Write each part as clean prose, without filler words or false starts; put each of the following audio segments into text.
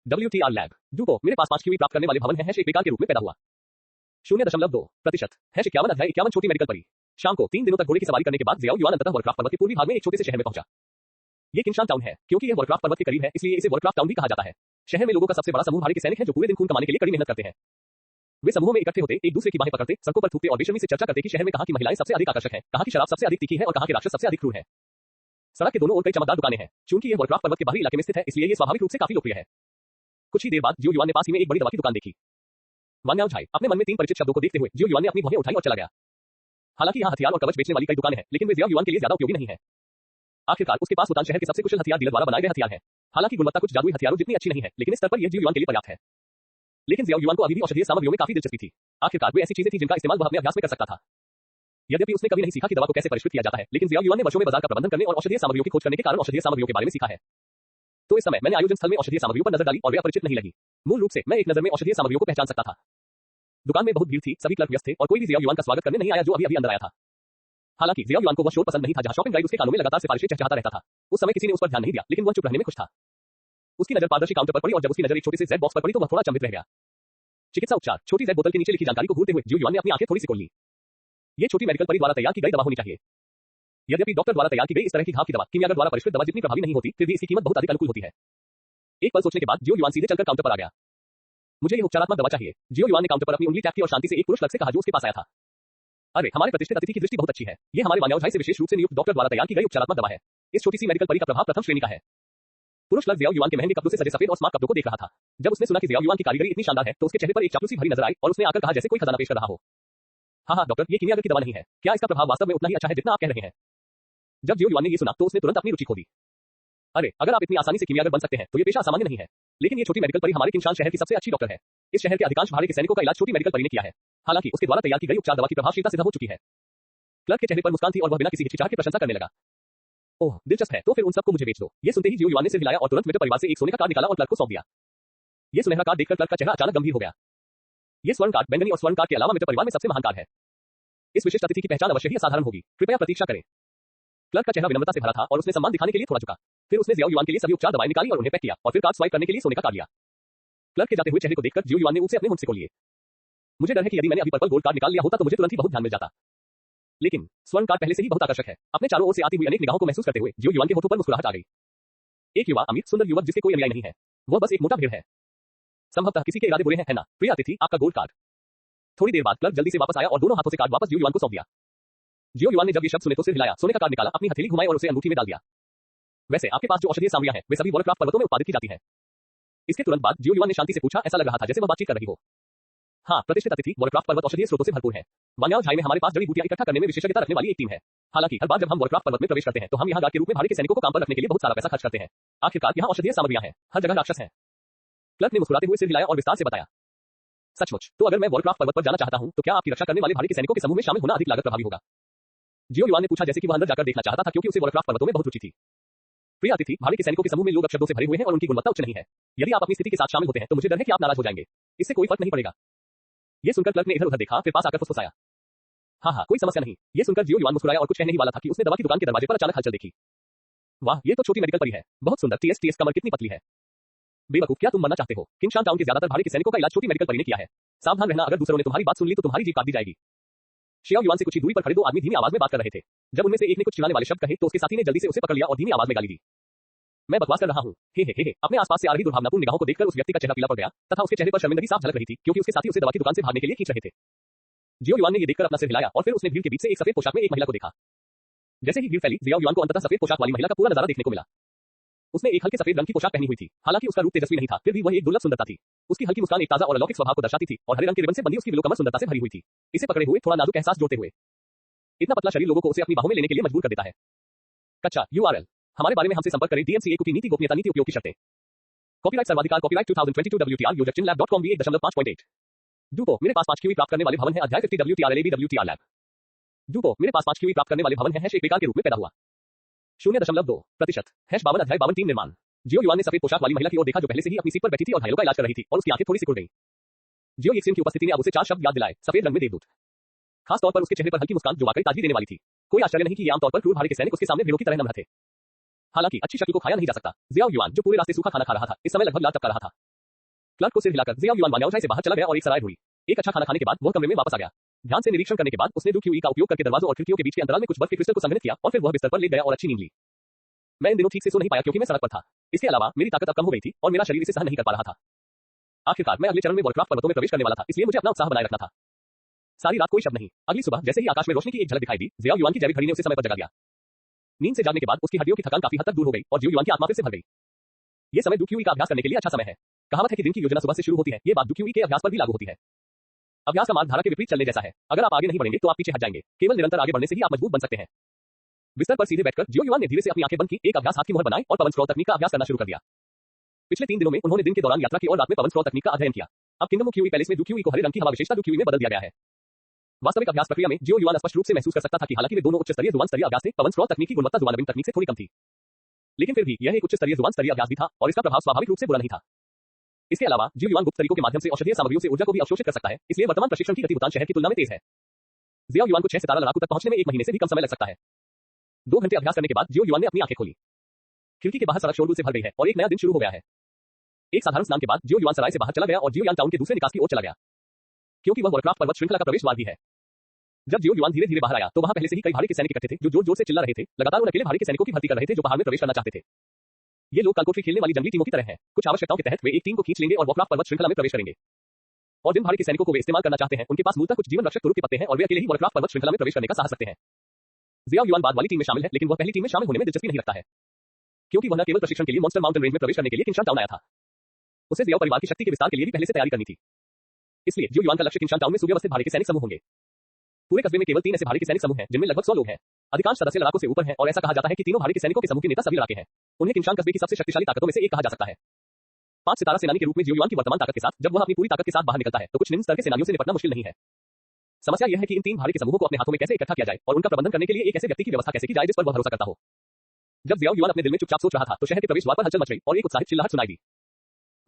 WTR lab डूपो मेरे पास 5 QE प्राप्त करने वाले भवन है एक बेकार के रूप में पैदा हुआ 0.2% है 51 अध्याय 51 छोटी मेडिकल परी शाम को 3 दिनों तक घोड़े की सवारी करने के बाद जियाओ युआन अंततः वॉरक्राफ्ट पर्वत के पूर्वी भाग में एक छोटे से शहर में पहुंचा। ये किंशान टाउन है क्योंकि यह वॉरक्राफ्ट पर्वत के करीब है इसलिए इसे वॉरक्राफ्ट टाउन भी कहा जाता है। शहर में लोगों का सबसे बड़ा समूह भाड़े के सैनिक है जो पूरे दिन खून कमाने के लिए कड़ी मेहनत करते हैं। वे समूहों में इकट्ठे होते एक दूसरे की बाहें पकड़ते सड़कों पर थूकते और बेशर्मी से चर्चा करते कि शहर में कहां की महिलाएं सबसे अधिक आकर्षक हैं, कहां की शराब सबसे अधिक तीखी है और कहां के राक्षस सबसे अधिक क्रूर हैं। सड़क के दोनों ओर कई चमकदार दुकानें हैं। चूंकि यह वॉरक्राफ्ट पर्वत के बाहरी इलाके में स्थित है इसलिए यह स्वाभाविक रूप से काफी लोकप्रिय है। कुछ ही देर बाद जियो युआन ने पास ही में एक बड़ी दवा की दुकान देखी। वांग झाई अपने मन में 3 परिचित शब्दों को देखते हुए जियो युआन ने अपनी भौहें उठाई और चला गया। हालांकि यहाँ हथियार और कवच बेचने वाली कई दुकानें हैं लेकिन वे जियो युआन के लिए ज्यादा उपयोगी नहीं है। आखिरकार उसके पास सुल्तान शहर के सबसे कुशल हथियार डीलर द्वारा बनाए गए हथियार हैं। हालांकि गुणवत्ता कुछ जादुई हथियारों जितनी अच्छी नहीं है लेकिन इस स्तर पर यह जियो युआन के लिए पर्याप्त है। लेकिन जियो युआन को अभी भी औषधीय सामग्रियों में काफी दिलचस्पी थी। आखिरकार वे ऐसी चीजें थी जिनका इस्तेमाल वह अपने अभ्यास में कर सकता था। यद्यपि उसने कभी नहीं सीखा कि दवा को कैसे परिष्कृत किया जाता है लेकिन जियो युआन ने वर्षों में बाजार का प्रबंधन करने और औषधीय सामग्रियों की खोज करने के कारण औषधीय सामग्रियों के बारे में सीखा है। तो इस समय मैंने आयोजन स्थल में औषधीय सामग्रियों पर नजर डाली और वे अपरिचित नहीं लगी। मूल रूप से मैं एक नजर में औषधीय सामग्रियों को पहचान सकता था। दुकान में बहुत भीड़ थी, सभी क्लर्क व्यस्त थे और कोई भी जियो युआन का स्वागत करने नहीं आया जो अभी अंदर आया था। हालांकि जियो युआन को वह शोर पसंद नहीं था जहां शॉपिंग गाइड उसके कानों में लगातार सिफारिशें चहचहाता रहता था। उस समय किसी ने उस पर ध्यान नहीं दिया लेकिन वह चुप रहने में खुश था। उसकी नजर पारदर्शी काउंटर पर पड़ी और जब उसकी नजर एक छोटे से जेड बॉक्स पर पड़ी तो वह थोड़ा अचंभित रह गया। चिकित्सा उपचार छोटी जेड बोतल के नीचे लिखी जानकारी को घूरते हुए जियो युआन ने अपनी आंखें थोड़ी सी खोल ली। ये छोटी मेडिकल परी द्वारा तैयार की गई दवा होनी चाहिए। यद्यपि डॉक्टर द्वारा तैयार की गई इस तरह की घाव की दवा कीमियागर द्वारा परिष्कृत दवा जितनी प्रभावी नहीं होती फिर भी इसकी कीमत बहुत अधिक अनुकूल होती है। एक पल सोचने के बाद जियो युआन सीधे चलकर काउंटर पर आ गया। मुझे यह उपचारात्मक दवा चाहिए। जियो युआन ने काउंटर पर अपनी उंगली टैप की और शांति से एक पुरुष लग से कहा जो उसके पास आया था। अरे हमारे प्रतिष्ठित अतिथि की दृष्टि बहुत अच्छी है। ये हमारे वांग झाई से विशेष रूप से नियुक्त डॉक्टर द्वारा तैयार की गई उपचारात्मक दवा है। इस छोटी सी मेडिकल परी का प्रभाव प्रथम श्रेणी का है। पुरुष लग जियो युआन के महंगे कपड़ों से सजे सफेद और स्मार्ट कपड़ों को देख रहा था। जब उसने सुना कि जियो युआन की कारीगरी इतनी शानदार है तो उसके चेहरे पर एक चापलूसी भरी नजर आई और उसने आकर कहा जैसे कोई खजाना पेश कर रहा हो। हाँ डॉक्टर ये कीमियागर की दवा नहीं है। क्या इसका प्रभाव वास्तव में उतना ही अच्छा है जितना आप कह रहे हैं? जब जियो युआन ने ये सुना तो उसने तुरंत अपनी रुचि खो दी। अरे अगर आप इतनी आसानी से कीमियागर बन सकते हैं तो ये पेशा सामान्य नहीं है। लेकिन ये छोटी मेडिकल परी हमारे किंशान शहर की सबसे अच्छी डॉक्टर है। इस शहर के अधिकांश भाड़े के सैनिकों का इलाज छोटी मेडिकल परी ने किया है। हालांकि उसके द्वारा तैयार की गई उपचार दवा की प्रभावशीलता सिद्ध हो चुकी है। क्लर्क के चेहरे पर मुस्कान थी और वह बिना किसी हिचकिचाहट के प्रशंसा करने लगा। ओह दिलचस्प है, तो फिर उन सबको मुझे बेच दो। ये सुनते ही जियो युआन ने सिर हिलाया और तुरंत मेरे परिवार से एक सोने का कार्ड निकाला और क्लर्क को सौंप दिया। ये सुनहरा कार्ड देखकर क्लर्क का चेहरा अचानक गंभीर हो गया। ये स्वर्ण कार्ड बैंगनी और स्वर्ण कार्ड के अलावा मेरे परिवार में सबसे महान कार्ड है। इस विशिष्ट अतिथि की पहचान अवश्य ही असाधारण होगी। कृपया प्रतीक्षा करें। क्लर्क का चेहरा विनम्रता से भरा था और उसने सम्मान दिखाने के लिए थोड़ा झुका। फिर उसने जियो युआन के लिए सभी उपचार दवाएं निकाली और उन्हें पैक किया और फिर कार्ड स्वाइप करने के लिए सोने का कार्ड लिया। क्लर्क के जाते हुए चेहरे को देखकर जियो युआन ने उसे अपने होंठ से को लिए। मुझे डर है कि यदि मैंने अभी पर्पल गोल्ड कार्ड निकाल लिया होता तो मुझे तुरंत ही बहुत ध्यान मिल जाता। लेकिन स्वर्ण कार्ड पहले से ही बहुत आकर्षक है। अपने चारों ओर से आती हुई अनेक निगाहों को महसूस करते हुए जियो युआन के होठों पर मुस्कुराहट आ गई। एक युवा अमीर सुंदर युवक जिसके कोई अनुयायी नहीं है, वह बस एक मोटा भेड़ है। संभवतः किसी के इरादे बुरे हैं, है ना? प्रिय अतिथि आपका गोल्ड कार्ड। थोड़ी देर बाद क्लर्क जल्दी से वापस आया और दोनों हाथों से कार्ड वापस जियो युआन को सौंप दिया। जियो युआन ने जब ये शब्द सुने तो सिर हिलाया, सोने का कार्ड निकाला, अपनी हथेली घुमाई और उसे अंगूठी में डाल दिया। वैसे आपके पास जो औषधीय सामग्रियां हैं वे सभी वॉरक्राफ्ट पर्वतों में उत्पादित की जाती हैं। इसके तुरंत बाद जियो युआन ने शांति से पूछा, ऐसा लग रहा था जैसे वह बातचीत कर रही हो। हाँ, प्रतिष्ठित अतिथि वॉरक्राफ्ट पर्वत औषधीय स्रोतों से भरपूर है। वांग झाई में हमारे पास जड़ी बूटियां इकट्ठा करने में विशेषज्ञता रखने वाली एक टीम है। हालांकि हर बार जब हम वॉरक्राफ्ट पर्वत में प्रवेश करते हैं तो हम यहाँ गार्ड के रूप में भाड़े के सैनिकों को काम पर रखने के लिए बहुत सारा पैसा खर्च करते हैं। आखिरकार यहाँ औषधीय सामग्रियां हैं, हर जगह राक्षस हैं। क्लर्क ने मुस्कुराते हुए सिर हिलाया और विस्तार से बताया, सचमुच? तो अगर मैं वॉरक्राफ्ट पर्वत पर जाना चाहता हूं तो क्या आपकी रक्षा करने वाले भाड़े के सैनिकों के समूह में शामिल होना अधिक लागत प्रभावी होगा? जियो युआन ने पूछा जैसे कि वह अंदर जाकर देखना चाहता था क्योंकि उसे वॉरक्राफ्ट पर्वतों में बहुत रुचि थी। प्रिय अतिथि भाड़े के सैनिकों के समूह में लोग अपशब्दों से भरे हुए हैं और उनकी गुणवत्ता उच्च नहीं है। यदि आप अपनी स्थिति के साथ शामिल होते हैं तो मुझे डर है कि आप नाराज हो जाएंगे। इससे कोई फर्क नहीं पड़ेगा। ये सुनकर क्लर्क ने इधर उधर देखा फिर पास आकर फुसफुसाया, हाँ कोई समस्या नहीं। ये सुनकर जियो युआन मुस्कुराया और कुछ कहने ही वाला था कि उसने दवा की दुकान के दरवाजे पर अचानक हलचल देखी। वाह, ये तो छोटी मेडिकल परी है, बहुत सुंदर। टीएस कमर कितनी पतली है। बेवकूफ, क्या तुम मरना चाहते हो? किंशान टाउन के ज्यादातर भाड़े के सैनिकों का इलाज छोटी मेडिकल परी ने किया है। सावधान रहना, अगर दूसरों ने तुम्हारी बात सुन ली तो तुम्हारी जीभ काट दी जाएगी। जियो युआन से कुछ ही दूरी पर खड़े दो आदमी धीमी आवाज में बात कर रहे थे। जब उनमें से एक ने कुछ चिल्लाने वाले शब्द कहे तो उसके साथी ने जल्दी से उसे पकड़ लिया और धीमी आवाज में गाली दी। मैं बकवास कर रहा हूँ। हे। अपने आसपास से आ रही दुर्भावनापूर्ण निगाहों को देखकर उस व्यक्ति का चेहरा पीला पड़ गया तथा उसके चेहरे पर शर्मिंदगी साफ झलक रही थी क्योंकि उसके साथी उसे दवा की दुकान से भागने के लिए खींच रहे थे। जियो युआन ने ये देखकर अपना सिर हिलाया और फिर उसने भीड़ के बीच से एक सफेद पोशाक में एक महिला को देखा। जैसे ही भीड़ फैली जियो युआन को अंततः सफेद पोशाक वाली महिला का पूरा नजारा देखने को मिला। उसने एक हल्के सफेद रंग की पोशाक पहनी हुई थी। हालांकि उसका रूप तेजस्वी नहीं था फिर भी वह एक दुर्लभ सुंदरता थी। उसकी हल्की मुस्कान एक ताजा और अलौकिक स्वभाव को दर्शाती थी और हरे रंग के रिबन से बंधी उसकी बिलो कमर सुंदरता से भरी हुई थी। इसे पकड़े हुए थोड़ा नाजुक एहसास जोड़ते हुए इतना पतला शरीर लोगों को उसे अपनी बाहों में लेने के लिए मजबूर कर देता है। कच्चा URL हमारे बारे में हमसे संपर्क करें। DMCA की नीति गोपनीयता नीति उपयोग की शर्तें। कॉपीराइट सर्वाधिकार कॉपीराइट 2022 WTR योजक चिनलैब.com भी 1.5.8 डूपो मेरे पास 5 QE प्राप्त करने वाले भवन है। अध्याय 50 WTR लैब डूपो मेरे पास 5 QE प्राप्त करने वाले भवन है एक बेकार के रूप में पैदा हुआ 0.2% #52 अध्याय 52 टीम निर्माण। जियो युआन ने सफेद पोशाक वाली महिला की ओर देखा जो पहले से ही अपनी सीट पर बैठी थी और घायलों का इलाज कर रही थी और उसकी आंखें थोड़ी सिकुड़ गईं। जियो यिक्सिन की उपस्थिति ने अब उसे 4 शब्द याद दिलाए, सफेद रंग में देवदूत। खास तौर पर उसके चेहरे पर हल्की मुस्कान जो वाकई ताजगी देने वाली थी। कोई आश्चर्य नहीं कि ये आमतौर पर क्रूर भाड़े के सैनिक उसके सामने भेड़ों की तरह नम्र थे। हालांकि अच्छी शक्ल को खाया नहीं जा सकता। जियो युआन जो पूरे रास्ते सूखा खाना खा रहा था इस समय लगभग लाल टपका रहा था। क्लर्क को सिर हिलाकर जियाओ युआन वान याओझाई से बाहर चला गया और एक सराय ढूंढी। एक अच्छा खाना खाने के बाद वह कमरे में वापस आ गया। ध्यान से निरीक्षण करने के बाद उसने डू क्यूई का उपयोग करके दरवाजों और खिड़कियों के बीच के अंतराल में कुछ बर्फ के क्रिस्टल को संघनित किया और फिर वह बिस्तर पर लेट गया और अच्छी नींद ली। मैं इन दिनों ठीक से सो नहीं पाया क्योंकि मैं सड़क पर था। इसके अलावा मेरी ताकत अब कम हो गई थी और मेरा शरीर इसे सहन नहीं कर पा रहा था। आखिरकार मैं अगले चरण में वॉरक्राफ्ट पर्वतों में प्रवेश करने वाला था, इसलिए मुझे अपना उत्साह बनाए रखना था। सारी रात कोई शब्द नहीं। अगली सुबह जैसे ही आकाश में रोशनी की एक झलक दिखाई दी, जियाओ युआन की जैविक घड़ी ने उसे समय पर जगा दिया। नींद से जागने के बाद उसकी हड्डियों की थकान काफी हद तक दूर हो गई और जियाओ युआन की आत्मा फिर से भर गई। ये समय डू क्यूई का अभ्यास करने के लिए अच्छा समय है। कहावत है कि दिन की योजना सुबह से शुरू होती है, ये बात डू क्यूई के अभ्यास पर भी लागू होती है। अभ्यास का मार्ग धारा के विपरीत चलने जैसा है। अगर आप आगे नहीं बढ़ेंगे तो आप पीछे हट जाएंगे। केवल निरंतर आगे बढ़ने से ही आप मजबूत बन सकते हैं। बिस्तर पर सीधे बैठकर जियाओ युआन ने धीरे से अपनी आंखें बंद की, एक अभ्यास हाथ की मुहर बनाई और पवन स्क्रॉल तकनीक का अभ्यास करना शुरू कर दिया। पिछले 3 दिनों में उन्होंने दिन के दौरान यात्रा की और रात में पवन स्क्रॉल तकनीक का अध्ययन किया। अब किंगडम ऑफ क्यूई पैलेस में डू क्यूई को हरे रंग की हवा विशेषता डू क्यूई में बदल दिया गया है। वास्तविक अभ्यास प्रक्रिया में जियाओ युआन स्पष्ट रूप से महसूस कर सकता था कि हालांकि वे दोनों उच्च स्तरीय जुबान स्तरीय अभ्यास थे, पवन स्क्रॉल तकनीक की गुणवत्ता जुबान तकनीक से थोड़ी कम थी। लेकिन फिर भी यह एक उच्च स्तरीय जुबान स्तरीय अभ्यास भी था और इसका प्रभाव स्वाभाविक रूप से बुरा नहीं था। इसके अलावा जियाओ युआन गुप्त तरीकों के माध्यम से औषधीय सामग्रियों से ऊर्जा को भी अवशोषित कर सकता है, इसलिए वर्तमान प्रशिक्षण की गति भूटान शहर की तुलना में तेज है। जियाओ युआन को 6 सितारा लड़ाकू तक पहुंचने में 1 महीने से भी कम समय लग सकता है। 2 घंटे अभ्यास करने के बाद जियाओ युआन ने अपनी आंखें खोली। खिड़की के बाहर सड़क शोरगुल से भर गई है और एक नया दिन शुरू हो गया है। एक साधारण स्नान के बाद जियाओ युआन सराय से बाहर चला गया और जियाओ टाउन के दूसरे निकास की ओर चला गया, क्योंकि वह वॉरक्राफ्ट पर्वत श्रृंखला का प्रवेश द्वार भी है। जब जियाओ युआन धीरे धीरे बाहर आया तो वहां पहले से ही कई भाड़े के सैनिक इकट्ठे थे जो जोर जोर से चिल्ला रहे थे। लगातार उन अकेले भाड़े के सैनिकों की भर्ती कर रहे थे जो पहाड़ में प्रवेश करना चाहते थे। ये लोग कंकोट्री खेलने वाली जंगली टीमों की तरह हैं। कुछ आवश्यकताओं के तहत वे एक टीम को खींच लेंगे और वॉरक्राफ्ट पर्वत श्रृंखला में प्रवेश करेंगे। और जिन भाड़े के सैनिकों को वे इस्तेमाल करना चाहते हैं उनके पास मूलतः कुछ जीवन रक्षक तुरुप के पत्ते हैं और वे अकेले ही वॉरक्राफ्ट पर्वत श्रृंखला में प्रवेश करने का साहस रखते हैं। जियाओ युआन बाद वाली टीम में शामिल है, लेकिन वह पहली टीम में शामिल होने में दिलचस्पी नहीं रखता है, क्योंकि वह न केवल प्रशिक्षण के लिए मॉन्स्टर माउंटेन रेंज में प्रवेश करने के लिए किंशान टाउन आया था, उसे जियाओ परिवार की शक्ति के विस्तार के लिए भी पहले से तैयारी करनी थी। इसलिए जियाओ युआन का लक्ष्य किंशान टाउन में सुव्यवस्थित भाड़े के सैनिक समूह होंगे। पूरे कस्बे में केवल 3 ऐसे भाड़े के सैनिक समूह हैं जिनमें लगभग 100 लोग हैं। अधिकांश सदस्य लड़ाकों से ऊपर हैं और ऐसा कहा जाता है कि तीनों भाड़े के सैनिकों के समूह के नेता सभी लड़ाके हैं। उन्हें किंशान कस्बे की सबसे शक्तिशाली ताकतों में से एक कहा जा सकता है। 5 सितारा सेनानी के रूप में जियाओ युआन की वर्तमान ताकत के साथ जब वह अपनी पूरी ताकत के साथ बाहर निकलता है तो कुछ निम्न स्तर के सेनानियों से निपटना मुश्किल नहीं है। समस्या यह है कि इन 3 भाड़े के समूहों को अपने हाथों में कैसे इकट्ठा किया जाए और उनका प्रबंधन करने के लिए एक ऐसे व्यक्ति की व्यवस्था कैसे की जाए जिस पर वह भरोसा करता हो। जब जियाओ युआन अपने दिल में चुपचाप सोच रहा था तो शहर के प्रवेश द्वार पर हलचल मच गई और एक उत्साहित चिल्लाहट सुनाई दी।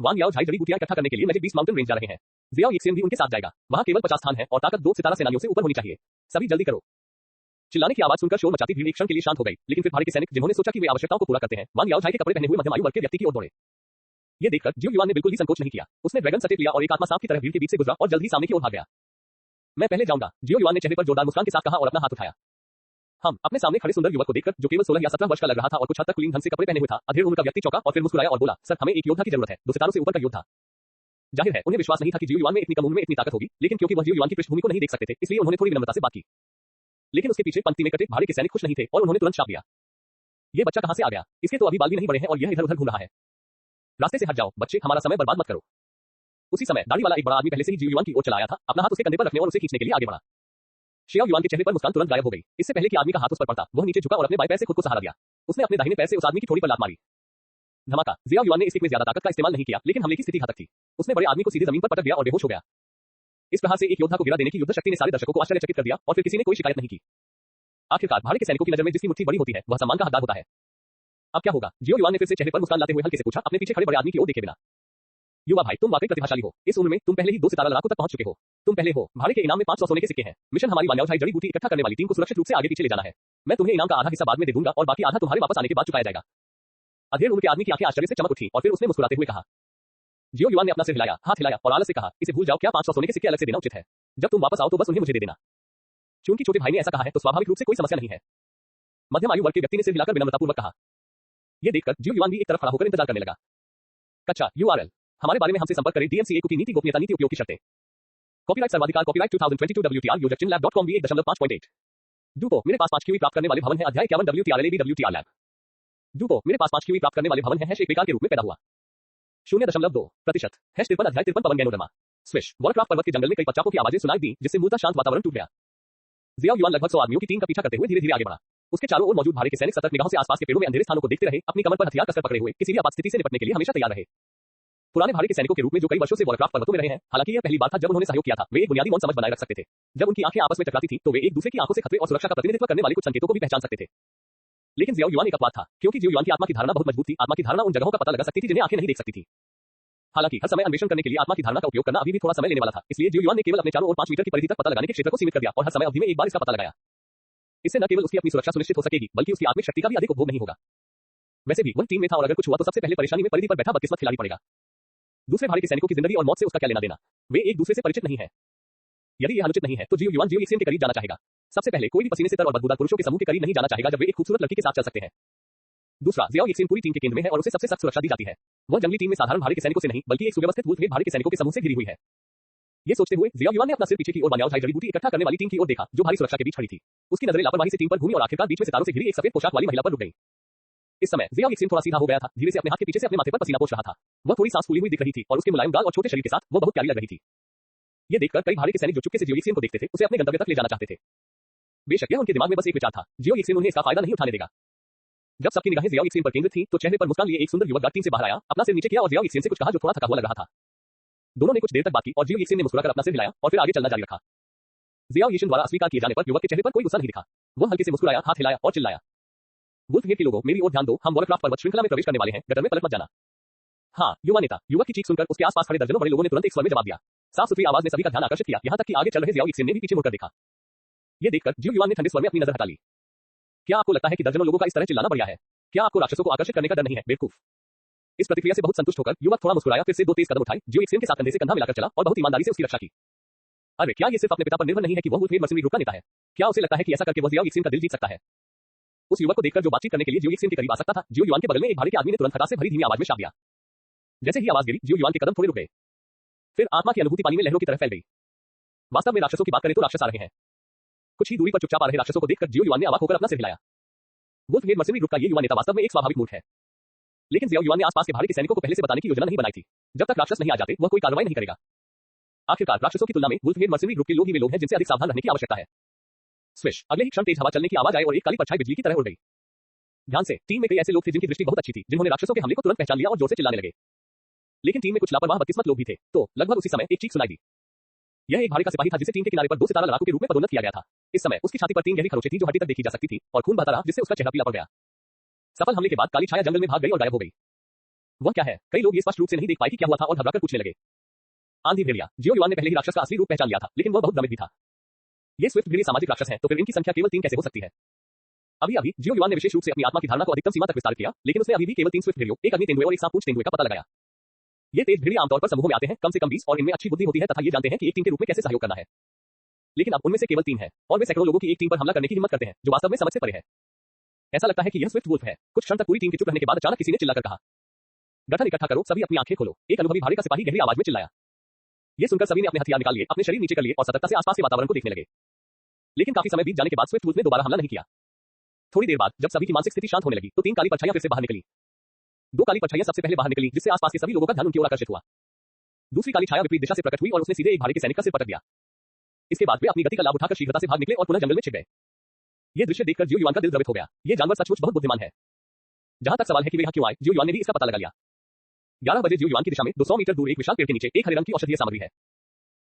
वान याओझाई जड़ी बूटियां इकट्ठा करने के लिए मैजिक बीस्ट माउंटेन रेंज जा रहे हैं। जियाओ यिक्सेन भी उनके साथ जाएगा। वहां केवल 50 स्थान है और ताकत 2 सितारा सेनानियों से ऊपर होनी चाहिए। सभी जल्दी करो। चिल्लाने की आवाज सुनकर शोर मचाती भीड़ एक क्षण के लिए शांत हो गई, लेकिन फिर भाड़े के सैनिक जिन्होंने सोचा कि वे आवश्यकताओं को पूरा करते हैं, वान याओझाई के कपड़े पहने हुए मध्यम आयु वर्ग के व्यक्ति की ओर दौड़े। ये देखकर जियाओ युआन ने बिल्कुल भी संकोच नहीं किया। उसने ड्रैगन सटेट लिया और एक आत्मा सांप की तरह भीड़ के बीच से गुजरा और जल्द ही सामने की ओर भाग गया। मैं पहले जाऊंगा, जियाओ युआन ने चेहरे पर जोरदार मुस्कान के साथ कहा और अपना हाथ उठाया। हम अपने सामने खड़े सुंदर युवक को देखकर जो केवल 16 या 17 वर्ष का लग रहा था और कुछ हद तक कुलीन ढंग से कपड़े पहने हुए था, अधेड़ उम्र का व्यक्ति चौंका और फिर मुस्कुराया और बोला, सर हमें एक योद्धा की जरूरत है, 2 सितारों से ऊपर का योद्धा। जाहिर है उन्हें विश्वास नहीं था कि जियाओ युआन में इतनी कम उम्र में इतनी ताकत होगी, लेकिन क्योंकि वह जियाओ युआन की पृष्ठभूमि को नहीं देख सकते थे इसलिए उन्होंने थोड़ी विनम्रता से बात की। लेकिन उसके पीछे पंक्ति में कटे भाड़े के सैनिक खुश नहीं थे और उन्होंने तुरंत छाप दिया। ये बच्चा कहां से आ गया? इसके तो अभी बाल भी नहीं बड़े हैं और यह इधर उधर घूम रहा है। रास्ते से हट जाओ बच्चे, हमारा समय बर्बाद मत करो। उसी समय दाढ़ी वाला एक बड़ा आदमी पहले से ही जियाओ युआन की ओर चला आया था, अपना हाथ उसके कंधे पर रखने और उसे खींचने के लिए आगे बढ़ा। जियाओ युआन के चेहरे पर मुस्कान तुरंत गायब हो गई। इससे पहले कि आदमी का हाथ उस पर पड़ता, वह नीचे झुका और अपने बाएं पैर से खुद को सहारा दिया। उसने अपने दाहिने पैर से उस आदमी की ठोड़ी पर लात मारी। धमाका। जियाओ युआन ने इस किक में ज्यादा ताकत का इस्तेमाल नहीं किया, लेकिन हमले की स्थिति घातक थी। उसने बड़े आदमी को सीधे जमीन पर पटक दिया और बेहोश हो गया। इस प्रकार से एक योद्धा को गिरा देने की युद्ध शक्ति ने सारे दर्शकों को आश्चर्यचकित कर दिया और फिर किसी ने कोई शिकायत नहीं की। आखिरकार भाड़े के सैनिकों की नजर में जिसकी मुट्ठी बड़ी होती है वह सम्मान का हकदार होता है। अब क्या होगा? जियाओ युआन ने फिर से चेहरे पर मुस्कान लाते हुए हल्के से पूछा, अपने पीछे खड़े बड़े आदमी की ओर देखे बिना। युवा भाई, तुम वाकई प्रतिभाशाली हो। इस उम्र में तुम पहले ही 2 सितारा लड़ाकू तक पहुंच चुके हो। तुम पहले हो। भाड़े के इनाम में 500 सोने के सिक्के हैं। मिशन हमारी वान याओझाई जड़ी बूटी इकट्ठा करने वाली टीम को सुरक्षित रूप से आगे पीछे ले जाना है। मैं तुम्हें इनाम का आधा हिस्सा बाद में दे दूंगा और बाकी आधा तुम्हारे वापस आने के बाद चुकाया जाएगा। अधेड़ उम्र के आदमी की आंखें आश्चर्य से चमक उठी और फिर उसने मुस्कुराते हुए कहा। जियाओ युआन ने अपना सिर हिलाया, हाथ हिलाया और आलस से कहा, इसे भूल जाओ, क्या 500 सोने के सिक्के अलग से देना उचित है? जब तुम वापस आओ तो बस उन्हें मुझे दे देना। चूंकि छोटे भाई ने ऐसा कहा है तो स्वाभाविक रूप से कोई समस्या नहीं है। मध्यम आयु वर्ग के व्यक्ति ने सिर हिलाकर विनम्रतापूर्वक कहा। ये देखकर जियाओ युआन भी एक तरफ खड़ा होकर इंतजार करने लगा। कच्चा URL हमारे बारे में हमसे संपर्क करें। DMCA की नीति गोपनीयता नीति उपयोग की शर्तें। कॉपीराइट सर्वाधिकार copyright 2022 WTR user chinlab.com V1.5.8। डूपो मेरे पास 5 QE प्राप्त करने वाले भवन है। अध्याय 51 WTR लैब। डूपो मेरे पास 5 QE प्राप्त करने वाले भवन है। एक बेकार के रूप में पैदा हुआ 0.2% #53 अध्याय 53 पवन गैनोडर्मा। स्विश वॉरक्राफ्ट पर्वत के जंगल में कई पच्चापों की आवाजें सुनाई दी जिससे मूलतः शांत वातावरण टूट गया। जियाओ युआन लगभग 100 आदमियों की टीम का पीछा करते हुए धीरे धीरे आगे बढ़ा। उसके चारों ओर मौजूद भाड़े के सैनिक सतर्क निगाहों से आसपास के पेड़ों में अंधेरे स्थानों को देखते रहे, अपनी कमर पर हथियार कसकर पकड़े हुए, किसी भी आपात स्थिति से निपटने के लिए हमेशा तैयार रहे। पुराने भाड़े के सैनिकों के रूप में जो कई वर्षों से वॉरक्राफ्ट पर्वतों में रहे हैं, हालांकि यह पहली बार था जब उन्होंने सहयोग किया था। वे एक बुनियादी मौन समझ बनाए रख सकते थे। जब उनकी आंखें आपस में टकराती थीं, तो वे एक दूसरे की आंखों से खतरे और सुरक्षा का प्रतिनिधित्व करने वाले कुछ संकेतों को भी पहचान सकते थे। लेकिन जियाओ युआन एक अपवाद था, क्योंकि जियाओ युआन की आत्मा की धारणा बहुत मजबूत थी। आत्मा की धारणा उन जगहों का पता लगा सकती थी जिन्हें आंखें नहीं देख सकती थी। हालांकि हर समय अन्वेषण करने के लिए आत्मा की धारणा का उपयोग करना अभी भी थोड़ा समय लेने वाला था। इसलिए जियाओ युआन ने केवल अपने चारों ओर 5 मीटर की परिधि तक पता लगाने के क्षेत्र को सीमित कर दिया और हर समय अवधि में एक बार इसका पता लगाया। इससे न केवल उसकी अपनी सुरक्षा सुनिश्चित हो सकेगी, बल्कि उसकी आत्मिक शक्ति का भी अधिक उपभोग नहीं होगा। वैसे भी वह टीम में था और अगर कुछ हुआ तो सबसे पहले परेशानी में परिधि पर बैठा बदकिस्मत खिलाड़ी पड़ेगा। दूसरे भाड़े के सैनिकों की जिंदगी और मौत से उसका क्या लेना देना? वे एक दूसरे से परिचित नहीं है। यदि यह अनुचित नहीं है तो जियो युआन जियो एक्सियन के करीब जाना चाहेगा। सबसे पहले कोई भी पसीने से तर और बदबूदार पुरुषों के समूह के करीब नहीं जाना चाहेगा जब वे एक खूबसूरत लड़की के साथ चल सकते हैं। दूसरा, जियाओ एक्सियन पूरी टीम के केंद्र में है और उसे सबसे सख्त सुरक्षा दी जाती है। वह जंगली टीम में साधारण भाड़े के सैनिकों से नहीं बल्कि एक सुव्यवस्थित वुल्फ हेड भाड़े के सैनिकों के समूह से घिरी हुई है। ये सोचते हुए जियाओ युआन ने अपना सिर पीछे की ओर बांधा और जड़ी बूटी इकट्ठा करने वाली टीम की ओर देखा जो भारी सुरक्षा के बीच खड़ी थी। उसकी नजरें लापरवाही से टीम पर घूमी और आखिरकार बीच में सितारों से घिरी एक सफेद पोशाक वाली महिला पर रुक गई। इस समय जियाओ एक्सियन थोड़ा सीधा हो गया था, धीरे से अपने हाथ के पीछे से अपने माथे पर पसीना पोंछ रहा था। वह थोड़ी सांस फूली हुई दिख रही थी और उसके मुलायम गाल और छोटे शरीर के साथ वह बहुत प्यारी लग रही थी। ये देखकर कई भाड़े के सैनिक जो चुपके से जियो एक्सियन को देखते थे उसे अपने गंतव्य तक ले जाना चाहते थे। बेशक यह उनके दिमाग में बस एक विचार था, जियो एक्सियन उन्हें इसका फायदा नहीं उठाने देगा। जब सबकी निगाहें जियाओ एक्सियन पर केंद्रित थीं, तो चेहरे पर मुस्कान लिए एक सुंदर युवक गार्ड टीम से बाहर आया, अपना सिर नीचे किया और जियाओ एक्सियन से कुछ कहा जो थोड़ा थका हुआ लग रहा था। दोनों ने कुछ देर तक बात की और जियो एक्सियन ने मुस्कुराकर अपना सिर हिलाया और फिर आगे चलना जारी रखा। जियाओ एक्सियन द्वारा अस्वीकार किए जाने पर युवक के चेहरे पर कोई गुस्सा नहीं दिखा। वह हल्के से मुस्कुराया, हाथ हिलाया और चिल्लाया, वुल्फ हेड के लोगों, मेरी ओर ध्यान दो, हम वॉरक्राफ्ट पर्वत श्रृंखला में प्रवेश करने वाले हैं, गटर में पलट मत जाना। हाँ, युवा नेता। युवक की चीख सुनकर उसके आसपास खड़े दर्जनों बड़े लोगों ने तुरंत एक स्वर में जवाब दिया। साफ सुथरी आवाज ने सभी का ध्यान आकर्षित किया, यहाँ तक कि आगे चल रहे जियाओ एक्सियन ने भी पीछे मुड़कर देखा। ये देखकर जियो युआन ने ठंडे स्वर में अपनी नजर हटा ली। क्या आपको लगता है कि दर्जनों लोगों का इस तरह चिल्लाना बढ़िया है? क्या आपको राक्षसों को आकर्षित करने का डर नहीं है, बेवकूफ? इस प्रतिक्रिया से बहुत संतुष्ट होकर युवक थोड़ा मुस्कुराया, फिर से दो तेज कदम उठाए, जियो एक्सियन के साथ कंधे से कंधा मिलाकर चला और बहुत ईमानदारी से उसकी रक्षा की। अरे क्या ये सिर्फ अपने पिता पर निर्भर नहीं है कि वह वुल्फ हेड मर्सिनरी ग्रुप का नेता है? क्या उसे लगता है कि ऐसा करके वह जियाओ एक्सियन का दिल जीत सकता है? उस युवक को देखकर जो बातचीत करने के लिए जियो एक्सियन के करीब आ सकता था, जियो युआन के बगल में एक भाड़े के आदमी ने तुरंत हटा से भरी धीमी आवाज में शाप दिया। जैसे ही आवाज गिरी, जियो युआन के कदम थोड़े रुक गए। फिर आत्मा की अनुभूति पानी में लहरों की तरह फैल गई। वास्तव में राक्षसों की बात करें तो राक्षस आ रहे हैं। कुछ ही दूरी पर चुपचाप आ रहे राक्षसों को देखकर जियो युआन ने अवाक होकर अपना सिर हिलाया। वुल्फ हेड मर्सिनरी ग्रुप का ये युवा नेता वास्तव में एक स्वाभाविक मूर्ख है। लेकिन जियाओ युआन ने आसपास के भाड़े के सैनिकों को पहले से बताने की योजना नहीं बनाई थी। जब तक राक्षस नहीं आ जाते, वह कोई कार्रवाई नहीं करेगा। आखिरकार राक्षसों की तुलना में वुल्फ हेड मर्सिनरी ग्रुप के लोग ही वे लोग हैं जिनसे अधिक सावधान रहने की आवश्यकता है। स्विश, अगले ही क्षण तेज हवा चलने की आवाज आई और एक काली परछाई बिजली की तरह उड़ गई। ध्यान से, टीम में कई ऐसे लोग थे जिनकी दृष्टि बहुत अच्छी थी, जिन्होंने राक्षसों के हमले को तुरंत पहचान लिया और जोर से चिल्लाने लगे। लेकिन टीम में कुछ लापरवाह बदकिस्मत लोग भी थे। तो लगभग उसी समय एक चीख सुनाई दी। यह एक भाड़े का सिपाही था जिसे टीम के किनारे पर 2 सितारा लड़ाकों के रूप में पदोन्नत किया गया था। इस समय उसकी छाती पर 3 गहरी खरोंचें थीं जो हड्डी तक देखी जा सकती थी और खून बहता रहा जिससे उसका चेहरा पीला पड़ गया। सफल हमले के बाद काली छाया जंगल में भाग गई और गायब हो गई। वह क्या है? कई लोग ये स्पष्ट रूप से नहीं देख पाए कि क्या हुआ था और घबराकर पूछने लगे। आंधी भेड़िया। जियो युआन ने पहले ही राक्षस का असली रूप पहचान लिया था, लेकिन वह बहुत भ्रमित भी था। ये स्विफ्ट भेड़िए सामाजिक राक्षस हैं, तो फिर इनकी संख्या केवल 3 कैसे हो सकती है? अभी जियो युआन ने विशेष रूप से अपनी आत्मा की धारणा को अधिकतम सीमा तक विस्तारित किया, लेकिन उसने अभी भी केवल 3 स्विफ्ट भेड़ियों, एक अग्नि तेंदुए और एक सांप तेंदुए का पता लगाया। ये तेज भेड़िए आमतौर पर समूहों में आते हैं, कम से कम 20, और इनमें अच्छी बुद्धि होती है तथा ये जानते हैं कि एक टीम के रूप में कैसे सहयोग करना है। लेकिन अब उनमें से केवल 3 है और वे सैकड़ों लोगों की एक टीम पर हमला करने की हिम्मत करते हैं, जो वास्तव में समझ से परे है। ऐसा लगता है कि यह स्विफ्ट वुल्फ है। कुछ क्षण तक पूरी टीम के चुप रहने के बाद अचानक किसी ने चिल्लाकर कहा, गठन इकट्ठा करो, सभी अपनी आंखें खोलो। एक अनुभवी भाड़े का सिपाही गहरी आवाज में चिल्लाया। ये सुनकर सभी ने अपने हथियार निकाल लिए, अपने शरीर नीचे कर लिए और सतर्कता से आसपास के वातावरण को देखने लगे। लेकिन काफी समय बीत जाने के बाद स्विफ्ट वुल्फ ने दोबारा हमला नहीं किया। थोड़ी देर बाद जब सभी की मानसिक स्थिति शांत होने लगी, तो 3 काली परछाइयां फिर से बाहर निकली। 2 काली परछाइयां सबसे पहले बाहर निकली, जिससे आसपास के सभी लोगों का ध्यान उनकी ओर आकर्षित हुआ। दूसरी काली छाया विपरीत दिशा से प्रकट हुई और उसने सीधे एक भाड़े के सैनिक का सिर पटक दिया। इसके बाद वे अपनी गति का लाभ उठाकर शीघ्रता से भाग निकले और पुनः जंगल में छिप गए। ये दृश्य देखकर जियो युआन का दिल द्रवित हो गया। ये जानवर सचमुच बहुत बुद्धिमान है। जहां तक सवाल है कि वे यहाँ क्यों आए, जियो युआन ने भी इसका पता लगा लिया। 11 बजे जियो युआन की दिशा में 200 मीटर दूर एक विशाल पेड़ के नीचे एक हरे रंग की औषधीय सामग्री है।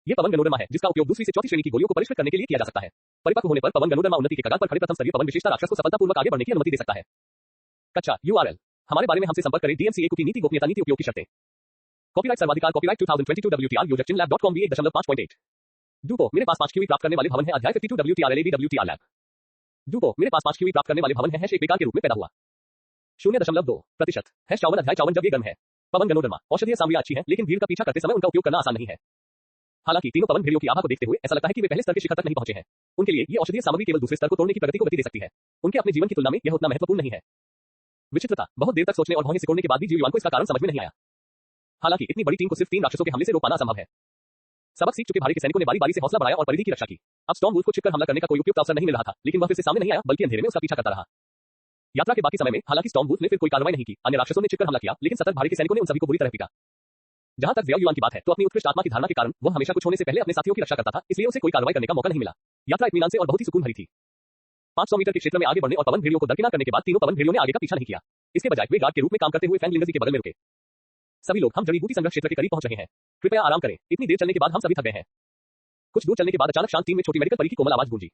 ये पवन गनोडर्मा है, जिसका उपयोग दूसरी से चौथी श्रेणी की गोलियों को परिष्कृत करने के लिए किया जा सकता है। परिपक्व होने पर पवन गनोडर्मा उन्नति के कगार पर खड़े प्रथम स्तरीय पवन विशेषता राक्षस को सफलतापूर्वक आगे बढ़ने की अनुमति दे सकता है। कच्चा URL हमारे बारे में हमसे संपर्क करें। DMCA की नीति गोपनीयता नीति उपयोग की शर्तें। कॉपीराइट सर्वाधिकार कॉपीराइट 2022 WTR योजक चिनलैब.com V1.5.8 डूपो मेरे पास 5 QE प्राप्त करने वाले भवन है अध्याय 52 WTR WTR लैब। डूपो मेरे पास 5 QE प्राप्त करने वाले भवन है एक बेकार के रूप में पैदा हुआ 0.2% #54 अध्याय 54 जब ये गर्म है। पवन गनोडर्मा औषधीय सामग्री अच्छी है, लेकिन भीड़ का पीछा करते समय उनका उपयोग करना आसान नहीं है। हालांकि तीनों पवन भेड़ियों की आभा को देखते हुए ऐसा लगता है कि वे पहले स्तर के शिखर तक नहीं पहुंचे हैं। उनके लिए ये औषधीय सामग्री केवल दूसरे स्तर को तोड़ने की प्रगति को गति दे सकती है। उनके अपने जीवन की तुलना में यह उतना महत्वपूर्ण नहीं है। विचित्रता। बहुत देर तक सोचने और भौहें सिकोड़ने के बाद भी जियो युआन को इसका कारण समझ में नहीं आया। हालांकि इतनी बड़ी टीम को सिर्फ 3 राक्षसों के हमले से रोक पाना असंभव है। सबक सीख चुके भाड़े के सैनिकों ने बारी बारी से हौसला बढ़ाया और परिधि की रक्षा की। अब स्टॉर्म वुल्फ को छिपकर हमला करने का कोई उपयुक्त अवसर नहीं मिल रहा था, लेकिन वह फिर से सामने नहीं आया, बल्कि अंधेरे में उसका पीछा करता रहा। यात्रा के बाकी समय में हालांकि स्टॉर्म वुल्फ ने फिर कोई कार्रवाई नहीं की। अन्य राक्षसों ने छिपकर हमला किया, लेकिन सतर्क भाड़े के सैनिकों ने उन सभी को बुरी तरह पीटा। जहां तक जियाओ युआन की बात है, तो अपनी उत्कृष्ट आत्मा की धारणा के कारण वह हमेशा कुछ होने से पहले अपने साथियों की रक्षा करता था, इसलिए उसे कोई कार्रवाई करने का मौका नहीं मिला। यात्रा इत्मीनान से और बहुत ही सुकून भरी थी। 500 मीटर के क्षेत्र में आगे बढ़ने और पवन भेड़ियों को दरकिनार करने के बाद तीनों पवन भेड़ियों ने आगे का पीछा नहीं किया। इसके बजाय वे गार्ड के रूप में काम करते हुए फैंग लिंगजी के बगल में रुके। सभी लोग हम जड़ी बूटी संग्रह क्षेत्र के करीब पहुंच रहे हैं, कृपया आराम करें। इतनी देर चलने के बाद हम सभी थक गए हैं। कुछ दूर चलने के बाद अचानक शांत टीम में छोटी मेडिकल परी की कोमल आवाज गूंजी।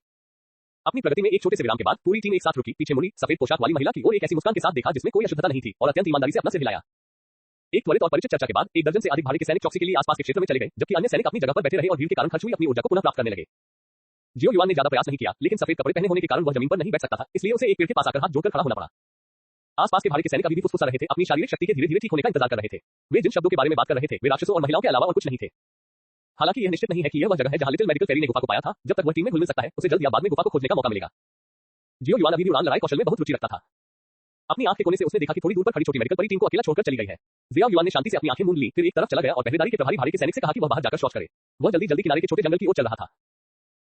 अपनी प्रगति में एक छोटे से विराम के बाद पूरी टीम एक साथ रुकी, पीछे मुड़ी, सफेद पोशाक वाली महिला की ओर एक ऐसी मुस्कान के साथ देखा जिसमें कोई अशुद्धता नहीं थी और अत्यंत ईमानदारी से अपना सिर हिलाया। एक त्वरित और परिचित चर्चा के बाद 1 दर्जन से अधिक भाड़े के सैनिक चौकसी के लिए आसपास के क्षेत्र में चले गए, जबकि अन्य सैनिक अपनी जगह पर बैठे रहे और भीड़ के कारण खर्च हुई अपनी ऊर्जा को पुनः प्राप्त करने लगे। जियो युआन ने ज्यादा प्रयास नहीं किया, लेकिन सफेद कपड़े पहने होने के कारण वह जमीन पर नहीं बैठ सकता था, इसलिए उसे एक पेड़ के पास आकर हाथ जोड़कर खड़ा होना पड़ा। आसपास के भाड़े के सैनिक अभी भी फुसफुसा रहे थे, अपनी शारीरिक शक्ति के धीरे धीरे ठीक होने का इंतजार कर रहे थे। वे जिन शब्दों के बारे में बात कर रहे थे वे राक्षसों और महिलाओं के अलावा और कुछ नहीं थे। हालांकि यह निश्चित नहीं है कि यह वह जगह है जहां लिटिल मेडिकल फेरी ने गुफा को पाया था। जब तक वह टीम में घुल मिल सकता है उसे जल्द या बाद में गुफा को खोजने का मौका मिलेगा। जियो युआन अभी भी उड़ान लड़ाई कौशल में बहुत रुचि रखता था। अपनी आंख के कोने से उसने देखा कि थोड़ी दूर पर खड़ी छोटी मेडिकल परी टीम को अकेला छोड़कर चली गई है। जियाओ युआन ने शांति से अपनी आंखें मूंद ली, फिर एक तरफ चला गया और पहरेदारी के प्रभारी भाड़े के सैनिक से कहा कि वह बाहर जाकर शौच करे। वह जल्दी जल्दी किनारे के छोटे जंगल की ओर चल रहा था।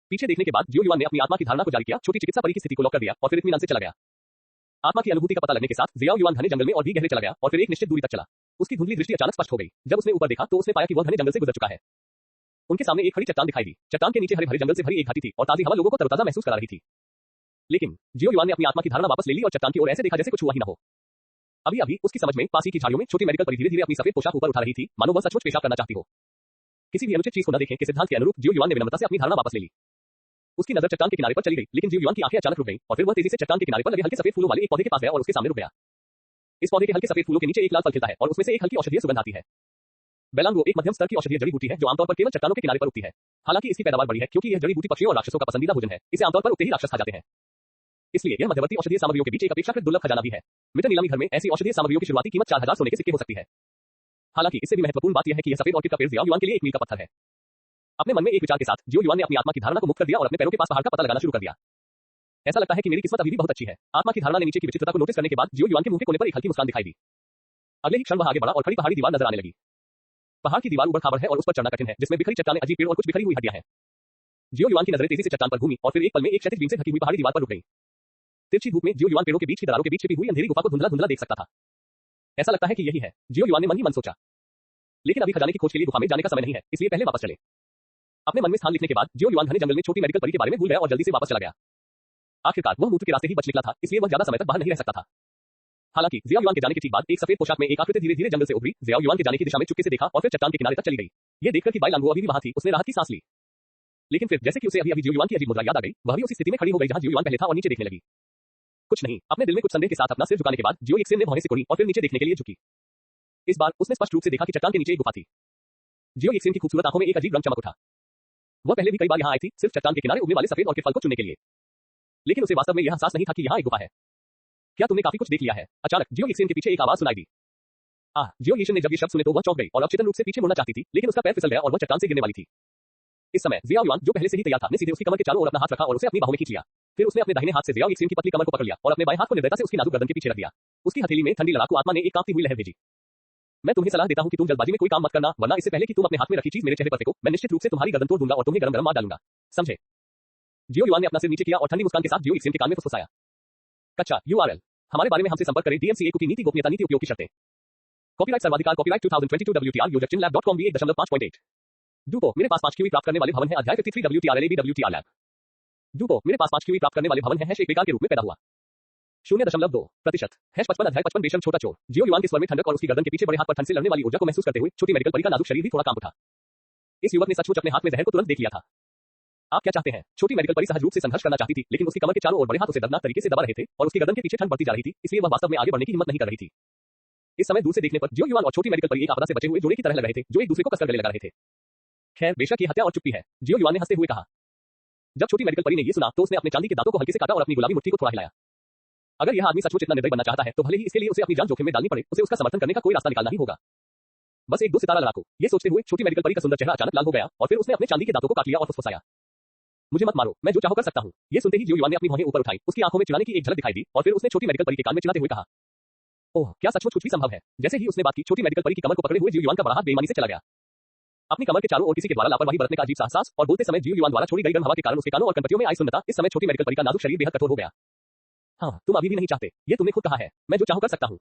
पीछे देखने के बाद जियो युआन ने अपनी आत्मा की धारणा को जारी किया, छोटी चिकित्सा परी की स्थिति को लॉक कर दिया और फिर इत्मीनान से चला गया। आत्मा की अनुभूति का पता लगने के साथ जियाओ युआन घने जंगल में और भी गहरे चला गया और फिर एक निश्चित दूरी तक चला। उसकी धुंधली दृष्टि अचानक स्पष्ट हो गई। जब उसने ऊपर देखा तो उसने पाया कि वह घने जंगल से गुजर चुका है। उनके सामने एक खड़ी चट्टान दिखाई दी। चट्टान के नीचे हरे भरे जंगल से भरी एक घाटी थी और ताजी हवा लोगों को तरोताजा महसूस करा रही थी। लेकिन जियो युआन ने अपनी आत्मा की धारणा वापस ले ली और चट्टान की ओर ऐसे देखा जैसे कुछ हुआ ही न हो। अभी अभी उसकी समझ में पासी की झाड़ियों में छोटी मेडिकल परी धीरे धीरे अपनी सफेद पोशाक ऊपर उठा रही थी, मानो वह सचमुच पेशाब करना चाहती हो। किसी भी अनुचित चीज को न देखें के सिद्धांत के अनुरूप जियो युआन ने विनम्रता से अपनी धारणा वापस ले ली। उसकी नजर चट्टान के किनारे पर चली गई, लेकिन जियो युआन की आंखें अचानक रुक गईं और फिर वह तेजी से चट्टान के किनारे पर लगे हल्के सफेद फूलों वाले एक पौधे के पास गया और उसके सामने रुक गया। इस पौधे के हल्के सफेद फूलों के नीचे एक लाल फल खिलता है और उसमें से एक हल्की औषधीय सुगंध आती है। बेलांगो एक मध्यम स्तर की औषधीय जड़ी बूटी है जो आमतौर पर केवल चट्टानों के किनारे पर उगती है। हालांकि इसकी पैदावार बड़ी है क्योंकि यह जड़ी बूटी पक्षियों और राक्षसों का पसंदीदा भोजन है। इसे आमतौर पर उगते ही राक्षस खा जाते हैं। इसलिए यह मध्यवर्ती औषधीय सामग्रियों के बीच एक अपेक्षाकृत दुर्लभ खजाना भी है। मित्र नीलामी घर में ऐसी औषधीय सामग्रियों की शुरुआती कीमत 4000 सोने के सिक्के हो सकती है। हालांकि इससे भी महत्वपूर्ण बात यह है कि यह सफेद ऑर्किड का पेड़ जियाओ युआन के लिए एक मील का पत्थर है। अपने मन में एक विचार के साथ जियो युआन ने अपनी आत्मा की धारणा को मुक्त कर दिया और अपने पैरों के पास पहाड़ का पता लगाना शुरू कर दिया। ऐसा लगता है कि मेरी किस्मत अभी भी बहुत अच्छी है। आत्मा की धारणा ने नीचे की विचित्रता को नोटिस करने के बाद जियो युआन के मुंह के कोने पर एक हल्की मुस्कान दिखाई दी। अगले ही क्षण वह आगे बढ़ा और खड़ी पहाड़ी दीवार नजर आने लगी। पहाड़ की दीवार ऊबड़-खाबड़ है और उस पर चढ़ना कठिन है, जिसमें बिखरी चट्टानें, अजीब पेड़ और कुछ बिखरी हुई हड्डियां हैं। जियो युआन की नजरें तेजी से चट्टान पर घूमी और फिर एक पल में एक क्षैतिज बीम से ढकी हुई पहाड़ी दीवार पर रुक गई। तिरछी धूप में जियो युआन पेड़ों के बीच की दरारों के बीच छिपी हुई अंधेरी गुफा को धुंधला-धुंधला देख सकता था। ऐसा लगता है कि यही है, जियो युआन ने मन ही मन सोचा। लेकिन अभी खजाने की खोज के लिए गुफा में जाने का समय नहीं है, इसलिए पहले वापस चले। अपने मन में स्थान लिखने के बाद जियो युआन घने जंगल में छोटी मेडिकल परी के बारे में भूल गया और जल्दी से वापस चला गया। आखिरकार वह मूत्र के रास्ते ही बच निकला था, इसलिए वह ज्यादा समय तक बाहर नहीं रह सकता था। हालांकि जियाओ युआन के जाने के ठीक बाद एक सफेद पोशाक में एक आकृति धीरे धीरे जंगल से उभरी। जियाओ युआन के जाने की दिशा में चुपके से देखा और फिर चट्टान के किनारे तक चली गई। ये देखकर कि बाइलांगो अभी भी वहां थी, उसने राहत की सांस ली। लेकिन फिर जैसे कि उसे अभी जियो युआन की अजीब मुद्रा याद आ गई, वह भी उसी स्थिति में खड़ी हो गई जहां जियो युआन पहले था और नीचे देखने लगी। कुछ नहीं, अपने दिल में कुछ संदेह के साथ अपना सिर झुकाने के बाद जियो यिक्सेन ने भौहें सिकोड़ी और फिर नीचे देखने के लिए झुकी। इस बार उसने स्पष्ट रूप से देखा कि चट्टान के नीचे एक गुफा थी। जियो यिक्सेन की खूबसूरत आंखों में एक अजीब रंग चमक उठा। वह पहले भी कई बार यहां आई थी, सिर्फ चट्टान के किनारे उगने वाले सफेद ऑर्किड फल को चुनने के लिए। लेकिन उसे वास्तव में यह एहसास नहीं था कि यहां एक गुफा है। क्या तुमने काफी कुछ देख लिया है? अचानक जियो यिक्सेन के पीछे एक आवाज सुनाई दी। जियो यिक्सेन ने जब ये शब्द सुने तो वह चौंक गई और अवचेतन रूप से पीछे मुड़ना चाहती थी, लेकिन उसका पैर फिसल गया और वह चट्टान से गिरने वाली थी। इस समय जियाओ युआन जो पहले से ही तैयार था, ने सीधे उसकी कमर के चारों ओर अपना हाथ रखा और उसे अपनी बाहों में खींच लिया। फिर उसने अपने दाहिने हाथ से जियाओ यिक्सेन की पतली कमर को पकड़ लिया और अपने बाएं हाथ को निर्दयता से उसकी नाजुक गर्दन के पीछे रख दिया। उसकी हथेली में ठंडी लड़ाकू आत्मा ने एक कांपती हुई लहर भेजी। मैं तुम्हें सलाह देता हूं कि तुम जल्दबाजी में कोई काम मत करना, वरना इससे पहले कि तुम अपने हाथ में रखी चीज मेरे चेहरे पर फेंको, मैं निश्चित रूप से तुम्हारी गर्दन तोड़ दूंगा और तुम्हें गरम-गरम मार डालूंगा। समझे? जियो युआन ने अपना सिर नीचे किया और ठंडी मुस्कान के साथ जियो यिक्सेन के कान में फुसफुसाया। कच्चा URL हमारे बारे में हमसे संपर्क करें। DMCA की नीति गोपनीयता नीति उपयोग की शर्तें। कॉपीराइट सर्वाधिकार कॉपीराइट 2022 WTR योजक चिनलैब.com भी 1.5.8। डूपो मेरे पास 5 QE प्राप्त करने वाले भवन है। अध्याय 53 WTR लैब। डूपो मेरे पास 5 QE प्राप्त करने वाले भवन है। एक बेकार के रूप में पैदा हुआ। 0.2% 55 अध्याय 55 बेशर्म छोटा चोर। जियो युआन के स्वर में ठंडक और उसकी गर्दन के पीछे बड़े हाथ पर ठंड से लड़ने वाली ऊर्जा को महसूस करते हुए छोटी मेडिकल परी का नाजुक शरीर भी थोड़ा कांप उठा। इस युवक ने सचमुच अपने हाथ में जहर को तुरंत देख लिया था। आप क्या चाहते हैं? छोटी मेडिकल परी सहज रूप से संघर्ष करना चाहती थी, लेकिन उसकी कमर के चारों ओर बड़े हाथ उसे दर्दनाक तरीके से दबा रहे थे और उसकी गर्दन के पीछे ठंड बढ़ती जा रही थी, इसलिए वह वास्तव में आगे बढ़ने की हिम्मत नहीं कर रही थी। इस समय दूर से देखने पर जियो युआन और छोटी मेडिकल परी एक आपदा से बचे हुए जोड़े की तरह लग रहे थे, जो एक दूसरे को कसकर गले लगा रहे थे। खैर, बेशक ये हत्या और चुप्पी है, जियो युआन ने हंसते हुए कहा। जब छोटी मेडिकल परी ने ये सुना तो उसने अपने चांदी के दांतों को हल्के से काटा और अपनी गुलाबी मुट्ठी को थोड़ा हिलाया। अगर यह आदमी सचमुच इतना निर्दयी बनना चाहता है तो भले ही इसके लिए उसे अपनी जान जोखिम में डालनी पड़े, उसे उसका समर्थन करने का कोई रास्ता निकालना ही होगा। बस एक 2 सितारा लड़ाकू। ये सोचते हुए छोटी मेडिकल परी का सुंदर चेहरा अचानक लाल हो गया और फिर उसने अपने चांदी के दांतों को काट लिया और फुसफुसाया। मुझे मत मारो, मैं जो चाहूं कर सकता हूं। ये सुनते ही जियो युआन ने अपनी भौहें ऊपर उठाई, उसकी आंखों में चिढ़ाने की एक झलक दिखाई दी और फिर उसने छोटी मेडिकल परी के कान में चिल्लाते हुए कहा, ओह, क्या सचमुच कुछ भी संभव है? जैसे ही उसने बात की, छोटी मेडिकल परी की कमर को पकड़े हुए जियो युआन का बड़ा हाथ बेईमानी से चला गया। अपनी कमर के चारों ओर किसी के द्वारा लापरवाही बरतने का अजीब सा एहसास और बोलते समय जियो युआन द्वारा छोड़ी गई गर्म हवा के कारण उसके कानों और कनपटियों में आई सुन्नता। इस समय छोटी मेडिकल परी का नाजुक शरीर बेहद कठोर हो गया। हाँ, तुम अभी भी नहीं चाहते, ये तुमने खुद कहा है, मैं जो चाहूं कर सकता हूं।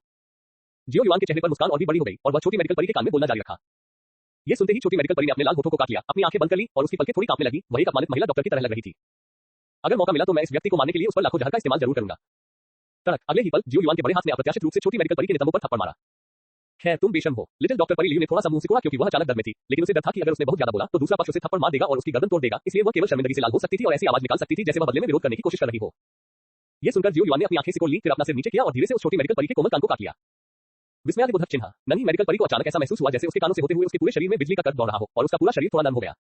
जियो युआन के चेहरे पर मुस्कान और भी बड़ी हो गई और वह छोटी मेडिकल परी के कान में बोलना जारी रखा। ये सुनते ही छोटी मेडिकल परी ने अपने लाल होठों को काट लिया, अपनी आंखें बंद कर ली और उसकी पलकें थोड़ी कांपने लगी। वही एक अपमानित महिला डॉक्टर की तरह लग रही थी। अगर मौका मिला तो मैं इस व्यक्ति को मारने के लिए उस पर लाखों जहर का इस्तेमाल जरूर करूंगा। तड़क, अगले ही पल जियो युआन के बड़े हाथ ने अप्रत्याशित रूप से छोटी मेडिकल परी के नितंबों पर थप्पड़ मारा। खैर, तुम बेशर्म हो। लिटिल डॉक्टर परी लियू ने थोड़ा सा मुंह सिकुड़ा क्योंकि वह अचानक डर में थी, लेकिन उसे डर था कि अगर उसने बहुत ज्यादा बोला तो दूसरा पक्ष उसे थप्पड़ मार देगा और उसकी गर्दन तोड़ देगा, इसलिए वह केवल शर्मिंदगी से लाल हो सकती थी और ऐसी आवाज निकाल सकती थी जैसे वह बदले में विरोध करने की कोशिश कर रही हो। ये सुनकर जियो युआन ने अपनी आंखें सिकोड़ ली, फिर अपना सिर नीचे किया और धीरे से उस छोटी मेडिकल परी के कोमल कान को काट लिया। विस्मयादिबोधक चिन्ह। नन्ही मेडिकल परी को अचानक ऐसा महसूस हुआ जैसे उसके कानों से होते हुए उसके पूरे शरीर में बिजली का करंट दौड़ रहा हो और उसका पूरा शरीर थोड़ा नम हो गया।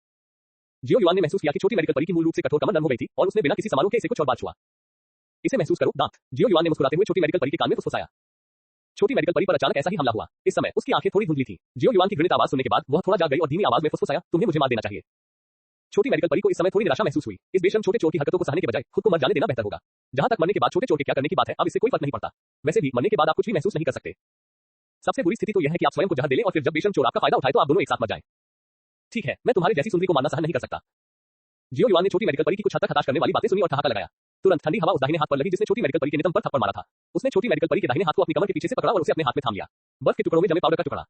जियो युआन ने महसूस किया कि छोटी मेडिकल परी की मूल रूप से कठोर कमर नम हो गई थी और उसने बिना किसी समारोह के इसे कुछ और बात छुआ। इसे महसूस करो, दांत। जियो युआन ने मुस्कुराते हुए छोटी मेडिकल परी के कान में फुसफुसाया। छोटी मेडिकल परी पर अचानक ऐसा ही हमला हुआ। इस समय उसकी आंखें थोड़ी धुंधली थी। जियो युआन की घृणित आवाज सुनने के बाद वह थोड़ा जाग गई और धीमी आवाज में फुसफुसाया, तुम्हें मुझे मार देना चाहिए। छोटी मेडिकल परी को इस समय थोड़ी निराशा महसूस हुई। इस बेशर्म छोटे चोर की हरकतों को सहने के बजाय खुद को मर जाने देना बेहतर होगा। जहां तक मरने के बाद छोटे चोर के क्या करने की बात है, अब इससे कोई फर्क नहीं पड़ता। वैसे भी मरने के बाद आप कुछ भी महसूस नहीं कर सकते। सबसे बुरी स्थिति तो यह है कि आप स्वयं को जहर दे लें और फिर जब बेशर्म चोर आपका फायदा उठाए तो आप दोनों एक साथ मर जाएं। ठीक है, मैं तुम्हारी जैसी सुंदरी को मारना सहन नहीं कर सकता। जियो युआन ने छोटी मेडिकल परी की कुछ हद तक हताश करने वाली बातें सुनी और ठहाका लगाया। तुरंत ठंडी हवा उस दाहिने हाथ पर लगी जिसने छोटी मेडिकल परी के नितंब पर थप्पड़ मारा था। उसने छोटी मेडिकल परी के दाहिने हाथ को अपनी कमर के पीछे से पकड़ा और उसे अपने हाथ में थाम लिया। बर्फ के टुकड़ों में जमे पाउडर का टुकड़ा।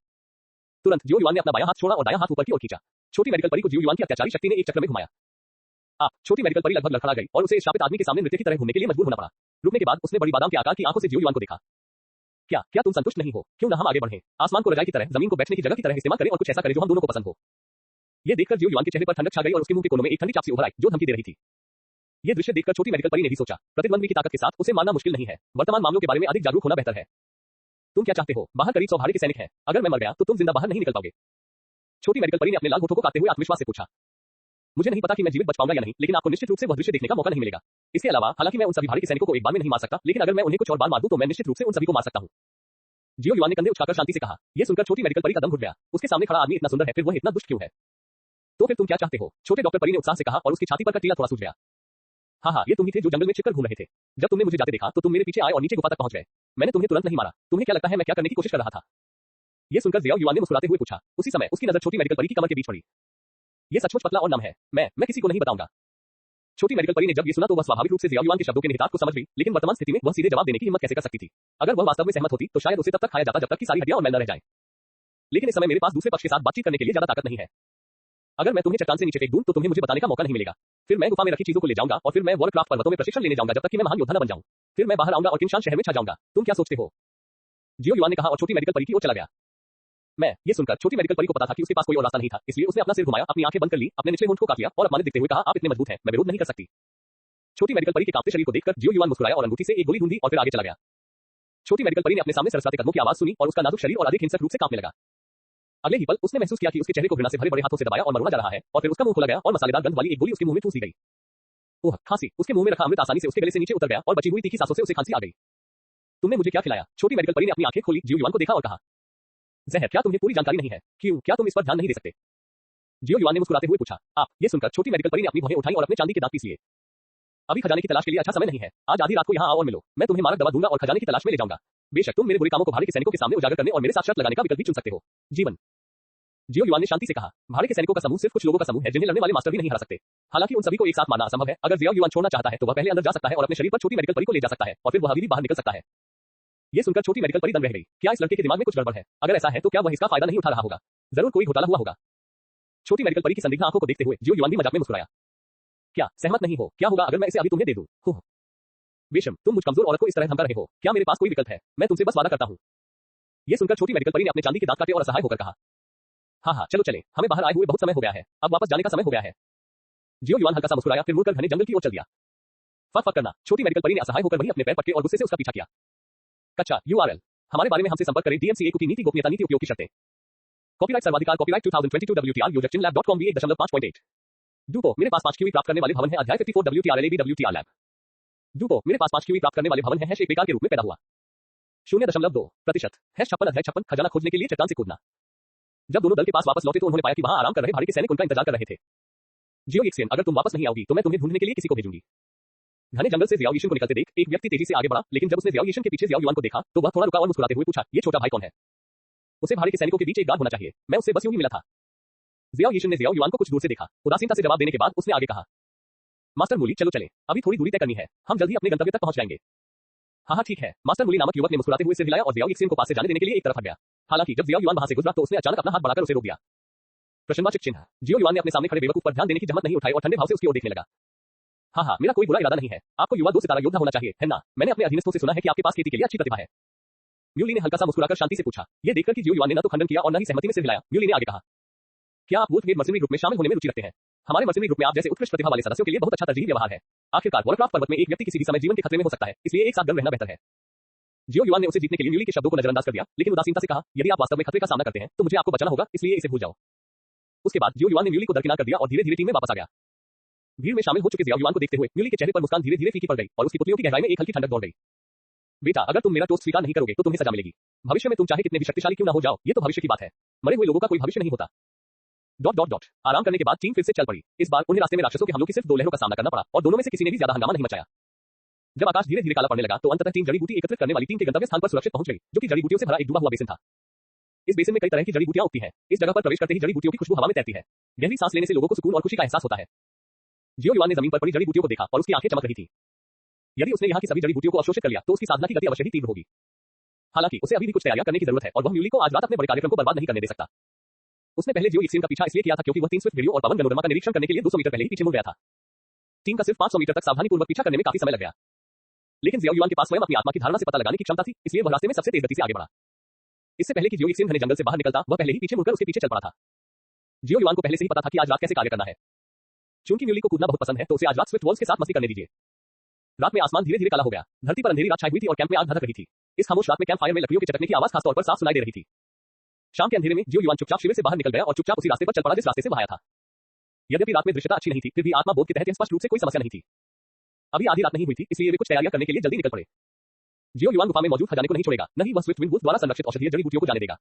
तुरंत जियो युआन ने अपना बायां हाथ छोड़ा और दायां हाथ ऊपर की ओर खींचा। छोटी मेडिकल परी को जियो युआन की अत्याचारी शक्ति ने एक चक्र में घुमाया। आप छोटी मेडिकल परी लगभग लड़खड़ा गई और उसे इस शापित आदमी के सामने नृत्य की तरह घूमने के लिए मजबूर होना पड़ा। रुकने के बाद उसने बड़ी बादाम के आकार की आंखों से जियो युआन को देखा। क्या तुम संतुष्ट नहीं हो? क्यों ना हम आगे बढ़ें? आसमान को रजाई की तरह, जमीन को बैठने की जगह की तरह इस्तेमाल करें और कुछ ऐसा करें जो हम दोनों को पसंद हो। ये देखकर जियो युआन के चेहरे पर ठंडक छा गई और उसके मुंह के कोनों में एक ठंडी चापसी उभर आई जो धमकी दे रही थी। ये दृश्य देखकर छोटी मेडिकल परी ने भी सोचा, प्रतिद्वंद्वी की ताकत के साथ उसे मारना मुश्किल नहीं है। वर्तमान मामलों के बारे में अधिक जागरूक होना बेहतर है। तुम क्या चाहते हो? बाहर करीब 100 भाड़े के सैनिक हैं। अगर मैं मर गया तो तुम जिंदा बाहर नहीं निकल पाओगे। छोटी मेडिकल परी ने अपने लाल होठों को काटते हुए आत्मविश्वास से पूछा। मुझे नहीं पता कि मैं जीवित बच पाऊंगा या नहीं, लेकिन आपको निश्चित रूप से वह दृश्य देखने का मौका नहीं मिलेगा। इसके अलावा हालांकि मैं उन सभी भाड़े के सैनिकों को एक बार में नहीं मार सकता, लेकिन अगर मैं उन्हें कुछ और बार मार दूं तो मैं निश्चित रूप से उन सभी को मार सकता हूं। जियो युआन ने कंधे उठाकर शांति से कहा। यह सुनकर छोटी मेडिकल परी का दम घुट गया। उसके सामने खड़ा आदमी इतना सुंदर है, फिर वह इतना दुष्ट क्यों है? तो फिर तुम क्या चाहते हो? छोटे डॉक्टर परी ने उत्साह से कहा और उसकी छाती पर का टीला थोड़ा सूज गया। हाँ, ये तुम ही थे जो जंगल में छिपकर घूम रहे थे। जब तुमने मुझे जाते देखा तो तुम मेरे पीछे आए और नीचे गुफा तक पहुंच गए। मैंने तुम्हें तुरंत नहीं मारा। तुम्हें क्या लगता है मैं क्या करने की कोशिश कर रहा था? ये सुनकर जियो युआन ने मुस्कुराते हुए पूछा। उसी समय उसकी नजर छोटी मेडिकल परी की कमर के बीच पड़ी। ये सचमुच पतला और नम है। मैं किसी को नहीं बताऊंगा। छोटी मेडिकल परी ने जब ये सुना तो वह स्वाभाविक रूप से जियो युआन के शब्दों के निहितार्थ को समझ गई, लेकिन वर्तमान स्थिति में वह सीधे जवाब देने की हिम्मत कैसे कर सकती थी? अगर वह वास्तव में सहमत होती तो शायद उसे तब तक खाया जाता जब तक कि सारी हड्डियां और मैल न रह जाएं। लेकिन इस समय मेरे पास दूसरे पक्ष के साथ बातचीत करने के लिए ज्यादा ताकत नहीं है। अगर मैं तुम्हें चट्टान से नीचे फेंक दूं तो तुम्हें मुझे बताने का मौका नहीं मिलेगा। फिर मैं गुफा में रखी चीजों को ले जाऊंगा और फिर मैं वॉरक्राफ्ट पर्वतों में प्रशिक्षण लेने जाऊंगा जब तक कि मैं महान योद्धा न बन जाऊं। फिर मैं बाहर आऊंगा और किंशान शहर में छा जाऊंगा। तुम क्या सोचते हो? जियो युआन ने कहा और छोटी मेडिकल परी की ओर चला गया। ये सुनकर छोटी मेडिकल परी को पता था कि उसके पास कोई और रास्ता नहीं था, इसलिए उसने अपना सिर घुमाया, अपनी आंखें बंद कर ली, अपने निचले होंठ को काट लिया और अपमानित दिखते हुए कहा, आप इतने मजबूत हैं, मैं विरोध नहीं कर सकती। छोटी मेडिकल परी के कांपते शरीर को देखकर जियो युआन मुस्कुराया और अंगूठी से एक गोली ढूंढी और फिर आगे चला गया। छोटी मेडिकल परी ने अपने सामने सरसराते कदमों की आवाज सुनी और उसका नाजुक शरीर और अधिक हिंसक रूप से कांपने लगा। अगले ही पल उसने महसूस किया कि उसके चेहरे को घृणा से भरे बड़े हाथों से दबाया और मरोड़ा जा रहा है और फिर उसका मुंह खोला गया और मसालेदार गंध वाली एक गोली उसके मुंह में ठूस दी गई। ओह, खांसी! उसके मुंह में रखा अमृत आसानी से उसके गले से नीचे उतर गया और बची हुई तीखी सांसों से उसे खांसी आ गई। तुमने मुझे क्या खिलाया? छोटी मेडिकल परी ने अपनी आंखें खोली, जियो युआन को देखा और कहा, जहर। क्या तुम्हें पूरी जानकारी नहीं है? क्यों? क्या तुम इस पर ध्यान नहीं दे सकते? जियो युआन ने मुस्कुराते हुए पूछा। ये सुनकर छोटी मेडिकल परी ने अपनी भौहें उठाई और अपने चांदी के दांत पीस लिए। अभी खजाने की तलाश के लिए अच्छा समय नहीं है। आज आधी रात को यहाँ आओ और मिलो। मैं तुम्हें मारक दवा दूंगा और खजाने की तलाश में ले जाऊंगा। बेशक तुम मेरे बुरे कामों को भाड़े के सैनिकों के सामने उजागर करने और मेरे साथ शर्त लगाने का विकल्प भी चुन सकते हो। जीवन। जियो युआन ने शांति से कहा, भाड़े के सैनिकों का समूह सिर्फ कुछ लोगों का समूह है जिन्हें लड़ने वाले मास्टर भी नहीं हरा सकते। हालांकि उन सभी को एक साथ मारना असंभव है। अगर जियो युआन छोड़ना चाहता है तो वह पहले अंदर जा सकता है और अपने शरीर पर छोटी मेडिकल परी को ले जा सकता है और फिर वह हवेली बाहर निकल सकता है। ये सुनकर छोटी मेडिकल परी दंग रह गई। क्या इस लड़के के दिमाग में कुछ गड़बड़ है? अगर ऐसा है तो क्या वह इसका फायदा नहीं उठा रहा होगा? जरूर कोई घोटाला हुआ होगा। छोटी मेडिकल परी की संदिग्ध आंखों को देखते हुए जियो युआन भी मजाक में मुस्कुराया। क्या सहमत नहीं हो? क्या होगा अगर मैं इसे अभी तुम्हें दे दूं? बेशम, तुम मुझ कमजोर औरत को इस तरह धमका रहे हो। क्या मेरे पास कोई विकल्प है? मैं तुमसे बस वादा करता हूं। ये सुनकर छोटी मेडिकल परी ने अपने चांदी के दांत काटे और असहाय होकर कहा, हाँ, चलो चले, हमें बाहर आए हुए बहुत समय हो गया है, अब वापस जाने का समय हो गया है। जियो युआन हल्का सा मुस्कुराया, फिर मुड़कर घने जंगल की ओर चल दिया। फक करना। छोटी मेडिकल परी ने असहाय होकर वहीं अपने पैर पटके और गुस्से से उसका पीछा किया। कच्चा URL। हमारे बारे में हमसे संपर्क करें। DMCA की नीति, गोपनीयता नीति, उपयोग की शर्तें। कॉपीराइट सर्वाधिकार, copyright 2022 WTR user chinlab.com V1.5.8। डूपो, मेरे पास 5 QE प्राप्त करने वाले भवन है। अध्याय 54 WTR लैब। डूपो, मेरे पास 5 QE प्राप्त करने वाले भवन है। एक बेकार के रूप में पैदा हुआ। 0.2%। 56 अध्याय 56 खजाना खोजने के लिए चट्टान से कूदना। जब दोनों दल के पास वापस लौटे तो उन्होंने पाया कि वहां आराम कर रहे भाड़े के सैनिक उनका इंतजार कर रहे थे। जियो यिक्सेन, अगर तुम वापस नहीं आओगी तो मैं तुम्हें ढूंढने के लिए किसी को भेजूंगी। घने जंगल से जियाओ यिशिन को निकलते देख एक व्यक्ति तेजी से आगे बढ़ा, लेकिन जब उसने जियाओ यिशिन के पीछे जियाओ युआन को देखा तो वह थोड़ा रुका और मुस्कुराते हुए पूछा, ये छोटा भाई कौन है? उसे भाड़े के सैनिकों के बीच एक गार्ड होना चाहिए। मैं उससे बस यूं ही मिला था। जियाओ यिशिन ने जियाओ युआन को कुछ दूर से देखा। उदासीनता से जवाब देने के बाद उसने आगे कहा, मास्टर मूली, चलो चले, अभी थोड़ी दूरी तय करनी है, हम जल्दी अपने गंतव्य तक पहुंच जाएंगे। हाँ, ठीक है। मास्टर मूली नामक युवक ने मुस्कुराते हुए सिर हिलाया और जियाओ यिक्सेन को पास से जाने देने के लिए एक तरफ हट गया। हालांकि जब जियाओ युआन वहां से गुजरा तो उसने अचानक अपना हाथ बढ़ाकर उसे रोक दिया। प्रश्नवाचक चिन्ह। जियो युआन ने अपने सामने खड़े बेवकूफ पर ध्यान देने की जहमत नहीं उठाई और ठंडे भाव से उसकी ओर देखने लगा। हाँ, मेरा कोई बुरा इरादा नहीं है। आपको युवा 2 सितारा योद्धा होना चाहिए, है ना? मैंने अपने अधीनस्थों से सुना है कि आपके पास खेती के लिए अच्छी प्रतिभा है। म्यूली ने हल्का सा मुस्कुराकर शांति से पूछा। ये देखकर कि जियो युआन ने न तो खंडन किया और न ही सहमति में सिर हिलाया, म्यूली ने आगे कहा, क्या आप वुल्फ गेट मर्सनरी ग्रुप में शामिल होने में रुचि रखते हैं? हमारे मर्सनरी ग्रुप में आप जैसे उत्कृष्ट प्रतिभा वाले सदस्यों के लिए बहुत अच्छा तरजीही व्यवहार है। आखिरकार वॉरक्राफ्ट पर्वत में एक व्यक्ति किसी भी समय जीवन के खतरे में हो सकता है, इसलिए एक साथ दल रहना बेहतर है। जियो युआन ने उसे जीतने के लिए म्यूली के शब्दों को नजरअंदाज कर दिया, लेकिन उदासीनता से कहा, यदि आप वास्तव में खतरे का सामना करते हैं तो मुझे आपको बचाना होगा, इसलिए इसे भूल जाओ। उसके बाद जियो युआन ने म्यूली को दरकिनार कर दिया और धीरे-धीरे टीम में वापस आ गया। भीड़ में शामिल हो चुके जियो युआन को देखते हुए म्यूली के चेहरे पर मुस्कान धीरे-धीरे फीकी पड़ गई और उसकी पुतलियों की गहराई में एक हल्की ठंडक दौड़ गई। बेटा, अगर तुम मेरा टोस्ट स्वीकार नहीं करोगे तो तुम्हें सजा मिलेगी। भविष्य में तुम चाहे कितने भी शक्तिशाली क्यों ना हो जाओ, ये तो भविष्य की बात है। मरे हुए लोगों का कोई भविष्य नहीं होता। आराम करने के बाद टीम फिर से चल पड़ी। इस बार उन्हें रास्ते में राक्षसों के हमलों की सिर्फ 2 लहरों का सामना करना पड़ा और दोनों में से किसी ने भी ज्यादा हंगामा नहीं मचाया। जब आकाश धीरे धीरे काला पड़ने लगा तो अंततः टीम जड़ी बूटी एकत्रित करने वाली टीम के गंतव्य स्थान पर सुरक्षित पहुंच गई, जो कि जड़ी बूटियों से भरा एक डूबा हुआ बेसिन था। इस बेसिन में कई तरह की जड़ी बूटियां उगती हैं। इस जगह पर प्रवेश करते ही जड़ी बूटियों की खुशबू हवा में तैरती है। गहरी सांस लेने से लोगों को सुकून और खुशी का एहसास होता है। जियो युआन ने जमीन पर पड़ी जड़ी बूटियों को देखा और उसकी आंखें चमक रही थी। यदि उसने यहाँ की सभी जड़ी बूटियों को अवशोषित कर लिया तो उसकी साधना की गति अवश्य ही तीव्र होगी। हालांकि उसे अभी भी कुछ तैयारियां करने की जरूरत है और वह म्यूली को आज रात अपने बड़े कार्यक्रम को बर्बाद नहीं करने दे सकता। उसने पहले जियो यिक्सिन का पीछा इसलिए किया था क्योंकि वह 3 स्विफ्ट भेड़ियों और पवन गनोरमा का निरीक्षण करने के लिए 200 मीटर पहले ही पीछे मुड़ गया था। टीम का सिर्फ 500 मीटर तक सावधानीपूर्वक पीछा करने में काफी समय लग गया। लेकिन जियो युआन के पास स्वयं अपनी आत्मा की धारणा से पता लगाने की क्षमता थी, इसलिए वह रास्ते में सबसे तेज गति से आगे बढ़ा। इससे पहले कि जियो यिक्सिन घने जंगल से बाहर निकलता, वह पहले ही पीछे मुड़कर उसके पीछे चल पड़ा था। जियो युआन को पहले से ही पता था कि आज रात कैसे कार्य करना है। चूंकि म्यूली को कूदना बहुत पसंद है तो उसे आज रात स्विफ्ट वॉल्स के साथ मस्ती करने दीजिए। रात में आसमान धीरे धीरे काला हो गया। धरती पर अंधेरी रात छाई हुई थी और कैंप में आग धधक रही थी। इस खामोश रात में कैंप फायर में लकड़ियों के चटकने की आवाज खास तौर पर साफ सुनाई दे रही थी। शाम के अंधेरे में जियो युआन चुपचाप शिविर से बाहर निकल गया और चुपचाप उसी रास्ते पर चल पड़ा जिस रास्ते से वह आया था। यद्यपि रात में दृश्यता अच्छी नहीं थी, फिर भी आत्मा बोध के तहत स्पष्ट रूप से कोई समस्या नहीं थी। अभी आधी रात नहीं हुई थी, इसलिए वे कुछ तैयारियां करने के लिए जल्दी निकल पड़े। जियो युआन गुफा में मौजूद खजाने को नहीं छोड़ेगा, न ही वह स्विफ्ट विंड वुल्फ द्वारा संरक्षित औषधीय जड़ी बूटियों को जाने देगा।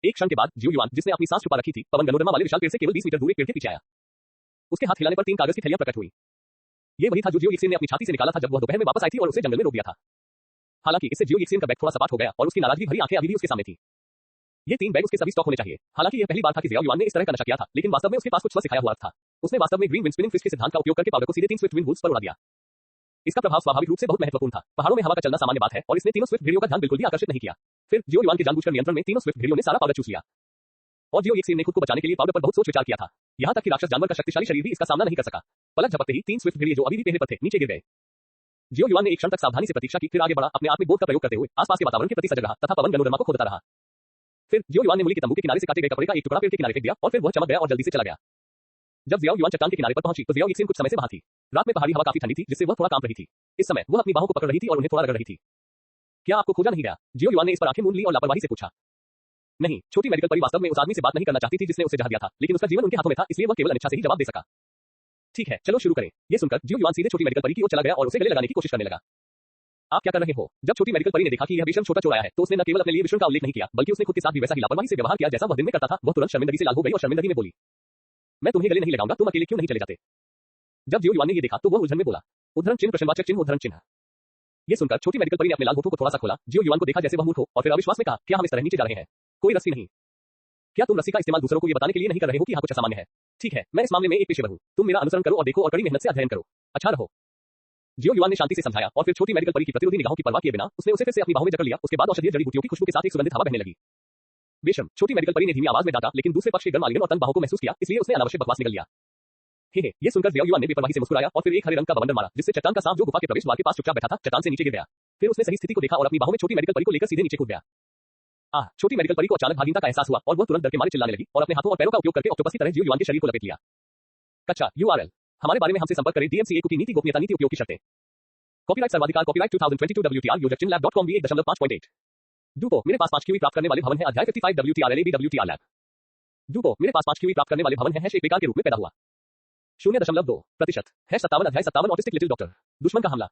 एक क्षण के बाद जियो युआन, जिसने अपनी सांस छुपा रखी थी, पवन गनोरमा वाले विशाल पेड़ से केवल 20 मीटर दूर एक पेड़ के पीछे आया। उसके हाथ हिलाने पर 3 कागज की थैलियां प्रकट हुई। ये वही था जो जियो यिक्सिन ने अपनी छाती से निकाला था जब वह दोपहर में वापस आई थी और उसे जंगल में रोक दिया था। हालांकि इससे जियो यिक्सिन का बैग थोड़ा सपाट हो गया और उसकी नाराजगी भरी आंखें अभी भी उसके सामने थी। ये 3 बैग उसके सभी स्टॉक होने चाहिए। हालांकि यह पहली बार था कि जियो युआन ने इस तरह का नशा किया था, लेकिन वास्तव में उसके पास कुछ स्व सिखाया हुआ था। उसने वास्तव में ग्रीन विंड स्पिनिंग फिश के सिद्धांत का उपयोग करके पाउडर को सीधे 3 स्विफ्ट विंड वुल्फ्स पर उड़ा दिया। इसका प्रभाव स्वाभाविक रूप से बहुत महत्वपूर्ण था। पहाड़ों में हवा का चलना सामान्य बात है और इसने तीनों स्विफ्ट भेड़ियों का ध्यान बिल्कुल भी आकर्षित नहीं किया। फिर जियो युआन के जानबूझकर नियंत्रण में तीनों स्विफ्ट भेड़ियों ने सारा पाउडर चूस लिया और जियो यिक्सिन ने खुद को बचाने के लिए पाउडर पर बहुत सोच विचार किया था। यहाँ तक कि राक्षस जानवर का शक्तिशाली शरीर भी इसका सामना नहीं कर सका। पलक झपकते ही 3 स्विफ्ट भेड़िए जो अभी भी पहले पर थे नीचे गिर गए। जियो युआन ने एक क्षण तक सावधानी से प्रतीक्षा की, फिर आगे बढ़ा, अपने आप में बोध का प्रयोग करते हुए आसपास के वातावरण के प्रति सजग रहा तथा पवन गनोरमा को खोदता रहा। फिर जियो युआन ने मूली के तंबू के किनारे से काटे गए कपड़े का एक टुकड़ा पेड़ के किनारे फेंक दिया और फिर वह चमक गया और जल्दी से चला गया। जब जियो युआन चट्टान के किनारे पर पहुंची तो जियो यिक्सिन कुछ समय से वहां थी। रात में पहाड़ी हवा काफी ठंडी थी जिससे वह थोड़ा कांप रही थी। इस समय वह अपनी बाहों को पकड़ रही थी और उन्हें थोड़ा रगड़ रही थी। क्या आपको खोजा नहीं गया? जियो युआन ने इस पर आंखें मूंद ली और लापरवाही से पूछा। नहीं, छोटी मेडिकल परी वास्तव में उस आदमी से बात नहीं करना चाहती थी जिसने उसे जहर दिया था, लेकिन उसका जीवन उनके हाथों में था, इसलिए वह केवल अनिच्छा से ही जवाब दे सका। ठीक है, चलो शुरू करें। ये सुनकर जियो युआन सीधे छोटी मेडिकल परी की ओर चला गया और उसे गले लगाने की कोशिश करने लगा। आप क्या कर रहे हो? जब छोटी मेडिकल परी ने देखा कि यह विषम छोटा चोर आया है तो उसने न केवल अपने लिए विषम का उल्लेख नहीं किया, बल्कि उसने खुद के साथ भी वैसा ही लापरवाही से व्यवहार किया जैसा वह दिन में करता था। वह तुरंत शर्मिंदगी से लाल हो गई और शर्मिंदगी में बोली, मैं तुम्हें गले नहीं लगाऊंगा, तुम अकेले क्यों नहीं चले जाते? जब जियो युआन ने ये देखा तो वह उलझन में बोला, उद्धरण चिन्ह प्रश्नवाचक चिन्ह उद्धरण चिन्ह। ये सुनकर छोटी मेडिकल परी ने अपने लाल होठों को थोड़ा सा खोला। जियो युआन को देखा जैसे वह मूर्ख हो और फिर अविश्वास में कहा, क्या हम इस तरह नीचे जा रहे हैं? कोई रस्सी नहीं? क्या तुम रस्सी का इस्तेमाल दूसरों को ये बताने के लिए नहीं कर रहे हो कि यहाँ कुछ असामान्य है? ठीक है, मैं इस मामले में एक पेशेवर हूँ। तुम मेरा अनुसरण करो और देखो और कड़ी मेहनत से अध्ययन करो। अच्छा रहो। जियो युआन ने शांति से समझाया और फिर छोटी मेडिकल परी की प्रतिरोधी निगाहों की परवाह किए बिना उसने उसे फिर से अपनी बाहों में जकड़ लिया। उसके बाद औषधीय जड़ी बूटियों की खुशबू के साथ एक सुगंधित हवा बहने लगी। बेशम, छोटी मेडिकल परी ने धीमी आवाज में डांटा, लेकिन दूसरे पक्ष के गर्म आलिंगन और तंग बाहों को महसूस किया, इसलिए उसने अनावश्यक बकवास निकल लिया। हे, ये सुनकर जियो युआन ने बेपरवाही से मुस्कुराया और फिर एक हरे रंग का बवंडर मारा, जिससे चट्टान का सांप जो गुफा के प्रवेश द्वार के पास चुपचाप बैठा था चट्टान से नीचे गिर गया। फिर उसने सही स्थिति को देखा और अपनी बाहों में छोटी मेडिकल परी को लेकर सीधे नीचे कूद गया। छोटी मेडिकल परी को अचानक भागीनता का एहसास हुआ और वह तुरंत डर के मारे चिल्लाने लगी और अपने हाथों और पैरों का उपयोग करके ऑक्टोपस की तरह जियो युआन के शरीर को लपेट लिया। कच्चा URL हमारे बारे में हमसे संपर्क करें। DMCA की नीति गोपनीयता नीति उपयोग की शर्तें। कॉपीराइट सर्वाधिकार कॉपीराइट 2022 WTR योजक चिन्ह lab.com 1.5.8। डूको मेरे पास 5 QE प्राप्त करने वाले भवन है। अध्याय 55 WTR लैब। डूको मेरे पास 5 QE प्राप्त करने वाले भवन है। एक बेकार के रूप में पैदा हुआ। 0.2% 57 अध्याय 57 ऑटिस्टिक लिटिल डॉक्टर। दुश्मन का हमला।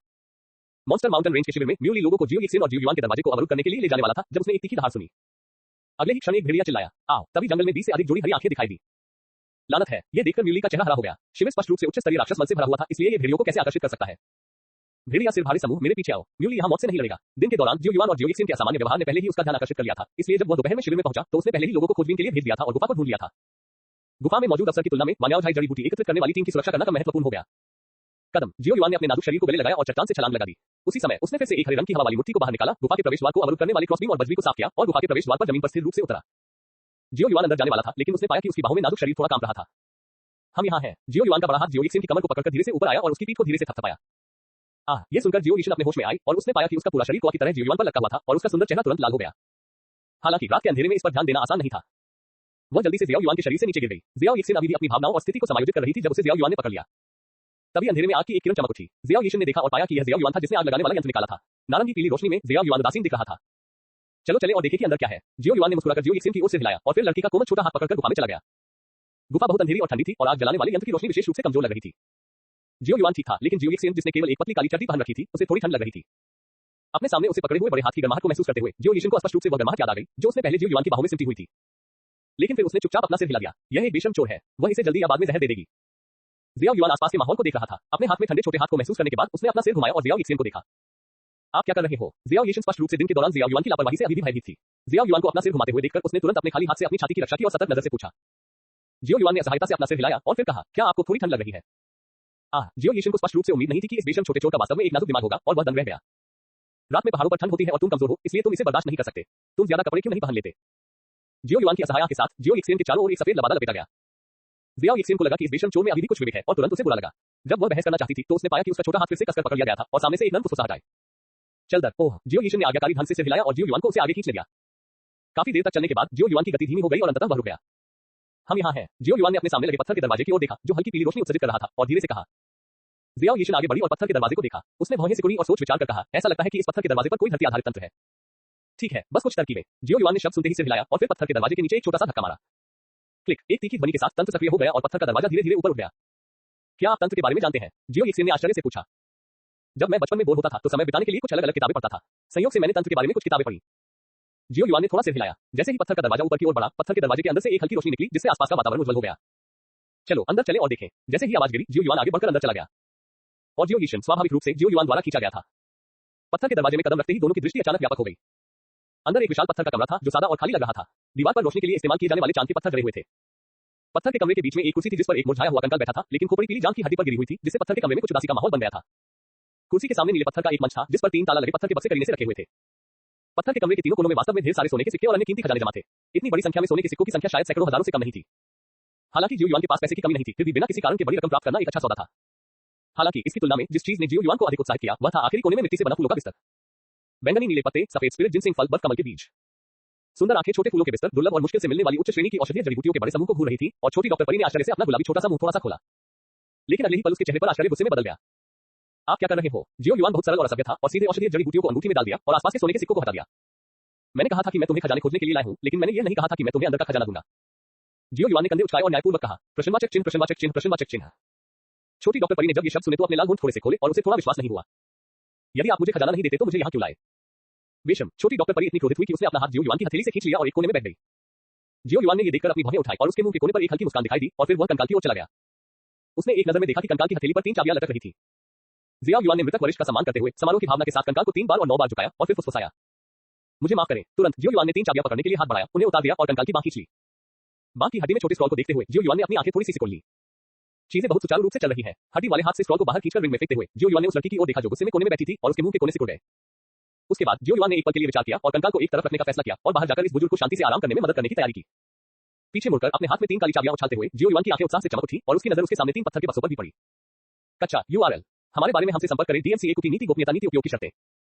मॉन्स्टर माउंटेन रेंज के शिविर में म्यूली लोगों को जियो यिक्सिन और जियो युआन के दरवाजे को अवरुद्ध करने के लिए ले जाने वाला था जब उसने एक तीखी दहाड़ सुनी। अगले ही क्षण एक भेड़िया चिल्लाया, आओ! तभी जंगल में 20 से अधिक जोड़ी हरी आंखें दिखाई दी। लानत है, ये देखकर म्यूली का चेहरा हरा हो गया। शिविर स्पष्ट रूप से उच्च स्तरीय राक्षस मन से भरा हुआ था, इसलिए ये भेड़ियों को कैसे आकर्षित कर सकता है? भेड़िया सिर भारी समूह, मेरे पीछे आओ। म्यूली यहाँ मौत से नहीं लड़ेगा। दिन के दौरान जियो युआन और जियो यिक्सिन के असामान्य व्यवहार ने पहले ही उसका ध्यान आकर्षित कर लिया था, इसलिए जब वह दोपहर में शिविर में पहुंचा तो उसने पहले ही लोगों को खोजबीन के लिए भेज दिया था और गुफा को ढूंढ लिया था। गुफा में मौजूद अफसर की तुलना में वान्यावझाई जड़ी बूटी एकत्रित करने वाली टीम की सुरक्षा करना कम महत्वपूर्ण हो गया। कदम जियो युआन ने अपने नाजुक शरीर को गले लगाया और चट्टान से छलांग लगा दी। उसी समय उसने फिर से एक हरे रंग की हवा वाली मूर्ति को बाहर निकाला, गुफा के प्रवेश द्वार को अवरुद्ध करने वाली क्रॉसबीम और बजरी को साफ किया और गुफा के प्रवेश द्वार पर जमीन पर स्थिर रूप से उतरा। जियो युआन अंदर जाने वाला था, लेकिन उसने पाया कि उसकी बाहों में नाजुक शरीर थोड़ा कांप रहा था। हम यहाँ हैं। जियो युआन का बड़ा हाथ जियो यिक्सिन की कमर को पकड़कर धीरे से ऊपर आया और उसकी पीठ को धीरे से थपथपाया। ये सुनकर जियो यिक्सिन अपने होश में आई और उसने पाया कि उसका पूरा शरीर कोआ की तरह जियो युआन पर लटका हुआ था और उसका सुंदर चेहरा तुरंत लाल हो गया। हालांकि रात के अंधेरे में इस पर ध्यान देना आसान नहीं था। वह जल्दी से जियो युआन के शरीर से नीचे गिर गई। जियो यिक्सिन अभी भी अपनी भावनाओं और स्थिति को समायोजित कर रही थी जब उसे जियो युआन ने पकड़ लिया। तभी अंधेरे में आग की एक किरण चमक उठी। जियो यिक्सिन ने देखा और पाया कि यह जियो युआन था जिसने आग लगाने वाला यंत्र निकाला था। नारंगी पीली रोशनी में जियो युआन उदासीन दिख रहा था। चलो चले और देखें कि अंदर क्या है। जियो युआन ने मुस्कुराकर जियो यिक्सिन की ओर से हिलाया और फिर लड़की का कोमल छोटा हाथ पकड़कर गुफा में चला गया। गुफा बहुत अंधेरी और ठंडी थी और आग जलाने वाले यंत्र की रोशनी विशेष रूप से कमजोर लग रही थी। जियो युआन ठीक था, लेकिन जियो यिक्सिन जिसने केवल एक पतली काली चड्डी पहन रखी थी, उसे थोड़ी ठंड लग रही थी। अपने सामने उसे पकड़े हुए बड़े हाथ की गर्माहट को महसूस करते हुए जियो यीशन को स्पष्ट रूप से वह गर्माहट याद आ गई जो उसने पहले जियो युआन की बाहों में सिमटी हुई थी। लेकिन फिर उसने चुपचाप अपना सिर हिला दिया। यह एक बेशर्म चोर है, वह इसे जल्दी या बाद में जहर दे देगी। जियाओ युआन आसपास के माहौल को देख रहा था। अपने हाथ में ठंडे छोटे हाथ को महसूस करने के बाद उसने अपना सिर घुमाया और जियाओ यीशन को देखा। आप क्या कर रहे हो? जियाओ यीशन स्पष्ट रूप से दिन के दौरान जियाओ युआन की लापरवाही से अभी भी भयभीत थी। जियाओ युआन को अपना सिर घुमाते हुए देखकर उसने तुरंत अपने खाली हाथ से अपनी छाती की रक्षा की और सतर्क नजर से पूछा। जियो युआन ने असहायता से अपना सिर हिलाया और फिर कहा, क्या आपको थोड़ी ठंड लग रही है? जियो यीशन को स्पष्ट रूप से उम्मीद नहीं थी कि इस बेशर्म छोटे चोर का वास्तव में एक नाजुक दिमाग होगा और वह दंग रह गया। रात में पहाड़ों पर ठंड होती है और तुम कमजोर हो, इसलिए तुम इसे बर्दाश्त नहीं कर सकते। तुम ज्यादा कपड़े क्यों नहीं पहन लेते? जियो युआन की असहायता के साथ जियो यीशन के चारों ओर एक सफेद लबादा लपेटा गया। जियाओ यीशन को लगा कि इस बेशर्म चोर में अभी भी कुछ विवेक है और तुरंत उसे बुरा लगा। जब वह बहस करना चाहती थी तो उसने पाया कि उसका छोटा हाथ फिर से कसकर पकड़ लिया गया था और सामने से एक नम फुसफुसाहट आई। चल दर। ओह, जियो यीशन ने आज्ञाकारी ढंग से सिर हिलाया और जियो युआन को उसे आगे खींच ले गया। काफी देर तक चलने के बाद जियो युआन की गति धीमी हो गई और अंततः वह रुक गया। हम यहाँ हैं। जियो युआन ने अपने सामने लगे पत्थर के दरवाजे की ओर देखा जो हल्की पीली रोशनी उत्सर्जित कर रहा था और धीरे से कहा। जियाओ यीशन आगे बढ़ी और पत्थर के दरवाजे को देखा। उसने भौहें सिकुड़ी और सोच विचार कर कहा, ऐसा लगता है कि इस पत्थर के दरवाजे पर कोई धरती आधारित तंत्र है। ठीक है, बस कुछ तरकीबें। जियो युआन ने शब्द सुनते ही सिर हिलाया और फिर पत्थर के दरवाजे के नीचे एक छोटा सा धक्का मारा। क्लिक, एक तीखी ध्वनि के साथ तंत्र सक्रिय हो गया और पत्थर का दरवाजा धीरे धीरे ऊपर उठ गया। क्या आप तंत्र के बारे में जानते हैं? जियो यीशन ने आश्चर्य से पूछा। जब मैं बचपन में बोर होता था तो समय बिताने के लिए कुछ अलग अलग किताबें पढ़ता था। संयोग से मैंने तंत्र के बारे में कुछ किताबें पढ़ी। जियो युआन ने थोड़ा सिर हिलाया। जैसे ही पत्थर का दरवाजा ऊपर की ओर बढ़ा, पत्थर के दरवाजे के अंदर से एक हल्की रोशनी निकली जिससे आसपास का वातावरण उज्जवल हो गया। चलो अंदर चले और देखें। जैसे ही आवाज गिरी, जियो युआन आगे बढ़कर अंदर चला गया और जियो यीशन स्वाभाविक रूप से जियो युआन द्वारा खींचा गया था। पत्थर के दरवाजे में कदम रखते ही दोनों की दृष्टि अचानक व्यापक हो गई। अंदर एक विशाल पत्थर का कमरा था जो सादा और खाली लग रहा था। दीवार पर रोशनी के लिए इस्तेमाल किए जाने वाले चांद के पत्थर जड़े हुए थे। पत्थर के कमरे के बीच में एक कुर्सी थी जिस पर एक मुरझाया हुआ कंकाल बैठा था, लेकिन खोपड़ी पीली जांघ की हड्डी पर गिरी हुई थी जिससे पत्थर के कमरे में कुछ उदासी का माहौल बन गया था। कुर्सी के सामने नीले पत्थर का एक मंच था जिस पर 3 ताला लगे पत्थर के बक्से करीने से रखे हुए थे। पत्थर के कमरे के तीनों कोनों में वास्तव में ढेर सारे सोने के सिक्के और अन्य कीमती खजाने जमा थे। इतनी बड़ी संख्या में सोने के सिक्कों की संख्या शायद सैकड़ों हजारों से कम नहीं थी। हालांकि जियो युआन के पास पैसे की कमी नहीं थी, फिर भी बिना किसी कारण के बड़ी रकम प्राप्त करना एक अच्छा सौदा था। हालांकि इसकी तुलना में जिस चीज ने जियो युआन को अधिक उत्साहित किया वह था आखिरी कोने में मिट्टी से बना फूलों का बिस्तर। बैंगनी नीले पत्ते, सफेद स्पिरिट जिनसिंग फल, बद कमल के बीज, सुंदर आंखें, छोटे फूलों के बिस्तर, दुर्लभ और मुश्किल से मिलने वाली उच्च श्रेणी की औषधीय जड़ी बूटियों के बड़े समूह को घूर रही थी और छोटी डॉक्टर परी ने आश्चर्य से अपना गुलाबी छोटा सा मुंह थोड़ा सा खोला। लेकिन अगले ही पल उसके चेहरे पर आश्चर्य गुस्से में बदल गया। आप क्या कर रहे हो? जियो युआन बहुत सरल और असभ्य था और सीधे औषधीय जड़ी बूटियों को अंगूठी में डाल दिया और आसपास के सोने के सिक्कों को हटा दिया। मैंने कहा था कि मैं तुम्हें खजाने खोजने के लिए लाया हूं, लेकिन मैंने यह नहीं कहा था कि मैं तुम्हें अंदर का खजाना दूंगा। जियो युआन ने कंधे उचकाए और न्यायपूर्वक कहा, प्रश्नवाचक चिन्ह प्रश्नवाचक चिन्ह प्रश्नवाचक चिन्ह। छोटी डॉक्टर परी ने जब ये शब्द सुने तो अपने लाल होंठ थोड़े से खोले और उसे थोड़ा विश्वास नहीं हुआ। यदि आप मुझे खजाना नहीं देते तो मुझे यहाँ क्यों लाए? बेशम, छोटी डॉक्टर परी इतनी क्रोधित हुई कि उसने अपना हाथ जियो युआन की हथेली से खींच लिया और एक कोने में बैठ गई। जियो युआन ने ये देखकर अपनी भौहें उठाई और उसके मुंह के कोने पर एक हल्की मुस्कान दिखाई दी और फिर वह कंकाल की ओर चला गया। उसने एक नजर में देखा कि कंकाल की हथेली पर 3 चाबियां लटक रही थी। जियाओ युआन ने मृतक वरिष्ठ का सम्मान करते हुए समारोह की भावना के साथ कंकाल को 3 बार और 9 बार झुकाया और फिर फुसफुसाया। मुझे माफ करें। तुरंत जियो युआन ने 3 चाबियां पकड़ने के लिए हाथ बढ़ाया, उन्हें उतार दिया और कंकाल की बांह खींच ली। बांह की हड्डी में छोटे स्क्रॉल को देखते हुए जियो युआन ने अपनी आंखें थोड़ी सी सिकोड़ ली। चीजें बहुत सुचारू रूप से चल रही हैं। हड्डी वाले हाथ से स्क्रॉल को बाहर खींचकर रिंग में फेंकते हुए जियो युआन ने उस लड़की की ओर देखा जो गुस्से में कोने में बैठी थी और उसके मुंह के कोने सिकुड़ गए। उसके बाद जियो युआन ने एक पल के लिए विचार किया और कंकाल को एक तरफ रखने का फैसला किया और बाहर जाकर इस बुजुर्ग को शांति से आराम करने में मदद करने की तैयारी की। पीछे मुड़कर अपने हाथ में 3 काली चाबियां उछालते हुए जियो युआन की आंखें उत्साह से चमक उठी और उसकी नजर उसके सामने 3 पत्थर के बक्सों पर भी पड़ी। कच्चा URL, हमारे बारे में हमसे संपर्क करें। DMCA की नीति गोपनीयता नीति उपयोग की शर्तें।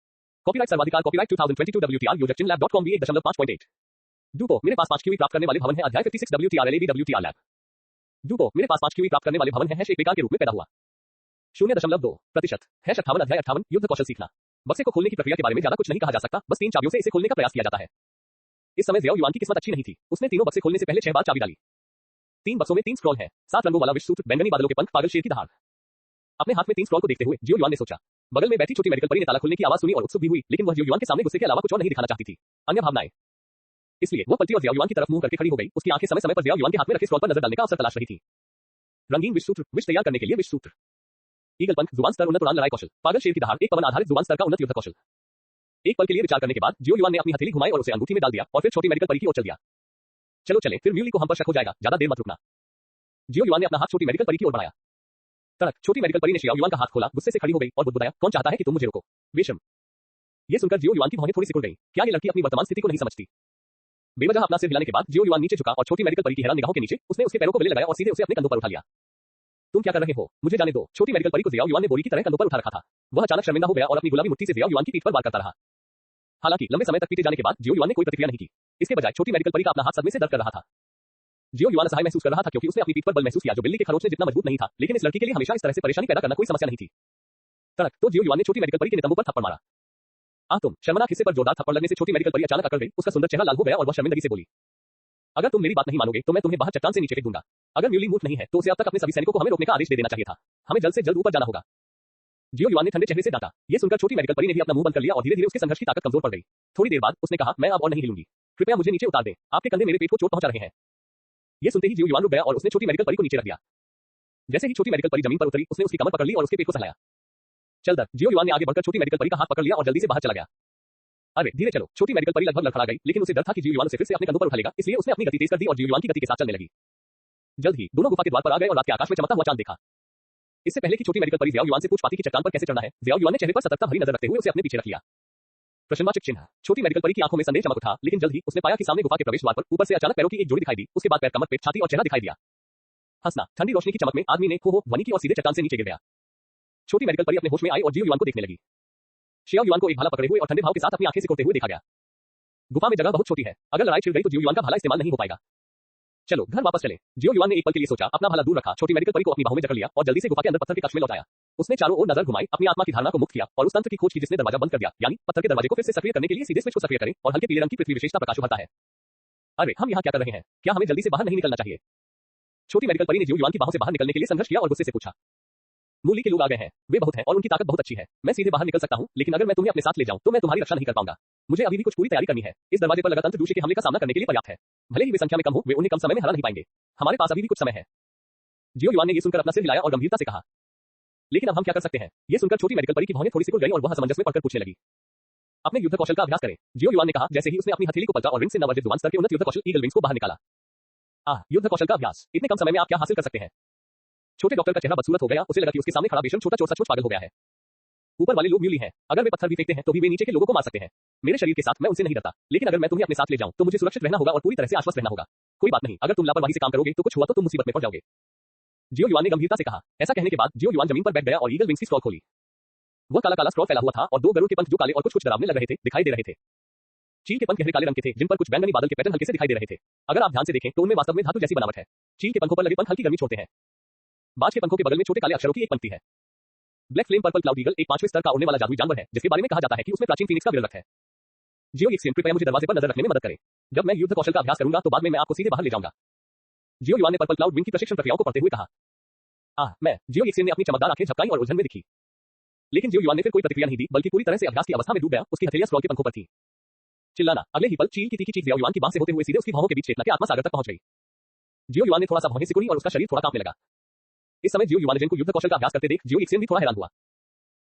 कॉपीराइट सर्वाधिकार कॉपीराइट 2022 WTR यूजर chinlab.com भी 1.5.8। डूपो, मेरे पास 5 QE प्राप्त करने वाले भवन है। अध्याय 56 WTR LAB WTR लैब। डूपो, मेरे पास 5 QE प्राप्त करने वाले भवन है। एक बेकार के रूप में पैदा हुआ। 0.2% 58 अध्याय 58 युद्ध कौशल सीखना। बक्से को खोलने की प्रक्रिया के बारे में ज्यादा कुछ नहीं कहा जा सकता, बस 3 चाबियों से इसे खोलने का प्रयास किया जाता है। इस समय जियाओ युआन की किस्मत अच्छी नहीं थी। उसने तीनों बक्से खोलने से पहले 6 बार चाबी डाली। 3 बक्सों में 3 स्क्रॉल हैं, 7 रंगों वाला विश्व सूत्र, बैंगनी बादलों के पंख, पागल शेर की दहाड़। अपने हाथ में 3 स्क्रॉल को देखते हुए जियो युआन ने सोचा। बगल में बैठी छोटी मेडिकल परी ने ताला खोलने की आवाज सुनी और उत्सुक भी हुई, लेकिन वह जियो युआन के सामने गुस्से के अलावा कुछ और नहीं दिखाना चाहती थी। अन्य भावनाएं। इसलिए वह पलटी और जियाओ युआन की तरफ मुंह करके खड़ी हो गई। उसकी आंखें समय समय पर जियाओ युआन के हाथ में रखे स्क्रॉल पर नजर डालने का अवसर तलाश रही थी। रंगीन विश्व सूत्र, विष तैयार करने के लिए विश्व सूत्र। ईगल पंख, जुबान स्तर, उन्नत उड़ान लड़ाई कौशल। पागल शेर की दहाड़, एक पवन आधारित जुबान स्तर का उन्नत युद्ध कौशल। एक पल के लिए विचार करने के बाद जियो युआन ने अपनी हथेली घुमाई और उसे अंगूठी में डाल दिया और फिर छोटी मेडिकल परी की ओर चल दिया। चलो चलें, फिर म्यूली को हम पर शक हो जाएगा, ज्यादा देर मत रुकना। जियो युआन ने अपना हाथ छोटी मेडिकल परी की ओर बढ़ाया। तड़क, छोटी मेडिकल परी ने जियाओ युआन का हाथ खोला, गुस्से से खड़ी हो गई और बुदबुदाया, कौन चाहता है कि तुम मुझे रोको? बेशम। ये सुनकर जियो युआन की भौहें थोड़ी सिकुड़ गई। क्या ये लड़की अपनी वर्तमान स्थिति को नहीं समझती? बेवजह अपना सिर हिलाने के बाद जियो युआन नीचे झुका और छोटी मेडिकल परी की हैरान निगाहों के नीचे उसने उसके पैरों को गले लगाया और सीधे उसे अपने कंधों पर उठा लिया। तुम क्या कर रहे हो? मुझे जाने दो। छोटी मेडिकल परी को जियाओ युआन ने बोरी की तरह कंधों पर उठा रखा था। वह अचानक शर्मिंदा हो गया और अपनी गुलाबी मुट्ठी से जियाओ युआन की पीठ पर वार करता रहा। हालांकि लंबे समय तक पीटे जाने के बाद जियो युआन ने कोई प्रतिक्रिया नहीं की। इसके बजाय छोटी मेडिकल परी का अपना हाथ सदमे से दर्द कर रहा था। जियो युआन असहाय महसूस कर रहा था क्योंकि उसने अपनी पीठ पर बल महसूस किया जो बिल्ली के खरोंच ने जितना मजबूत नहीं था, लेकिन इस लड़की के लिए हमेशा इस तरह से परेशानी पैदा करना कोई समस्या नहीं थी। तड़क, तो जियो युआन ने छोटी मेडिकल परी के नितंबों पर थप्पड़ मारा। तुम शर्मनाक हिस्से पर जोरदार थप्पड़ लगने से छोटी मेडिकल परी अचानक अकड़ गई। उसका सुंदर चेहरा लाल हो गया और वह शर्मिंदगी से बोली, अगर तुम मेरी बात नहीं मानोगे तो मैं तुम्हें बाहर चट्टान से नीचे फेंक दूंगा। अगर म्यूली मूर्ख नहीं है तो उसे अब तक अपने सभी सैनिकों को हमें रोकने का आदेश दे देना चाहिए था। हमें जल्द से जल्द ऊपर जाना होगा। जियो युआन ने ठंडे चेहरे से डांटा। ये सुनकर छोटी मेडिकल परी ने भी अपना मुंह बंद कर लिया और धीरे-धीरे उसके संघर्ष की ताकत कमजोर पड़ गई। थोड़ी देर बाद उसने कहा, मैं अब और नहीं हिलूंगी। कृपया मुझे नीचे उतार दें। आपके कंधे मेरे पेट को चोट पहुंचा रहे हैं। ये सुनते ही जियो युआन रुक गया और उसने छोटी मेडिकल परी को नीचे रख दिया। जैसे ही छोटी मेडिकल परी जमीन पर उतरी, उसने उसकी कमर पकड़ ली और उसके पेट को सहलाया। चल दर। जियो युआन ने आगे बढ़कर छोटी मेडिकल परी का हाथ पकड़ लिया और जल्दी से बाहर चला गया। अरे धीरे चलो। छोटी मेडिकल परी लगभग लड़खड़ा गई, लेकिन उसे डर था कि जियो युआन उसे फिर से अपने कंधों पर उठा लेगा, इसलिए उसने अपनी गति तेज कर दी और जियो युआन की गति के साथ चलने लगी। जल्द ही दोनों गुफा के द्वार पर आ गए और रात के आकाश में चमकता हुआ चांद देखा। इससे पहले कि छोटी मेडिकल परी जियाओ युआन से पूछ पाती कि चट्टान पर कैसे चढ़ना है, जियाओ युआन ने चेहरे पर सतर्कता भरी नजर रखते हुए उसे अपने पीछे रख लिया। प्रश्नवाचक चिन्ह। छोटी मेडिकल परी की आंखों में संदेह चमक उठा, लेकिन जल्द ही उसने पाया कि सामने गुफा के प्रवेश द्वार पर ऊपर से अचानक पैरों की एक जोड़ी दिखाई दी। उसके बाद पैर, कमर, पेट, छाती और चेहरा दिखाई दिया। हंसना। ठंडी रोशनी की चमक में आदमी ने हो ध्वनि की और सीधे चट्टान से नीचे गिर गया। छोटी मेडिकल परी अपने होश में आई और जियो युआन को देखने लगी। शियाओ युआन को एक भाला पकड़े हुए और ठंडे भाव के साथ अपनी आंखें सिकोड़ते हुए देखा गया। गुफा में जगह बहुत छोटी है, अगर लड़ाई छिड़ गई तो जियो युआन का भाला इस्तेमाल नहीं हो पाएगा। चलो घर वापस चले। जियो युआन ने एक पल के लिए सोचा, अपना भाला दूर रखा, छोटी मेडिकल परी को अपनी बाहों में जकड़ लिया और जल्दी से गुफा के अंदर पत्थर के कक्ष में लौट आया। उसने चारों ओर नजर घुमाई, अपनी आत्मा की धारणा को मुक्त किया और उस तंत्र की खोज की जिसने दरवाजा बंद कर दिया, यानी पत्थर के दरवाजे को फिर से सक्रिय करने के लिए सीधे स्विच को सक्रिय करें और हल्के पीले रंग की पृथ्वी विशेषता प्रकाश उभरता है। अरे हम यहाँ क्या कर रहे हैं? क्या हमें जल्दी से बाहर नहीं निकलना चाहिए? छोटी मेडिकल परी ने जियो युआन की बाहों से बाहर निकलने के लिए संघर्ष किया और गुस्से से पूछा। मूली के लोग आ गए हैं, वे बहुत हैं और उनकी ताकत बहुत अच्छी है। मैं सीधे बाहर निकल सकता हूँ, लेकिन अगर मैं तुम्हें अपने साथ ले जाऊं तो मैं तुम्हारी रक्षा नहीं कर पाऊंगा। मुझे अभी भी कुछ पूरी तैयारी करनी है। इस दरवाजे पर लगा तंत्र दूसरे के हमले का सामना करने के लिए पर्याप्त है। भले ही वे संख्या में कम हो, वे उन्हें कम समय में हरा नहीं पाएंगे। हमारे पास अभी भी कुछ समय है। जियो युआन ने ये सुनकर अपना सिर हिलाया और गंभीरता से कहा, लेकिन अब हम क्या कर सकते हैं? ये सुनकर छोटी मेडिकल परी की भौहें थोड़ी सी खुल गई और वह असमंजस में पड़कर पूछने लगी। अपने युद्ध कौशल का अभ्यास करें। जियो युआन ने कहा, जैसे ही उसने अपनी हथेली को पलटा और रिंग से नवर्जित जुबान स्तर के उन्नत युद्ध कौशल ईगल विंग्स को बाहर निकाला। युद्ध कौशल का अभ्यास। इतने कम समय में आप क्या हासिल कर सकते हैं? छोटे डॉक्टर का चेहरा बदसूरत हो गया, उसे लगा कि उसके सामने खड़ा बेशर्म छोटा चोर सचमुच पागल हो गया है। ऊपर वाले लोग म्यूली हैं, अगर वे पत्थर भी फेंकते हैं तो भी वे नीचे के लोगों को मार सकते हैं। मेरे शरीर के साथ मैं उनसे नहीं डरता, लेकिन अगर मैं तुम्हें अपने साथ ले जाऊं तो मुझे सुरक्षित रहना होगा और पूरी तरह से आश्वस्त रहना होगा। कोई बात नहीं, अगर तुम लापरवाही से काम करोगे तो कुछ हुआ तो तुम मुसीबत में पड़ जाओगे। जियो युआन ने गंभीरता से कहा। ऐसा कहने के बाद जियो युआन जमीन पर बैठ गया और ईगल विंग्स की स्क्रॉल खोली। वह काला काला स्क्रॉल फैला हुआ था और दो गरुड़ के पंख जो काले और कुछ डरावने लग रहे थे दिखाई दे रहे थे। चील के पंख गहरे काले रंग के थे, जिन पर कुछ बैंगनी बादल के पैटर्न हल्के से दिखाई दे रहे थे। अगर आप ध्यान से देखें तो उनमें वास्तव में धातु जैसी बनावट है। चील के पंखों पर लगे पंख हल्की गर्मी छोड़ते हैं। बाज के पंखों के बगल में छोटे काले अक्षरों की एक पंक्ति है। Black flame purple cloud eagle एक 5वें स्तर का उड़ने वाला जादुई जानवर है, जिसके बारे में कहा जाता है कि उसमें प्राचीन फीनिक्स का विरल रक्त है। जियो युआन कृपया मुझे दरवाजे पर नजर रखने में मदद करें। जब मैं युद्ध कौशल का अभ्यास करूंगा तो बाद में मैं आपको सीधे बाहर ले जाऊंगा। जियो युआन ने पर्पल क्लाउड विंग की प्रशिक्षण प्रक्रियाओं को पढ़ते हुए कहा। मैं। जियो युआन ने अपनी चमकदार आंखें झपकाई और उलझन में दिखी। लेकिन जियो युआन ने फिर कोई प्रतिक्रिया नहीं दी, बल्कि पूरी तरह से अभ्यास की अवस्था में डूब गया। उसकी हथेलियां स्क्रॉल के पंखों पर थी। चिल्लाना। अगले ही पल चील की तीखी चीख जियो युआन की बाह से होते हुए सीधे उसकी भौहों के बीच चेतना के आत्मा सागर तक पहुंच गई। जियो युआन ने थोड़ा सा भौहें सिकुड़ी और उसका शरीर थोड़ा कांपने लगा। इस समय जियो युआन को युद्ध कौशल का अभ्यास करते देख जियो युआन भी थोड़ा हैरान हुआ।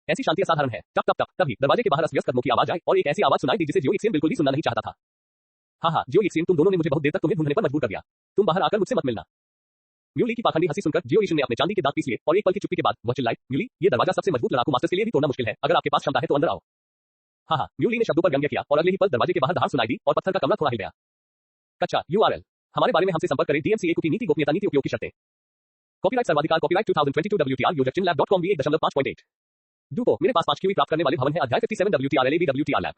ऐसी शांति असाधारण है। टप टप टप। तभी दरवाजे के बाहर अस्त-व्यस्त कदमों की आवाज आई और एक ऐसी आवाज सुनाई दी जिसे जियो युआन बिल्कुल भी सुनना नहीं चाहता था। हाँ, जियो युआन, तुम दोनों ने मुझे बहुत देर तक तुम्हें ढूंढने पर मजबूर कर दिया। तुम बाहर आकर मुझसे मत मिलना। म्यूली की पाखंडी हंसी सुनकर जियो युआन ने अपने चांदी के दांत पीस लिए और एक पल की चुप्पी के बाद वह चिल्लाई, म्यूली, ये दरवाजा सबसे मजबूत लड़ाकू मास्टर्स के लिए भी तोड़ना मुश्किल है। अगर आपके पास क्षमता है तो अंदर आओ। हाँ, म्यूली ने शब्दों पर व्यंग्य किया और अगले ही पल दरवाजे के बाहर दहाड़ सुनाई दी और पत्थर का कमरा थोड़ा हिल गया। कच्चा URL। हमारे बारे में हमसे संपर्क करें। DMCA की नीति गोपनीयता नीति उपयोग की शर्तें। कॉपीराइट सर्वाधिकार copyright 2022 WTR user chinlab.com V1.5.8। डूपो, मेरे पास 5 QE प्राप्त करने वाले भवन है। अध्याय 57 WTR लैब।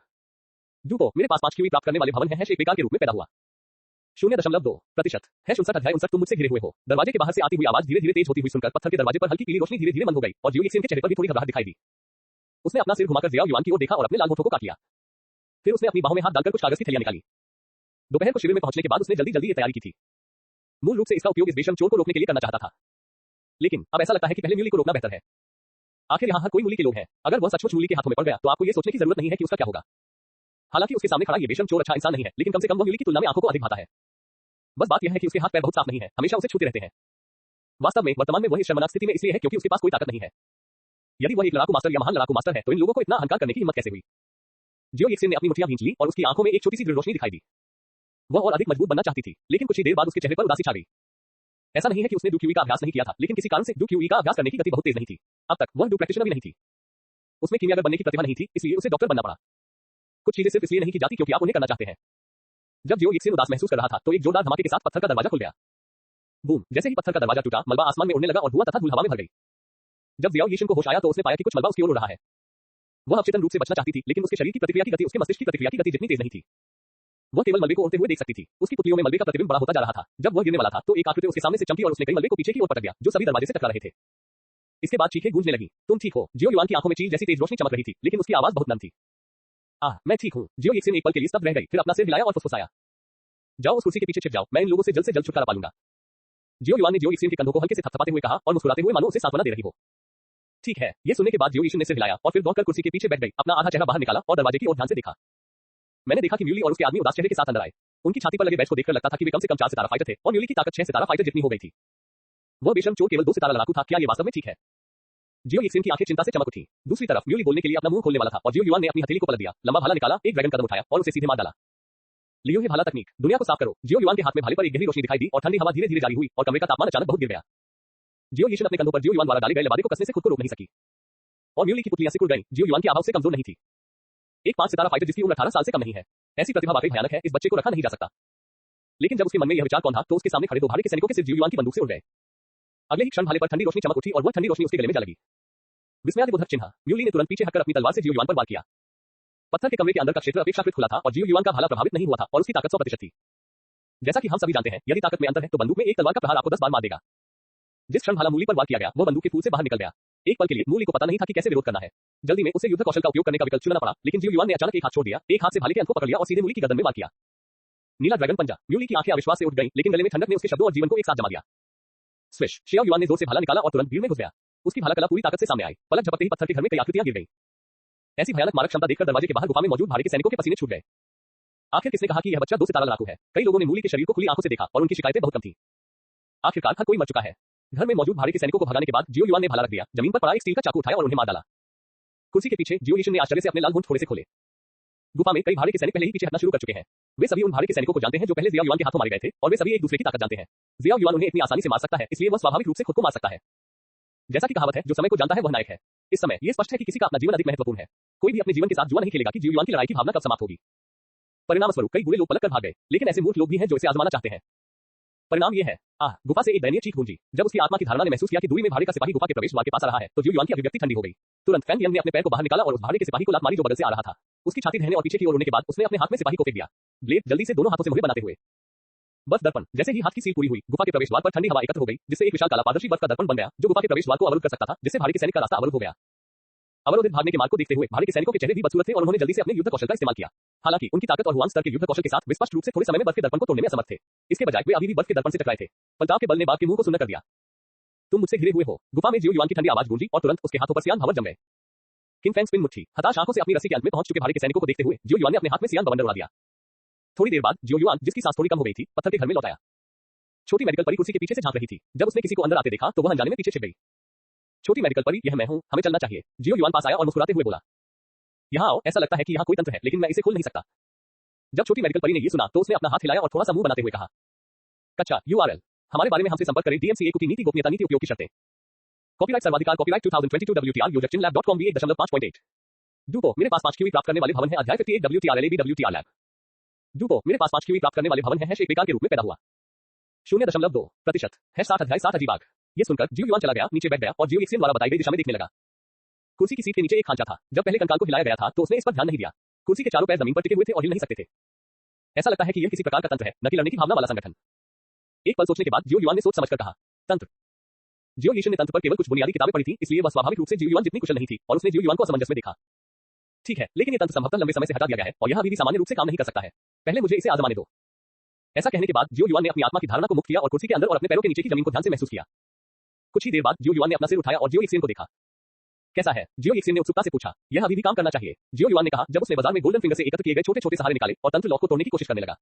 डूपो, मेरे पास 5 QE प्राप्त करने वाले भवन है। एक बेकार के रूप में पैदा हुआ। 0.2% है 59 अध्याय 59 तुम मुझसे घिरे हुए हो। दरवाजे के बाहर से आती हुई आवाज धीरे-धीरे तेज होती हुई सुनकर पत्थर के दरवाजे पर हल्की पीली रोशनी धीरे-धीरे बंद हो गई और जियो युआन के चेहरे पर भी थोड़ी घबराहट दिखाई दी। उसने अपना सिर घुमाकर जियाओ युआन की ओर देखा और अपने लाल होठों को काट लिया। फिर उसने अपनी बाहों में हाथ डालकर कुछ कागज की थैलियां निकाली। दोपहर को शिविर में पहुंचने के बाद उसने जल्दी-जल्दी ये तैयारी की थी। मूल रूप से इसका उपयोग इस बेशर्म चोर को रोकने के लिए करना चाहता था, लेकिन अब ऐसा लगता है कि पहले म्यूली को रोकना बेहतर है। आखिर यहाँ हर कोई मूली के लोग हैं। अगर वह सचमुच मूली के हाथों में पड़ गया तो आपको ये सोचने की जरूरत नहीं है कि उसका क्या होगा। हालांकि उसके सामने खड़ा ये बेशर्म चोर अच्छा इंसान नहीं है, लेकिन कम से कम वह म्यूली की तुलना में आंखों को अधिक भाता है। बस बात यह है कि उसके हाथ पैर बहुत साफ नहीं है, हमेशा उसे छूते रहते हैं। वास्तव में वर्तमान में वह इस शर्मनाक स्थिति में इसलिए है क्योंकि उसके पास कोई ताकत नहीं है। यदि वह एक लड़ाकू मास्टर या महान लड़ाकू मास्टर है तो इन लोगों को इतना अहंकार करने की हिम्मत कैसे हुई? जियो युआन ने अपनी मुठ्ठियां भींच ली और उसकी आंखों में एक छोटी सी दृढ़ रोशनी दिखाई दी। वह और अधिक मजबूत बनना चाहती थी, लेकिन कुछ ही देर बाद उसके चेहरे पर उदासी छा गई। ऐसा नहीं है कि उसने डू क्यूई का अभ्यास नहीं किया था, लेकिन किसी कारण से डू क्यूई का अभ्यास करने की गति बहुत तेज नहीं थी। अब तक वह डू प्रैक्टिशनर भी नहीं थी। उसमें कीमियागर बनने की प्रतिभा नहीं थी, इसलिए उसे डॉक्टर बनना पड़ा। कुछ चीजें सिर्फ इसलिए नहीं की जाती क्योंकि आप उन्हें करना चाहते हैं। जब जियो युआन उदास महसूस कर रहा था तो एक जोरदार धमाके के साथ पत्थर का दरवाजा खुल गया। बूम! जैसे ही पत्थर का दरवाजा टूटा, मलबा आसमान में उड़ने लगा और धुआं तथा धूल हवा में भर गई। जब जियो युआन को होश आया तो उसने पाया कि कुछ मलबा उसकी ओर उड़ रहा है। वह अचेतन रूप से बचना चाहती थी, लेकिन उसके शरीर की प्रतिक्रिया की गति उसके मस्तिष्क की प्रतिक्रिया की गति जितनी तेज नहीं थी। वह केवल मलबे को उड़ते हुए देख सकती थी। उसकी पुतलियों में मलबे का प्रतिबिंब बड़ा होता जा रहा था। जब वह गिरने वाला था तो एक आकृति उसके सामने से चमकी और उसने कई मलबे को पीछे की ओर पटक दिया, जो सभी दरवाजे से टकरा रहे थे। इसके बाद चीखें गूंजने लगी। तुम ठीक हो? जियो युआन की आंखों में चील जैसी तेज रोशनी चमक रही थी, लेकिन उसकी आवाज बहुत नम थी। मैं ठीक हूँ। जियो युआन एक पल के लिए स्तब्ध रह गई, फिर अपना सिर हिलाया और फुसफुसाया। जाओ उस कुर्सी के पीछे छिप जाओ, मैं इन लोगों से जल्द छुटकारा पा लूंगा। जियो युआन ने जियो युआन के कंधों को हल्के से थपथपाते हुए कहा और मुस्कुराते हुए मानो उसे सांत्वना दे रही हो। ठीक है, ये सुनने के बाद जियो यीशुन ने सिर हिलाया और फिर दौड़कर कुर्सी के पीछे बैठ गई, अपना आधा चेहरा बाहर निकाला और दरवाजे की ओर ध्यान से देखा। मैंने देखा कि म्यूली और उसके आदमी उदास चेहरे के साथ अंदर आए। उनकी छाती पर लगे बैच को देखकर लगता था कि वे कम से कम 4 सितारा फाइटर थे और म्यूली की ताकत 6 सितारा फाइटर जितनी हो गई थी। वह बेशर्म चोर केवल 2 सितारा लड़ाकू था। क्या ये वास्तव में ठीक है? जियो यीशुन की आंखें चिंता से चमक उठी। दूसरी तरफ म्यूली बोलने के लिए अपना मुंह खोलने वाला था और जियो युआन ने अपनी हथेली को पलट दिया, लंबा भाला निकाला, एक ड्रैगन कदम उठाया और उसे सीधे मार डाला। लियो है भाला तकनीक, दुनिया को साफ करो। जियो युआन के हाथ में भाले पर एक गहरी रोशनी दिखाई दी और ठंडी हवा धीरे-धीरे जारी हुई और कमरे का तापमान अचानक बहुत गिर गया। जियो यीशुन अपने कंधों पर जियो युआन द्वारा डाले गए लबादे को कसने से खुद को रोक नहीं सकी और म्यूली की पुतलियां सिकुड़ गईं। जियो युआन की आवाज से कमजोर नहीं थी। एक 5 सितारा फाइटर जिसकी उम्र 18 साल से कम नहीं है। ऐसी प्रतिभा वाकई भयानक है, इस बच्चे को रखा नहीं जा सकता। लेकिन जब उसके मन में यह विचार कौन था तो उसके सामने खड़े 2 भाले के सैनिकों के सिर जियो युआन की बंदूक से उड़ गए। अगले ही क्षण भाले पर ठंडी रोशनी चमक उठी और वह ठंडी रोशनी उसके गले में जा लगी। विस्मयादिबोधक चिन्ह। म्यूली ने तुरंत पीछे हटकर अपनी तलवार से जियो युआन पर वार किया। पत्थर के कमरे के अंदर का क्षेत्र अपेक्षाकृत खुला था और जियो युआन का भाला प्रभावित नहीं हुआ था और उसकी ताकत 100% थी। जैसा कि हम सभी जानते हैं, यदि ताकत में अंतर है तो बंदूक में एक तलवार का प्रहार आपको 10 बार मार देगा। जिस क्षण भाला मूली पर वार किया गया, वो बंदूक के फूल से बाहर निकल गया। एक पल के लिए मूली को पता नहीं था कि कैसे विरोध करना है। जल्दी में उसे युद्ध कौशल का उपयोग करने का विकल्प चुनना पड़ा, लेकिन जियो युआन ने अचानक एक हाथ छोड़ दिया, एक हाथ से भाले के अंत को पकड़ लिया और सीधे मूली की गर्दन में वार किया। नीला ड्रैगन पंजा। म्यूली की आंखें अविश्वास से उठ गईं, लेकिन गले में ठंडक ने उसके शब्दों और जीवन को एक साथ जमा दिया। स्विश। शियाओ युआन ने जोर से भाला निकाला और तुरंत भीड़ में घुस गया। उसकी भाला कला पूरी ताकत से सामने आई। पलक झपकते ही पत्थर के घर में कई आकृतियां गिर गईं। ऐसी भयानक मारक क्षमता देखकर दरवाजे के बाहर गुफा में मौजूद भाड़े के सैनिकों के पसीने छूट गए। आखिर किसने कहा कि यह बच्चा 2 सितारा लड़ाकू है? कई लोगों ने मूली के शरीर को खुली आंखों से देखा और उनकी शिकायतें बहुत कम थी। आखिरकार हर कोई मर चुका है। घर में मौजूद भाड़े के सैनिकों को भगाने के बाद जियो युआन ने भाला रख दिया, जमीन पर पड़ा एक स्टील का चाकू उठाया और उन्हें मार डाला। कुर्सी के पीछे जियो यीशुन ने आश्चर्य से अपने लाल होंठ थोड़े से खोले। गुफा में कई भाड़े के सैनिक पहले ही पीछे हटना शुरू कर चुके हैं। वे सभी उन भाड़े के सैनिकों को जानते हैं जो पहले जियाओ युआन के हाथों मारे गए थे और वे सभी एक दूसरे की ताकत जानते हैं। जियाओ युआन उन्हें इतनी आसानी से मार सकता है, इसलिए वह स्वाभाविक रूप से खुद को मार सकता है। जैसा कि कहावत है, जो समय को जानता है वह नायक है। इस समय यह स्पष्ट है कि किसी का अपना जीवन अधिक महत्वपूर्ण है। कोई भी अपने जीवन के साथ जुआ नहीं खेलेगा कि जियो युआन की लड़ाई की भावना कब समाप्त होगी। परिणाम स्वरूप कई बुरे लोग पलट कर भाग गए, लेकिन ऐसे मूर्ख लोग भी हैं जो इसे आजमाना चाहते हैं। परिणाम यह है, गुफा से एक दयनीय चीख गूंजी। जब उसकी आत्मा की धारणा ने महसूस किया कि दूरी में भाड़े का सिपाही गुफा के प्रवेश द्वार के पास आ रहा है, तो जियो युआन की अभिव्यक्ति ठंडी हो गई। तुरंत फैंग यंग ने अपने पैर को बाहर निकाला और उस भाड़े के सिपाही को लात मारी जो बगल से आ रहा था। उसकी छाती रहने और पीछे की ओर होने के बाद उसने अपने हाथ में सिपाही को फेंक दिया। ब्लेड जल्दी से दोनों हाथों से मुहे बनाते हुए। बर्फ दर्पण। जैसे ही हाथ की सील पूरी हुई, गुफा के प्रवेश द्वार पर ठंडी हवा एकत्र हो गई, जिससे एक विशाल काला पारदर्शी बर्फ का दर्पण बन गया, जो गुफा के प्रवेश द्वार को अवरुद्ध कर सकता था, जिससे भाड़े के सैनिक का रास्ता अवरुद्ध हो गया। अवरोधित भागने के मार्ग को देखते हुए भाड़े के सैनिकों के चेहरे भी बदसूरत थे और उन्होंने जल्दी से अपने युद्ध कौशल का इस्तेमाल किया। हालांकि उनकी ताकत और हुआन स्तर के युद्ध कौशल के साथ वे स्पष्ट रूप से थोड़े समय में बर्फ के दर्पण को तोड़ने में असमर्थ थे। इसके बजाय वे अभी भी बर्फ के दर्पण से टकराए थे। पलटाव के बल ने बाघ के मुंह को सुन्न कर दिया। तुम मुझसे घिरे हुए हो। गुफा में जियो युआन की ठंडी आवाज गूंजी और तुरंत उसके हाथों पर सियान भंवर जम गए। किंग फैंग स्पिन मुट्ठी। हताश आंखों से अपनी रस्सी के अंत में पहुंच चुके भाड़े के सैनिकों को देखते हुए जियो युआन ने अपने हाथ में सियान बवंडर उड़ा दिया। थोड़ी देर बाद जियो युआन, जिसकी सांस थोड़ी कम हो गई थी, पत्थर के घर में लौट आया। छोटी मेडिकल परी कुर्सी के पीछे से झांक रही थी। जब उसने किसी को अंदर आते देखा तो वह अनजाने में पीछे छिप गई। छोटी मेडिकल परी, यह मैं हूं, हमें चलना चाहिए। जियो युआन पास आया और मुस्कुराते हुए बोला, यहाँ आओ, ऐसा लगता है कि यहाँ कोई तंत्र है, लेकिन मैं इसे खोल नहीं सकता। जब छोटी मेडिकल परी ने ये सुना तो उसने अपना हाथ हिलाया और थोड़ा सा मुंह बनाते हुए कहा, कच्चा URL। हमारे बारे में हमसे संपर्क करें। DMCA की नीति गोपनीयता नीति उपयोग की शर्तें। कॉपीराइट सर्वाधिकार कॉपीराइट 2022 WTR योजक चिन्ह lab.com V1.5.8। डूपो, मेरे पास 5 QE प्राप्त करने वाले भवन है। अध्याय 58 WTR LAB WTR लैब। डूपो, मेरे पास 5 QE प्राप्त करने वाले भवन है। एक बेकार के रूप में पैदा हुआ। 0.2% है 60 अध्याय 7 अजीब आग। ये सुनकर जियो युआन चला गया, नीचे बैठ गया और जियो यीशुन द्वारा बताई गई दिशा में देखने लगा। कुर्सी की सीट के नीचे एक खांचा था। जब पहले कंकाल को हिलाया गया था तो उसने इस पर ध्यान नहीं दिया। कुर्सी के चारों पैर जमीन पर टिके हुए थे और हिल नहीं सकते थे। ऐसा लगता है कि यह किसी प्रकार का तंत्र है, न कि लड़ने की भावना वाला संगठन। एक पल सोचने के बाद जियो युआन ने सोच समझकर कहा, तंत्र। जियो यीशुन ने तंत्र पर केवल कुछ बुनियादी किताबें पढ़ी थी, इसलिए वह स्वाभाविक रूप से जियो युआन जितनी कुशल नहीं थी और उसने जियो युआन को असमंजस में देखा। ठीक है, लेकिन यह तंत्र संभवतः लंबे समय से हटा दिया गया है और यह अभी भी सामान्य रूप से काम नहीं कर सकता है। पहले मुझे इसे आजमाने दो। ऐसा कहने के बाद जियो युआन ने अपनी आत्मा की धारणा को मुक्त किया और कुर्सी के अंदर और अपने पैरों के नीचे की जमीन को ध्यान से महसूस किया। कुछ ही देर बाद जियो युआन ने अपना सिर उठाया और जियो यीशुन को देखा। कैसा है? जियो यीशुन ने उत्सुकता से पूछा। यह अभी भी काम करना चाहिए, जियो युआन ने कहा जब उसने बाजार में गोल्डन फिंगर से एकत्र किए गए छोटे-छोटे सहारे निकाले और तंत्र लॉक को तोड़ने की कोशिश करने लगा।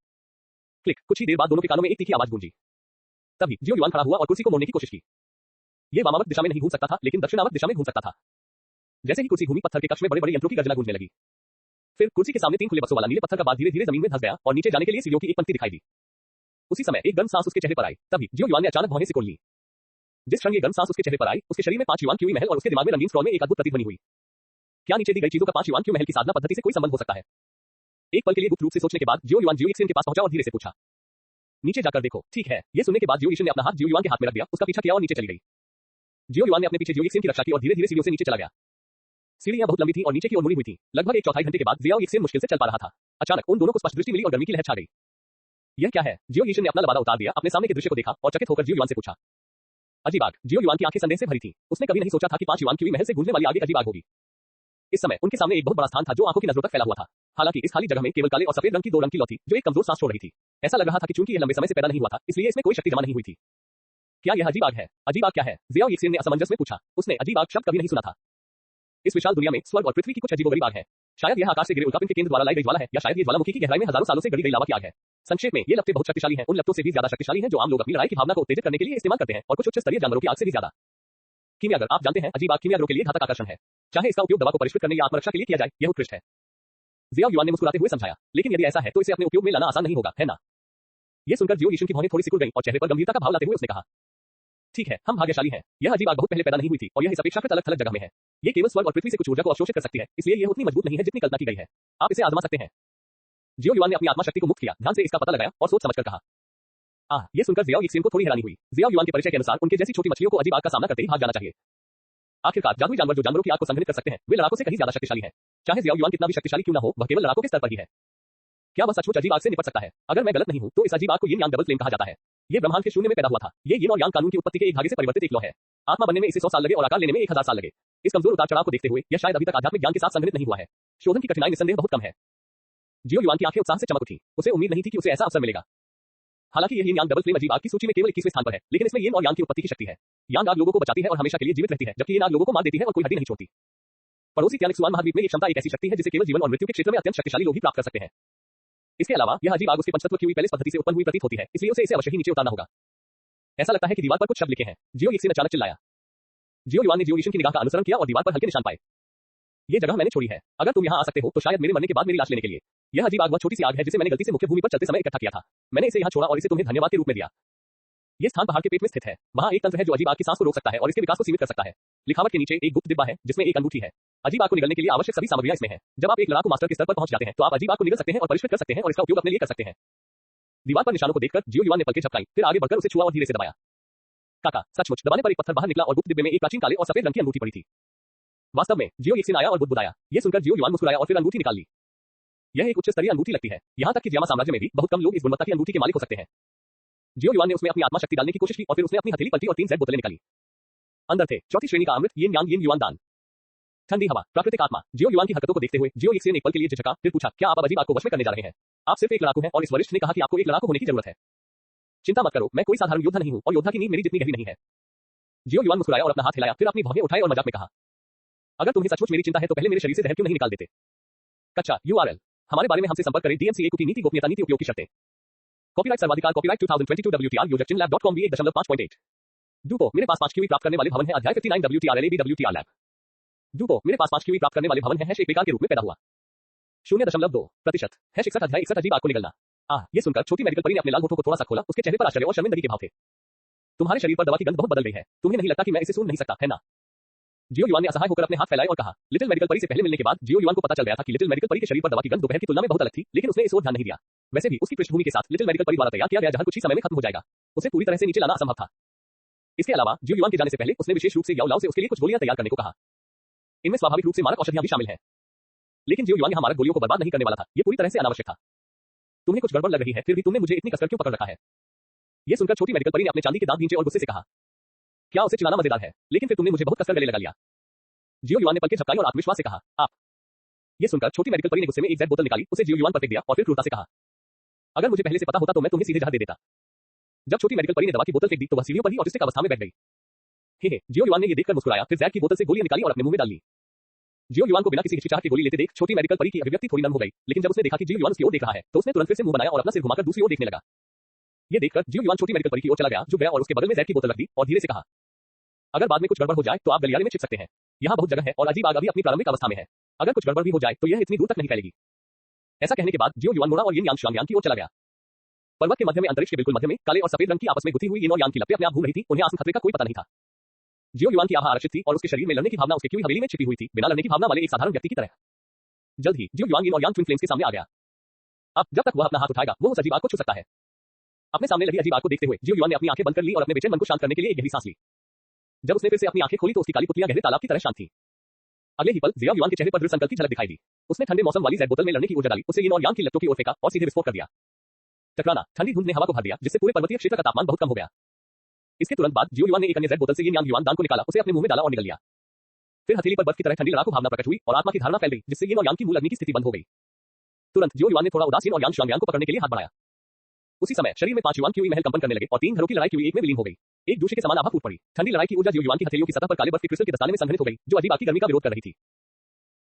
क्लिक। कुछ ही देर बाद दोनों के कानों में एक तीखी आवाज गूंजी। तभी जियो युआन खड़ा हुआ और कुर्सी को मोड़ने की कोशिश की। यह वामावर्त दिशा में नहीं घूम सकता था, लेकिन दक्षिणावर्त दिशा में घूम सकता था। जैसे ही कुर्सी घूमी, पत्थर के कक्ष में बड़े-बड़े यंत्रों की गर्जना गूंजने लगी। फिर कुर्सी के सामने 3 खुले बक्सों वाला नीले पत्थर का बार धीरे-धीरे जमीन में धंस गया और नीचे जाने के लिए सीढ़ियों की एक पंक्ति दिखाई दी। उसी समय एक गर्म सांस उसके चेहरे पर आई। तभी जियो युआन ने अचानक भौहें सिकोड़ ली। जिस क्षण ये गर्म सांस उसके चेहरे पर आई, उसके शरीर में 5 युआन क्यूई महल और उसके दिमाग में रंगीन स्क्रॉल में एक अद्भुत प्रतीक बनी हुई। क्या नीचे दी गई चीजों का 5 युआन क्यू महल की साधना पद्धति से कोई संबंध हो सकता है? एक पल के लिए गुप्त रूप से सोचने के बाद जियो युआन जियो यीशुन के पास पहुंचा और धीरे से पूछा, नीचे जाकर देखो। ठीक है। ये सुनने के बाद जियो यीशुन ने अपना हाथ जियो युआन के हाथ में रख दिया, उसका पीछा किया और नीचे चली गई। जियो युआन ने अपने पीछे जियो यीशुन की रक्षा की और धीरे-धीरे सीढ़ियों से नीचे चला गया। सीढ़ियां बहुत लंबी थी और नीचे की ओर मुड़ी हुई थी। लगभग 1/4 घंटे के बाद जियो यीशुन मुश्किल से चल पा रहा था। अचानक उन दोनों को स्पष्ट दृष्टि मिली और गर्मी की लहर छा गई। यह क्या है? जियो यीशुन ने अपना लबादा उतार दिया, अपने सामने के दृश्य को देखा और चकित होकर जियो युआन से पूछा। अजीब आग। जियो युआन की आंखें संदेह से भरी थी। उसने कभी नहीं सोचा था कि 5 युआन क्यूई महल से गूंजने वाली आग एक अजीब आग होगी। इस समय उनके सामने एक बहुत बड़ा स्थान था जो आंखों की नजरों तक फैला हुआ था। हालांकि इस खाली जगह में केवल काले और सफेद रंग की 2 रंग की लौ थी जो एक कमजोर सांस छोड़ रही थी। ऐसा लग रहा था कि चूंकि यह लंबे समय से पैदा नहीं हुआ था, इसलिए इसमें कोई शक्ति जमा नहीं हुई थी। क्या यह अजीब आग है? अजीब आग क्या है? जियाओ यिक्सिन ने असमंजस में पूछा। उसने अजीब आग शब्द कभी नहीं सुना था। इस विशाल दुनिया में स्वर्ग और पृथ्वी की कुछ अजीबोगरीब आग है। शायद यह आकाश से गिरे उल्कापिंड के केंद्र द्वारा लाई गई ज्वाला है, या शायद ये ज्वालामुखी की गहराई में हजारों सालों से गड़ी गई लावा की आग है। संक्षेप में, ये लपटें बहुत शक्तिशाली हैं, उन लपटों से भी ज्यादा शक्तिशाली हैं जो आम लोग अपनी लड़ाई की भावना को उत्तेजित करने के लिए इस्तेमाल करते हैं, और कुछ उच्च स्तरीय जानवरों की आग से भी ज्यादा। कीमियागर, आप जानते हैं, अजीब आग कीमियागरों के लिए घातक आकर्षण है। चाहे इसका उपयोग दवा को परिष्कृत करने या आत्मरक्षा के लिए किया जाए, यह उत्कृष्ट है। जियाओ युआन ने मुस्कुराते हुए समझाया, लेकिन यदि ऐसा है तो इसे अपने उपयोग में लाना आसान नहीं होगा, है ना? ये सुनकर जियो यीशुन की भौहें थोड़ी सिकुड़ गईं और चेहरे पर गंभीरता का भाव लाते हुए उसने कहा, ठीक है, हम भाग्यशाली हैं। यह अजीब आग बहुत पहले पैदा नहीं हुई थी, और यह इस अपेक्षाकृत अलग थलग जगह में है। ये केवल स्वर्ग और पृथ्वी से कुछ ऊर्जा को अवशोषित कर सकती है, इसलिए यह उतनी मजबूत नहीं है जितनी कल्पना की गई है। आप इसे आजमा सकते हैं। जियो युआन ने अपनी आत्मा शक्ति को मुक्त किया, ध्यान से इसका पता लगाया और सोच समझकर कहा। ये सुनकर जियाओ यिक्सिन को थोड़ी हैरानी हुई। जियाओ युआन के परिचय के अनुसार उनके जैसी छोटी मछलियों को अजीब आग का सामना करते ही भाग जाना चाहिए। आखिरकार जादुई जानवर जो जानवरों की आग को संघनित कर सकते हैं, वे लड़ाकों से कहीं ज्यादा शक्तिशाली हैं। चाहे जियाओ युआन कितना भी शक्तिशाली क्यों ना हो, वह केवल लड़ाकों के स्तर पर ही है। क्या वह सचमुच अजीब आग से निपट सकता है? अगर मैं गलत नहीं हूं तो इस अजीब आग को यिन यांग डबल फ्लेम कहा जाता है। ये ब्रह्मांड के शून्य में पैदा हुआ था। ये यिन और यांग कानून की उत्पत्ति के एक धागे से परिवर्तित एक लौ है। आत्मा बनने में इसे 100 साल लगे और आकार लेने में 1000 साल लगे। इस कमजोर उतार चढ़ाव को देखते हुए यह शायद अभी तक आध्यात्मिक ज्ञान के साथ संघनित नहीं हुआ है। शोधन की कठिनाई निस्संदेह बहुत कम है। जियो युआन की आंखें उत्साह से चमक उठी। उसे उम्मीद नहीं थी कि उसे ऐसा अवसर मिलेगा। हालांकि यह यिन यांग डबल फ्लेम अजीब आग की सूची में केवल 21वें स्थान पर है, लेकिन इसमें यिन और यांग की उत्पत्ति की शक्ति है। यांग आग लोगों को बचाती है और हमेशा के लिए जीवित रहती है, जबकि यिन आग लोगों को मार देती है और कोई हड्डी नहीं छोड़ती। पड़ोसी त्यानिक्सुआन महाद्वीप में ये क्षमता एक ऐसी शक्ति है जिसे केवल जीवन और मृत्यु के क्षेत्र में अत्यंत शक्तिशाली लोग ही प्राप्त कर सकते हैं। इसके अलावा यह अजीब आग उसके पंचतत्व की हुई पहले पद्धति से उत्पन्न हुई प्रतीत होती है, इसलिए उसे इसे अवश्य ही नीचे उतारना होगा। ऐसा लगता है कि दीवार पर कुछ शब्द लिखे हैं। जियो यिक्सिन अचानक चिल्लाया। जियो युआन ने जियो यीशुन की निगाह का अनुसरण किया और दीवार पर हल्के निशान पाए। ये जगह मैंने छोड़ी है। अगर तुम यहाँ आ सकते हो तो शायद मेरे मरने के बाद मेरी लाश लेने के लिए। यह अजीब आग वह छोटी सी आग है जिसे मैंने गलती से मुख्य भूमि पर चलते समय इकट्ठा किया था। मैंने इसे यहाँ छोड़ा और इसे तुम्हें धन्यवाद के रूप में दिया। ये स्थान पहाड़ के पेट में स्थित है। वहाँ एक तंत्र है जो अजीब आग की सांस को रोक सकता है और इसके विकास को सीमित कर सकता है। लिखावट के नीचे एक गुप्त डिब्बा है जिसमें एक अंगूठी है। अजीब आग को निगलने के लिए आवश्यक सभी सामग्रियां इसमें हैं। जब आप एक लड़ाकू मास्टर के स्तर पर पहुंच जाते हैं तो आप अजीब आग को निगल सकते हैं और परिष्कृत कर सकते हैं और इसका उपयोग अपने लिए कर सकते हैं। दीवार पर निशानों को देखकर जियो युआन ने पलकें झपकाई, फिर आगे बढ़कर उसे छुआ और धीरे से दबाया। काका, सचमुच। दबाने पर एक पत्थर बाहर निकला और गुप्त डिब्बे में एक प्राचीन काले और सफेद रंग की अंगूठी पड़ी थी। वास्तव में जियो यिक्सिन आया और बुदबुदाया। ये सुनकर जियो युआन मुस्कुराया और फिर अंगूठी निकाल ली। यह एक उच्च स्तरीय अंगूठी लगती है। यहाँ तक कि जियामा साम्राज्य में भी बहुत कम लोग इस गुणवत्ता की अंगूठी के मालिक हो सकते हैं। जियो युआन ने उसमें अपनी आत्मा शक्ति डालने की कोशिश की और फिर उसने अपनी हथेली पलटी और 3 जेड बोतलें निकाली। अंदर थे चौथी श्रेणी का अमृत, यिन यांग यिन युआन दान। ठंडी हवा, प्राकृतिक आत्मा। जियो युआन की हरकतों को देखते हुए जियो यिक्सिन एक पल के लिए झिझका, फिर पूछा, क्या आप अजीब आग को वश में करने जा रहे हैं? आप सिर्फ एक लड़ाकू हैं और इस वरिष्ठ ने कहा कि आपको एक लड़ाकू होने की जरूरत है। चिंता मत करो, मैं कोई साधारण योद्धा नहीं हूं और योद्धा की नींव मेरी जितनी गहरी नहीं है। जियो युआन मुस्कुराया और अपना हाथ हिलाया, फिर अपनी भौहें उठाई और मजाक में कहा, अगर तुम्हें सचमुच मेरी चिंता है तो पहले मेरे शरीर से जहर क्यों नहीं निकाल देते? कच्चा URL। हमारे बारे में हमसे संपर्क करें। DMCA की नीति गोपनीयता नीति उपयोग की शर्तें। कॉपीराइट सर्वाधिकार कॉपीराइट 2022 WTR योजक चिनलैब.com V1.5.8। डूपो, मेरे पास 5 QE प्राप्त करने वाले भवन है। अध्याय 59 WTR लैब। डूपो, मेरे पास 5 QE प्राप्त करने वाले भवन है। एक बेकार के रूप में पैदा हुआ। 0.2%। 61 अध्याय 61 अजीब आग को निगलना। ये सुनकर छोटी मेडिकल परी ने अपने लाल होठों को थोड़ा सा खोला। उसके चेहरे पर आश्चर्य और शर्मिंदगी के भाव थे। तुम्हारे शरीर पर दवा की गंध बहुत बदल गई है। तुम्हें नहीं लगता कि मैं इसे सूंघ नहीं सकता, है ना? जियो युआन ने असहाय होकर अपने हाथ फैलाए और कहा। लिटिल मेडिकल परी से पहले मिलने के बाद जियो युआन को पता चल गया था कि लिटिल मेडिकल परी के शरीर पर दवा की गंध दोपहर की तुलना में बहुत अलग थी, लेकिन उसने इस ओर ध्यान नहीं दिया। वैसे भी उसकी पृष्ठभूमि के साथ लिटिल मेडिकल परी द्वारा तैयार किया गया जहर कुछ ही समय में खत्म हो जाएगा। उसे पूरी तरह से नीचे लाना असंभव था। इसके अलावा जियो युआन के जाने से पहले उसने विशेष रूप से याओ लाओ से उसके लिए कुछ गोलियां तैयार करने को कहा। इनमें स्वाभाविक रूप से मारक औषधियां भी शामिल हैं, लेकिन जियो युआन यहाँ मारक गोलियों को बर्बाद नहीं करने वाला था। ये पूरी तरह से अनावश्यक था। तुम्हें कुछ गड़बड़ लग रही है, फिर भी तुमने मुझे इतनी कसकर क्यों पकड़ रखा है? ये सुनकर छोटी मेडिकल परी ने अपने चांदी के दांत खींचे और गुस्से से कहा, क्या उसे चिल्लाना मजेदार है? लेकिन फिर तुमने मुझे बहुत कसकर गले लगा लिया। जियो युआन ने पलकें झपकाई और आत्मविश्वास से कहा, आप। ये सुनकर छोटी मेडिकल परी ने गुस्से में एक जेड बोतल निकाली, उसे जियो युआन पर फेंक दिया और फिर क्रूरता से कहा, अगर मुझे पहले से पता होता तो मैं तुम्हें सीधे जहर दे देता। जब छोटी मेडिकल परी ने दवा की बोतल फेंक दी तो वह सीढ़ियों पर ही ऑटिस्टिक अवस्था में बैठ गई। हे जियो युआन ने ये देखकर मुस्कुराया, फिर जैक की बोतल से गोलियां निकाली और अपने मुंह में डाल ली। जियो युआन को बिना किसी हिचकिचाहट के गोली लेते देख छोटी मेडिकल परी की अभिव्यक्ति थोड़ी नम हो गई, लेकिन जब उसने देखा कि जियो युआन उसकी ओर देख रहा है तो उसने तुरंत फिर से मुंह बनाया और अपना सिर घुमाकर दूसरी ओर देखने लगा। ये देखकर जियो युआन छोटी मेडिकल परी की ओर चला गया, जो गया और उसके बगल में जैक की बोतल रख दी और धीरे से कहा, अगर बाद में कुछ गड़बड़ हो जाए तो आप गलियारे में छिप सकते हैं। यहाँ बहुत जगह है और अजीब आग अभी अपनी प्रारंभिक अवस्था में है। अगर कुछ गड़बड़ भी हो जाए तो यह इतनी दूर तक नहीं फैलेगी। ऐसा कहने के बाद जियो युआन मुड़ा और यिन यांग शुआंग की ओर चला गया। पर्वत के मध्य में, अंतरिक्ष के बिल्कुल मध्य में, काले और सफेद रंग की आपस में गुथी हुई यिन और यांग की लपटें अपने आप घूम रही थी। उन्हें आसन्न खतरे का कोई पता नहीं था। जियो युआन की आभा आरक्षित थी और उसके शरीर में लड़ने की भावना उसके क्यूई हवेली में छिपी हुई थी, बिना लड़ने की भावना वाले एक साधारण व्यक्ति की तरह। जल्द ही जियो युआन यिन और यांग ट्विन फ्लेम्स के सामने आ गया। अब जब तक वह अपना हाथ उठाएगा वो उस अजीब आग को छू सकता है। अपने सामने लगी अजीब आग को देखते हुए जियो युआन ने अपनी आंखें बंद कर ली और अपने बेचैन मन को शांत करने के लिए एक गहरी सांस ली। जब उसने फिर से अपनी आंखें खोली तो उसकी काली पुतलियां गहरे तालाब की तरह शांत थी। अगले ही पल जियो युआन के चेहरे पर दृढ़ संकल्प की झलक दिखाई दी। उसने ठंडे मौसम वाली जेड बोतल में लड़ने की ऊर्जा डाली, उसे यिन और यांग की लपटों की ओर फेंका और सीधे विस्फोट कर दिया। टकराना, ठंडी धूप ने हवा को भर दिया, जिससे पूरे पर्वतीय क्षेत्र का तापमान बहुत कम हो गया। इसके तुरंत बाद जियो युआन ने एक अन्य जेड बोतल से यिन यांग युआन दान को निकाला, उसे अपने मुंह में डाला और निगल लिया। फिर हथेली पर बर्फ की तरह ठंडी लड़ाकू भावना प्रकट हुई और आत्मा की धारणा फैल गई, जिससे यिन और यांग की मूल अग्नि की स्थिति बंद हो गई। तुरंत जियो युआन ने थोड़ा उदास यिन और यांग शुआंग को पकड़ने के लिए हाथ बढ़ाया। उसी समय शरीर में 5 युआन क्यूई महल कंपन करने लगे और 3 घरों की लड़ाई क्यूई एक में विलीन हो गई। एक दूसरे के समान आभा फूट पड़ी। ठंडी लड़ाई की ऊर्जा जियो युआन की हथेलियों की सतह पर काले बर्फ के क्रिस्टल के दस्ताने में संघनित हो गई, जो अजीब आग की गर्मी का विरोध कर रही थी।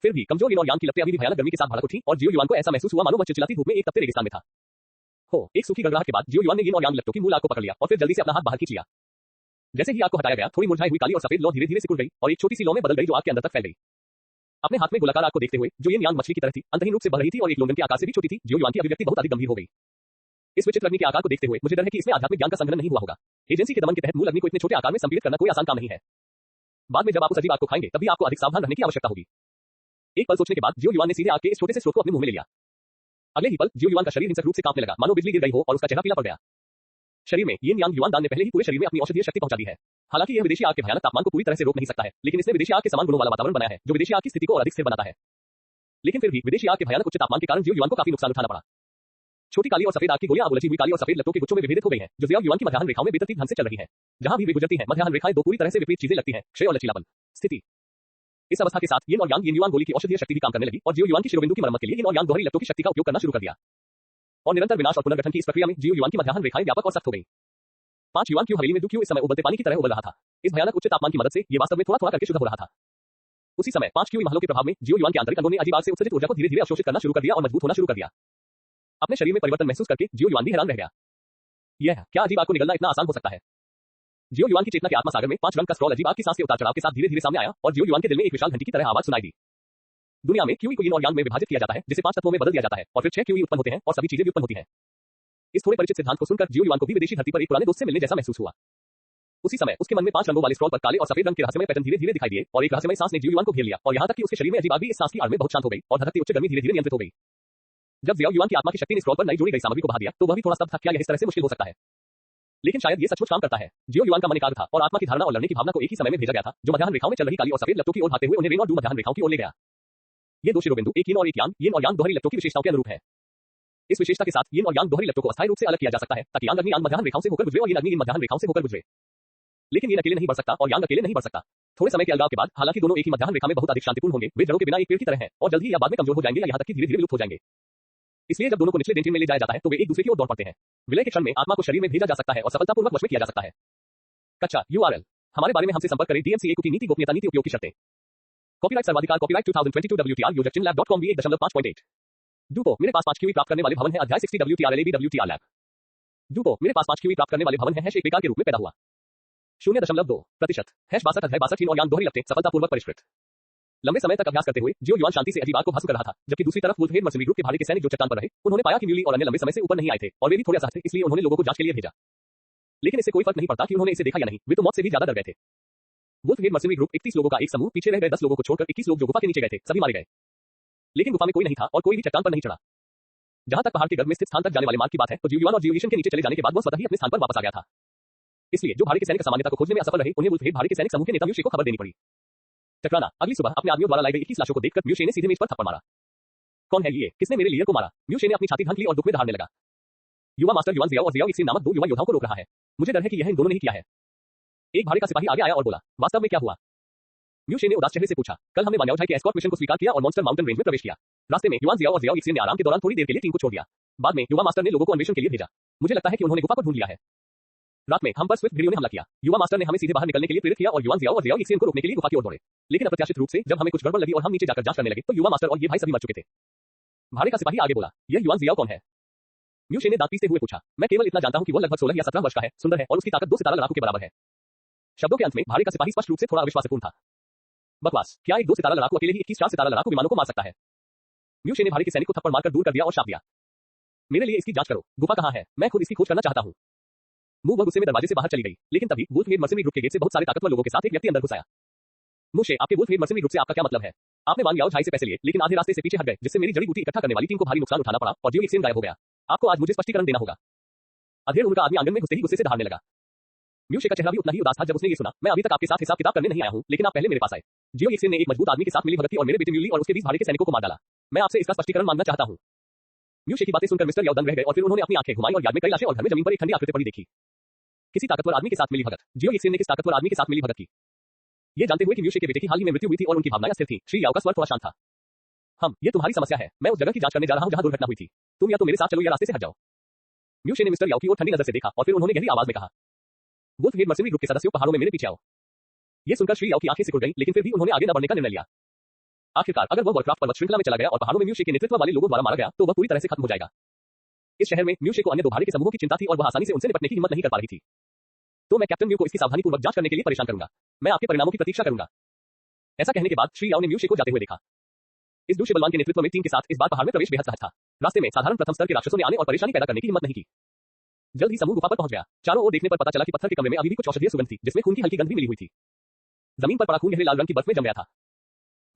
फिर भी कमजोर यिन और यांग की लपटें अभी भी भयानक गर्मी के साथ भड़क उठी और जियो युआन को ऐसा महसूस हुआ मानो वह चिलचिलाती धूप में एक तपते रेगिस्तान में था। एक सूखी गड़गड़ाहट के बाद जियो युआन ने यिन और यांग लपटों की मूल आग को पकड़ लिया और फिर जल्दी से अपना हाथ बाहर खींच लिया। जैसे ही आग को हटाया गया, थोड़ी मुरझाई हुई काली और सफेद लौ धीरे-धीरे सिकुड़ गई और एक छोटी सी लौ में बदल गई जो आग के अंदर तक फैल गई। अपने हाथ में गोलाकार आग को देखते हुए, जो यिन यांग मछली की तरह थी, अंतहीन रूप से बढ़ रही थी और एक लोंगन के आकार से भी छोटी थी, जियो युआन की अभिव्यक्ति बहुत अधिक गंभीर हो गई। इस विचित्र अग्नि के आकार को देखते हुए मुझे डर है कि इसमें आध्यात्मिक ज्ञान का संघनन नहीं हुआ होगा। एजेंसी के दमन के तहत मूल अग्नि को इतने छोटे आकार में संपीड़ित करना कोई आसान काम नहीं है। बाद में जब आप उस अजीब आग को खाएंगे, तब भी आपको अधिक सावधान रहने की आवश्यकता होगी। एक पल सोचने के बाद जियो युआन ने सीधे आग के इस छोटे से स्रोत को अपने मुंह में ले लिया। अगले ही पल जियो युआन का शरीर हिंसक रूप से कांपने लगा, मानो बिजली गिर गई हो और उसका चेहरा पीला पड़ गया। शरीर में यिन यांग युआन दान ने पहले ही पूरे शरीर में अपनी औषधीय शक्ति पहुंचा दी है। हालांकि यह विदेशी आग के भयानक तापमान को पूरी तरह से रोक नहीं सकता है, लेकिन इसने विदेशी आग के समान गुणों वाला वातावरण बनाया है, जो विदेशी आग की स्थिति को और अधिक स्थिर बनाता है। लेकिन फिर भी विदेशी आग के भयानक उच्च तापमान के कारण जियो युआन को काफी नुकसान उठाना पड़ा। छोटी काली और सफेद आग की गोलियां अब उलझी हुई काली और सफेद लट्टों के गुच्छों में विभेदित हो गई हैं, जो जियो युआन की मध्याह्न रेखाओं में बेतरतीब ढंग से चल रही हैं। जहां भी वे गुजरती हैं, मध्याह्न रेखाएं दो पूरी तरह से विपरीत चीजें लगती हैं, क्षय और लचीलापन। स्थिति इस अवस्था के साथ यिन और यांग यिन युआन गोली की औषधीय शक्ति भी काम करने लगी और जियो युआन की शिरोबिंदु की मरम्मत के लिए यिन और यांग दोहरी लट्टों की शक्ति का उपयोग करना शुरू कर दिया। और निरंतर विनाश और पुनर्गठन की इस प्रक्रिया में जियो युआन की मध्याह्न रेखाएं व्यापक और सख्त हो गई। 5 युआन क्यू हवेली में क्यू इस समय उबलते पानी की तरह उबल रहा था। इस भयानक उच्च तापमान की मदद से ये वास्तव में थोड़ा-थोड़ा करके शुद्ध हो रहा था। उसी समय 5 क्यू महलों के प्रभाव में जियो युआन के आंतरिक अंगों ने अजीब आग से उत्सर्जित ऊर्जा को धीरे-धीरे अवशोषित करना शुरू कर दिया और मजबूत होना शुरू कर दिया। अपने शरीर में परिवर्तन महसूस करके जियो युआन भी हैरान रह गया। यह क्या अजीब आग को निगलना इतना आसान हो सकता है? जियो युआन की चेतना के आत्मा सागर में 5 रंग का स्क्रॉल अजीब आग की सांस के उतार चढ़ाव के साथ धीरे-धीरे सामने आया और जियो युआन के दिल में एक विशाल घंटी की तरह आवाज सुनाई दी। दुनिया में क्यूई को यिन और यांग में विभाजित किया जाता है, जिसे 5 तत्वों में बदल दिया जाता है और फिर 6 क्यूई उत्पन्न होते हैं और सभी चीजें भी उत्पन्न होती हैं। इस थोड़े परिचित सिद्धांत को सुनकर जियो युआन को भी विदेशी धरती पर एक पुराने दोस्त से मिलने जैसा महसूस हुआ। उसी समय उसके मन में 5 रंगों वाले स्क्रॉल पर काले और सफेद रंग के रहस्यमय पैटर्न धीरे-धीरे दिखाई दिए और एक रहस्यमय सांस ने जियो युआन को घेर लिया और यहां तक कि उसके शरीर में अजीब आग भी इस सांस की आड़ में बहुत शांत हो गई और धधकती उच्च गर्मी धीरे-धीरे नियंत्रित हो गई। जब जियो युआन की आत्मा की शक्ति ने स्क्रॉल पर नई जोड़ी गई सामग्री को बहा दिया, तो वह भी थोड़ा स्तब्ध था। क्या यह इस तरह से मुश्किल हो सकता है? लेकिन शायद ये सचमुच काम करता है। जियो युआन का मन एकाग्र था और आत्मा की धारणा और लड़ने की भावना को एक ही समय में भेजा गया था, जो मध्याह्न रेखाओं में चल रही काली और सफेद लट्टों की ओर भागते हुए उन्हें रेन और डू मध्याह्न रेखाओं की ओर ले गया। ये दो शिरोबिंदु एक यिन और एक यांग, यिन और यांग दोहरी लट्टों की विशेषताओं के अनुरूप है। इस विशेषता के साथ यिन और यांग दोहरी लट्टों को अस्थायी रूप से अलग किया जा सकता है, ताकि यांग अग्नि यांग मध्याह्न रेखाओं से होकर गुजरे और यिन अग्नि यिन मध्याह्न रेखाओं से होकर गुजरे। लेकिन यिन अकेले नहीं बढ़ सकता और यांग अकेले नहीं बढ़ सकता। थोड़े समय के अलगाव के बाद, हालांकि दोनों एक ही मध्याह्न रेखा में बहुत अधिक शांतिपूर्ण होंगे, वे जड़ों के बिना एक पेड़ की तरह हैं और जल्द ही या बाद में कमजोर हो जाएंगे या यहां तक कि धीरे-धीरे विलुप्त हो जाएंगे। इसलिए जब दोनों को निचले डेंटिन में ले जाया जाता है, तो वे एक दूसरे की ओर दौड़ पड़ते हैं। विलय के क्षण में आत्मा को शरीर में भेजा जा सकता है और सफलतापूर्वक वश में किया जा सकता है। कच्चा URL हमारे बारे में हमसे संपर्क करें। DMCA कुकी नीति गोपनीयता नीति उपयोग की शर्तें। कॉपीराइट सर्वाधिकार copyright 2022 WTR user chinlab.com V1.5.8 डूपो मेरे पास 5 क्यूई प्राप्त करने वाले भवन है अध्याय 60 WTR LAB WTR लैब। डूपो मेरे पास 5 क्यूई प्राप्त करने वाले भवन है एक बेकार के रूप में पैदा हुआ 0.2% #62 अध्याय 62 यिन और यांग दोहरी लपटें सफलतापूर्वक परिष्कृत। लंबे समय तक अभ्यास करते हुए जियो युआन शांति से अजीब आग को भस्म कर रहा था, जबकि दूसरी तरफ वुल्फहेड मर्सिनरी ग्रुप के भाड़े के सैनिक जो चट्टान पर रहे, उन्होंने पाया कि म्यूली और अन्य लंबे समय से ऊपर नहीं आए थे और वे भी थोड़े असहज थे, इसलिए उन्होंने लोगों को जांच के लिए भेजा। लेकिन इससे कोई फर्क नहीं पड़ता कि उन्होंने इसे देखा या नहीं, वे तो मौत से भी ज्यादा डर गए थे। वुल्फहेड मर्सिनरी ग्रुप 31 लोगों का एक समूह, पीछे रह गए 10 लोगों को छोड़कर 21 लोग जो गुफा के नीचे गए थे, सभी मारे गए। लेकिन गुफा में कोई नहीं था और कोई भी चट्टान पर नहीं चढ़ा। जहां तक पहाड़ के गर्भ में स्थित स्थान तक जाने वाले मार्ग की बात है, तो जियो युआन और जियो यिशन के नीचे चले जाने के बाद वो स्वतः ही अपने स्थान पर वापस आ गया था। इसलिए जो भाड़े के सैनिक सामान्यता को खोजने में असफल रहे, उन्हें वुल्फहेड भाड़े के सैनिक समूह के नेता म्यूशे को खबर देनी पड़ी। टकराना अगली सुबह अपने आदमियों द्वारा लाई गई 21 लाशों को देखकर म्यूशे ने सीधे मेज पर थप्पड़ मारा। कौन है ये? किसने मेरे लीडर को मारा? म्यूशे ने अपनी छाती ढांक ली और दुख में दहाड़ने लगा। युवा मास्टर युआन जियाओ और जियाओ इक्सिन नामक 2 युवा योद्धाओं को रोक रहा है। मुझे डर है कि यह इन दोनों ने ही किया है। एक भाड़े का सिपाही आगे आया और बोला, वास्तव में क्या हुआ? म्यूशे ने उदास चेहरे से पूछा, कल हमने वान्याओ के एस्कॉर्ट मिशन को स्वीकार किया और मॉन्स्टर माउंटेन रेंज में प्रवेश किया। रास्ते में युआन जियाओ और जियाओ इक्सिन ने आराम के दौरान थोड़ी देर के लिए टीम को छोड़ दिया। बाद में युवा मास्टर ने लोगों को अन्वेषण के लिए भेजा। मुझे लगता है कि उन्होंने गुफा को ढूंढ लिया है। रात में हम पर स्विफ्ट वीडियो ने हमला किया। युवा मास्टर ने हमें सीधे बाहर निकलने के लिए प्रेरित किया और युआन जियाओ और जियाओ इक्सिन को रोकने के लिए गुफा की ओर दौड़े। लेकिन अप्रत्याशित रूप से जब हमें कुछ गड़बड़ लगी और हम नीचे जाकर जांच करने लगे, तो युवा मास्टर और ये भाई सभी मर चुके थे। भाड़े का सिपाही आगे बोला, यह युआन जियाओ कौन है? म्यूशे ने दांत पीसते हुए पूछा, मैं केवल इतना जानता हूं कि वो लगभग 16 या 17 वर्ष का है, सुंदर है और उसकी ताकत 2 सितारा लड़ाकू के बराबर है। शब्दों के अंत में भाड़े का सिपाही स्पष्ट रूप से थोड़ा अविश्वासपूर्ण था। बकवास, क्या एक 2 सितारा लड़ाकू अकेले ही 21 4 सितारा लड़ाकू विमानों को मार सकता है? म्यूशे ने भाड़े के सैनिक को थप्पड़ मारकर दूर कर दिया और शाप दिया, मेरे लिए इसकी जांच करो। गुफा कहां है? मैं खुद इसकी खोज करना चाहता हूं। वह गुस्से में दरवाजे से बाहर चली गई, लेकिन तभी वुल्फहेड मर्सिनरी ग्रुप के गेट से बहुत सारे ताकतवर लोगों के साथ एक व्यक्ति अंदर घुस आया। म्यूशे, आपके वुल्फहेड मर्सिनरी ग्रुप से आपका क्या मतलब है? आपने वान याओ झाई से पैसे लिए, लेकिन आधे रास्ते से पीछे हट गए, जिससे मेरी जड़ी बूटी इकट्ठा करने वाली टीम को भारी नुकसान उठाना पड़ा और जियो इक्सिन गायब हो गया। आपको आज मुझे स्पष्टीकरण देना होगा। अधेड़ उनका आदमी आंगन में घुसते ही गुस्से से दहाड़ने लगा। म्यूशे का चेहरा भी उतना ही उदास था जब उसने ये सुना, मैं अभी तक आपके साथ हिसाब किताब करने नहीं आया हूं, लेकिन आप पहले मेरे पास आए। जियो इक्सिन ने एक मजबूत आदमी के साथ मिली भगत की और मेरे बेटे म्यूली और उसके 20 भाड़े के सैनिकों को मार डाला। मैं आपसे इसका स्पष्टीकरण मांगना चाहता हूं। म्यूशे की बातें सुनकर मिस्टर याओ दंग रह गए और फिर उन्होंने अपनी आंखें घुमाई और याद में कई लाशें और घर में जमीन पर एक ठंडी आकृति पड़ी देखी। किसी ताकतवर आदमी के साथ मिली भगत। जियो इक्सिन ने किस ताकतवर आदमी के साथ मिली भगत की? ये जानते हुए कि म्यूशे के बेटे की हाल ही में मृत्यु हुई थी और उनकी भावनाएं अस्थिर थीं, श्री याओ का स्वर थोड़ा शांत था। ये तुम्हारी समस्या है। मैं उस जगह की जांच करने जा रहा हूं जहां दुर्घटना हुई थी। तुम या तो मेरे साथ चलो या रास्ते से हट जाओ। म्यूशे ने मिस्टर याओ की ओर ठंडी नजर से देखा और फिर उन्होंने गहरी आवाज में कहा, वुल्फगेट मर्सिनरी ग्रुप के सदस्यों, पहाड़ों में मेरे पीछे आओ। ये सुनकर श्री याओ की आंखें सिकुड़ गईं, लेकिन फिर भी उन्होंने आगे न बढ़ने का निर्णय लिया। आखिरकार अगर वह वॉरक्राफ्ट पर्वत श्रृंखला में चला गया और पहाड़ों में म्यूशे के नेतृत्व वाले लोगों द्वारा मारा गया तो वह पूरी तरह से खत्म हो जाएगा। इस शहर में म्यूशे को अन्य दो भाड़े के समूहों की चिंता थी और वह आसानी से उनसे निपटने की हिम्मत नहीं कर पा रही थी। तो मैं कैप्टन म्यू को इसकी सावधानीपूर्वक जांच करने के लिए परेशान करूंगा। मैं आपके परिणामों की प्रतीक्षा करूंगा। ऐसा कहने के बाद श्री याओ ने म्यूशे को जाते हुए देखा। इस दूसरे बलवान के नेतृत्व में टीम के साथ इस बार पहाड़ में प्रवेश बेहद सहज था। रास्ते में साधारण प्रथम स्तर के राक्षसों ने आने और परेशानी पैदा करने की हिम्मत नहीं की। जल्द ही समूह गुफा पर पहुंच गया। चारों ओर देखने पर पता चला कि पत्थर के कमरे में अभी भी कुछ औषधीय सुगंध थी, जिसमें खून की हल्की गंध भी मिली हुई थी। जमीन पर पड़ा खून गहरे लाल रंग की बर्फ में जम गया था।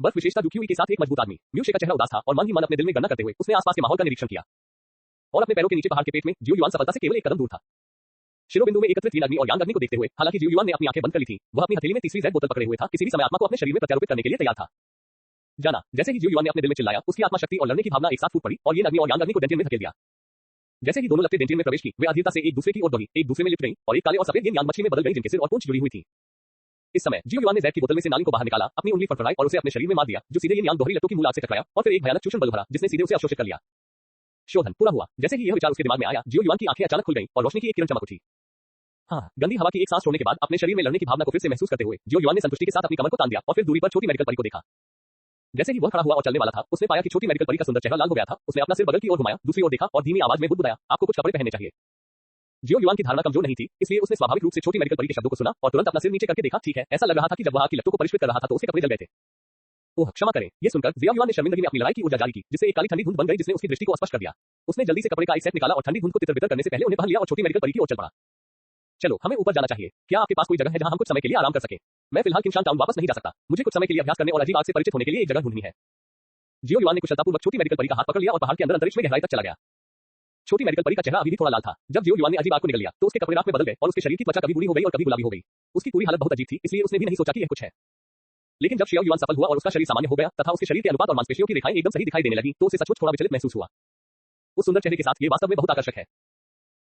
बर्फ विशेषता जुकियुई के साथ एक मजबूत आदमी। म्यूशे का चेहरा उदास था और मन ही मन अपने दिल में गणना करते हुए उसने आसपास के माहौल का निरीक्षण किया और अपने पैरों के नीचे पहाड़ के पेट में जियो युआन सफलता से केवल एक कदम दूर था। शिरोबिंदु में एकत्रित yin अग्नि और यांग अग्नि को देखते हुए, हालांकि जियो युआन ने अपनी आंखें बंद कर ली थी, वह अपनी हथेली में तीसरी जेड बोतल पकड़े हुए था, किसी भी समय आत्मा को अपने शरीर में प्रत्यारोपित करने के लिए तैयार था। जाना, जैसे ही जियो युआन ने अपने दिल में चिल्लाया, उसकी आत्मा शक्ति और लड़ने की भावना एक साथ फूट पड़ी और yin अग्नि और यांग अग्नि को डेंटिन में धकेल दिया। जैसे ही दोनों लपटें डेंटिन में प्रवेश की, वे अधीरता से एक दूसरे की ओर दौड़ी, एक दूसरे में लिपट गईं और एक काले और सफेद yin यांग मछली में बदल गई जिनके सिर और पूंछ जुड़ी हुई थी। इस समय जियो युआन ने जेड की बोतल में से नाली को बाहर निकाला, अपनी उंगली फड़फड़ाई और उसे अपने शरीर में मार दिया, जो सीधे yin यांग दोहरी लट्टों की मूल आग से टकराया और फिर एक भयानक चूषण बल भरा, जिसने सीधे उसे अवशोषित कर लिया। शोधन पूरा हुआ। जैसे ही यह विचार उसके दिमाग में आया, जियो युआन की आंखें अचानक खुल गईं और रोशनी की एक किरण चमक उठी। हाँ, गंदी हवा की एक सांस छोड़ने के बाद अपने शरीर में लड़ने की भावना को फिर से महसूस करते हुए जियो युआन ने संतुष्टि के साथ अपनी कमर को तान दिया और फिर दूरी पर छोटी मेडिकल परी को देखा। जैसे ही वह खड़ा हुआ और चलने वाला था, उसने पाया कि छोटी मेडिकल परी का सुंदर चेहरा लाल हो गया था। उसने अपना सिर बगल की ओर घुमाया, दूसरी ओर देखा और धीमी आवाज में बुदबुदाया, आपको कुछ कपड़े पहनने चाहिए। जियो युआन की धारणा कमजोर नहीं थी, इसलिए उसने स्वाभाविक रूप से छोटी मेडिकल परी के शब्दों को सुना और तुरंत अपना सिर नीचे करके देखा। ठीक है, ऐसा लग रहा था कि जब वह आग की लट्टों को परिष्कृत कर रहा था तो उसके कपड़े जल गए थे। ओह क्षमा करें, ये सुनकर जियो युआन ने शर्मिंदगी में अपनी लड़ाई की ऊर्जा जारी की, जिससे एक काली ठंडी धुंध बन गई जिसने उसकी दृष्टि को स्पष्ट कर दिया। उसने जल्दी से कपड़े का एक सेट निकाला और ठंडी धुंध को तितर-बितर करने से पहले उन्हें पहन लिया और छोटी मेडिकल परी की ओर चल पड़ा। चलो, हमें ऊपर जाना चाहिए। क्या आपके पास कोई जगह है जहां हम कुछ समय के लिए आराम कर सकें? मैं फिलहाल किंगशान टाउन वापस नहीं जा सकता। मुझे कुछ समय के लिए अभ्यास करने और अजीब आग से परिचित होने के लिए एक जगह ढूंढनी है। जियो युआन ने कुशलतापूर्वक छोटी मेडिकल परी का हाथ पकड़ लिया और पहाड़ के अंदर अंतरिक्ष में गहराई तक चला गया। छोटी मेडिकल परी का चेहरा अभी भी थोड़ा लाल था। जब जियो युआन ने अजीब आग को निगल लिया तो उसके कपड़े राख में बदल गए और उसके शरीर की त्वचा कभी बूढ़ी हो गई और कभी गुलाबी हो गई। उसकी पूरी हालत बहुत अजीब थी, इसलिए उसने भी नहीं सोचा कि यह कुछ है। लेकिन जब जियो युआन सफल हुआ और उसका शरीर सामान्य हो गया तथा उसके शरीर के अनुपात और मांसपेशियों की रेखाएं एकदम सही दिखाई देने लगी, तो उसे सचमुच थोड़ा विचलित महसूस हुआ। उस सुंदर चेहरे के साथ ये वास्तव में बहुत आकर्षक है।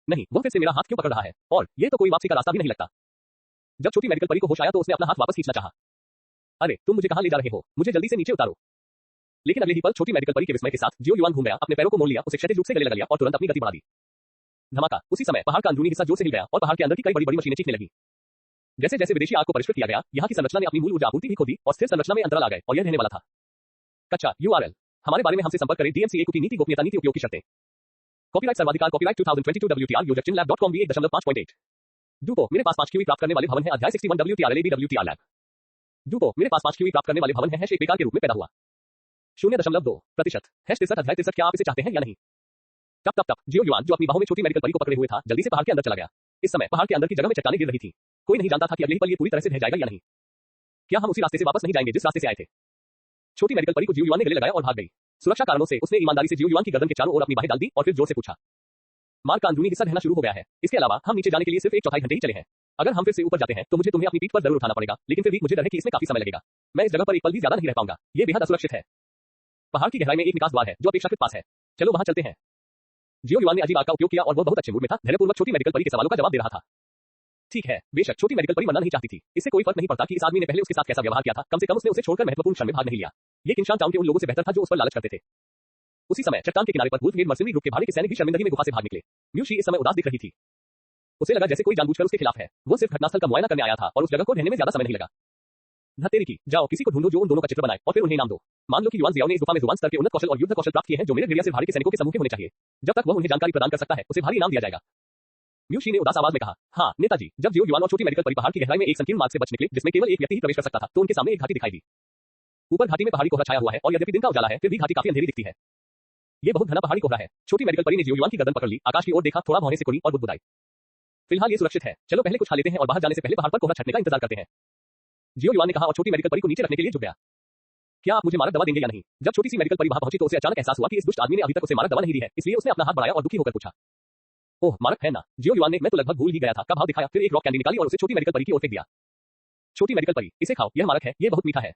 नहीं, वह फिर से मेरा हाथ क्यों पकड़ रहा है? और ये तो कोई वापसी का रास्ता भी नहीं लगता। जब छोटी मेडिकल परी को होश आया तो उसने अपना हाथ वापस खींचना चाहा। अरे, तुम मुझे कहां ले जा रहे हो? मुझे जल्दी से नीचे उतारो। लेकिन अगले ही पल छोटी मेडिकल परी के विस्मय के साथ जियो युआन घूम गया, अपने पैरों को मोड़ लिया, उसे क्षैतिज रूप से गले लगा लिया और तुरंत अपनी गति बढ़ा दी। धमाका। उसी समय पहाड़ का अंदरूनी हिस्सा जोर से हिल गया और पहाड़ के अंदर की कई बड़ी-बड़ी मशीनें चीखने लगी। जैसे जैसे विदेशी आग को परिष्कृत किया गया, यहाँ की संरचना ने अपनी मूल ऊर्जा आपूर्ति भी खो दी और स्थिर संरचना में अंतराल आ गए और यह रहने वाला था। कच्चा URL। हमारे बारे में हमसे संपर्क करें। DMCA की नीति गोपनीयता नीति उपयोग की शर्तें। कॉपीराइट सर्वाधिकार कॉपीराइट 2022 WTR योजक चिनलैब.com भी 1.5.8। डूपो, मेरे पास 5 QE प्राप्त करने वाले भवन है। अध्याय 61 WTR लैब। डूपो, मेरे पास 5 QE प्राप्त करने वाले भवन है। एक बेकार के रूप में पैदा हुआ। 0.2%। 63 अध्याय 63। क्या आप इसे चाहते हैं या नहीं? तप जियो युआन, जो अपनी बाहों में छोटी मेडिकल परी को पकड़े हुए था, जल्दी से पहाड़ के अंदर चला गया। इस समय पहाड़ के अंदर की जगह में चट्टानें गिर रही थी। कोई नहीं जानता था कि अगले ही पल ये पूरी तरह से ढह जाएगा या नहीं। क्या हम उसी रास्ते से वापस नहीं जाएंगे जिस रास्ते से आए थे? छोटी मेडिकल परी को जियो युआन ने गले लगाया और भाग गई। सुरक्षा कारणों से उसने ईमानदारी से जियो युआन की गर्दन के चारों ओर अपनी बाहें डाल दी और फिर जोर से पूछा। मार्ग का अंदरूनी हिस्सा ढहना शुरू हो गया है। इसके अलावा हम नीचे जाने के लिए सिर्फ 1/4 घंटे ही चले हैं। अगर हम फिर से ऊपर जाते हैं तो मुझे तुम्हें अपनी पीठ पर जरूर उठाना पड़ेगा, लेकिन फिर भी मुझे डर है कि इसमें काफी समय लगेगा। मैं इस जगह पर एक पल भी ज्यादा नहीं रह पाऊंगा। ये बेहद असुरक्षित है। पहाड़ की गहराई में एक निकास द्वार है जो अपेक्षाकृत पास है। चलो वहां चलते हैं। जियो युआन ने अजीब आग का उपयोग किया और वह बहुत अच्छे मूड में था। धैर्यपूर्वक छोटी मेडिकल परी के सवालों का जवाब दे रहा था। ठीक है, बेशक छोटी मेडिकल परी मरना नहीं चाहती थी। इससे कोई फर्क नहीं पड़ता कि इस आदमी ने पहले उसके साथ कैसा व्यवहार किया था। कम से कम उसने उसे छोड़कर महत्वपूर्ण क्षण में भाग नहीं लिया। ये किंगशान टाउन के उन लोगों से बेहतर था जो उस पर लालच करते थे। उसी समय चट्टान के किनारे पर वुल्फगेट मर्सिनरी ग्रुप के भाड़े के सैनिक भी शर्मिंदगी में गुफा से भाग निकले। म्यूशी इस समय उदास दिख रही थी। उसे लगा जैसे कोई जानबूझकर उसके खिलाफ है। वो सिर्फ घटनास्थल का मुआयना करने आया था और उस जगह को ढहने में ज्यादा समय नहीं लगा। धतेरी की, जाओ किसी को ढूंढो जो उन दोनों का चित्र बनाए और फिर उन्हें नाम दो। मान लो कि युआन जियाओ ने इस गुफा में जुबान स्तर के उन्नत कौशल और युद्ध कौशल प्राप्त किए हैं जो मेरे भेड़िया से भाड़े के सैनिकों के समूह के होने चाहिए। जब तक वह उन्हें जानकारी प्रदान कर सकता है उसे भारी इनाम दिया जाएगा। म्यूशी ने उदास आवाज में कहा, हाँ नेताजी। जब जियो युआन और छोटी मेडिकल परी पहाड़ की गहराई में एक संकीर्ण मार्ग से बच निकले जिसमें केवल एक व्यक्ति ही प्रवेश कर सकता था, तो उनके सामने एक घाटी दिखाई दी। ऊपर घाटी में पहाड़ी कोहरा छाया हुआ है और यद्यपि दिन का उजाला है फिर भी घाटी काफी अंधेरी दिखती है। ये बहुत घना पहाड़ी कोहरा है। छोटी मेडिकल परी ने जियो युआन की गर्दन पकड़ ली, आकाश की ओर देखा, थोड़ा भौहें सिकुड़ी और बुदबुदाई। फिलहाल ये सुरक्षित है। चलो पहले कुछ खा लेते हैं और बाहर जाने से पहले पहाड़ पर कोहरा छटने का इंतजार करते हैं। जियो युआन ने कहा और छोटी मेडिकल परी को नीचे रखने के लिए झुक गया। क्या आप मुझे मारक दवा देंगे या नहीं? जब छोटी सी मेडिकल परी वहां पहुंची तो उसे अचानक एहसास हुआ कि इस दुष्ट आदमी ने अभी तक उसे मारक दवा नहीं दी है, इसलिए उसने अपना हाथ बढ़ाया और दुखी होकर पूछा, ओह मारक है ना? जियो युआन ने मैं तो लगभग भूल ही गया था का भाव दिखाया, फिर एक रॉक कैंडी निकाली और उसे छोटी मेडिकल परी की ओर फेंक दिया। छोटी मेडिकल परी, इसे खाओ, यह मारक है, यह बहुत मीठा है।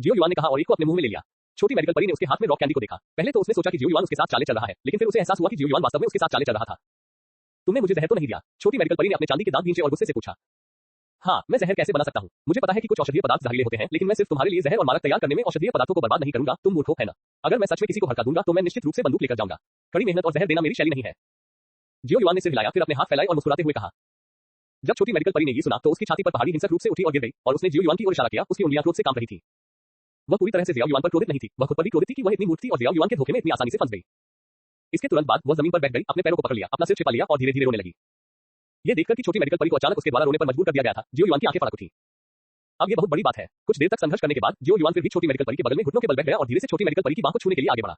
जियो युआन ने कहा और एक को अपने मुंह में ले लिया। छोटी मेडिकल परी ने उसके हाथ में रॉक कैंडी को देखा। पहले तो उसने सोचा कि जियो युआन उसके साथ चाले चल रहा है, लेकिन फिर उसे एहसास हुआ कि जियो युआन वास्तव में उसके साथ चाले चल रहा था। तुमने मुझे जहर तो नहीं दिया? छोटी मेडिकल परी ने अपने चांदी के दांत खींचे और गुस्से से पूछा। हाँ, मैं जहर कैसे बना सकता हूँ? मुझे पता है कि कुछ औषधीय पदार्थ जहरीले होते हैं, लेकिन मैं सिर्फ तुम्हारे लिए जहर और मारक तैयार करने में औषधीय पदार्थों को बर्बाद नहीं करूंगा। तुम मूर्ख हो, है ना? अगर मैं सच में किसी को भड़का दूंगा तो मैं निश्चित रूप से बंदूक लेकर जाऊंगा। कड़ी मेहनत और जहर देना मेरी शैली नहीं है। जियो युआन ने सिर हिलाया, फिर अपने हाथ फैलाए और मुस्कुराते हुए कहा, जब छोटी मेडिकल परी ने ये सुना तो उसकी छाती पर पहाड़ी हिंसक रूप से उठी और गिर गई और उसने जियो युआन की ओर इशारा किया। उसकी उंगलियां क्रोध से कांप रही थी। वह पूरी तरह से जियाओ युआन पर क्रोधित नहीं थी, वह खुद पर भी क्रोधित थी कि वह इतनी मूर्ख थी और जियाओ युआन के धोखे में इतनी आसानी से फंस गई। इसके तुरंत बाद वह जमीन पर बैठ गई, अपने पैरों को पकड़ लिया, अपना सिर छिपा लिया और धीरे-धीरे रोने लगी। ये देखकर कि छोटी मेडिकल परी को अचानक उसके द्वारा रोने पर मजबूर कर दिया गया था, जियो युआन की आंखें फड़क उठी। अब ये बहुत बड़ी बात है। कुछ देर तक संघर्ष करने के बाद जियो युआन फिर भी छोटी मेडिकल परी के बगल में घुटनों के बल बैठ गया और धीरे से छोटी मेडिकल परी की बांह को छूने के लिए आगे बढ़ा।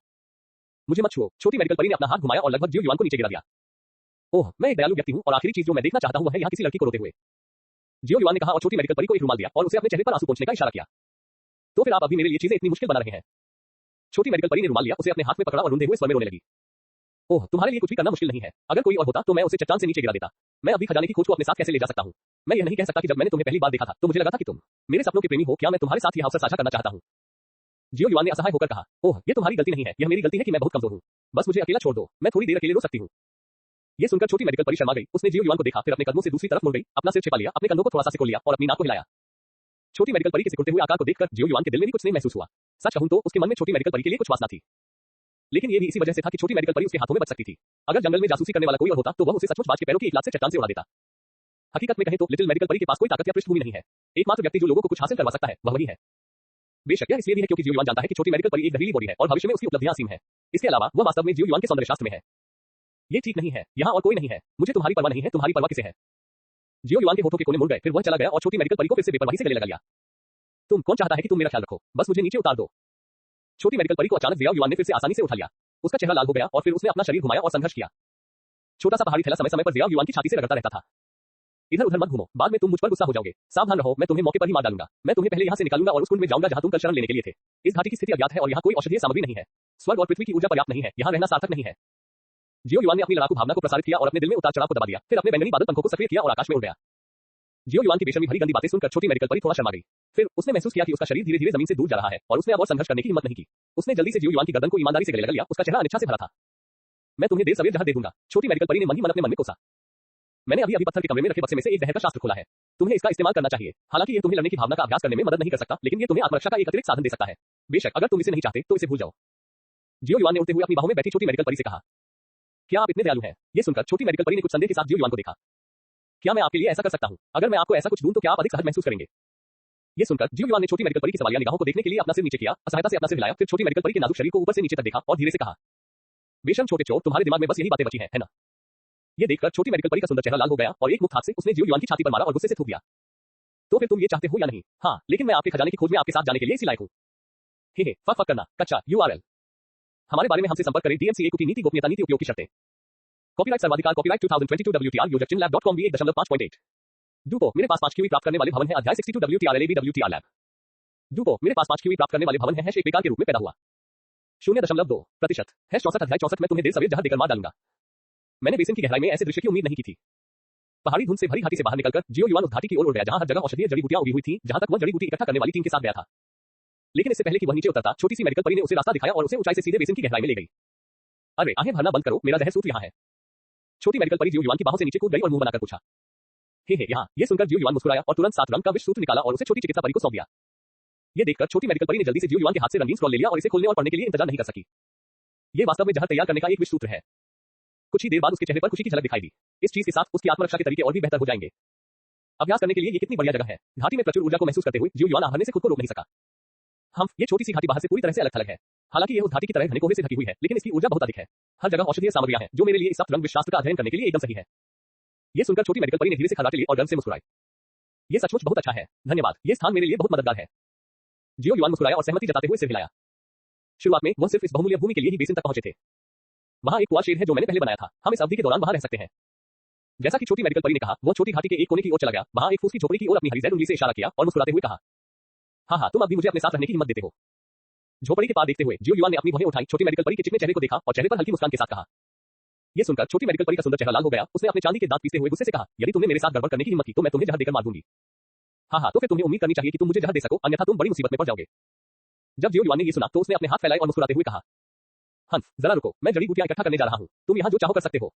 मुझे मत छुओ, छोटी मेडिकल परी ने अपना हाथ घुमाया और लगभग जियो युआन को नीचे गिरा दिया। ओह, मैं एक दयालु व्यक्ति हूं और आखिरी चीज जो मैं देखना चाहता हूं वह है यहाँ किसी लड़की को रोते हुए। जियो युआन ने कहा और छोटी मेडिकल परी को एक रुमाल दिया और उसे अपने चेहरे पर आंसू पोंछने का इशारा किया। तो फिर आप अभी मेरे लिए चीजें इतनी मुश्किल बना रहे हैं। छोटी मेडिकल परी ने रुमाल लिया, उसे अपने हाथ में पकड़ा और रुंधे हुए स्वर में रोने लगी। ओह, तुम्हारे लिए कुछ भी करना मुश्किल नहीं है। अगर कोई और होता तो मैं उसे चट्टान से नीचे गिरा देता। मैं अभी खजाने की खोज को अपने साथ कैसे ले जा सकता हूँ। मैं यह नहीं कह सकता कि जब मैंने तुम्हें पहली बार देखा था तो मुझे लगा था कि तुम मेरे सपनों के प्रेमी हो। क्या मैं तुम्हारे साथ यह अवसर साझा करना चाहता हूँ। जियो युआन ने असहाय होकर कहा, ओह, ये तुम्हारी गलती नहीं है, यह मेरी गलती है कि मैं बहुत कमजोर हूँ। बस मुझे अकेला छोड़ दो, मैं थोड़ी देर अकेले रो सकती हूँ। ये सुनकर छोटी मेडिकल परी शर्मा गई। उसने जियो युआन को देखा, फिर अपने कदमों से दूसरी तरफ मुड़ गई, अपना सिर छिपा लिया, अपने कंधों को थोड़ा सा सिकोड़ लिया और अपनी नाक को हिलाया। छोटी मेडिकल परी के सिकुड़ते हुए आकार को देखकर जियो युआन के दिल में भी कुछ नहीं महसूस हुआ। सच कहूं तो उसके मन में छोटी मेडिकल परी के लिए कुछ वासना थी, लेकिन ये भी इसी वजह से था कि छोटी मेडिकल परी उसके हाथों में बच सकती थी। अगर जंगल में जासूसी करने वाला कोई और होता तो वह उसे सचमुच बाज के पैरों की एक लात से चट्टान से उड़ा देता। हकीकत में कहें तो लिटिल मेडिकल परी के पास कोई ताकत या पृष्ठभूमि नहीं है। एकमात्र व्यक्ति जो लोगों को कुछ हासिल करवा सकता है वह वही है। बेशक यह इसलिए भी है क्योंकि जियो युआन जानता है कि छोटी मेडिकल परी एक जहरीली बॉडी है और भविष्य में उसकी उपलब्धियां असीम है। इसके अलावा वह वास्तव में जियो युआन के सौंदर्य शास्त्र में है। ये ठीक नहीं है, यहाँ और कोई नहीं है। मुझे तुम्हारी परवाह नहीं है, तुम्हारी परवाह किसे है। जियो युआन के होठों के कोने मुड़ गए, फिर वह चला गया और छोटी मेडिकल परी को फिर से बेपरवाही से गले लगा लिया। तुम कौन चाहता है कि तुम मेरा ख्याल रखो, बस मुझे नीचे उतार दो। छोटी मेडिकल परी को अचानक जियाओ युआन ने फिर से आसानी से उठा लिया। उसका चेहरा लाल हो गया और फिर उसने अपना शरीर घुमाया और संघर्ष किया। छोटा सा पहाड़ी थैला समय समय पर जियाओ युआन की छाती से रगड़ता रहता था। इधर उधर मत घूमो, बाद में तुम मुझ पर गुस्सा हो जाओगे। सावधान रहो, मैं तुम्हें मौके पर ही मार डालूंगा। मैं तुम्हें पहले यहाँ से निकालूंगा और उस कुंड में जाऊंगा जहाँ तुम कल शरण लेने के लिए थे। इस घाटी की स्थिति अज्ञात है और यहाँ कोई औषधीय सामग्री नहीं है। स्वर्ग और पृथ्वी की ऊर्जा पर्याप्त नहीं है, यहाँ रहना सार्थक नहीं है। जियो युआन ने अपनी लड़ाकू भावना को प्रसारित किया और अपने दिल में उतार चढ़ाव को दबा दिया, फिर अपने बैंगनी बादल पंखों को सक्रिय किया और आकाश में उड़ गया। जियो युआन की बेशर्मी भरी गंदी बातें सुनकर छोटी मेडिकल परी थोड़ा शर्मा गई। फिर उसने महसूस किया कि उसका शरीर धीरे-धीरे जमीन से दूर जा रहा है और उसने अब और संघर्ष करने की हिम्मत नहीं की। उसने जल्दी से जियो युआन की गर्दन को ईमानदारी से गले लगा लिया। उसका चेहरा अनिच्छा से भरा था। मैं तुम्हें देर सवेर जहर दे दूंगा। छोटी मेडिकल परी ने मन ही मन अपने मन में कोसा। मैंने अभी पत्थर के कमरे में रखे बक्से में से एक जहर का शास्त्र खोला है। तुम्हें इसका इस्तेमाल करना चाहिए। हालांकि ये तुम्हें लड़ने की भावना का अभ्यास करने में मदद नहीं कर सकता, लेकिन ये तुम्हें आत्मरक्षा का एक अतिरिक्त साधन दे सकता है। बेशक अगर तुम इसे नहीं चाहते तो इसे भूल जाओ। जियो युआन ने उड़ते हुए अपनी बाहों में बैठी छोटी मेडिकल परी से कहा, क्या आप इतने दयालु हैं? ये सुनकर छोटी मेडिकल परी ने कुछ संदेह के साथ जियो युआन को देखा। क्या मैं आपके लिए ऐसा कर सकता हूं? अगर मैं आपको ऐसा कुछ दूं तो क्या आप अधिक सहज महसूस करेंगे? ये सुनकर जियो युआन ने छोटी मेडिकल परी की सवालिया निगाहों को देखने के लिए अपना सिर नीचे किया, असहायता से अपना सिर हिलाया, फिर छोटी मेडिकल परी के नाजुक शरीर को ऊपर से नीचे तक देखा और धीरे से कहा, बेशर्म छोटे चोर, तुम्हारे दिमाग में बस यही बातें बची है ना? ये देखकर छोटी मेडिकल परी का सुंदर चेहरा लाल हो गया और एक मुक्त हाथ से उसने जियो युआन की छाती पर मारा और गुस्से से थूक दिया। तो फिर तुम ये चाहते हो या नहीं? हाँ, लेकिन मैं आपके खजाने की खोज में आपके साथ जाने के लिए इसी लायक हूँ। हे फक करना, कच्चा URL। हमारे बारे में हमसे संपर्क करें। DMCA की नीति गोपनीयता नीति उपयोग की शर्तें। कॉपीराइट सर्वाधिकार कॉपीराइट 2022 WTR योजक चिनलैब.com V1.5.8। डूपो मेरे पास 5 QE प्राप्त करने वाले भवन है। अध्याय 62 WTR लैब। डूपो मेरे पास 5 QE प्राप्त करने वाले भवन है। एक बेकार के रूप में पैदा हुआ 0.2%। 64 अध्याय 64 में तुम्हें देर सवेर जहर देकर मार डालूंगा। मैंने बेसिन की गहराई में ऐसे दृश्य की उम्मीद नहीं की थी। पहाड़ी धुंध से भरी घाटी से बाहर निकलकर जियो युआन उस घाटी की ओर उड़ गया जहां हर जगह औषधीय जड़ी बूटियां उगी हुई थी, जहां तक वह जड़ी बूटी इकट्ठा करने वाली टीम के साथ गया था। लेकिन इससे पहले कि वह नीचे उतरता, छोटी सी मेडिकल परी ने उसे रास्ता दिखाया और उसे ऊंचाई से सीधे बेसिन की गहराई में ले गई। अरे आहें भरना बंद करो, मेरा जहर सूत्र यहाँ है। छोटी मेडिकल परी जियो युआन की बाहों से नीचे कूद गई और मुंह बनाकर पूछा, हे यहाँ। ये सुनकर जियो युआन मुस्कुराया और तुरंत 7 रंग का विष सूत्र निकाला और उसे छोटी चिकित्सा परी को सौंप दिया। ये देखकर छोटी मेडिकल परी ने जल्दी से जियो युआन के हाथ से रंगीन स्क्रॉल ले लिया और इसे खोलने और पढ़ने के लिए इंतजार नहीं कर सकी। ये वास्तव में जहर तैयार करने का एक विष सूत्र है। कुछ ही देर बाद उसके चेहरे पर खुशी की झलक दिखाई दी। इस चीज के साथ उसकी आत्मरक्षा के तरीके और भी बेहतर हो जाएंगे। अभ्यास करने के लिए ये कितनी बढ़िया जगह है। घाटी में प्रचुर ऊर्जा को महसूस करते हुए जियो युआन आहरने से खुद को रोक नहीं सका। ये छोटी सी घाटी बाहर से पूरी तरह से अलग थलग है। हालांकि यह उस घाटी की तरह घने कोहरे से ढकी हुई है, लेकिन इसकी ऊर्जा बहुत अधिक है। हर जगह औषधीय सामग्रियां हैं जो मेरे लिए इस सप्त रंग विषशास्त्र का अध्ययन करने के लिए एकदम सही है। ये सुनकर छोटी मेडिकल परी ने धीरे से खर्राटे ली और गर्व से मुस्कुराई। ये सचमुच बहुत अच्छा है, धन्यवाद। ये स्थान मेरे लिए बहुत मददगार है। जियो युआन मुस्कुराया और सहमति जताते हुए सिर हिलाया। शुरुआत में वह सिर्फ इस बहुमूल्य भूमि के लिए ही बेसिन तक पहुंचे थे। वहां एक कुआं शेड है जो मैंने पहले बनाया था। हम इस अवधि के दौरान वहां रह सकते हैं। जैसा कि छोटी मेडिकल परी ने कहा, वो छोटी घाटी के एक कोने की ओर चला गया। वहां एक फूस की झोपड़ी की ओर अपनी हरी जैद उंगली से इशारा किया और मुस्कुराते हुए कहा, हाँ, तुम अभी मुझे अपने साथ रहने की हिम्मत देते हो। झोपड़ी के पास देखते हुए जियो युआन ने अपनी भौहें उठाई, छोटी मेडिकल परी के चिकने चेहरे को देखा और चेहरे पर हल्की मुस्कान के साथ कहा। ये सुनकर छोटी मेडिकल परी का सुंदर चेहरा लाल हो गया। उसने अपने चांदी के दांत पीसते हुए गुस्से से कहा, यदि तुमने मेरे साथ गड़बड़ करने की हिम्मत की तो मैं तुम्हें जहर देकर मार दूंगी। हाँ, तो फिर तुम्हें उम्मीद करनी चाहिए कि तुम मुझे जहर दे सको, अन्यथा तुम बड़ी मुसीबत में पड़ जाओगे। जब जियो युआन ने ये सुना तो उसने अपने हाथ फैलाए और मुस्कुराते हुए कहा, हंस, जरा रुको, मैं जड़ी बूटियां इकट्ठा करने जा रहा हूं। तुम यहाँ जो चाहो कर सकते हो।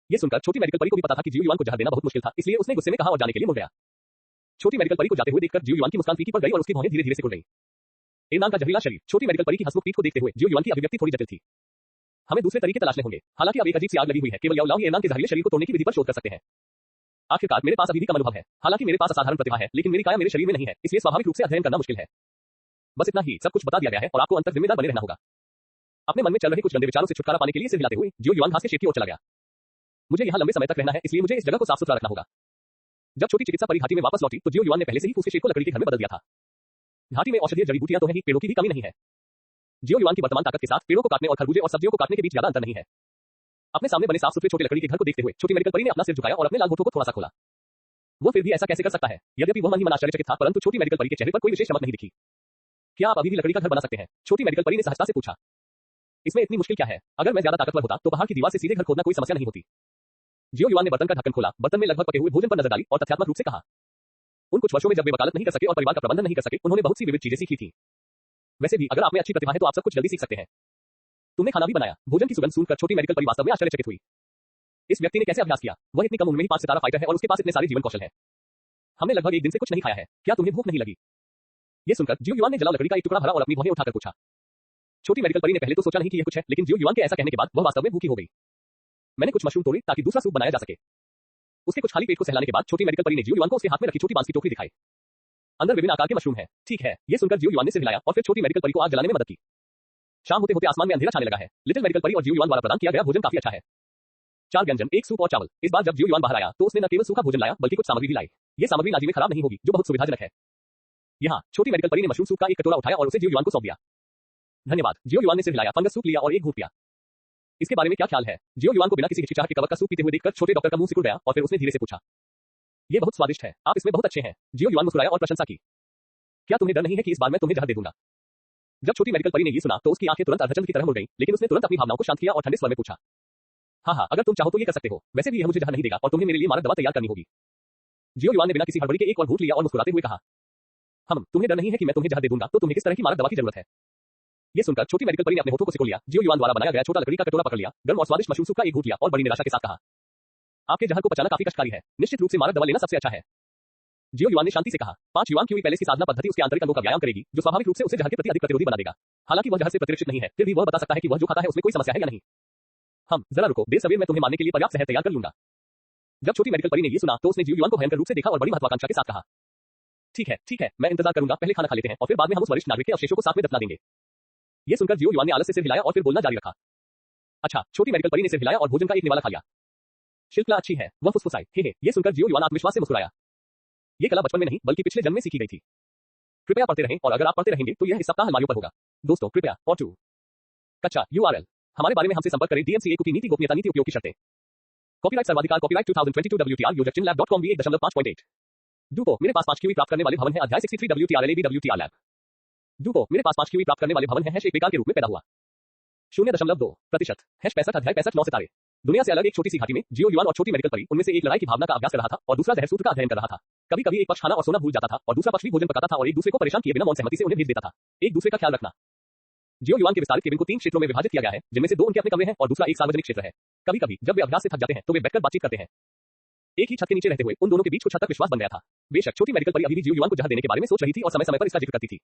ये सुनकर छोटी मेडिकल परी को भी पता था कि जियो युआन को जहर देना बहुत मुश्किल था, इसलिए उसने गुस्से में कहा और जाने के लिए मुड़ गया। छोटी मेडिकल परी को जाते हुए देखकर जियो युआन की मुस्कान फीकी पड़ गई और उसकी भौहें धीरे-धीरे सिकुड़ गईं। एनान का जहरीला शरीर। छोटी मेडिकल परी की हंसमुख पीठ को देखते हुए जियो युआन की अभिव्यक्ति थोड़ी जटिल थी। हमें दूसरे तरीके तलाशने होंगे। हालांकि अब एक अजीब सी आग लगी हुई है। केवल याओ लाओ ही एनान के जहरीले शरीर को तोड़ने की विधि पर शोध कर सकते हैं। आखिरकार मेरे पास अभी भी कम अनुभव है। हालांकि मेरे पास असाधारण प्रतिभा है, लेकिन मेरी काया मेरे शरीर में नहीं है, इसलिए स्वाभाविक रूप से अध्ययन करना मुश्किल है। बस इतना ही, सब कुछ बता दिया गया है और आपको अंतर जिम्मेदार बने रहना होगा। अपने मन में चल रहे कुछ गंदे विचारों से छुटकारा पाने के लिए सिर हिलाते हुए जियो युआन घास के शेड की ओर चला गया। मुझे यहाँ लंबे समय तक रहना है, इसलिए मुझे इस जगह को साफ सुथरा रखना होगा। जब छोटी चिकित्सा परी घाटी में वापस लौटी तो जियो युआन ने पहले से ही उसके शेड को लकड़ी के घर में बदल दिया था। घाटी में औषधीय जड़ी बूटियां तो है ही, पेड़ों की भी कमी नहीं है। जियो युआन की वर्तमान ताकत के साथ पेड़ों को काटने और खरबूजे और सब्जियों को काटने के बीच ज्यादा अंतर नहीं है। अपने सामने बने साफ सुथरे छोटे लकड़ी के घर को देखते हुए छोटी मेडिकल परी ने अपना सिर झुकाया और अपने लाल होठों को थोड़ा सा खोला। वो फिर भी ऐसा कैसे कर सकता है? यद्यपि वह मन ही मन आश्चर्यचकित था, परंतु छोटी मेडिकल परी के चेहरे पर कोई विशेष चमक नहीं दिखी। क्या आप अभी भी लकड़ी का घर बना सकते हैं? छोटी मेडिकल परी ने सहजता से पूछा। इसमें इतनी मुश्किल क्या है? अगर मैं ज्यादा ताकतवर होता तो पहाड़ की दीवार से सीधे घर खोदना कोई समस्या नहीं होती। जियो युआन ने बर्तन का ढक्कन खोला, बर्तन में लगभग पके हुए भोजन पर नजर डाली और तथ्यात्मक रूप से कहा, उन कुछ वर्षों में जब वे वकालत नहीं कर सके और परिवार का प्रबंधन नहीं कर सके, उन्होंने बहुत सी विविध चीजें सीखी थी। वैसे भी अगर आप में अच्छी प्रतिभा है तो आप सब कुछ जल्दी सीख सकते हैं। तुमने खाना भी बनाया। भोजन की सुगंध सुनकर छोटी मेडिकल परी वास्तव में आश्चर्यचकित हुई। इस व्यक्ति ने कैसे अभ्यास किया? वह इतनी कम उम्र में ही 5 सितारा फाइटर है और उसके पास इतने सारे जीवन कौशल है। हमने लगभग एक दिन से कुछ नहीं खाया है, क्या तुम्हें भूख नहीं लगी? ये सुनकर जियो युआन ने जलाओ लकड़ी का एक टुकड़ा भरा और अपनी भौहें उठाकर पूछा। छोटी मेडिकल परी ने पहले तो सोचा नहीं कि यह कुछ है, लेकिन जियो युआन के ऐसा कहने के बाद वह वास्तव में भूखी हो गई। मैंने कुछ मशरूम तोड़ी ताकि दूसरा सूप बनाया जा सके। उसके कुछ खाली पेट को सहलाने के बाद छोटी मेडिकल परी ने जियो युआन को उसके हाथ में रखी छोटी बांस की टोकरी दिखाई। अंदर विभिन्न आकार के मशरूम है। ठीक है, ये सुनकर जियो युआन ने सिर हिलाया और फिर छोटी मेडिकल परी को आग जलाने में मदद की। शाम होते होते आसमान में अंधेरा छाने लगा है। लिटिल मेडिकल परी और जियो युआन द्वारा प्रदान किया गया भोजन काफी अच्छा है। 4 व्यंजन, एक सूप और चावल। इस बार जब जियो युआन बाहर आया तो उसने न केवल सूखा भोजन लाया बल्कि कुछ सामग्री भी लाई। ये सामग्री नाजी में खराब नहीं होगी, जो बहुत सुविधाजनक है। यहाँ छोटी मेडिकल परी ने मशरूम सूप का एक कटोरा उठाया और उसे जियो युआन को सौंप दिया। धन्यवाद। जियो युआन ने सिर हिलाया, फंगस सूप लिया और एक घूंट पिया। इसके बारे में क्या ख्याल है? जियो युआन को बिना किसी हिचकिचाहट के कवक का सूप पीते हुए देखकर छोटे डॉक्टर का मुंह सिकुड़ गया और फिर उसने धीरे से पूछा, ये बहुत स्वादिष्ट है, आप इसमें बहुत अच्छे हैं। जियो युआन मुस्कुराया और प्रशंसा की। क्या तुम्हें डर नहीं है कि इस बार मैं तुम्हें जहर दे दूंगा? जब छोटी मेडिकल परी ने ये सुना तो उसकी आंखें तुरंत अर्धचंद्र की तरह मुड़ गईं, लेकिन उसने तुरंत अपनी भावनाओं को शांत किया और ठंडे स्वर में पूछा, हाँ, अगर तुम चाहो तो ये कर सकते हो। वैसे भी यह मुझे जहर नहीं देगा और तुम्हें मेरे लिए मारक दवा तैयार करनी होगी। जियो युआन ने बिना किसी हड़बड़ी के एक और घूंट लिया और मुस्कुराते हुए कहा, तुम्हें डर नहीं है कि मैं तुम्हें जहर दे दूंगा, तो तुम्हें किस तरह की मारक दवा की जरूरत है? ये सुनकर छोटी मेडिकल परी ने अपने होठों को सिकोड़ लिया, जियो युआन द्वारा बनाया गया छोटा लकड़ी का कटोरा पकड़ लिया, गर्म और स्वादिष्ट मशरूम सूप का एक घूंट लिया और बड़ी निराशा के साथ कहा, आपके जहर को पचाना काफी कष्टकारी है, निश्चित रूप से मारक दवा लेना सबसे अच्छा है। जियो युआन ने शांति से कहा, 5 युआन क्यूई पैलेस की साधना पद्धति उसके आंतरिक अंगों का व्यायाम करेगी, जो स्वाभाविक रूप से उसे जहर के प्रति अधिक प्रतिरोधी बना देगा। हालांकि वह जहर से प्रतिरक्षित नहीं है, फिर भी वह बता सकता है कि वह जो खाता है उसमें कोई समस्या है या नहीं। जरा रुको, देर सवेर मैं तुम्हें मारने के लिए पर्याप्त जहर तैयार कर लूंगा। जब छोटी मेडिकल परी ने ये सुना तो उसने जियो युआन को भयंकर रूप से देखा और बड़ी महत्वाकांक्षा के साथ कहा, ठीक है, मैं इंतजार करूंगा, पहले खाना खा लेते हैं और फिर बाद में हम उस वरिष्ठ नागरिक के अवशेषों को साथ में दफना देंगे। ये सुनकर जियो युआन ने आलस से सिर हिलाया और फिर बोलना जारी रखा। अच्छा, छोटी मेडिकल परी ने सिर हिलाया और भोजन का एक निवाला खा लिया। शिल्पकला अच्छी है, वह फुसफुसाई। हे, ये सुनकर जियो युआन आत्मविश्वास से मुस्कुराया। ये कला बचपन में नहीं बल्कि पिछले जन्म में सीखी गई थी। कृपया पढ़ते रहें और अगर आप पढ़ते रहेंगे तो यह इस सप्ताह अलमारियों पर होगा। दोस्तों कृपया और 2 कच्चा URL हमारे बारे में हमसे संपर्क करें। DMCA कुकी नीति गोपनीयता नीति उपयोग की शर्तें। कॉपीराइट सर्वाधिकार कॉपीराइट 2022 WTR यूजर chinlab.com भी 1.5.8 डूपो मेरे पास 5 क्यूई प्राप्त करने वाले भवन है। अध्याय 63 WTR लैब। डूपो मेरे पास 5 क्यूई प्राप्त करने वाले भवन है। एक बेकार के रूप में पैदा हुआ 0.2% 65 अध्याय 65 9 सितारे। दुनिया से अलग एक छोटी सी घाटी में जियो युआन और छोटी मेडिकल परी उनमें से एक लड़ाई की भावना का अभ्यास कर रहा था और दूसरा जहर सूत्र का अध्ययन कर रहा था। कभी कभी एक पक्ष खाना और सोना भूल जाता था और दूसरा पक्ष भी भोजन पकाता था और एक दूसरे को परेशान किए बिना मौन सहमति से उन्हें भेज देता था। एक दूसरे का ख्याल रखना। जियो युआन के विस्तारित केबिन को 3 क्षेत्रों में विभाजित किया गया है, जिनमें से 2 उनके अपने कमरे हैं और दूसरा एक सार्वजनिक क्षेत्र है। कभी कभी जब वे अभ्यास से थक जाते हैं तो वे बैठकर बातचीत करते हैं। एक ही छत के नीचे रहते हुए उन दोनों के बीच कुछ हद तक विश्वास बन गया था। बेशक छोटी मेडिकल परी अभी भी जियो युआन को जहर देने के बारे में सोच रही थी और समय समय पर इसका जिक्र करती थी,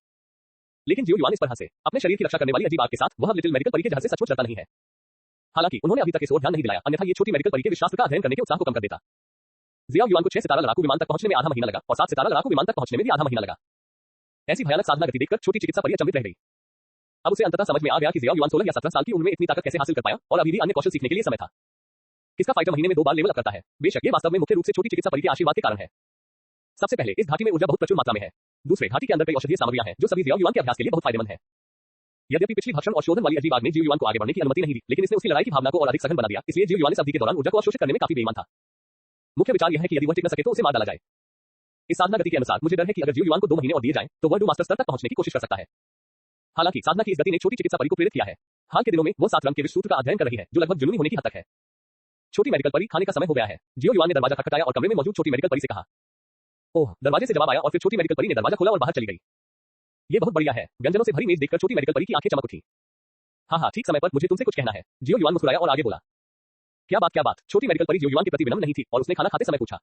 लेकिन जियो युआन इस पर हंसे। अपने शरीर की रक्षा करने वाली अजीब आग के साथ वह लिटिल मेडिकल परी के जहर से सचमुच डरता नहीं है। हालांकि उन्होंने अभी तक इस ओर ध्यान नहीं दिलाया, अन्यथा ये छोटी मेडिकल परी के विश्वास का अध्ययन करने के उत्साह को कम कर देता। जियो युआन को 6 सितारा लड़ाकू विमान तक पहुंचने में आधा महीना लगा और 7 सितारा लड़ाकू विमान तक पहुंचने में भी आधा महीना लगा। ऐसी भयानक साधना गति देखकर छोटी चिकित्सा परी अचंभित रह गई। अब उसे अंततः समझ में आ गया कि जियो युआन 16 या 17 साल की उम्र में इतनी ताकत कैसे हासिल कर पाया और अभी भी अन्य कौशल सीखने के लिए समय था। किसका फाइटर महीने में 2 बार लेवल अप करता है? बेशक ये वास्तव में मुख्य रूप से छोटी चिकित्सा परी के आशीर्वाद के कारण है। सबसे पहले इस घाटी में ऊर्जा बहुत प्रचुर मात्रा में है। दूसरे, घाटी के अंदर कई औषधीय सामग्रियां हैं जो सभी जियो युआन के अभ्यास के लिए बहुत फायदेमंद है। यद्यपि पिछली भक्षण और शोधन वाली अजीब आग ने जियो युआन को आगे बढ़ने की अनुमति नहीं दी, लेकिन इसने उसकी लड़ाई की भावना को और अधिक सघन बना दिया। इसलिए जियो युआन इस अवधि के दौरान ऊर्जा को अवशोषित करने में काफी बेईमान था। मुख्य विचार यह है कि यदि वह टिक न सके तो उसे मार डाला जाए। इस साधना गति के अनुसार मुझे डर है कि अगर जियो युआन को 2 महीने और दिए जाएं तो वह डू मास्टर स्तर तक पहुंचने की कोशिश कर सकता है। हालांकि साधना की इस गति ने छोटी चिकित्सा परी को प्रेरित किया है। हाल के दिनों में वो 7 रंग के विश्व सूत्र का अध्ययन कर रही है, जो लगभग जुनूनी होने की हद तक है। छोटी मेडिकल परी, खाने का समय हो गया है। जियो युआन ने दरवाजा खटखटाया और कमरे में मौजूद छोटी मेडिकल परी से कहा, ओह। दरवाजे से जवाब आया और फिर छोटी मेडिकल परी ने दरवाजा खोला और बाहर चली गई। ये बहुत बढ़िया है। व्यंजनों से भरी मेज देखकर छोटी मेडिकल परी की आंखें चमक उठी। हाँ, ठीक समय पर मुझे तुमसे कुछ कहना है। जियो युआन मुस्कुराया और आगे बोला, क्या बात? छोटी मेडिकल परी जियो युआन के प्रति विनम्र नहीं थी और उसने खाना खाते समय पूछा,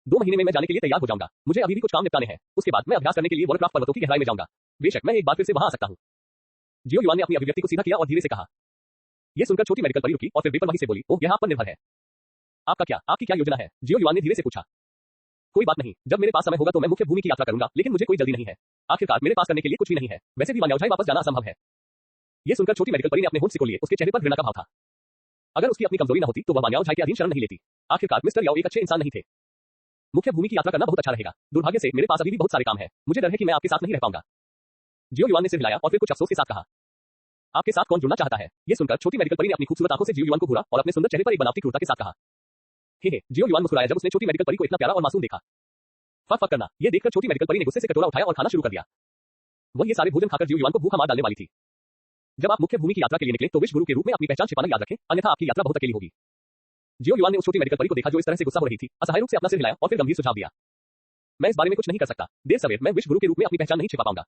2 महीने में मैं जाने के लिए तैयार हो जाऊंगा। मुझे अभी भी कुछ काम निपटाने हैं। उसके बाद मैं अभ्यास करने के लिए वॉलक्राफ्ट पर्वतों की गहराई में जाऊंगा। बेशक मैं एक बार फिर से वहां आ सकता हूं। जियो युआन ने अपनी अभिव्यक्ति को सीधा किया और धीरे से कहा। यह सुनकर छोटी मेडिकल परी रुकी और फिर बेपरवाही से बोली, ओह, यह आप पर निर्भर है। आपकी क्या योजना है? जियो युआन ने धीरे से पूछा। कोई बात नहीं, जब मेरे पास समय होगा तो मैं मुख्य भूमि की यात्रा करूंगा, लेकिन मुझे कोई जल्दी नहीं है। आखिरकार मेरे पास करने के लिए कुछ भी नहीं है। वैसे भी वान्याउझाई वापस जाना असंभव है। ये सुनकर छोटी मेडिकल परी ने अपने होंठ सिकोड़ लिए। उसके चेहरे पर घृणा का भाव था। अगर उसकी अपनी कमजोरी न होती तो वह वान्याउझाई के अधीन शरण नहीं लेती। आखिरकार मिस्टर याओ एक अच्छे इंसान नहीं थे। मुख्य भूमि की यात्रा करना बहुत अच्छा रहेगा। दुर्भाग्य से मेरे पास अभी भी बहुत सारे काम है। मुझे डर है कि मैं आपके साथ नहीं रह पाऊंगा। जियो युआन ने सिर हिलाया और फिर कुछ अफसोस के साथ कहा, आपके साथ कौन जुड़ना चाहता है? ये सुनकर छोटी मेडिकल परी ने अपनी खूबसूरत आंखों से जियो युआन को घूरा और अपने सुंदर चेहरे पर एक बनावटी क्रूरता के साथ कहा, हे जियो युआन मुस्कुराया जब उसने छोटी मेडिकल परी को इतना प्यारा और मासूम देखा। फक करना। ये देखकर छोटी मेडिकल परी ने गुस्से से कटोरा उठाया और खाना शुरू कर दिया। वह ये सारे भोजन खाकर जियो युआन को भूखा मार डालने वाली थी। जब आप मुख्य भूमि की यात्रा के लिए निकले तो विश्व गुरु के रूप में अपनी पहचान छिपाना याद रखें, अन्यथा आपकी यात्रा बहुत अकेली होगी। जियो युआन ने उस छोटी मेडिकल परी को देखा जो इस तरह से गुस्सा हो रही थी, असहाय रूप से अपना सिर हिलाया और फिर गंभीर सुझाव दिया, मैं इस बारे में कुछ नहीं कर सकता। देर सवेर मैं विश्व गुरु के रूप में अपनी पहचान नहीं छिपा पाऊंगा।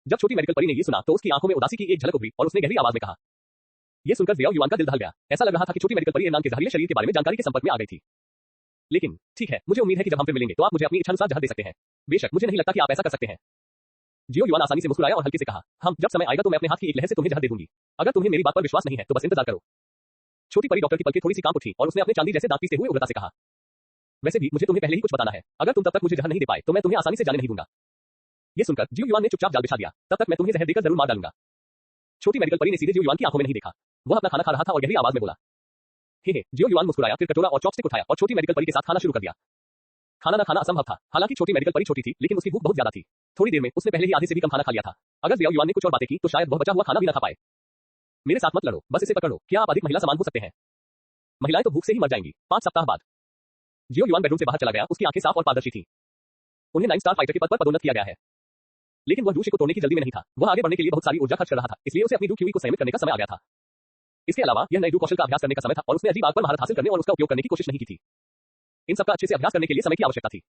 जब छोटी मेडिकल परी ने ये सुना तो उसकी आंखों में उदासी की एक झलक उभरी और उसने गहरी आवाज में कहा। ये सुनकर जियो युआन का दिल दहल गया। ऐसा लग रहा था कि छोटी मेडिकल परी एनान के जहरीले शरीर के बारे में जानकारी के संपर्क में आ गई थी। लेकिन ठीक है, मुझे उम्मीद है कि जब हम फिर मिलेंगे तो आप मुझे अपनी इच्छानुसार जहर दे सकते हैं। बेशक मुझे नहीं लगता कि आप ऐसा कर सकते हैं। जियो युआन आसानी से मुस्कुराया और हल्के से कहा, हम जब समय आएगा तो मैं अपने हाथ की एक लहर से तुम्हें जहर दे दूंगी। अगर तुम्हें मेरी बात पर विश्वास नहीं है तो बस इंतजार करो। छोटी परी डॉक्टर की पलकें थोड़ी सी कांप उठी और उसने अपने चांदी जैसे दांत पीसते हुए उग्रता से कहा, वैसे भी मुझे तुम्हें पहले ही कुछ बताना है। अगर तुम तब तक मुझे जहर नहीं दे पाए तो मैं तुम्हें आसानी से जाने नहीं दूंगा। ये सुनकर जियो युआन ने चुपचाप जाल बिछा दिया, तब तक मैं तुम्हें जहर देकर जरूर मार डालूंगा। छोटी मेडिकल परी ने सीधे जियो युआन की आंखों में नहीं देखा। वह अपना खाना खा रहा था और गहरी आवाज में बोला, हे जियो युआन मुस्कुराया, फिर कटोरा और चॉपस्टिक उठाया और छोटी मेडिकल परी के साथ खाना शुरू कर दिया। खाना न खाना असंभव था। हालांकि छोटी मेडिकल परी छोटी थी लेकिन उसकी भूख बहुत ज्यादा थी। थोड़ी देर में उसने पहले ही आधे से भी कम खाना खा लिया था। अगर जियो युआन ने कुछ और बातें की तो शायद वह बचा हुआ खाना भी न खा पाए। मेरे साथ मत लड़ो, बस इसे पकड़ लो। क्या आप अधिक महिला समान हो सकते हैं? महिलाएं तो भूख से ही मर जाएंगी। 5 सप्ताह बाद जियो युआन बेडरूम से बाहर चला गया। उसकी आंखें साफ और पारदर्शी थीं। उन्हें 9 स्टार फाइटर के पद पर पदोन्नत किया गया है। लेकिन वह दूसरे को तोड़ने की जल्दी में नहीं था। वह आगे बढ़ने के लिए बहुत सारी ऊर्जा खर्च कर रहा था, इसलिए उसे अपनी डू क्यूई को संयमित करने का समय आ गया था। इसके अलावा यह नए डू कौशल का अभ्यास करने का समय था और उसने अजीब आग पर महारत हासिल करने और उसका उपयोग करने की कोशिश नहीं की थी। इन सबका अच्छे से अभ्यास करने के लिए समय की आवश्यकता थी।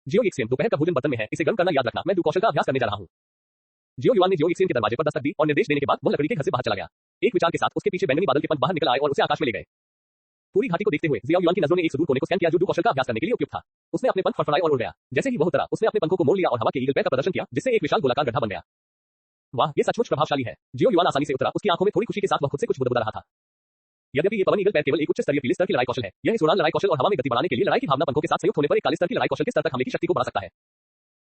जियो एक्सियन दोपहर का भोजन बर्तन में है, इसे गर्म करना याद रखना। मैं डू कौशल का अभ्यास करने जा रहा हूं। जियो युआन ने जियो एक्सियन के दरवाजे पर दस्तक दी और निर्देश देने के बाद वह लकड़ी के घर से बाहर चला गया। एक विचार के साथ उसके पीछे बैंगनी बादल के पंख बाहर निकल आए और उसे आकाश में ले गए। पूरी घाटी को देखते हुए जियो युआन की नजरों ने एक सुदूर कोने को स्कैन किया जो डू कौशल का अभ्यास करने के लिए उपयुक्त था। उसने अपने पंख फड़फड़ाए और उड़ गया। जैसे ही वह उतरा उसने अपने पंखों को मोड़ लिया और हवा के ईगल पैर का प्रदर्शन किया, जिससे एक विशाल गोलाकार गड्ढा बन गया। वाह, ये सचमुच प्रभावशाली है। जियो युआन आसानी से उतरा। उसकी आंखों में थोड़ी खुशी के साथ वह खुद से कुछ बुदबुदा रहा था। यद्यपि ये पवन ईगल पैर केवल एक उच्च स्तरीय पीले स्तर की लड़ाई कौशल है, यह इस उड़ान लड़ाई कौशल और हवा में गति बढ़ाने के लिए लड़ाई की भावना पंखों के साथ संयुक्त होने पर एक काले स्तर की लड़ाई कौशल के स्तर तक हमले की शक्ति को बढ़ा सकता है।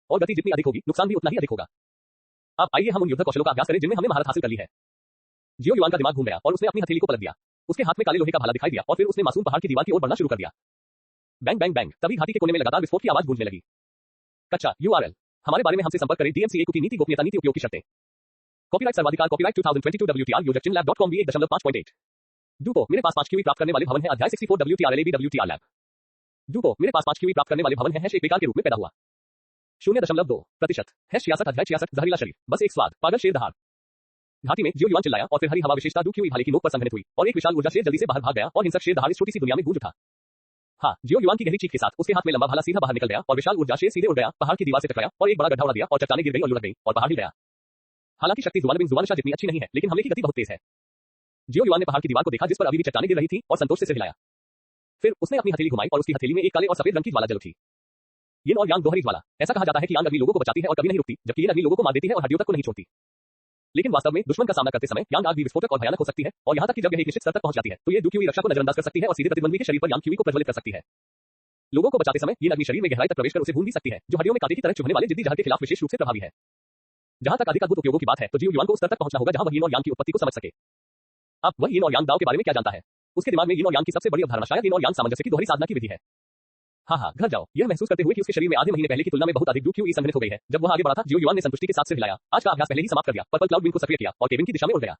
और गति जितनी अधिक होगी नुकसान भी उतना ही अधिक होगा। अब आइए हम उन युद्ध कौशलों का अभ्यास करें जिनमें हमने महारत हासिल कर ली है। जियो युआन का दिमाग घूम गया और उसने अपनी हथेली को पलट दिया। उसके हाथ में काले लोहे का भाला दिखाई दिया और फिर उसने मासूम पहाड़ की दीवार की ओर बढ़ना शुरू कर दिया। Bang bang bang. तभी घाटी के कोने में लगातार विस्फोट की आवाज गूंजने लगी। कच्चा URL। हमारे बारे में हमसे संपर्क करें। DMCA की नीति गोपनीयता नीति उपयोग की शर्तें। कॉपीराइट सर्वाधिकार कॉपीराइट 2022 WTR यूजर चिनलैब.com V1.5.8। डूपो मेरे पास 5 QE प्राप्त करने वाले भवन है। अध्याय 64 WTR लैब। डूपो मेरे पास 5 QE प्राप्त करने वाले भवन है। एक बेकार के रूप में पैदा हुआ। 0.2% है 66 अध्याय 66 जहरीला शरीर बस एक स्वाद पागल शेर दहाड़। घाटी में जियो युआन चिल्लाया और फिर हरी हवा विशेषता डू क्यूई भाले की नोक पर संघनित हुई और एक विशाल ऊर्जा शेर जल्दी से बाहर भाग गया और हिंसक शेर दहाड़ इस छोटी सी दुनिया में गूंज उठा। हाँ, जियो युआन की गहरी चीख के साथ उसके हाथ में लंबा भाला सीधा बाहर निकल गया और विशाल ऊर्जा शेर सीधे उड़ गया, पहाड़ की दीवार से टकराया और एक बड़ा गड्ढा उड़ा दिया और चट्टानें गिर गई और लुढ़क गई और पहाड़ हिल गया। हालांकि शक्ति जुबान जितनी अच्छी नहीं है लेकिन हमले की गति बहुत तेज है। जियो युआन ने पहाड़ की दीवार को देखा जिस पर अभी भी चट्टानें गिर रही थी और संतोष से सिर हिलाया। फिर उसने अपनी हथेली घुमाई और उसकी हथेली में एक काले और सफेद रंग की ज्वाला जल उठी। यिन और यांग दोहरी ज्वाला। ऐसा कहा जाता है कि यांग अग्नि लोगों को बचाती है और कभी नहीं रुकती, जबकि यिन अग्नि लोगों को मार देती है और हड्डियों तक को नहीं छोड़ती। लेकिन वास्तव में दुश्मन का सामना करते समय यांग आग भी विस्फोटक और भयानक हो सकती है और यहाँ तक कि जब यह एक निश्चित स्तर तक पहुंच जाती है तो ये डू क्यूई रक्षा को नजरअंदाज कर सकती है और सीधे प्रतिद्वंदी के शरीर पर यांग क्यूई को प्रज्वलित कर सकती है। लोगों को बचाते समय यिन अग्नि शरीर में गहराई तक प्रवेश कर उसे भून भी सकती है, जो हड्डियों में कांटे की तरह चुभने वाले जिद्दी जहर के खिलाफ विशेष रूप से प्रभावी है। जहां तक अधिक अद्भुत उपयोगों की बात है तो जियो युआन को उस स्तर तक पहुंचना होगा जहां वह यिन और यांग की उत्पत्ति को समझ सके। अब वह यिन और यांग दाव के बारे में क्या जानता है? उसके दिमाग में यिन और यांग की सबसे बड़ी अवधारणा शायद यिन और यांग सामंजस्य की दोहरी साधना की विधि है। हाँ, घर जाओ। यह महसूस करते हुए कि उसके शरीर में आधे महीने पहले की तुलना में बहुत अधिक डू क्यूई संघनित हो गई है। जब वह आगे बढ़ा था जियो युआन ने संतुष्टि के साथ सिर हिलाया। आज का अभ्यास पहले ही समाप्त कर दिया। पर्पल क्लाउड विंग को सक्रिय किया और केबिन की दिशा में उड़ गया।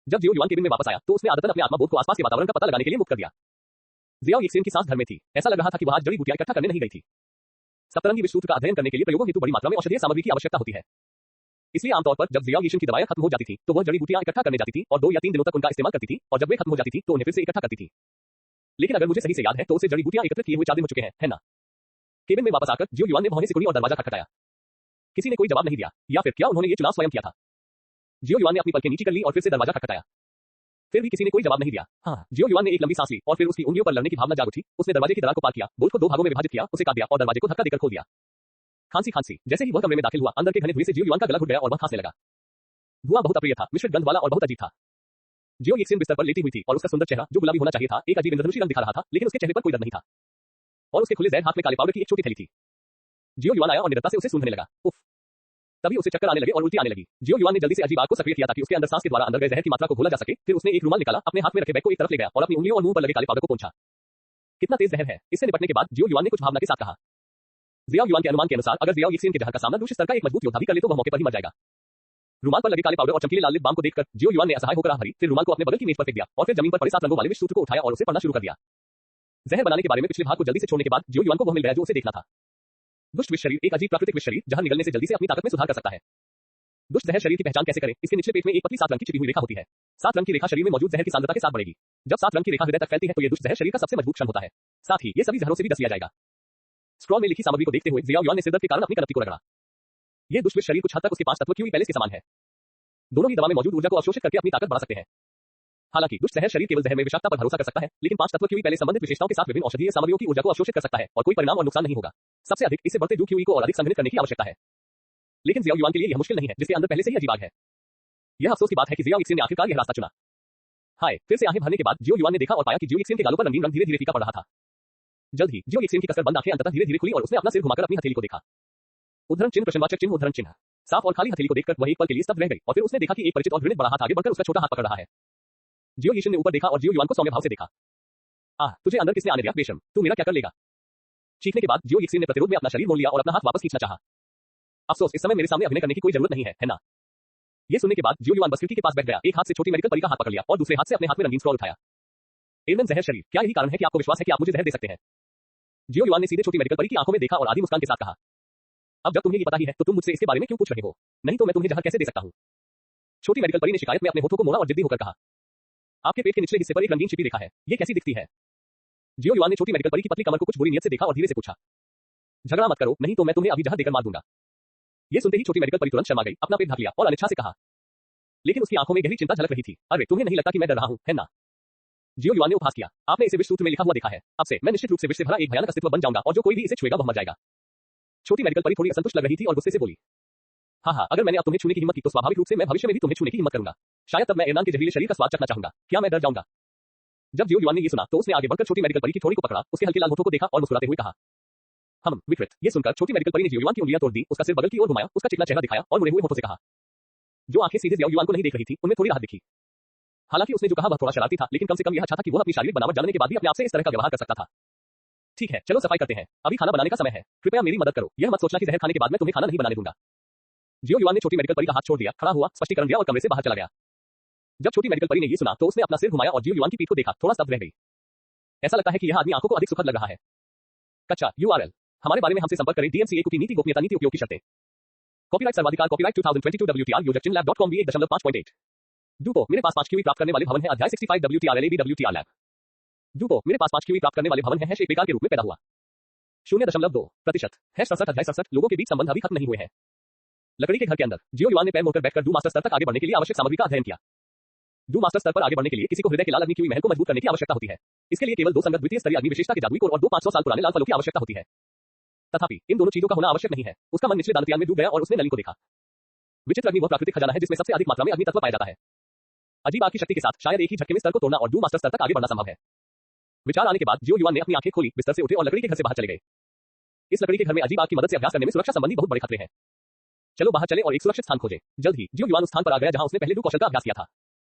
जब जियो युआन केबिन में वापस आया तो उसने आदतन अपने आत्मा बोध को आसपास के वातावरण का पता लगाने के लिए मुक्त कर दिया। जियाओ एक्सियन की सांस घर में थी। ऐसा लग रहा था कि वह आज जड़ी बूटियां इकट्ठा करने नहीं गई थी। सप्तरंगी विश्व सूत्र का अध्ययन करने के लिए प्रयोगों हेतु बड़ी मात्रा में औषधीय सामग्री की आवश्यकता होती है। इसलिए आमतौर पर जब जियाओ एक्सियन की दवाएं खत्म हो जाती थी तो वह जड़ी बूटियां इकट्ठा करने जाती थी और 2 या 3 दिनों तक उनका इस्तेमाल करती थी और जब वे खत्म हो जाती थी तो उन्हें फिर से इकट्ठा करती थी। लेकिन अगर मुझे सही से याद है तो उसे जड़ी बूटियां एकत्रित किए हुए 4 दिन हो चुके हैं, है ना? केबिन में वापस आकर जियो युआन ने भौहें सिकुड़ी और दरवाजा खटखटाया। किसी ने कोई जवाब नहीं दिया, या फिर क्या उन्होंने ये चुनाव स्वयं किया था? जियो युआन ने अपनी पलकें नीची कर ली और फिर से दरवाजा खटखटाया। फिर भी किसी ने कोई जवाब नहीं दिया। हाँ, जियो युआन ने एक लंबी सांस ली और फिर उसकी उंगलियों पर लड़ने की भावना जाग उठी। उसने दरवाजे की दरार को पार किया, बोल्ट को 2 भागों में विभाजित किया, उसे काट दिया और दरवाजे को धक्का देकर खोल दिया। खांसी। जैसे ही वह कमरे में दाखिल हुआ अंदर के घने धुएं से जियो युआन का गला घुट गया और वह खांसने लगा। धुआं बहुत अप्रिय था, मिश्रित गंध वाला और बहुत अजीब था। जियो यिक्सिन बिस्तर पर लेटी हुई थी और उसका सुंदर चेहरा जो गुलाबी होना चाहिए था एक अजीब इंद्रधनुषी रंग दिखा रहा था, लेकिन उसके चेहरे पर कोई दर्द नहीं था और उसके खुले जहर हाथ में काले पाउडर की एक छोटी थैली थी। जियो युआन आया और निडरता से उसे सूंघने लगा। उफ! तभी उसे चक्कर आने लगे और उल्टी आने लगी। जियो युआन ने जल्दी से अजीब आग को सक्रिय किया ताकि उसके अंदर सांस के द्वारा अंदर गए जहर की मात्रा को घोला जा सके। फिर उसने एक रुमाल निकाला, अपने हाथ में रखे बैग को एक तरफ ले गया और अपनी उंगलियों और मुंह पर लगे काले पाउडर को पोंछा। कितना तेज जहर है! इससे निपटने के बाद जियो युआन ने कुछ भावना के साथ कहा। जियाओ युआन के अनुमान के अनुसार अगर जियाओ यिक्सिन के जहर का सामना दूसरे स्तर का एक मजबूत योद्धा भी कर ले तो वह मौके पर ही मर जाएगा। रुमाल पर लगे काले पाउडर और चमकीले लाल लिप बाम को देखकर जियो युआन ने असहाय होकर आह भरी, फिर रुमाल को अपने बगल की मेज पर फेंक दिया और फिर जमीन पर पड़े 7 रंगों वाले विष सूत्र को उठाया और उसे पढ़ना शुरू कर दिया। जहर बनाने के बारे में पिछले भाग को जल्दी से छोड़ने के बाद जियो युआन को वह मिल गया जो उसे देखना था। दुष्ट विष शरीर एक अजीब प्राकृतिक विष शरीर जहां निगलने से जल्दी से अपनी ताकत में सुधार कर सकता है। दुष्ट जहर शरीर की पहचान कैसे करें? इसके निचले पेट में एक पतली 7 रंग की छिपी हुई रेखा होती है। 7 रंग की रेखा शरीर में मौजूद जहर की सांद्रता के साथ बढ़ेगी। जब 7 रंग की रेखा हृदय तक फैलती है तो ये दुष्ट जहर शरीर का सबसे मजबूत क्षण होता है। साथ ही ये सभी जहरों से भी डस लिया जाएगा। स्क्रॉल में लिखी सामग्री को देखते हुए जियाओ युआन ने सिरदर्द के कारण अपनी कनपटी को रगड़ा। ये दुष्ट विष शरीर कुछ हद तक उसके 5 तत्व क्यूई पैलेस के समान है। दोनों ही दवा में मौजूद ऊर्जा को अवशोषित करके अपनी ताकत बढ़ा सकते हैं। हालांकि दुष्ट जहर शरीर केवल जहर में विषाक्तता पर भरोसा कर सकता है, लेकिन 5 तत्व क्यूई पैलेस संबंधित विशेषताओं के साथ विभिन्न औषधीय सामग्रियों की ऊर्जा को अवशोषित कर सकता है और कोई परिणाम और नुकसान नहीं होगा। सबसे अधिक इसे बढ़ते डू क्यूई को और अधिक संघनित करने की आवश्यकता है। लेकिन जियाओ युआन के लिए यह मुश्किल नहीं है, जिसके अंदर पहले से ही अजीब आग है। यह अफसोस की बात है कि जियाओ यिक्सिन ने आखिरकार यह रास्ता चुना। हाय! फिर से आंखें भरने के बाद जियो युआन ने देखा और पाया कि जियो यिक्सिन के गालों पर रंगीन रंग धीरे-धीरे फीका पड़ रहा था। जल्द ही जियो यिक्सिन की कसकर बंद आंखें अंततः धीरे-धीरे खुली और उसने अपना सिर घुमाकर अपनी हथेली को देखा। उद्धरण चिन्ह प्रश्नवाचक चिन्ह उद्धरण चिन्ह। साफ और खाली हथेली को देखकर वह एक पल के लिए स्तब्ध रह गई और फिर उसने देखा कि एक परिचित और घृणित बड़ा हाथ आगे बढ़कर उसका छोटा हाथ पकड़ रहा है। जियो यिक्सिन ने ऊपर देखा और जियो युआन को सौम्य भाव से देखा। आह! तुझे अंदर किसने आने दिया बेशर्म, तू मेरा क्या कर लेगा? चीखने के बाद जियो यिक्सिन ने प्रतिरोध में अपना शरीर मोड़ लिया और अपना हाथ वापस खींचना चाहा। अफसोस, इस समय मेरे सामने अभिनय करने की कोई जरूरत नहीं है ना? ये सुनने के बाद जियो युआन बस खिड़की के पास बैठ गया, एक हाथ से छोटी मेडिकल परी का हाथ पकड़ लिया और दूसरे हाथ से अपने हाथ में रंगीन स्क्रॉल उठाया। एडमन जहर शरीर, क्या यही कारण है कि आपको विश्वास है कि आप मुझे जहर दे सकते हैं? जियो युआन ने सीधे छोटी मेडिकल परी की आंखों में देखा और आधी मुस्कान के साथ कहा। अब जब तुम्हें ये पता ही है तो तुम मुझसे इसके बारे में क्यों पूछ रहे हो? नहीं तो मैं तुम्हें जहर कैसे दे सकता हूं? छोटी मेडिकल परी ने शिकायत में अपने होठों को मोड़ा और जिद्दी होकर कहा। आपके पेट के निचले हिस्से पर एक रंगीन छिपी रेखा है, ये कैसी दिखती है? जियो युआन ने छोटी मेडिकल परी की पतली कमर को कुछ बुरी नीयत से देखा और धीरे से पूछा। झगड़ा मत करो, नहीं तो मैं तुम्हें अभी जहर देकर मार दूंगा। ये सुनते ही छोटी मेडिकल परी तुरंत शर्मा गई, अपना पेट ढक लिया और अनिच्छा से कहा। लेकिन उसकी आंखों में गहरी चिंता झलक रही थी। अरे तुम्हें नहीं लगता कि मैं डर रहा हूं, है ना? जियो युआन ने उपहास किया। आपने इसे विष सूत्र में लिखा हुआ देखा है। अब से मैं निश्चित रूप से विष से भरा एक भयानक अस्तित्व बन जाऊंगा और जो कोई भी इसे छुएगा वह मर जाएगा। छोटी मेडिकल परी थोड़ी असंतुष्ट लग रही थी और गुस्से से बोली। हाँ, अगर मैंने अब तुम्हें छूने की हिम्मत की तो स्वाभाविक रूप से मैं भविष्य में भी तुम्हें छूने की हिम्मत करूंगा। शायद तब मैं एरनान के जहरीले शरीर का स्वाद चखना चाहूंगा। क्या मैं डर जाऊंगा? जब जियो युआन ने ये सुना तो उसने आगे बढ़कर छोटी मेडिकल परी की थोड़ी को पकड़ा, उसके हल्के लाल होठों को देखा और मुस्कुराते हुए कहा। विकृत। ये सुनकर छोटी मेडिकल परी ने जियो युआन की उंगलियां तोड़ दी, उसका सिर बगल की ओर घुमाया, उसका चिकना चेहरा दिखाया और मुड़े हुए होठों से कहा। जो आंखें सीधे जियो युआन को नहीं देख रही थी, उनमें थोड़ी राहत दिखी। हालांकि उसने जो कहा वह थोड़ा शरारती था, लेकिन कम से कम यह अच्छा था कि वह अपनी शारीरिक बनावट जानने के बाद भी अपने आप से इस तरह का व्यवहार कर सकता था। ठीक है, चलो सफाई करते हैं। अभी खाना बनाने का समय है। कृपया मेरी मदद करो। यह मत सोचना कि जहर खाने के बाद मैं तुम्हें खाना नहीं बनाने दूंगा। जियो युआन ने छोटी मेडिकल परी का हाथ छोड़ दिया, खड़ा हुआ, स्पष्टीकरण दिया और कमरे से बाहर चला गया। जब छोटी मेडिकल परी ने ये सुना तो उसने अपना सिर घुमाया और जियो युआन की पीठ को देखा, थोड़ा स्तब्ध रह गई। ऐसा लगता है कि यह आदमी आंखों को अधिक सुखद लग रहा है। कच्चा URL हमारे बारे में हमसे संपर्क करें। DMCA कुकी नीति गोपनीयता नीति उपयोग की शर्तें। कॉपीराइट सर्वाधिकार copyright 2022 WTR user chinlab.com V1.5.8 डूपो मेरे पास 5 क्यूई प्राप्त करने वाले भवन है। अध्याय 65 WTR लैब। डूपो मेरे पास 5 क्यूई प्राप्त करने वाले भवन है एक बेकार के रूप में पैदा हुआ। 0.2% 67 अध्याय 67 लोगों के बीच संबंध अभी खत्म नहीं हुए हैं। लकड़ी के घर के अंदर जियो युआन ने पैर मोड़कर बैठकर डू मास्टर स्तर तक आगे बढ़ने के लिए आवश्यक सामग्री का अध्ययन किया। डू मास्टर स्तर पर आगे बढ़ने के लिए किसी को हृदय के लाल अग्नि क्यूई महल को मजबूत करने की आवश्यकता होती है। इसके लिए केवल 2 संगत द्वितीय स्तरीय अग्नि विशेषता के जादुई कोर और 2 500 साल पुराने लाल फलों की आवश्यकता होती है। तथापि इन दोनों चीजों का होना आवश्यक नहीं है। उसका मन निचले दानतियान में डूब गया और उसने नली को देखा। विचित्र अग्नि वह प्राकृतिक खजाना है जिसमें सबसे अधिक मात्रा में अग्नि तत्व पाया जाता है। अजीब आग की शक्ति के साथ शायद एक ही झटके में स्तर को तोड़ना और डू मास्टर स्तर तक आगे बढ़ना संभव है। विचार आने के बाद जियो युआन ने अपनी आंखें खोली, बिस्तर से उठे और लकड़ी के घर से बाहर चले गए। इस लकड़ी के घर में अजीब आग की मदद से अभ्यास करने में सुरक्षा संबंधी बहुत बड़े खतरे हैं। चलो बाहर चले और एक सुरक्षित स्थान खोजें। जल्द ही जियो युआन उस स्थान पर आ गया जहां उसने पहले डू कौशल का अभ्यास किया था।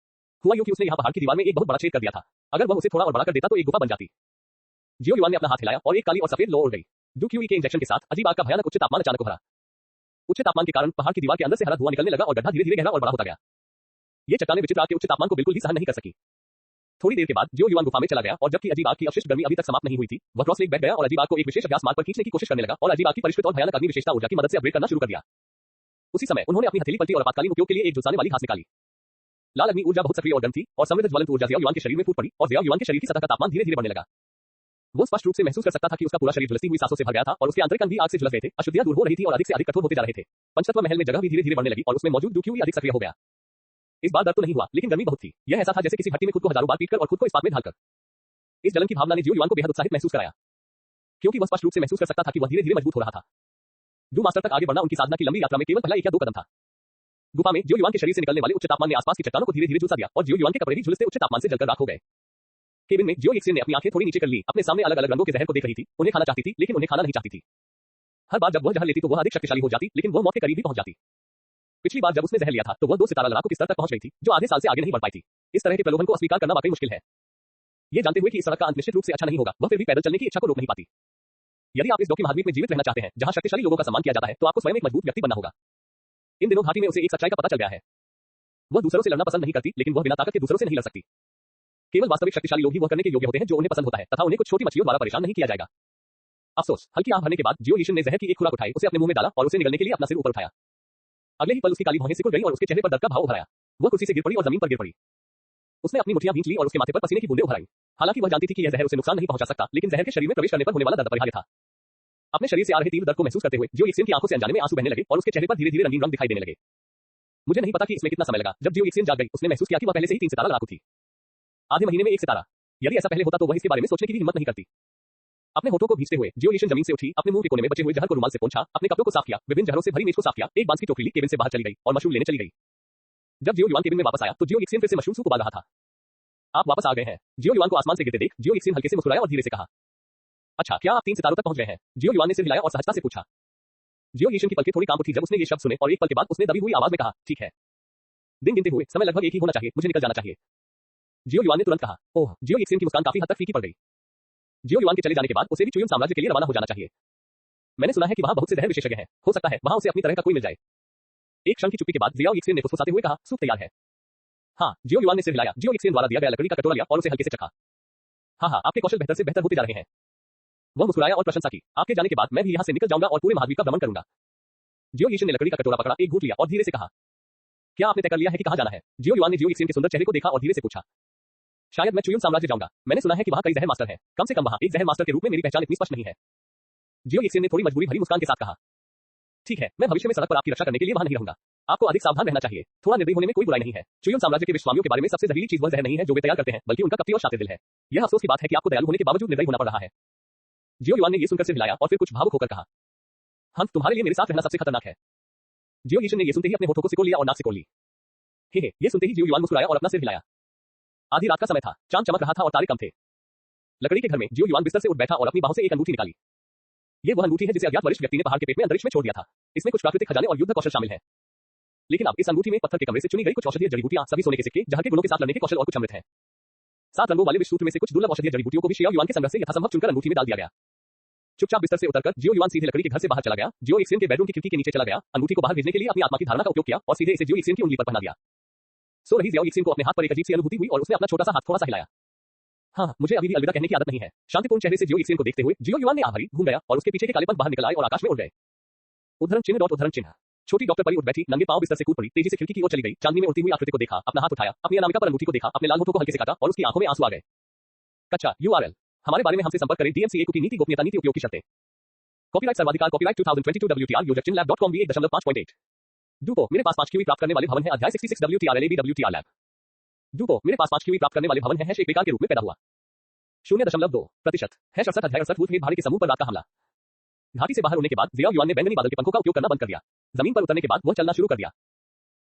हुआ यूं कि उसने यहाँ पहाड़ की दीवार में एक बहुत बड़ा छेद कर दिया था। अगर वह उसे थोड़ा और बड़ा कर देता तो एक गुफा बन जाती। जियो युआन ने अपना हाथ हिलाया और एक काली और सफेद लो उड़ गई। डू क्यूई के इंजेक्शन के साथ अजीब आग का भयानक उच्च तापमान अचानक उभरा। उच्च तापमान के कारण पहाड़ की दीवार के अंदर से हरा धुआं निकलने लगा और गड्ढा धीरे-धीरे गहरा और बड़ा होता गया। ये चट्टानें विचित्र आग के उच्च तापमान को बिल्कुल भी सहन नहीं कर सकी। थोड़ी देर के बाद जियो युआन गुफा में चला गया और जबकि अजीब आग की अवशिष्ट गर्मी अभी तक समाप्त नहीं हुई थी, वह क्रॉस लेक बैठ गया और अजीब आग को एक विशेष अभ्यास मार्ग पर खींचने की कोशिश करने लगा और अजीब आग की परिष्कृत और भयानक अग्नि विशेषता ऊर्जा की मदद से अपग्रेड करना शुरू कर दिया। उसी समय उन्होंने अपनी हथेली पलटी और आपातकालीन उपयोग के लिए एक झुलसाने वाली घास निकाली। लाल अग्नि ऊर्जा बहुत सक्रिय और गर्म थी और समृद्ध ज्वलंत ऊर्जा जियो युआन के शरीर में फूट पड़ी और जियो युआन के शरीर की सतह का तापमान धीरे-धीरे बढ़ने लगा। वो स्पष्ट रूप से महसूस कर सकता था कि उसका पूरा शरीर झुलसती हुई सांसों से भर गया था और उसके आंतरिक अंग भी आग से झुलस रहे थे। अशुद्धियां दूर हो रही थी और अधिक से अधिक कठोर होते जा रहे थे। पंचतत्व महल में जगह भी धीरे-धीरे बढ़ने लगी और उसमें मौजूद डू क्यूई अधिक सक्रिय हो गया। इस बार दर्द तो नहीं हुआ, लेकिन गर्मी बहुत थी। यह ऐसा था जैसे किसी भट्टी में खुद को हजारों बार पीटकर और खुद को इस्पात में ढालकर। इस जलन की भावना ने जियो युआन को बेहद उत्साहित महसूस कराया, क्योंकि वह स्पष्ट रूप से महसूस कर सकता था कि वह धीरे-धीरे मजबूत हो रहा था। डू मास्टर तक आगे बढ़ना उनकी साधना की लंबी यात्रा में केवल पहला 1 या 2 कदम था। गुफा में जियो युआन के शरीर से निकलने वाले उच्च तापमान ने आसपास की चट्टानों को धीरे धीरे झुलसा दिया और जियो युआन के कपड़े भी झुलसते उच्च तापमान से जलकर राख हो गए। केबिन में जियो यिक्सिन ने अपनी आंखें थोड़ी नीचे कर ली, अपने सामने अलग अलग रंगों के जहर को देख रही थी। उन्हें खाना चाहती थी लेकिन उन्हें खाना नहीं चाहती थी। हर बार जब वह जहर लेती तो वह अधिक शक्तिशाली हो जाती, लेकिन वह मौत के करीब भी पहुंच जाती। पिछली बार जब उसने जहर लिया था तो वह 2 सितारा लड़ाकों की स्तर तक पहुंच गई थी, जो आधे साल से आगे नहीं बढ़ पाई थी। इस तरह के प्रलोभन को अस्वीकार करना वाकई मुश्किल है। ये जानते हुए कि इस सड़क का अंत निश्चित रूप से अच्छा नहीं होगा, वह फिर भी पैदल चलने की इच्छा को रोक नहीं पाती। यदि आप इस डोकी महाद्वीप में जीवित रहना चाहते हैं, जहां शक्तिशाली लोगों का सम्मान किया जाता है, तो आपको स्वयं एक मजबूत व्यक्ति बनना होगा। इन दिनों घाटी में उसे एक सच्चाई का पता चल गया है। वह दूसरों से लड़ना पसंद नहीं करती, लेकिन वह बिना ताकत के दूसरों से नहीं लड़ सकती। केवल वास्तविक शक्तिशाली लोग ही वह करने के योग्य होते हैं जो उन्हें पसंद होता है, तथा उन्हें कुछ छोटी मछलियों द्वारा परेशान नहीं किया जाएगा। अफसोस, हल्की आंख भरने के बाद जियो यिक्सिन ने जहर की एक खुराक उठाई, उसे अपने मुंह में डाला और उसे निगलने के लिए अपना सिर ऊपर उठाया। अगले ही पल उसकी काली भौहें सिकुड़ गई और उसके चेहरे पर दर्द का भाव उभर आया। वह कुर्सी से गिर पड़ी और जमीन पर गिर पड़ी। उसने अपनी मुट्ठियां भींच ली और उसके माथे पर पसीने की बूंदें उभर आईं। हालांकि वह जानती थी कि यह जहर उसे नुकसान नहीं पहुंचा सकता, लेकिन जहर के शरीर में प्रवेश करने पर होने वाला दर्द अपरिहार्य था। अपने शरीर से आ रहे तीव्र दर्द को महसूस करते हुए जियो यिक्सिन की आंखों से अनजाने में आंसू बहने लगे और उसके चेहरे पर धीरे धीरे रंगीन रंग दिखाई देने लगे। मुझे नहीं पता कि इसमें कितना समय लगा। जब जियो यिक्सिन जाग गई, उसने महसूस किया कि वह पहले से ही 3 सितारा लड़ाकू थी। आधे महीने में 1 सितारा। यदि ऐसा पहले होता तो वह इसके बारे में सोचने की भी हिम्मत नहीं करती। अपने होठों को भींचते हुए जियो यिक्सिन जमीन से उठी, अपने मुंह के कोने में बचे हुए जहर को रुमाल से पोंछा, अपने कपड़ों को साफ किया, विभिन्न जहरों से भरी मेज को साफ किया, एक बांस की टोकरी ली, केबिन से बाहर चली गई और मशरूम लेने चली गई। जब जियो युआन केबिन में वापस आया तो जियो यिक्सिन फिर से मशरूम सूप उबाल रहा था। आप वापस आ गए हैं। जियो युआन को आसमान से गिरते देख जियो यिक्सिन हल्के से मुस्कुराया और धीरे से कहा, अच्छा, क्या आप 3 सितारों तक पहुंच गए हैं? जियो युआन ने सिर हिलाया और सहजता से पूछा। जियो यिक्सिन की पलकें थोड़ी कांप उठी जब उसने ये शब्द सुने और एक पल के बाद उसने दबी हुई आवाज में कहा, ठीक है। दिन गिनते हुए, समय लगभग एक ही होना चाहिए, मुझे निकल जाना चाहिए। जियो युआन ने तुरंत कहा, ओह। जियो यिक्सिन की मुस्कान काफी हद तक फीकी पड़ गई। जियो युआन के चले जाने के बाद उसे भी चुयुम साम्राज्य के लिए रवाना हो जाना चाहिए। मैंने सुना है कि वहां बहुत से जहर विशेषज्ञ हैं, हो सकता है वहां उसे अपनी तरह का कोई मिल जाए। एक क्षण की चुप्पी के बाद जियाओ यिक्सिन ने फुसफुसाते हुए कहा, सूप तैयार है। हाँ। जियो युआन ने सिर हिलाया। जियो यिक्सिन द्वारा दिया गया लकड़ी का कटोरा लिया और उसे हल्के से चखा। हाँ, आपके कौशल बेहतर से बेहतर होते जा रहे हैं। वह मुस्कुराया और प्रशंसा की। आपके जाने के बाद मैं भी यहाँ से निकल जाऊंगा और पूरे महाद्वीप का भ्रमण करूंगा। जियो यिक्सिन ने लकड़ी का कटोरा पकड़ा, एक घूंट लिया और धीरे से कहा, क्या आपने तय कर लिया है कि कहां जाना है? जियो युआन ने जियो यिक्सिन के सुंदर चेहरे को देखा और धीरे से पूछा, शायद मैं चुयुम साम्राज्य जाऊंगा। मैंने सुना है कि वहां कई जहर मास्टर हैं, कम से कम वहां एक जहर मास्टर के रूप में मेरी पहचान इतनी स्पष्ट नहीं है। जियो यिक्सिन ने थोड़ी मजबूरी भरी मुस्कान के साथ कहा, ठीक है, मैं भविष्य में सड़क पर आपकी रक्षा करने के लिए वहां नहीं रहूंगा। आपको अधिक सावधान रहना चाहिए। थोड़ा निर्दयी होने में कोई बुराई नहीं है। चुयुम साम्राज्य के विश्वामियों के बारे में सबसे जहरीली चीज वह जहर नहीं है जो वे तैयार करते हैं, बल्कि उनका कपटी और शातिर दिल है। यह अफसोस की बात है कि आपको दयालु होने के बावजूद निर्दयी होना पड़ रहा है। जियो युआन ने ये सुनकर सिर हिलाया और फिर कुछ भावुक होकर कहा, हंस, तुम्हारे लिए मेरे साथ रहना सबसे खतरनाक है। जियो यिक्सिन ने ये सुनते ही अपने होठों को सिकोड़ लिया और नाक सिकोड़ ली। हे, ये सुनते ही जियो युआन मुस्कुराया और अपना सिर हिलाया। आधी रात का समय था, चांद चमक रहा था और तारे कम थे। लकड़ी के घर में जियो युआन बिस्तर से उठ बैठा और अपनी बाहों से एक अंगूठी निकाली। ये वह अंगूठी है जिसे अज्ञात वरिष्ठ व्यक्ति ने पहाड़ के पेट में अंतरिक्ष में छोड़ दिया था। इसमें कुछ प्राकृतिक खजाने और युद्ध कौशल शामिल है। लेकिन अब इस अंगूठी में पत्थर के कमरे से चुनी गई कुछ औषधीय जड़ी-बूटियां, सभी सोने के सिक्के, जहर के गुणों के साथ लड़ने के कौशल और कुछ अमृत है। 7 रंगों वाले विश्व सूत्र में से कुछ दुर्लभ औषधीय जड़ी-बूटियों को भी शियाओ युआन के संग्रह से यथासंभव चुनकर अंगूठी में डाल दिया गया। चुपचाप बिस्तर से उतरकर जियो युआन सीधे लकड़ी के घर से बाहर चला गया। जियो यिक्सिन के बेडरूम की खिड़की के नीचे चला गया, अंगूठी को बाहर भेजने के लिए अपनी आत्मा की धारणा का उपयोग किया और सीधे इसे जियो यिक्सिन की उंगली पर पहना दिया। सो रही जियाओ यिक्सिन को अपने हाथ पर एक अजीब सी अनुभूति हुई और उसने अपना छोटा सा हाथ थोड़ा सा हिलाया। हाँ, मुझे अभी भी अलविदा कहने की आदत नहीं है। शांतिपूर्ण चेहरे से जियो यिक्सिन को देखते हुए जियो युआन ने आभारी घूम गया और उसके पीछे के कालेपन बाहर निकल आए और आकाश में उड़ गए। उद्धरण चिन्ह डॉट उद्धरण चिन्ह। छोटी डॉक्टर परी उठ बैठी, नंगे पांव बिस्तर से कूद पड़ी, तेजी से खिड़की की ओर चली गई, चांदनी में उड़ती हुई आकृति को देखा, अपना हाथ उठाया, अपनी अनामिका पर अंगूठी को देखा, अपने लाल होठों को हल्के से काटा और उसकी आंखों में आंसू आ गए। कच्चा URL, हमारे बारे में हमसे संपर्क करें। DMCA की नीति गोपनीयता नीति उपयोग की शर्तें। कॉपीराइट सर्वाधिकार कॉपीराइट 2022 WTR योजक चिन्ह lab.com V1.5.8। डूपो, मेरे पास 5 QE प्राप्त करने वाले भवन है। अध्याय 66 WTR लैब। डूपो, मेरे पास 5 QE प्राप्त करने वाले भवन है। एक बेकार के रूप में पैदा हुआ। 0.2% है। 68 अध्याय 68 भाड़े के समूह पर रात का हमला। घाटी से बाहर होने के बाद जियाओ युआन ने बैंगनी बादल के पंखों का उपयोग करना बंद कर दिया। जमीन पर उतरने के बाद वह चलना शुरू कर दिया।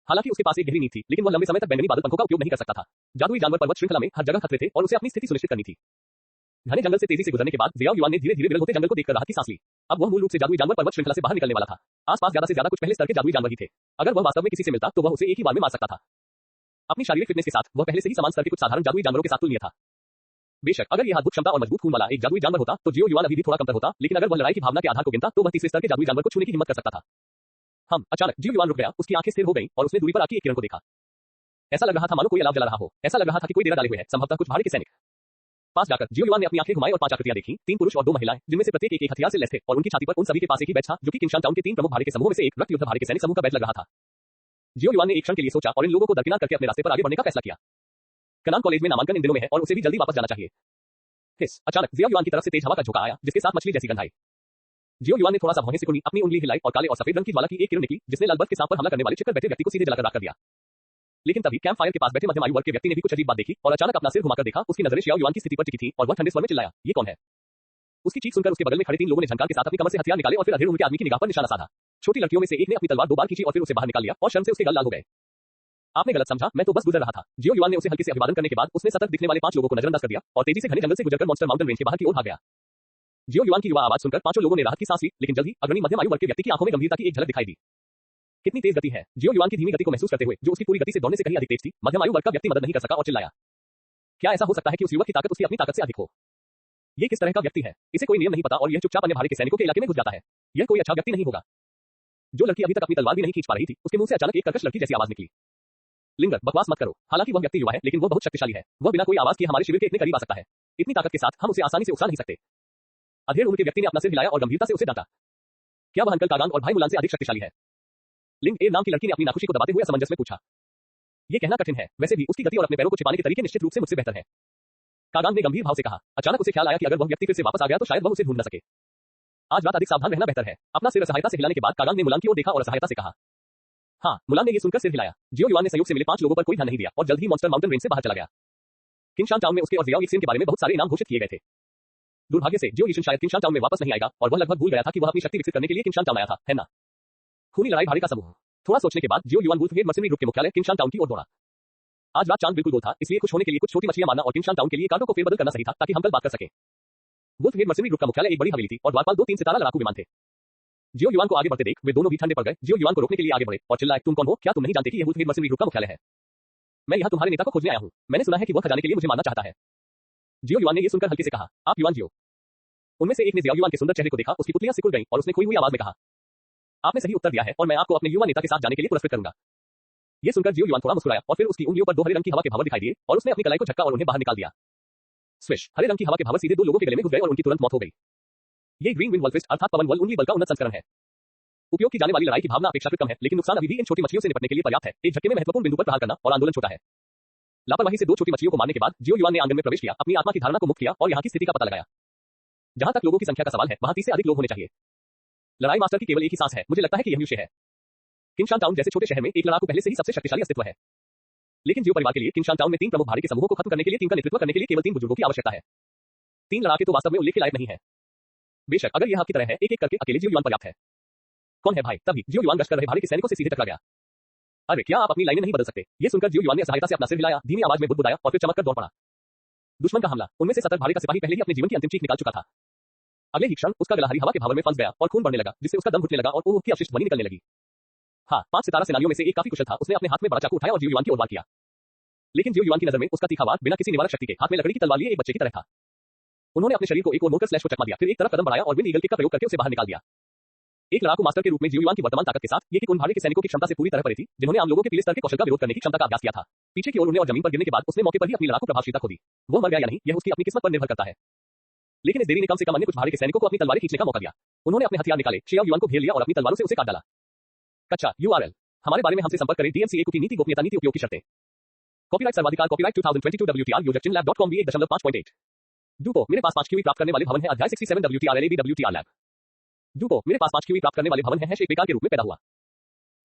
हालांकि उसके पास एक गहरी नींद थी, लेकिन वह लंबे समय तक बैंगनी बादल पंखों का उपयोग नहीं कर सकता था। जादुई जानवर पर्वत श्रृंखला में हर जगह खतरे थे और उसे अपनी स्थिति सुनिश्चित करनी थी। घने जंगल से तेजी से गुजरने के बाद जियाओ युआन ने धीरे धीरे विरल होते जंगल को देखकर राहत की सांस ली। अब वह मूल रूप से जादुई जानवर पर्वत श्रृंखला से बाहर निकलने वाला था। आसपास ज्यादा से ज्यादा कुछ पहले स्तर के जादुई जानवर ही थे। अगर वह वास्तव में किसी से मिलता तो वह उसे एक ही बार में मार सकता था। अपनी शारीरिक फिटनेस के साथ वह पहले से ही समान स्तर के कुछ साधारण जादुई जानवरों के साथ तुलनीय था। बेशक अगर यह अद्भुत क्षमता और मजबूत खून वाला एक जादुई जानवर होता तो जियो युआन अभी भी थोड़ा कमतर होता, लेकिन अगर वह लड़ाई की भावना के आधार को गिनता तो वह तीसरे स्तर के जादुई जानवर को छूने की हिम्मत कर सकता था। अचानक जियो युआन रुक गया, उसकी आंखें स्थिर हो गईं और उसने दूरी पर आकी एक किरण को देखा। ऐसा लग रहा था मानो कोई अलाव जला रहा हो। ऐसा लग रहा था कि कोई डेरा डाले हुए है, संभवतः कुछ भाड़े के सैनिक। पास जाकर जियो युआन ने अपनी आंखें घुमाई और 5 आकृतियां देखी, 3 पुरुष और 2 महिलाएं, जिनमें से प्रत्येक एक हथियार से लैस थे और उनकी छाती पर उन सभी के पास एक ही बैच था जो कि किंगशान टाउन के 3 प्रमुख भाड़े के समूहों में से एक रक्त युद्ध भाड़े के सैनिक समूह का बैच लग रहा था। जियो युआन ने एक क्षण के लिए सोचा और इन लोगों को दरकिनार करके अपने रास्ते पर आगे बढ़ने का फैसला किया। कनान कॉलेज में नामांकन इन दिनों में है और उसे भी जल्दी वापस जाना चाहिए। अचानक जियो युआन की तरफ से तेज हवा का झोंका आया, जिसके साथ मछली जैसी गंध आई। जियो युआन ने थोड़ा सा भौहें सिकुड़ी, अपनी उंगली हिलाई और काले और सफेद रंग की ज्वाला की एक किरण निकली, जिसने लालबर्ग के सांप पर हमला करने वाले चिकर बैठे व्यक्ति को सीधे जलाकर राख कर दिया। लेकिन तभी कैंप फायर के पास बैठे मध्यम आयु वर्ग के व्यक्ति ने भी कुछ अजीब बात देखी और अचानक अपना सिर घुमाकर देखा। उसकी नजरें जियो युआन की स्थिति पर टिकी थी और वह ठंडे स्वर में चिल्लाया, ये कौन है? उसकी चीख सुनकर उसके बगल में खड़े 3 लोगों ने झंकार के साथ अपनी कमर से हथियार निकाले और फिर अधेड़ उम्र के आदमी की निगाह पर निशाना साधा। छोटी लड़कियों में से एक ने अपनी तलवार 2 बार खींची और फिर उसे बाहर निकाल लिया और शर्म से उसके गाल लाल हो गए। आपने गलत समझा, मैं तो बस गुजर रहा था। जियो युआन ने उसे हल्के से अभिवादन करने के बाद उसने सतर्क दिखने वाले 5 लोगों को नजरअंदाज कर दिया और तेजी से घने जंगल से गुजरकर मॉन्स्टर माउंटेन रेंज के बाहर की ओर भाग गया। जियो युआन की युवा आवाज सुनकर 5 लोगों ने राहत की सांस ली, लेकिन जल्द ही अग्रणी मध्यम आयु वर्ग के व्यक्ति की आंखों में गंभीरता की एक झलक दिखाई दी। कितनी तेज गति है। जियो युआन की धीमी गति को महसूस करते हुए, जो उसकी पूरी गति से दौड़ने से कहीं अधिक तेज थी, मध्यम आयु वर्ग का व्यक्ति मदद नहीं कर सका और चिल्लाया, क्या ऐसा हो सकता है कि उस युवक की ताकत उसकी अपनी ताकत से अधिक हो? ये किस तरह का व्यक्ति है? इसे कोई नियम नहीं पता और यह चुपचाप अन्य भाड़े के सैनिकों के इलाके में घुस जाता है। यह कोई अच्छा व्यक्ति नहीं होगा। जो लड़की अभी तक अपनी तलवार भी नहीं खींच पा रही थी, उसके मुंह से अचानक एक कर्कश लड़की जैसी आवाज निकली, लिंगर, बकवास मत करो। हालांकि वह व्यक्ति युवा है, लेकिन वह बहुत शक्तिशाली है। वह बिना कोई आवाज किए हमारे शिविर के इतने करीब आ सकता है। इतनी ताकत के साथ हम उसे आसानी से उकसा नहीं सकते। अधेड़ उम्र के व्यक्ति ने अपना सिर हिलाया और गंभीरता से उसे डांटा। क्या वह अंकल कागांग और भाई मुलान से अधिक शक्तिशाली है? लिंग ए नाम की लड़की ने अपनी नाखुशी को दबाते हुए असमंजस में पूछा। यह कहना कठिन है, वैसे भी उसकी गति और अपने पैरों को छिपाने के तरीके निश्चित रूप से मुझसे बेहतर है। कागांग ने गंभीर भाव से कहा। अचानक उसे ख्याल आया कि अगर वह व्यक्ति फिर से वापस आ गया तो शायद वह उसे ढूंढ न सके। आज रात अधिक सावधान रहना बेहतर है। अपना सिर असहायता से हिलाने के बाद कागांग ने मुलान की ओर देखा और असहायता से कहा, हाँ। मुलान ने यह सुनकर सिर हिलाया। जियो युआन ने संयोग से मिले 5 लोगों पर कोई ध्यान नहीं दिया और जल्द ही मॉन्स्टर माउंटेन रेंज से बाहर चला गया। किंगशान टाउन में उसके और जियाओ यिक्सिन के बारे में बहुत सारे इनाम घोषित किए गए थे। दुर्भाग्य से जियो यिक्सिन शायद किंगशान टाउन में वापस नहीं आएगा और वह लगभग भूल गया था कि वह अपनी शक्ति विकसित करने के लिए किंगशान टाउन आया था, है ना? खूनी लड़ाई भाड़े का समूह। थोड़ा सोचने के बाद जियो युआन वुल्फहेड मर्सिनरी ग्रुप के मुख्यालय किंगशान टाउन की ओर दौड़ा। आज रात चांद बिल्कुल गोल था, इसलिए खुश होने के लिए कुछ छोटी मछलियां मारना और किंगशान टाउन के लिए कार्डों को फेरबदल करना सही था ताकि हम कल बात कर सकें। वुल्फहेड मर्सिनरी ग्रुप का मुख्यालय एक बड़ी हवेली थी और द्वारपाल 2-3 सितारा लड़ाकू विमान थे। जियो युआन को आगे बढ़ते देख वे दोनों भी ठंडे पड़ गए। जियो युआन को रोकने के लिए आगे बढ़े और चिल्लाए, तुम कौन हो? क्या तुम नहीं जानते कि यह वुल्फहेड मर्सिनरी ग्रुप का मुख्यालय है? मैं यहाँ तुम्हारे नेता को खोजने आया हूँ। मैंने सुना है कि वह खजाने के लिए मुझे मारना चाहता है। जियो युआन ने यह सुनकर हल्के से कहा, आप युआन जियो। उनमें से एक ने जियाओ युआन के सुंदर चेहरे को देखा, उसकी पुतलियां सिकुड़ गईं और उसने खोई हुई आवाज में कहा, आपने सही उत्तर दिया है और मैं आपको अपने युवा नेता के साथ जाने के लिए पुरस्कृत करूंगा। यह सुनकर जियो युआन थोड़ा मुस्कुराया और फिर उसकी उंगलियों पर 2 हरे रंग की हवा के भावर दिखाई दिए और उसने अपनी कलाई को झटका और उन्हें बाहर निकाल दिया। स्विश, हरे रंग की हवा के भावर सीधे 2 लोगों के गले में घुस गए और उनकी तुरंत मौत हो गई। ये ग्रीन विंड वल्फिस्ट अर्थात पवन वल उंगली बल का उन्नत संस्करण है। उपयोग की जाने वाली लड़ाई की भावना अपेक्षाकृत कम है, लेकिन नुकसान अभी भी इन छोटी मछलियों से निपटने के लिए पर्याप्त है। एक झटके में महत्वपूर्ण बिंदु पर प्रहार करना और आंदोलन छोटा है। लापरवाही से 2 छोटी मछलियों को मारने के बाद जियो युआन ने आंगन में प्रवेश किया, अपनी आत्मा की धारणा को मुक्त किया और यहाँ की स्थिति का पता लगाया। जहां तक लोगों की संख्या का सवाल है, वहां 30 से अधिक लोग होने चाहिए। लड़ाई मास्टर की केवल एक ही सांस है। मुझे लगता है कि यह मनुष्य है। किंगशान टाउन जैसे छोटे शहर में एक लड़ाकू पहले से ही सबसे शक्तिशाली अस्तित्व है। लेकिन जियो परिवार के लिए किंगशान टाउन में 3 प्रमुख भाड़े के समूहों को खत्म करने के लिए टीम का नेतृत्व करने के लिए केवल 3 बुजुर्गों की आवश्यकता है। 3 लड़ाके तो वास्तव में उल्लेख के लायक नहीं है। बेशक अगर यह आपकी तरह है, एक-एक करके अकेले जियो युआन पर्याप्त है। कौन है भाई? तभी जियो युआन गश्त कर रहे भाड़े के सैनिकों से सीधे टकरा गया। अरे क्या आप अपनी लाइनें नहीं बदल सकते? ये सुनकर जियो युआन ने असहायता से अपना सिर हिलाया, धीमी आवाज में बुदबुदाया और फिर चमककर दौड़ पड़ा। दुश्मन का हमला। उनमें से 70 भाड़े का सिपाही पहले ही अपने जीवन की अंतिम चीख निकाल चुका था। अगले ही क्षण उसका गला हरी हवा के भावर में फंस गया और खून बढ़ने लगा, जिससे उसका दम घुटने लगा और ओह की अपशिष्ट ध्वनि निकलने लगी। हाँ, 5 सितारा सेनानियों में से एक काफी कुशल था। उसने अपने हाथ में बड़ा चाकू उठाया और जियो युआन की ओर वार किया। लेकिन जियो युआन की नजर में उसका तीखा वार बिना किसी निवारक शक्ति के हाथ में लकड़ी की तलवार लिए एक बच्चे की तरह था। उन्होंने अपने शरीर को एक ओर मोड़कर स्लैश को चकमा दिया, फिर एक तरफ कदम बढ़ाया और विंड ईगल किक का प्रयोग करके उसे बाहर निकाल दिया। एक लड़ाकू मास्टर के रूप में जियो युआन की वर्तमान ताकत के साथ ये किक उन भाड़े के सैनिकों की क्षमता से पूरी तरह परे थी, जिन्होंने आम लोगों के पीले स्तर के कौशल का विरोध करने की क्षमता का अभ्यास किया था। पीछे की ओर उड़ने और जमीन पर गिरने के बाद उसने मौके पर ही अपनी लड़ाकू प्रभावशीलता खो दी। वो मर गया या नहीं, यह उसकी अपनी किस्मत पर निर्भर करता है। लेकिन इस देरी ने कम से कम अन्य कुछ भाड़े के सैनिकों को अपनी तलवारें खींचने का मौका दिया। उन्होंने अपने हथियार निकाले, जियाओ युआन को घेर लिया और अपनी तलवारों से उसे काट डाला। कच्चा URL हमारे बारे में हमसे संपर्क करें। DMCA की नीति गोपनीयता नीति उपयोग की शर्तें। कॉपीराइट सर्वाधिकार कॉपीराइट 2022 WTR योजक चिनलैब.com V1.5.8 डूपो मेरे पास 5 QE प्राप्त करने वाले भवन है। अध्याय 67 WTR लैब। डूपो मेरे पास 5 QE प्राप्त करने वाले भवन है। एक बेकार के रूप में पैदा हुआ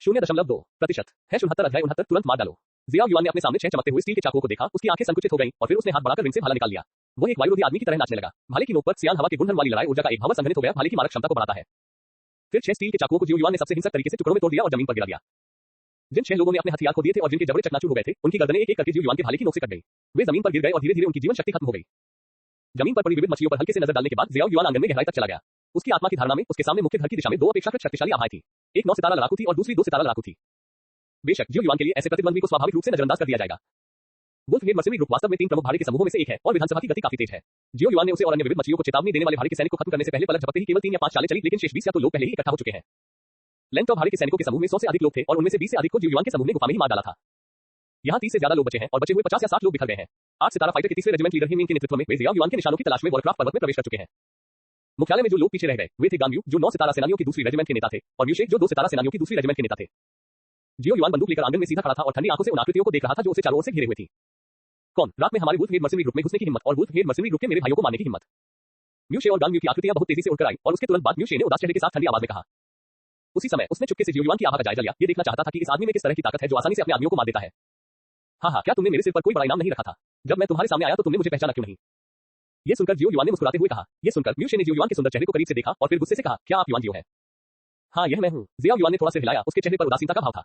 0.2% है 69 अध्याय 69 तुरंत मार डालो। जियाओ युआन ने अपने सामने 6 चमकते हुए स्टील के चाकुओं को देखा, उसकी आंखें संकुचित हो गईं और फिर उसने हाथ बढ़ाकर रिंग से भाला निकाल लिया। वो एक वायुरोधी आदमी की तरह नाचने लगा। भाले की नोक पर सियान हवा के गुणधर्म वाली लड़ाई ऊर्जा का एक भाव संघनित हो गया। भाले की मारक क्षमता को बढ़ाता है। फिर 6 स्टील के चाकुओं को जियो युआन ने सबसे हिंसक तरीके से टुकड़ों में तोड़ दिया और जमीन पर गिरा दिया। जिन 6 लोगों ने अपने हथियार खो दिए थे और जिनके जबड़े चकनाचूर हो गए थे, उनकी गर्दनें एक-एक करके जियो युआन के भाले की नोक से कट गई। वे जमीन पर गिर गए और धीरे-धीरे उनकी जीवन शक्ति खत्म हो गई। जमीन पर पड़ी विविध मछलियों पर हल्के से नजर डालने के बाद जियाओ युआन आंगन में गहराई तक चला गया। उसकी आत्मा की धारणा में उसके सामने मुख्य घर की दिशा में 2 अपेक्षाकृत शक्तिशाली आभाएं थी। एक 9 सितारा लड़ाकू थी और दूसरी 2 सितारा लड़ाकू थी। बेशक जियो युआन के लिए ऐसे प्रतिद्वंद्वी को स्वाभाविक रूप से नजरअंदाज कर दिया जाएगा। वुल्फहेड मर्सिनरी ग्रुप वास्तव में 3 प्रमुख भाड़े के समूहों में से एक है और विधानसभा की गति काफी तेज है। जियो युआन ने उसे और अन्य विविध मछलियों को चेतावनी देने वाले भाड़े के सैनिक को खत्म करने से पहले पलक झपकते ही केवल 3 या 5 चालें चली, लेकिन शेष 20 या तो लोग पहले ही इकट्ठा हो चुके हैं। लेंथ भाड़े के सैनिकों के समूह में 100 से अधिक लोग थे और उनमें से 20 से अधिक को जियो युआन के समूह ने गुफा में ही मार डाला था। यहाँ 30 से ज्यादा लोग बचे हैं और बचे हुए 50 या 60 लोग बिखर गए हैं। 8 सितारा फाइटर के तीसरे रेजिमेंट लीडर हिमिंग के नेतृत्व में वे जियाओ युआन के निशानों की तलाश में वॉरक्राफ्ट पर्वत में प्रवेश कर चुके हैं। मुख्यालय में जो लोग पीछे रह गए वे थे गांग्यू जो 9 सितारा सेनानियों की दूसरी रेजिमेंट के नेता थे और म्यूशेक जो 2 सितारा सेनानियों की दूसरी रेजिमेंट के नेता थे। जियो युआन बंदूक लेकर आंगन में सीधा खड़ा था और ठंडी आंखों से उन आकृतियों को देख रहा था जो उसे चारों ओर से घेरे हुए थी। कौन? रात में हमारे वुल्फहेड मर्सिनरी ग्रुप में घुसने की हिम्मत और वुल्फहेड मर्सिनरी ग्रुप के मेरे भाइयों को मारने की हिम्मत। म्यूशे और गांग्यू की आकृतियां बहुत तेजी से उड़कर आई और उसके तुरंत बाद म्यूशे ने उदास चेहरे के साथ ठंडी आवाज में कहा। उसी समय उसने चुपके से जियो युआन की आभा का जायजा लिया। ये देखना चाहता था कि इस आदमी में किस तरह की ताकत है जो आसानी से अपने आदमियों को मार देता है। हाँ, क्या तुमने मेरे सिर पर कोई बड़ा इनाम नहीं रखा था? जब मैं तुम्हारे सामने आया तो तुमने मुझे पहचाना क्यों नहीं? ये सुनकर जियो युआन ने मुस्कुराते हुए कहा। ये सुनकर म्यूशे ने जियो युआन के सुंदर चेहरे को करीब से देखा और फिर गुस्से से कहा, क्या आप युआन जियो हैं? हाँ यह मैं हूँ। जिया युआन ने थोड़ा सिर हिलाया, उसके चेहरे पर उदासीनता का भाव था।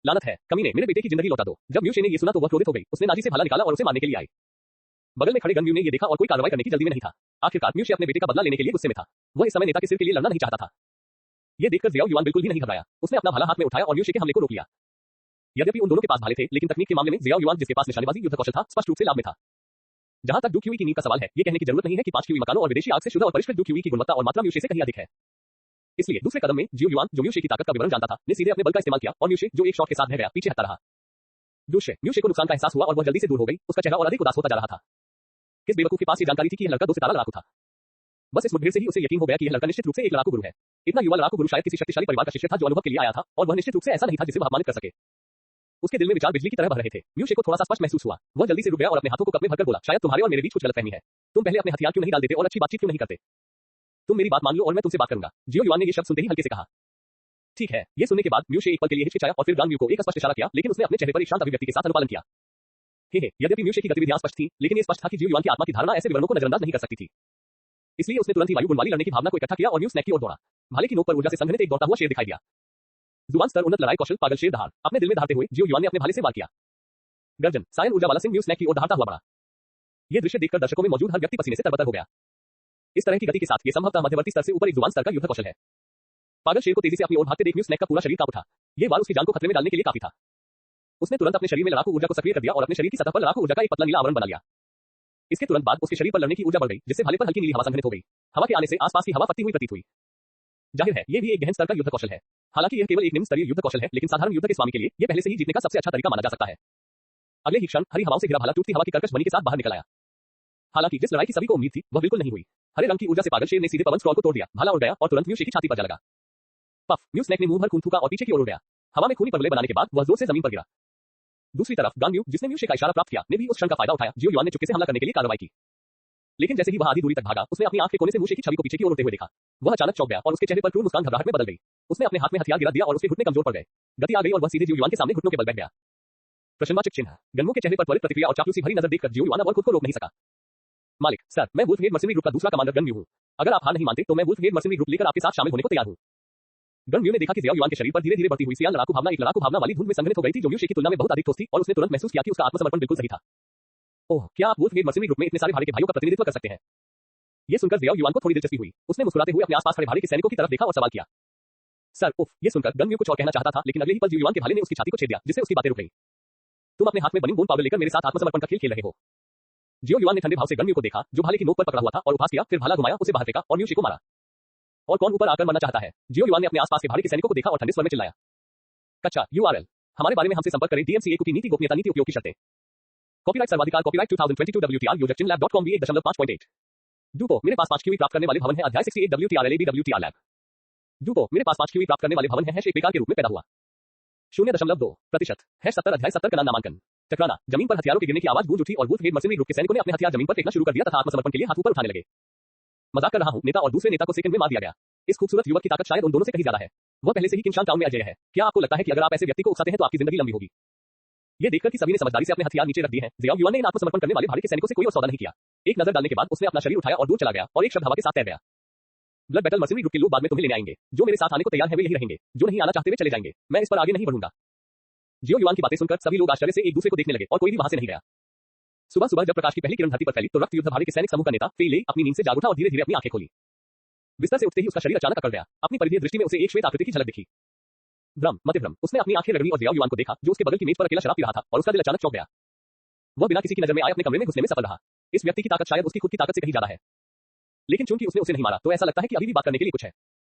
लानत है, कमीने, मेरे बेटे की जिंदगी लौटा दो। जब म्यूशे ने ये सुना तो वह क्रोधित हो गई। उसने नाजी से भाला निकाला और उसे मारने के लिए आई। बगल में खड़े गनम्यू ने ये देखा और कोई कार्रवाई करने की जल्दी में नहीं था। आखिरकार म्यूशे अपने बेटे का बदला लेने के लिए गुस्से में था। वह इस समय नेता के सिर के लिए लड़ना नहीं चाहता था। ये देखकर जियाओ युआन बिल्कुल भी नहीं घबराया। उसने अपना भाला हाथ में उठाया और म्यूशे के हमले को रोक लिया। यद्यपि उन दोनों के पास भाले थे, लेकिन तकनीक के मामले में जियाओ युआन, जिसके पास निशानेबाजी युद्ध कौशल था, स्पष्ट रूप से लाभ में था। जहां तक डू क्यूई की नींव का सवाल है, ये कहने की जरूरत नहीं है कि 5 क्यूई मकानों और विदेशी आग से शुद्ध और परिष्कृत डू क्यूई की गुणवत्ता और मात्रा म्यूशे से कहीं अधिक है। इसलिए दूसरे कदम में जियो युआन, जो म्यूशे की ताकत का विवरण जानता था, ने सीधे अपने बल का इस्तेमाल किया और म्यूशे, जो एक शॉट के साथ बह गया, पीछे हटता रहा। दूसरे म्यूशे को नुकसान का एहसास हुआ और वह जल्दी से दूर हो गई। उसका चेहरा और अधिक उदास होता जा रहा था। किस बेवकूफ के पास ये जानकारी थी कि यह लड़का 2 सितारा लड़ाकू था। बस इस मुठभेड़ से ही उसे यकीन हो गया कि यह लड़का निश्चित रूप से एक लड़ाकू गुरु है। इतना युवा लड़ाकू गुरु शायद किसी शक्तिशाली परिवार का शिष्य था जो अनुभव के लिए आया था, और वह निश्चित रूप से ऐसा नहीं था जिसे वह अपमानित कर सके। उसके दिल में विचार बिजली की तरह बह रहे थे। म्यूशे को थोड़ा सा स्पष्ट महसूस हुआ। वह जल्दी से रुक गया और अपने हाथों को कप में भरकर बोला, शायद तुम्हारे और मेरे बीच कुछ गलतफहमी है। तुम पहले अपने हथियार क्यों नहीं डाल देते और अच्छी बातचीत क्यों नहीं करते? तुम मेरी बात मान लो और मैं तुमसे बात करूंगा। जियो युआन ने ये शब्द सुनते ही हल्के से कहा, ठीक है। ये सुनने के बाद म्यूशे एक पल के लिए हिचकिचाया और फिर गांग म्यू को एक स्पष्ट इशारा किया, लेकिन उसने अपने चेहरे पर एक शांत अभिव्यक्ति के साथ अनुपालन किया। यद्यपि म्यूशे की गतिविधियां स्पष्ट थी, लेकिन ये स्पष्ट था कि जियो युआन की आत्मा की धारणा ऐसे विवरणों को नजरअंदाज नहीं कर सकती थी। इसलिए उसने तुरंत ही वायु गुण वाली लड़ने की भावना को इकट्ठा किया और म्यू स्नैक की ओर दौड़ा। भाले की नोक पर ऊर्जा से संघनित एक दौड़ता हुआ शेर दिखाई दिया। जुआन स्तर उन्नत लड़ाई कौशल पागल शेर दहाड़। अपने दिल में दहाड़ते हुए जियो युआन ने अपने भाले से वार किया। गर्जन सायन ऊर्जा वाला सिंह म्यू स्नैक की ओर दहाड़ता हुआ बढ़ा। ये दृश्य देखकर दर्शकों में मौजूद हर व्यक्ति पसीने से तरबतर हो गया। इस तरह की गति के साथ ये संभवतः मध्यवर्ती स्तर से ऊपर एक जुआन स्तर का युद्ध कौशल है। पागल शेर को तेजी से अपनी ओर भागते देख म्यू स्नैक का पूरा शरीर कांप उठा। ये वार उसकी जान को खतरे में डालने के लिए काफी था। उसने तुरंत अपने शरीर में लड़ाकू ऊर्जा को सक्रिय कर दिया और अपने शरीर की सतह पर लड़ाकू ऊर्जा का एक पतला नीला आवरण बना लिया। इसके तुरंत बाद उसके शरीर पर लड़ने की ऊर्जा बढ़ गई, जिससे भाले पर हल्की नीली हवा संघनित हो गई। हवा के आने से आसपास की हवा पत्ती हुई प्रतीत हुई। जाहिर है, ये भी एक गहन स्तर का युद्ध कौशल है। हालांकि यह केवल एक निम्न स्तरीय युद्ध कौशल है, लेकिन साधारण युद्ध के स्वामी के लिए यह पहले से ही जीतने का सबसे अच्छा तरीका माना जा सकता है। अगले ही क्षण हरी हवाओं से घिरा भाला टूटती हवा की कर्कश ध्वनि के साथ बाहर निकल आया। हालांकि जिस लड़ाई की सभी को उम्मीद थी, वह बिल्कुल नहीं हुई। हरे रंग की ऊर्जा से पागल शेर ने सीधे पवन स्क्रॉल को तोड़ दिया। भाला उड़ गया और तुरंत म्यूशे की छाती पर जा लगा। पफ, म्यू स्नैक ने मुंह भर खून थूका और पीछे की ओर उड़ गया। हवा में खूनी परवले बनाने के बाद वह जोर से जमीन पर गिरा। दूसरी तरफ गांग म्यू, जिसने म्यूशे का इशारा प्राप्त किया, ने भी उस क्षण का फायदा उठाया। जियो युआन ने चुपके से हमला करने के लिए कार्रवाई की। लेकिन जैसे ही वह आधी दूरी तक भागा, उसने अपनी आंख के कोने से म्यूशे की छवि को पीछे की ओर उड़ते हुए देखा। वह अचानक चौंक गया और उसके चेहरे पर क्रूर मुस्कान घबराहट में बदल गई। उसने अपने हाथ में हथियार गिरा दिया और उसके घुटने कमजोर पड़ गए। गति आ गई और वह सीधे जियो युआन के सामने घुटनों के बल बैठ गया। प्रश्नवाचक चिन्ह। गन्मू के चेहरे पर त्वरित प्रतिक्रिया और चापलूसी भरी नजर देखकर जियो युआन अब खुद को रोक नहीं सका। मालिक, सर, मैं वुल्फहेड मर्सिनरी ग्रुप का दूसरा कमांडर गन म्यू हूं। अगर आप हार नहीं मानते तो मैं वुल्फहेड मर्सिनरी ग्रुप लेकर आपके साथ शामिल होने को तैयार हूं। गन म्यू ने देखा कि जियो युआन के शरीर पर धीरे-धीरे बढ़ती हुई सियान लड़ाकू भावना एक लड़ाकू भावना वाली धुंध में संघनित हो गई थी, जो म्यूशे की तुलना में बहुत अधिक ठोस थी, और उसने तुरंत महसूस किया कि उसका आत्मसमर्पण बिल्कुल सही था। ओह, क्या आप वुल्फहेड मर्सिनरी ग्रुप में इतने सारे भाड़े के भाइयों का प्रतिनिधित्व कर सकते हैं? ये सुनकर जियो युआन को थोड़ी दिलचस्पी हुई। उसने मुस्कुराते हुए अपने आसपास खड़े भाड़े के सैनिकों की तरफ देखा और सवाल किया। सर, उफ, ये सुनकर गन म्यू कुछ और कहना चाहता था, लेकिन अगले ही पल जियो युआन के भाले ने उसकी छाती को छेद दिया, जिससे उसकी बातें रुक गई। तुम अपने हाथ में बर्निंग बोन पाउडर लेकर मेरे साथ आत्मसमर्पण का खेल खेल रहे हो। जियो युआन ने ठंडे भाव से गन म्यू को देखा, जो भाले की नोक पर पकड़ा हुआ था, और उपहास किया, फिर भाला घुमाया, उसे बाहर फेंका और म्यूशे को मारा। और कौन ऊपर आकर मरना चाहता है? जियो युआन ने अपने आसपास के भाड़े के सैनिकों को देखा और ठंडे स्वर में चिल्लाया। कच्चा URL, हमारे बारे में हमसे संपर्क करें। DMCA कुकी नीति गोपनीयता नीति उपयोग की शर्तें। कॉपीराइट सर्वाधिकार कॉपीराइट 2022 WTR यूजर चिनलैब.com V1.5.8। डूपो, मेरे पास 5 QE प्राप्त करने वाले भवन है। अध्याय 68 WTR LAB WTR लैब। डूपो, मेरे पास 5 QE प्राप्त करने वाले भवन है। एक बेकार के रूप में पैदा हुआ। 0.2% 70 अध्याय 70 का नाम नामांकन। टकराना, जमीन पर हथियारों के गिरने की आवाज गूंज उठी और वुल्फहेड मर्सिनरी ग्रुप के सैनिकों ने अपने हथियार जमीन पर फेंकना शुरू कर दिया तथा आत्मसमर्पण के लिए हाथ ऊपर उठाने लगे। मजाक कर रहा हूं, नेता और दूसरे नेता को सेकंड में मार दिया गया। इस खूबसूरत युवक की ताकत शायद उन दोनों से कहीं ज्यादा है। वह पहले से ही किंगशान टाउन में अजय है। क्या आपको लगता है कि अगर आप ऐसे व्यक्ति को उकसाते हैं तो आपकी जिंदगी लंबी होगी? ये देखकर कि सभी ने समझदारी से अपने हथियार नीचे रख दिए हैं, जियो युआन ने इन आत्मसमर्पण करने वाले भाड़े के सैनिकों से कोई और सौदा नहीं किया। एक नजर डालने के बाद उसने अपना शरीर उठाया और दूर चला गया और एक शब्द हवा के साथ तैर गया। ब्लड बैटल मर्सिनरी ग्रुप के लोग बाद में तुम्हें लेने आएंगे। जो मेरे साथ आने को तैयार हैं वे यही रहेंगे, जो नहीं आना चाहते वे चले जाएंगे। मैं इस पर आगे नहीं बढ़ूंगा। जियो युआन की बातें सुनकर सभी लोग आश्चर्य से एक दूसरे को देखने लगे और कोई भी वहां से नहीं गया। सुबह सुबह जब प्रकाश की पहली किरण धरती पर फैली तो रक्त युद्ध भाड़े के सैनिक समूह का नेता फे ले अपनी नींद से जाग उठा और धीरे-धीरे अपनी आंखें खोली। बिस्तर से उठते ही उसका शरीर अचानक अकड़ गया। अपनी परिधीय दृष्टि में उसे एक श्वेत आकृति की झलक दिखी। भ्रम, मतिभ्रम। उसने अपनी आंखें रगड़ी और जियो युआन को देखा, जो उसके बगल की मेज पर अकेला शराब पी रहा था, और उसका दिल अचानक चौंक गया। वह बिना किसी की नजर में आए अपने कमरे में घुसने में सफल रहा। इस व्यक्ति की ताकत शायद उसकी खुद की ताकत से कहीं ज्यादा है, लेकिन चूंकि उसने उसे नहीं मारा तो ऐसा लगता है कि अभी भी बात करने के लिए कुछ है।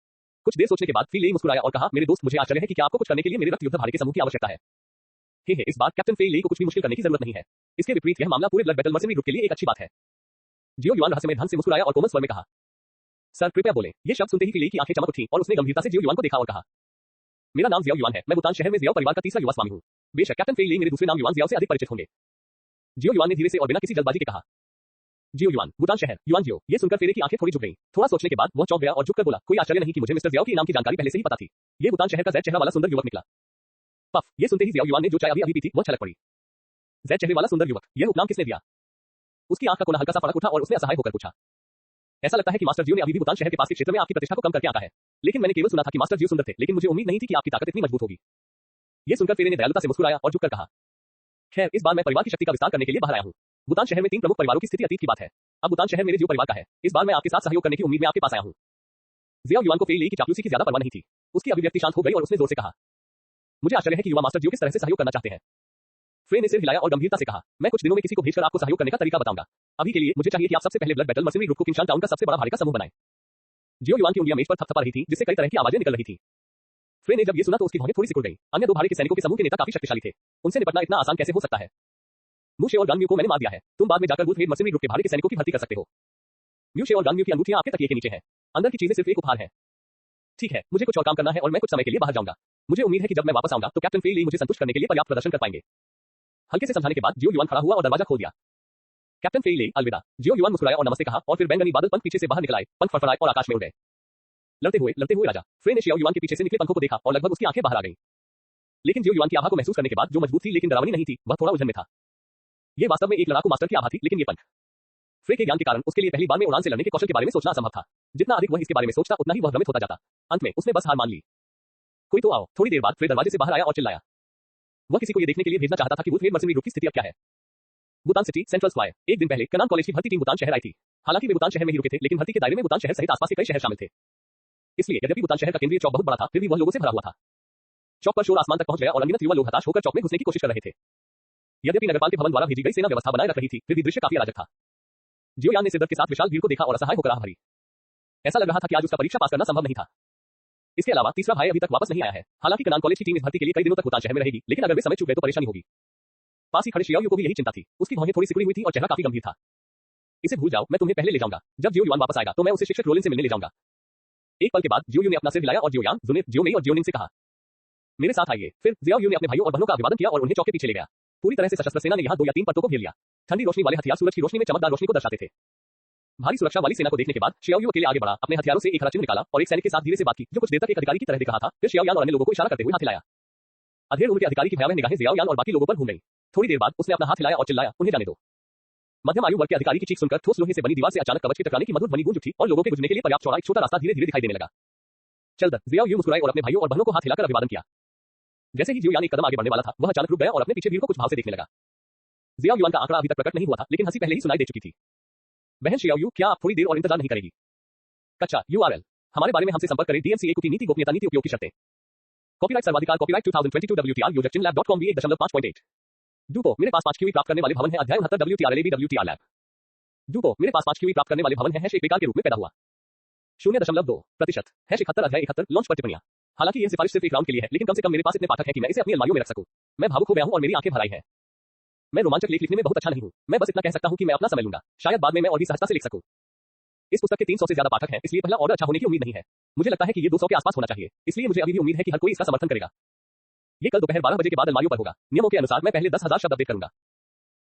कुछ देर सोचने के बाद फी ले मुस्कुराया और कहा, मेरे दोस्त, मुझे आश्चर्य है कि क्या आपको कुछ करने के लिए मेरे रक्त युद्ध भाड़े के समूह की आवश्यकता है। इस बार कैप्टन फे ले को कुछ भी मुश्किल करने की जरूरत नहीं है। इसके विपरीत यह मामला पूरे ब्लड बैटल मर्सिनरी ग्रुप के लिए एक अच्छी बात है। जियो युआन रहस्यमय ढंग से मुस्कुराया और कोमल स्वर में कहा, सर कृपया बोलें। ये शब्द सुनते ही फी ले की आंखें चमक उठी और उसने गंभीरता से जियो युआन को देखा और कहा, मेरा नाम जियो युआन है। मैं बुतान शहर में जियाओ परिवार का तीसरा युवा स्वामी हूं। बेशक कैप्टन फे ले मेरे दूसरे नाम युआन जियाओ से अधिक परिचित होंगे। जियो युआन ने धीरे से और बिना किसी जल्दबाजी के कहा, जियो युआन, बुतान शहर, युआन जियो। ये सुनकर फेरे की आंखें थोड़ी झुक गईं। थोड़ा सोचने के बाद वह चौंक गया और झुककर बोला, कोई आश्चर्य नहीं कि मुझे मिस्टर जियाओ के नाम की जानकारी पहले से ही पता थी। ये बुतान शहर का जैद चेहरा वाला सुंदर युवक निकला। पफ, ये सुनते ही जियो युआन ने जो चाय अभी पी थी वह छलक पड़ी। जैद चेहरे वाला सुंदर युवक, यह उपनाम किसने दिया? उसकी आंख का कोना हल्का सा फड़क उठा और उसने असहाय होकर पूछा, ऐसा लगता है कि मास्टर जियो ने अभी भी बुतान शहर के पास के क्षेत्र में आपकी प्रतिष्ठा को कम करके आंका है। लेकिन मैंने केवल सुना था कि मास्टर जीव सुंदर थे, लेकिन मुझे उम्मीद नहीं थी कि आपकी ताकत इतनी मजबूत होगी। ये सुनकर फेरे ने दयालुता से मुस्कुराया और झुककर कहा, खैर इस बार मैं परिवार की शक्ति का विस्तार करने के लिए बाहर आया हूँ। भूटान शहर में 3 प्रमुख परिवारों की स्थिति अतीत की बात है। अब भूटान शहर मेरे जीव परिवार का है। इस बार मैं आपके साथ सहयोग करने की उम्मीद में आपके पास आया हूँ। जियाओ युआन को फेई ली की चापलूसी की ज्यादा परवाह नहीं थी। उसकी अभिव्यक्ति शांत हो गई और उसने जोर से कहा, मुझे आश्चर्य है कि युवा मास्टर जीव किस तरह से सहयोग करना चाहते हैं। फ्रे ने सिर हिलाया और गंभीरता से कहा, मैं कुछ दिनों में किसी को भेजकर आपको सहयोग करने का तरीका बताऊंगा। अभी के लिए मुझे चाहिए कि आप सबसे पहले ब्लड बैटल मर्सिनरी ग्रुप को किंगशान टाउन का सबसे बड़ा भारी का समूह बनाएं। जियो युआन की उंगलियां मेज पर थपथपा रही थी, जिससे कई तरह की आवाजें निकल रही थी। फ्रे ने जब ये सुना तो उसकी भौहें थोड़ी सिकुड़ गई। अन्य 2 भारे के सैनिकों के समूह के नेता काफी शक्तिशाली थे। उनसे निपटना इतना आसान कैसे हो सकता है? म्यूशे और गानम्यू को मैंने मार दिया है। तुम बाद में जाकर वुल्फ हेड मर्सिनरी ग्रुप के भारे के सैनिकों की भर्ती कर सकते हो। म्यूशे और गानम्यू की अंगूठियां आपके तकिए के नीचे हैं। अंदर की चीजें सिर्फ एक उपहार है। ठीक है, मुझे कुछ और काम करना है और मैं कुछ समय के लिए बाहर जाऊंगा। मुझे उम्मीद है कि जब मैं वापस आऊंगा तो कैप्टन फेई ली मुझे संतुष्ट करने के लिए पर्याप्त प्रदर्शन कर पाएंगे। हल्के से समझाने के बाद जियो युआन खड़ा हुआ और दरवाजा खोल दिया। कैप्टन फेई ली, अलविदा। जियो युआन मुस्कुराया और नमस्ते कहा और फिर बैंगनी बादल पंख पीछे से बाहर निकल आए, पंख फड़फड़ाए और आकाश में उड़ गए। लड़ते हुए राजा। फ्रे ने शियाओ युआन के पीछे से निकले पंखों को देखा और लगभग उसकी आंखें बाहर आ गईं। लेकिन जियो युआन की आभा को महसूस करने के बाद, जो मजबूत थी लेकिन डरावनी नहीं थी, वह थोड़ा उलझन में था। ये वास्तव में एक लड़ाकू मास्टर की आभा थी, लेकिन ये पंख फ्रे के ज्ञान के कारण उसके लिए पहली बार में उड़ान से लड़ने के कौशल के बारे में सोचना असंभव था। जितना अधिक वह इसके बारे में सोचता उतना ही वह भ्रमित होता जाता। अंत में उसने बस हार मान ली। कोई तो आओ। थोड़ी देर बाद फ्रे दरवाजे से बाहर आया और चिल्लाया। वह किसी को ये देखने के लिए भेजना चाहता था कि वुल्फ हेड मर्सिनरी ग्रुप की स्थिति अब क्या है। Bhutan city central square. एक दिन पहले कनान कॉलेज की भर्ती टीम भूटान शहर आई थी। हालांकि वे भूटान शहर में ही रुके थे, लेकिन भर्ती के दायरे में भूटान शहर सहित आसपास के कई शहर शामिल थे। इसलिए यद्यपि भूटान शहर का केंद्रीय चौक बहुत बड़ा था, फिर भी वह लोगों से भरा हुआ था। चौक पर शोर आसमान तक पहुंच गया और अनगिनत युवा लोग हताश होकर चौक में घुसने की कोशिश कर रहे थे। यद्यपि नगरपाल के भवन द्वारा भेजी गई सेना व्यवस्था बनाए रख रही थी, फिर भी दृश्य काफी अराजक था। जियो यान ने सिरदर्द के साथ विशाल भीड़ को देखा और असहाय होकर आह भरी। ऐसा लग रहा था कि आज उसका परीक्षा पास करना संभव नहीं था। इसके अलावा तीसरा भाई अभी तक वापस नहीं आया है। हालांकि कनान कॉलेज की टीम इस भर्ती के लिए कई दिनों तक भूटान शहर में रहेगी, लेकिन अगर वे समय चूक गए तो परेशानी होगी। पास ही खड़े शियाओ यू को भी यही चिंता थी। उसकी भौहें थोड़ी सिकुड़ी हुई थी और चेहरा काफी गंभीर था। इसे भूल जाओ, मैं तुम्हें पहले ले जाऊंगा। जब जियो युआन वापस आएगा तो मैं उसे शिक्षक रोलिन से मिलने ले जाऊंगा। एक पल के बाद जियो यू ने अपना सिर हिलाया और जियो यांग, जुनेट, जियो मेई और जियोनिंग से कहा, मेरे साथ आइए। फिर जियाओ यू ने अपने भाइयों और बहनों का अभिवादन किया और उन्हें चौक के पीछे ले गया। पूरी तरह से सशस्त्र सेना ने यहाँ 2 या 3 परतों को घेर लिया। ठंडी रोशनी वाले हथियार सूरज की रोशनी में चमकदार रोशनी को दर्शाते थे। भारी सुरक्षा वाली सेना को देखने के बाद शियाओ यू अकेले आगे बढ़ा, अपने हथियारों से एक हरा चिन्ह निकाला और एक सैनिक के साथ धीरे से बात की, जो कुछ देर तक एक अधिकारी की तरह दिख रहा था। फिर शियाओ यान और अन्य लोगों को इशारा करते हुए हाथ हिलाया। अधेड़ उम्र के अधिकारी की भयावह निगाहें जियाओ यान और बाकी लोगों पर घूम गईं। थोड़ी देर बाद उसने अपना हाथ हिलाया और चिल्लाया, उन्हें जाने दो। मध्यम आयु वर्ग के अधिकारी की चीख सुनकर ठोस लोहे से बनी दीवार से अचानक कवच के टकराने की मधुर ध्वनि गूंज उठी और लोगों के गुजरने के लिए पर्याप्त चौड़ा एक छोटा रास्ता धीरे धीरे दिखाई देने लगा। चल दर। जियाओ यू मुस्कुराए और अपने भाइयों और बहनों को हाथ हिलाकर अभिवादन किया। जैसे ही जियो यान एक कदम आगे बढ़ने वाला था, वह अचानक रुक गया और अपने पीछे भीड़ को कुछ भाव से देखने लगा। जियाओ युआन का आंकड़ा अभी तक प्रकट नहीं हुआ था, लेकिन हंसी पहले ही सुनाई दे चुकी थी। बहन शियाओ यू, क्या आप थोड़ी देर और इंतजार नहीं करेगी? कच्चा URL। हमारे बारे में हमसे संपर्क करें। DMCA की नीति गोपनीयता नीति उपयोग की शर्तें। कॉपीराइट सर्वाधिकार कॉपीराइट 2022 WTR योजक चिन्ह lab.com V1.5.8। डूपो, मेरे पास 5 QE प्राप्त करने वाले भवन है। अध्याय 69 WTR लैब। डूपो, मेरे पास 5 QE प्राप्त करने वाले भवन है। हैश एक बेकार के रूप में पैदा हुआ। 0.2%। हैश 71 अध्याय 71 लॉन्च पर टिप्पणियां। हालांकि यह सिफारिश सिर्फ एक राउंड के लिए है, लेकिन कम से कम मेरे पास इतने पाठक हैं कि मैं इसे अपनी अलमारियों में रख सकूं। मैं भावुक हो गया हूं और मेरी आंखें भर आई हैं। मैं रोमांचक लेख लिखने में बहुत अच्छा नहीं हूं। मैं बस इतना कह सकता हूं कि मैं अपना समय लूंगा। शायद बाद में मैं और भी सहजता से लिख सकूं। इस पुस्तक के 300 से ज्यादा पाठक हैं, इसलिए पहला ऑर्डर अच्छा होने की उम्मीद नहीं है। मुझे लगता है कि ये 200 के आसपास होना चाहिए, इसलिए मुझे अभी भी उम्मीद है कि हर कोई इसका समर्थन करेगा। ये कल दोपहर 12 बजे के बाद अलमारियों पर होगा। नियमों के अनुसार मैं पहले 10,000 शब्द अपडेट करूंगा।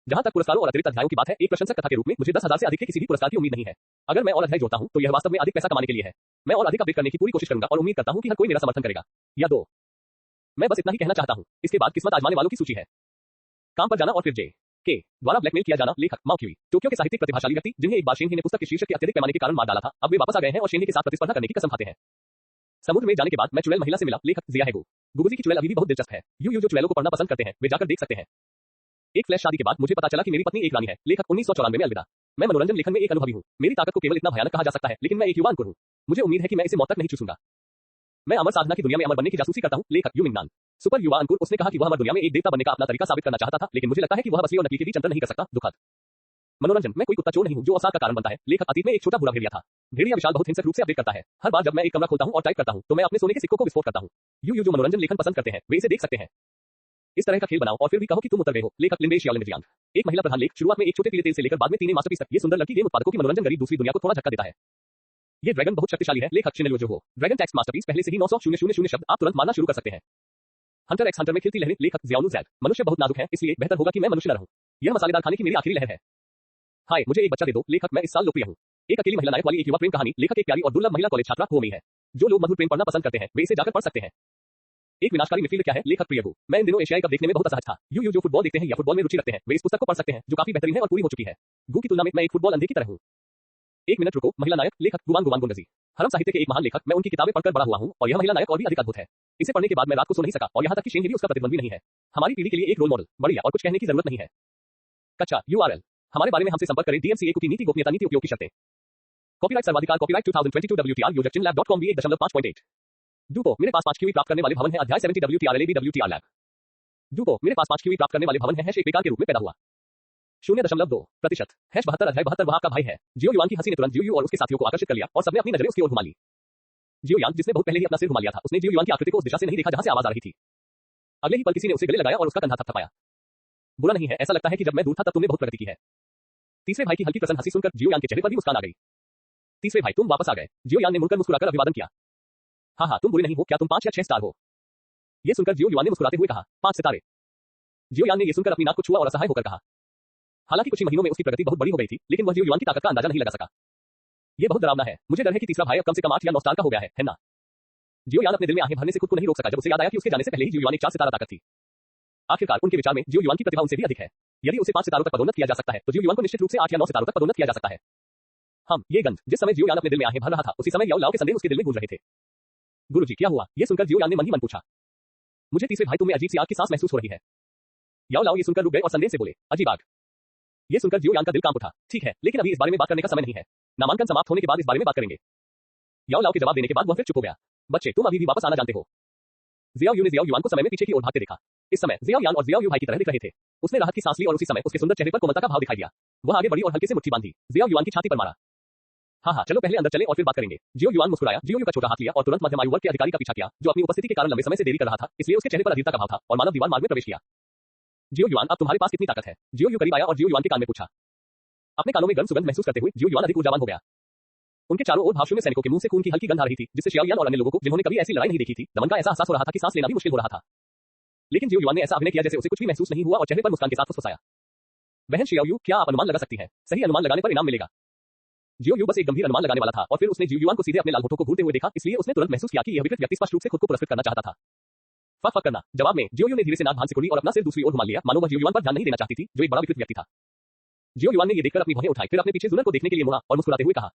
जहां तक पुरस्कारों और अतिरिक्त अध्यायों की बात है, एक प्रशंसक कथा के रूप में मुझे 10,000 से अधिक के किसी भी पुरस्कार की उम्मीद नहीं है। अगर मैं और अध्याय जोड़ता हूं तो यह वास्तव में अधिक पैसा कमाने के लिए है। मैं और अधिक अपडेट करने की पूरी कोशिश करूंगा और उम्मीद करता हूं कि हर कोई मेरा समर्थन करेगा। या 2। मैं बस इतना ही कहना चाहता हूं। इसके बाद किस्मत आजमाने वालों की सूची है। काम पर जाना और फिर के द्वारा ब्लैकमेल किया जाना। लेखक माओ क्यूई, टोक्यो के साहित्यिक प्रतिभाशाली व्यक्ति, जिन्हें एक बार शेनही ने पुस्तक के शीर्षक के अत्यधिक पैमाने के कारण मार डाला था, अब वे वापस आ गए हैं और शेनही के साथ प्रतिस्पर्धा करने की कसम खाते हैं। समुद्र में जाने के बाद मैं चुड़ैल महिला से मिला। लेखक जिया हेगो। गुगुजी की चुड़ैल अभी भी बहुत दिलचस्प है। यू जो चुड़ैलों को पढ़ना पसंद करते हैं वे जाकर देख सकते हैं। एक फ्लैश शादी के बाद मुझे पता चला कि मेरी पत्नी एक रानी है। लेखक 1994 में अलविदा। मैं मनोरंजन लेखन में एक अनुभवी हूं। मेरी ताकत को केवल इतना भयानक कहा जा सकता है, लेकिन मैं एक युवा अंकुर हूं। मुझे उम्मीद है कि मैं इसे मौत तक नहीं चूसूंगा। मैं अमर साधना की दुनिया में अमर बनने की जासूसी करता हूं। लेखक यू मिंगनान। सुपर युवा अंकुर। उसने कहा कि वह अमर दुनिया में एक देवता बनने का अपना तरीका साबित करना चाहता था, लेकिन मुझे लगता है कि वह असली और नकली के बीच अंतर नहीं कर सकता। दुखद। मनोरंजन। मैं कोई कुत्ता चोर नहीं हूं जो अवसाद का कारण बनता है। लेखक अतीत में एक छोटा बुरा भेड़िया था। भेड़िया विशाल बहुत हिंसक रूप से अपडेट करता है। हर बार जब मैं एक कमरा खोलता हूं और टाइप करता हूं तो मैं अपने सोने के सिक्कों को विस्फोट करता हूं। यू जो मनोरंजन लेखन पसंद करते हैं वे इसे देख सकते हैं। इस तरह का खेल बनाओ और फिर भी कहो कि तुम उतर गए हो। लेखक लिंडे शियाओलिन। एक महिला प्रधान लेख। शुरुआत में एक छोटे पीले तेल से लेकर बाद में तीन मास्टरपीस तक। ये सुंदर लड़की गेम उत्पादकों की मनोरंजन गरीब दूसरी दुनिया को थोड़ा झटका देता है। ये ड्रैगन बहुत शक्तिशाली है। लेखक चिनेलो जो हो। ड्रैगन टेक्स्ट मास्टरपीस पहले से ही 900,000 शब्द आप तुरंत मारना शुरू कर सकते हैं। हंटर एक्स हंटर में खिलती लहरें। लेखक जियाओनु ज़ैड। मनुष्य बहुत नाजुक है, इसलिए बेहतर होगा कि मैं मनुष्य न रहूं। यह मसालेदार खाने की मेरी आखिरी लहर है। हाय, मुझे एक बच्चा दे दो। लेखक मैं इस साल लोकप्रिय हूं। एक अकेली महिला नायक वाली एक युवा प्रेम कहानी। लेखक एक प्यारी और दुर्लभ महिला कॉलेज छात्रा हो गई है। जो लोग मधुर प्रेम पढ़ना पसंद करते हैं वे इसे जाकर पढ़ सकते हैं। एक विनाशकारी मिडफील्ड क्या है। लेखक प्रियगु। मैं इन दिनों एशियाई कप देखने में बहुत असहज था। यू जो फुटबॉल देखते हैं या फुटबॉल में रुचि रखते हैं वे इस पुस्तक को पढ़ सकते हैं, जो काफी बेहतरीन है और पूरी हो चुकी है। गु की तुलना में मैं एक फुटबॉल अंधे की तरह हूं। एक मिनट रुको, महिला नायक लेखक गुमान गुमान गुंडजी। हरम साहित्य के एक महान लेखक, मैं उनकी किताबें पढ़कर बड़ा हुआ हूँ और यह महिला नायक और भी अधिक अद्भुत है। इसे पढ़ने के बाद मैं रात को सो नहीं सका और यहाँ तक कि शेंग भी उसका प्रतिद्वंदी नहीं है। हमारी पीढ़ी के लिए एक रोल मॉडल, बढ़िया और कुछ कहने की जरूरत नहीं है। कच्चा URL हमारे बारे में हमसे संपर्क करें। DMCA की नीति गोपनीयता नीति उपयोग की शर्तें। कॉपीराइट सर्वाधिकार कॉपीराइट 2022 WTR योजक चिन्ह lab.com भी 1.5.8। डूपो मेरे पास 5 QE प्राप्त करने वाले भवन है अध्याय 70 WTR LAB WTR लैब। डूपो मेरे पास 5 QE प्राप्त करने वाले भवन है एक बेकार के रूप में पैदा हुआ। 0.2% #72 अध्याय 72 वह आपका भाई है। जियो युआन की हंसी ने तुरंत जियो यू और उसके साथियों को आकर्षित कर लिया और सबने अपनी नजरें उसकी ओर घुमा ली। जियो यान जिसने बहुत पहले ही अपना सिर घुमा लिया था, उसने जियो युआन की आकृति को उस दिशा से नहीं देखा जहां से आवाज आ रही थी। अगले ही पल किसी ने उसे गले लगाया और उसका कंधा थपथपाया। बुरा नहीं है, ऐसा लगता है कि जब मैं दूर था तब तुमने बहुत प्रगति की है। तीसरे भाई की हल्की प्रसन्न हंसी सुनकर जियो यान के चेहरे पर भी मुस्कान आ गई। तीसरे भाई तुम वापस आ गए। जियो यान ने मुड़कर मुस्कुराकर अभिवादन किया। हाँ तुम बुरे नहीं हो, क्या तुम 5 या 6 स्टार हो? ये सुनकर जियो युआन ने मुस्कुराते हुए कहा 5 सितारे। जियो यान ने ये सुनकर अपनी नाक को छुआ और असहाय होकर कहा। हालांकि कुछ ही महीनों में उसकी प्रगति बहुत बड़ी हो गई थी, लेकिन वह जियो युआन की ताकत का अंदाजा नहीं लगा सका। ये बहुत डरावना है, मुझे डर है कि तीसरा भाई अब कम से कम 8 या 9 स्टार का हो गया है ना? जियो यान अपने दिल में आहें भरने से खुद को नहीं रोक सका जब उसे याद आया कि उसके जाने से पहले ही जियो युआन एक 4 सितारा ताकत थी। आखिरकार उनके विचार में जियो युआन की प्रतिभा उनसे भी अधिक है। यदि उसे 5 सितारों तक पदोन्नत किया जा सकता है तो जियो युआन को निश्चित रूप से 8 या 9 सितारों तक पदोन्नत किया जा सकता है। ये गंध जिस समय जियो यान अपने दिल में आहें भर रहा था, उसी समय याओ लाओ के संदेह उसके दिल में गूंज रहे थे। गुरुजी क्या हुआ? ये सुनकर जियो यान ने मन ही मन पूछा। मुझे तीसरे भाई तुम्हें अजीब सी आग की सांस महसूस हो रही है। याओ लाओ ये सुनकर रुक गए और संदेह से बोले अजीब आग। ये सुनकर जियो यान का दिल कांप उठा। ठीक है, लेकिन अभी इस बारे में बात करने का समय नहीं है। नामांकन समाप्त होने के बाद इस बारे में बात करेंगे। याओ लाओ के जवाब देने के बाद वह फिर चुप हो गया। बच्चे तुम अभी भी वापस आना जानते हो? जियाओ यू ने जियाओ युआन को समय में पीछे की ओर भागते देखा। इस समय जियाओ यान और जियाओ यू भाई की तरह दिख रहे थे। उसने राहत की सांस ली और उसी समय उसके सुंदर चेहरे पर कोमलता का भाव दिखाई दिया। वह आगे बढ़ी और हल्के से मुट्ठी बांधी जियाओ युआन की छाती पर मारा। हाँ चलो पहले अंदर चलें और फिर बात करेंगे। जियो युआन मुस्कुराया, जियो यू का छोटा हाथ लिया और तुरंत मध्यम आयु वर्ग के अधिकारी का पीछा किया जो अपनी उपस्थिति के कारण लंबे समय से देरी कर रहा था, इसलिए उसके चेहरे पर अधीरता का भाव था और मानव दीवार मार्ग में प्रवेश किया। जियो युआन अब तुम्हारे पास कितनी ताकत है? जियो यू करीब आया और जियो युआन के कान में पूछा। अपने कानों में गर्म सुगंध महसूस करते हुए जियो युआन अधिक ऊर्जावान हो गया। उनके चारों ओर भावशून्य सैनिकों के मुंह से खून की हल्की गंध आ रही थी, जिससे शियाओ यान और अन्य लोगों को जिन्होंने कभी ऐसी लड़ाई नहीं देखी थी, दमन का ऐसा एहसास हो रहा था कि सांस लेना भी मुश्किल हो रहा था। लेकिन जियो युआन ने ऐसा अभिनय किया जैसे उसे कुछ भी महसूस नहीं हुआ और चेहरे पर मुस्कान के साथ फुसफुसाया। बहन शियाओ यू, क्या आप अनुमान लगा सकती हैं? सही अनुमान लगाने पर इनाम मिलेगा। जियो यू बस एक गंभीर अनुमान लगाने वाला था और फिर उसने जियो युआन को सीधे अपने लाल होठों को घूरते हुए देखा, इसलिए उसने तुरंत महसूस किया कि यह विकृत व्यक्ति स्पष्ट रूप से खुद को पुरस्कृत करना चाहता था। फक करना। जवाब में जियो यू ने धीरे से नाक भांज से कुड़ी और अपना सिर दूसरी ओर घुमा लिया, मानो वह जियो युआन पर ध्यान नहीं देना चाहती थी, जो एक बड़ा विकृत व्यक्ति था। जियो युआन ने ये देखकर अपनी भौहें उठाई, फिर अपने पीछे जुनर को देखने के लिए मुड़ा और मुस्कुराते हुए कहा,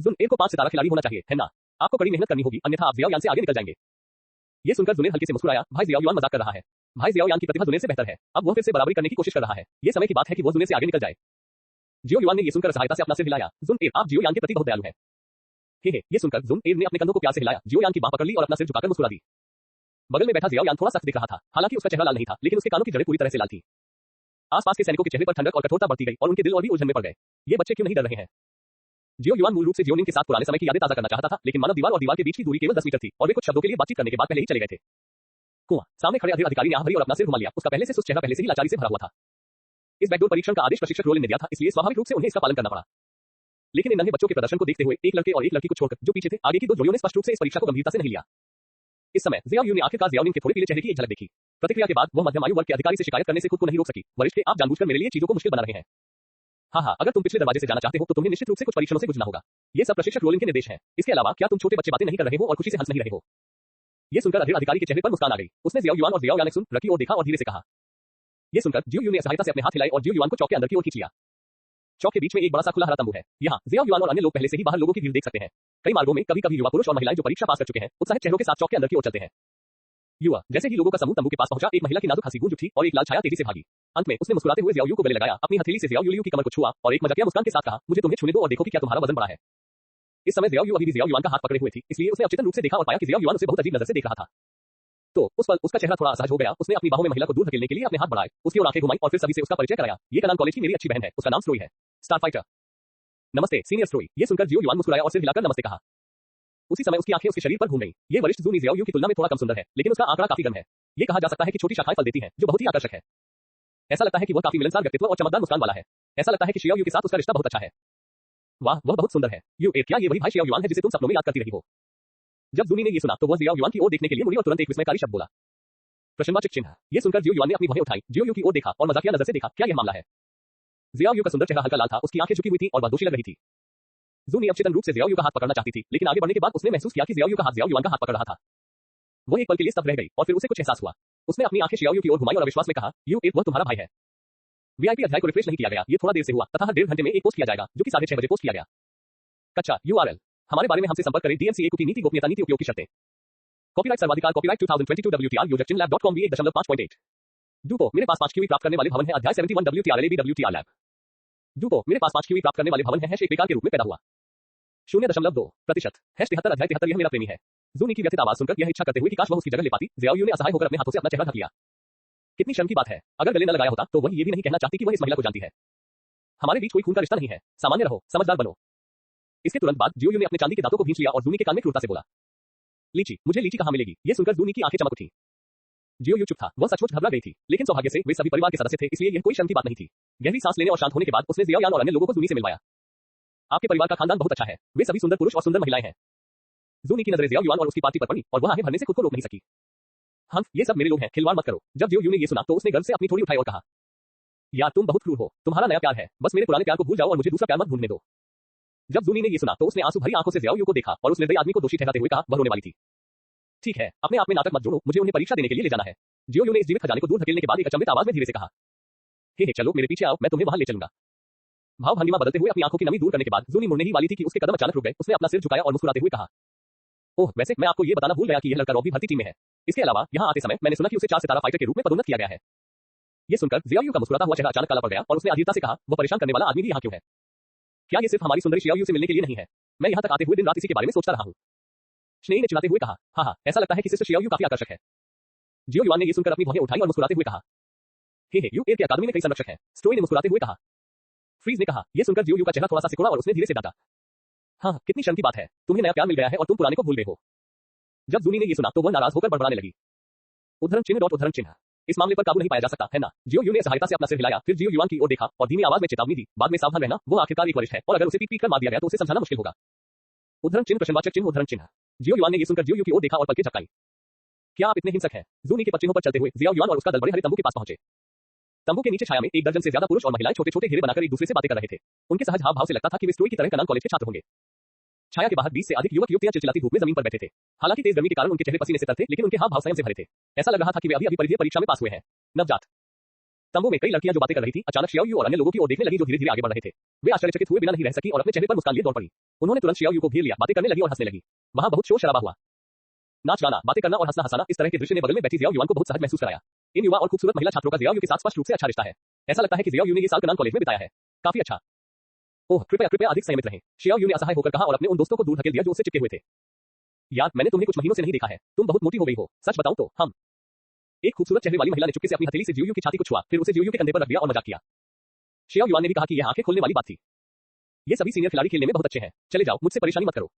जुन एर को 5 सितारा खिलाड़ी होना चाहिए, है ना? आपको कड़ी मेहनत करनी होगी, अन्यथा आप जियाओ यान से आगे निकल जाएंगे। ये सुनकर जुनेर हल्के से मुस्कुराया। भाई जियाओ युआन मजाक कर रहा है। भाई जियाओ यान की प्रतिभा जुनेर से बेहतर है। अब वह फिर से बराबरी करने की कोशिश कर रहा है। ये समय की बात है कि वह जुनेर से आगे निकल जाए। जियो युआन ने ये सुनकर सहायता से अपना सिर हिलाया। जुन एर, आप जियो यान के प्रति बहुत दयालु हैं। हे ये सुनकर जुन एर ने अपने कंधों को प्यार से हिलाया, जियो यान की बाह पकड़ ली और अपना सिर झुकाकर मुस्कुरा दी। बगल में बैठा जियाओ यान थोड़ा सख्त दिख रहा था, हालांकि उसका चेहरा लाल नहीं था, लेकिन उसके कानों की जड़ें पूरी तरह से लाल थी। आसपास के सैनिकों के चेहरे पर ठंडक और कठोरता बढ़ती गई और उनके दिल और भी उलझन में पड़ गए। ये बच्चे क्यों नहीं डर रहे हैं? जियो युआन मूल रूप से जियोनिंग के साथ पुराने समय की यादें ताजा करना चाहता था, लेकिन मानव दीवार और दीवार के बीच की दूरी केवल 10 मीटर थी और वे कुछ शब्दों के लिए बातचीत करने के बाद पहले ही चले गए थे। कुआं सामने खड़े अधीर अधिकारी ने आह भरी और अपना सिर घुमा लिया। उसका पहले से सुस्त चेहरा पहले से ही लाचारी से भरा हुआ था। इस बैकडोर परीक्षण का आदेश प्रशिक्षक रोलिन ने दिया था, इसलिए स्वाभाविक रूप से उन्हें इसका पालन करना पड़ा। लेकिन इन नन्हे बच्चों के प्रदर्शन को देखते हुए एक लड़के और एक लड़की को छोड़कर जो पीछे थे, आगे की 2 जोड़ियों ने स्पष्ट रूप से इस परीक्षा को गंभीरता से नहीं लिया। इस समय जियाओ यू ने आखिरकार जियाओनिंग के थोड़े पीले चेहरे की एक झलक देखी। प्रतिक्रिया के बाद वह मध्यम आयु वर्ग के अधिकारी से शिकायत करने से खुद को नहीं रोक सकी। वरिष्ठ, आप जानबूझकर मेरे लिए चीजों को मुश्किल बना रहे हैं। हाँ अगर तुम पिछले दरवाजे से जाना चाहते हो तो तुम्हें निश्चित रूप से कुछ परीक्षणों से गुजरना होगा। ये सब प्रशिक्षक रोलिन के निर्देश हैं। इसके अलावा क्या तुम छोटे बच्चे बातें नहीं कर रहे हो और खुशी से हंस नहीं रहे हो? ये सुनकर अधीर अधिकारी के चेहरे पर मुस्कान आ गई। उसने जियाओ युआन और जियाओ यान ने सुन रखी और देखा और धीरे से कहा। ये सुनकर जियो यू ने सहायता से अपने हाथ हिलाए और जियो युआन को चौक के अंदर की ओर खींच लिया। चौक के बीच में एक बड़ा सा खुला हरा तंबू है। यहाँ जियाओ युआन और अन्य लोग पहले से ही बाहर लोगों की भीड़ देख सकते हैं। कई मार्गों में कभी-कभी युवा पुरुष और महिलाएं जो परीक्षा पास कर चुके हैं उत्साहित चेहरों के साथ चौक के अंदर की ओर चलते हैं। युवा जैसे ही लोगों का समूह तंबू के पास पहुंचा, एक महिला की नाजुक हंसी गूंज उठी और एक लाल छाया तेजी से भागी। अंत में उसने मुस्कुराते हुए जियाओ यू को गले लगाया, अपनी हथेली से जियाओ यू की कमर को छुआ और एक मजाकिया मुस्कान के साथ कहा, मुझे तुम्हें छूने दो और देखो कि क्या तुम्हारा वजन बढ़ा है। इस समय जियाओ यू अभी भी जियाओ युआन का हाथ पकड़े हुए थी, इसलिए उसने अचेतन रूप से देखा और पाया कि जियाओ युआन उसे बहुत अजीब नजर से देख रहा था। तो उस पल उसका चेहरा थोड़ा असहज हो गया। उसने अपनी बाहों में महिला को दूर धकेलने के लिए अपने हाथ बढ़ाए, उसकी ओर आंखें घुमाई और फिर सभी से उसका परिचय कराया। ये कनान कॉलेज की मेरी अच्छी बहन है, उसका नाम स्ट्रोई है, स्टार फाइटर। नमस्ते सीनियर स्ट्रोई। ये सुनकर जियो युआन मुस्कुराया और सिर हिलाकर नमस्ते कहा। उसी समय उसकी आंखें उसके शरीर पर घूम गईं। ये वरिष्ठ जूनी जियाओ यू की तुलना में थोड़ा कम सुंदर है, लेकिन उसका आंकड़ा काफी गर्म है। ये कहा जा सकता है कि छोटी शाखाएं फल देती हैं, जो बहुत ही आकर्षक है। ऐसा लगता है कि वह काफी मिलनसार व्यक्तित्व और चमकदार मुस्कान वाला है। ऐसा लगता है कि शियाओ यू के साथ उसका रिश्ता बहुत अच्छा है। वाह, वह बहुत सुंदर है। क्या ये वही भाई शियाओ युआन है जिसे तुम सपनों में याद करती रही हो? जब जूनी ने ये सुना तो वह जियाओ युआन की ओर देखने के लिए मुड़ी और तुरंत एक विस्मयकारी शब्द बोला, प्रश्नवाचक चिन्ह। ये सुनकर जियो युआन ने अपनी भौहें उठाई, जियो यू की ओर देखा और मजाकिया नजर से देखा, क्या यह मामला है? जियाओ यू का सुंदर चेहरा हल्का लाल था, उसकी आंखें झुकी हुई थी और वह दोषी लग रही थी। जूनी अवचेतन रूप से जियाओ यू का हाथ पकड़ना चाहती थी, लेकिन आगे बढ़ने के बाद उसने महसूस किया कि जियाओ यू का हाथ जियाओ युआन का हाथ पकड़ रहा था। वो एक पल के लिए स्तब्ध रह गई और फिर उसे कुछ एहसास हुआ। उसने अपनी आंखें शियाओ यू की ओर घुमाई और अविश्वास में कहा, वह तुम्हारा भाई है। वीआईपी अध्याय को रिफ्रेश नहीं किया गया, ये थोड़ा देर से हुआ तथा हर 1.5 घंटे में एक पोस्ट किया जाएगा, जो कि 6:30 बजे पोस्ट किया गया। कक्षा URL हमारे बारे में हमसे संपर्क करें DMCA की नीति गोपनीयता नीति उपयोग की शर्तें कॉपीराइट सर्वाधिकार कॉपीराइट 2022 WTR योजक चिन्ह lab.com V1.5.8 डूपो मेरे पास 5 QE प्राप्त करने वाले भवन है अध्याय 71 WTR LAB WTR लैब डूपो मेरे पास 5 QE प्राप्त करने वाले भवन है एक बेकार के रूप में पैदा हुआ 0.2% 73 अध्याय 73 यह मेरा प्रेमी है जूनी की व्यथित आवाज सुनकर यह इच्छा करते हुए कि काश वह उसकी जगह ले पाती ज़ियाओ ने असहाय होकर अपने हाथों से अपना चेहरा ढक लिया कितनी शर्म की बात है अगर गले न लगाया होता तो वह ये भी नहीं कहना चाहती कि वह इस महिला को जानती है हमारे बीच कोई खून का रिश्ता नहीं है सामान्य रहो समझदार बनो इसके तुरंत बाद जियोयू ने अपने चांदी के दांतों को भींच लिया और जूनी के कान में क्रूरता से बोला लीची मुझे लीची कहां मिलेगी यह सुनकर जूनी की आंखें चमक उठी जियोयू चुप था वह सचमुच घबरा गई थी लेकिन सौभाग्य से वे सभी परिवार के सदस्य थे इसलिए यह कोई शर्म की बात नहीं थी गहरी सांस लेने और शांत होने के बाद उसने ज़ियाओ और अन्य लोगों को जूनी से मिलवाया आपके परिवार का खानदान बहुत अच्छा है वे सभी सुंदर पुरुष और सुंदर महिलाएं हैं जूनी की नजरें ज़ियाओ और उसकी पार्टी पर पड़ी और वह आगे भरने से खुद को रोक नहीं सकी हम ये सब मेरे लोग हैं खिलवाड़ मत करो जब जियोयू ने ये सुना तो उसने गर्व से अपनी थोड़ी उठाई और कहा यार तुम बहुत क्रूर हो तुम्हारा नया प्यार है बस मेरे पुराने प्यार को भूल जाओ और मुझे दूसरा प्यार मत ढूंढने दो जब जूनी ने ये सुना तो उसने आंसू भरी आंखों से ज़ियाओ को देखा और उस निर्दयी आदमी को दोषी ठहराते हुए कहा वह रोने वाली थी ठीक है अपने आप में नाटक मत जोड़ो मुझे उन्हें परीक्षा देने के लिए ले जाना है जियोयू ने इस जीवित खजाने को दूर धकेलने के बाद एक अचंभित आवाज में धीरे से कहा हे चलो मेरे पीछे आओ मैं तुम्हें वहां ले चलूंगा भाव भंगिमा बदलते हुए अपनी आंखों की नमी दूर करने के बाद जूनी मुड़ने ही वाली थी कि उसके कदम अचानक रुक गए उसने अपना सिर झुकाया और मुस्कुराते हुए कहा ओह वैसे मैं आपको ये बताना भूल गया कि यह लड़का रॉब भी भर्ती टीम में है इसके अलावा यहाँ आते समय मैंने सुना कि उसे 4 सितारा फाइटर के रूप में पदोन्नत किया गया है ये सुनकर ज़ियाओ का मुस्कुराता हुआ चेहरा अचानक काला पड़ गया और उसने अधीरता से कहा वह परेशान करने वाला आदमी भी यहाँ क्यों है क्या ये सिर्फ हमारी सुंदरी ज़ियाओ से मिलने के लिए नहीं है मैं यहाँ तक आते हुए दिन रात इसी के बारे में सोचता रहा हूँ स्नेही ने चिल्लाते हुए कहा हाँ ऐसा लगता है कि सिस्टर ज़ियाओ काफी आकर्षक है जियोयू ने ये सुनकर अपनी भौहें उठाई और मुस्कुराते हुए कहा हे यू के अकादमी में कई संरक्षक हैं स्टोई ने मुस्कुराते हुए कहा फ्रीज ने कहा यह सुनकर जियोयू का चेहरा थोड़ा सा सिकुड़ा और उसने धीरे से डांटा हाँ कितनी शर्म की बात है तुम्हें नया प्यार मिल गया है और तुम पुराने को भूल गए हो जब जूनी ने ये सुना तो वह नाराज होकर बड़बड़ाने लगी उद्धरण चिन्ह इस मामले पर काबू नहीं पाया जा सकता है ना जियोयू ने सहायता से अपना सिर हिलाया फिर जियोयू की ओर देखा और धीमी आवाज में चेतावनी दी बाद में सावधान रहना वो आखिरकार एक वरिष्ठ है और अगर उसे पीट कर मार दिया गया तो उसे समझाना मुश्किल होगा उद्धरण चिन्ह प्रश्नवाचक चिन्ह उद्धरण चिन्ह जियोयू ने ये सुनकर जियोयू की ओर देखा और पलकें झपकाई क्या आप इतने हिंसक हैं जूनी के पच्चीनों पर चलते हुए ज़ियाओ और उसका दल बड़े हरे तंबू के पास पहुंचे तंबू के नीचे छाया में 1 दर्जन से ज्यादा पुरुष और महिलाएं छोटे छोटे घेरे बनाकर एक दूसरे से बातें कर रहे थे उनके सहज हाव भाव से लगता था कि वे स्टोई की तरह कनान कॉलेज के छात्र होंगे छाया के बाहर 20 से अधिक युवक युवतियां चिलचिलाती धूप में जमीन पर बैठे थे हालांकि तेज गर्मी के कारण उनके चेहरे पसीने से तर थे लेकिन उनके हाव भाव स्वयं से भरे थे ऐसा लग रहा था कि वे अभी परिधीय परीक्षा में पास हुए हैं नवजात तंबू में कई लड़कियां जो बातें कर रही थी अचानक ज़ियाओ और अन्य लोगों की ओर देखने लगी जो धीरे धीरे आगे बढ़ रहे थे वे आश्चर्यचकित हुए बिना नहीं रह सकी और अपने चेहरे पर मुस्कान लिए दौड़ पड़ी उन्होंने तुरंत ज़ियाओ को घेर लिया बातें करने लगी और हंसने लगी वहां बहुत शोर शराबा हुआ नाच गाना बातें करना और हंसना हंसाना इस तरह के दृश्य ने बगल में बैठी ज़ियाओ को बहुत सहज महसूस कराया इन युवा और खूबसूरत महिला छात्रों का ज़ियाओ के साथ स्पष्ट रूप से अच्छा रिश्ता है ऐसा लगता है कि ज़ियाओ ने ये साल कनान कॉलेज में बिताया है काफी अच्छा ओह कृपया अधिक संयमित रहें ज़ियाओ ने असहाय होकर कहा और अपने उन दोस्तों को दूर धकेल दिया जो उससे चिपके हुए थे यार मैंने तुम्हें कुछ महीनों से नहीं देखा है तुम बहुत मोटी हो गई हो सच बताऊं तो हम एक खूबसूरत चेहरे वाली महिला ने चुपके से अपनी हथेली से ज़ियाओ की छाती को छुआ फिर उसे ज़ियाओ के कंधे पर रख दिया और मजाक किया ज़ियाओ ने भी कहा कि यह आंखें खोलने वाली बात थी ये सभी सीनियर खिलाड़ी खेलने में बहुत अच्छे हैं चले जाओ मुझसे परेशानी मत करो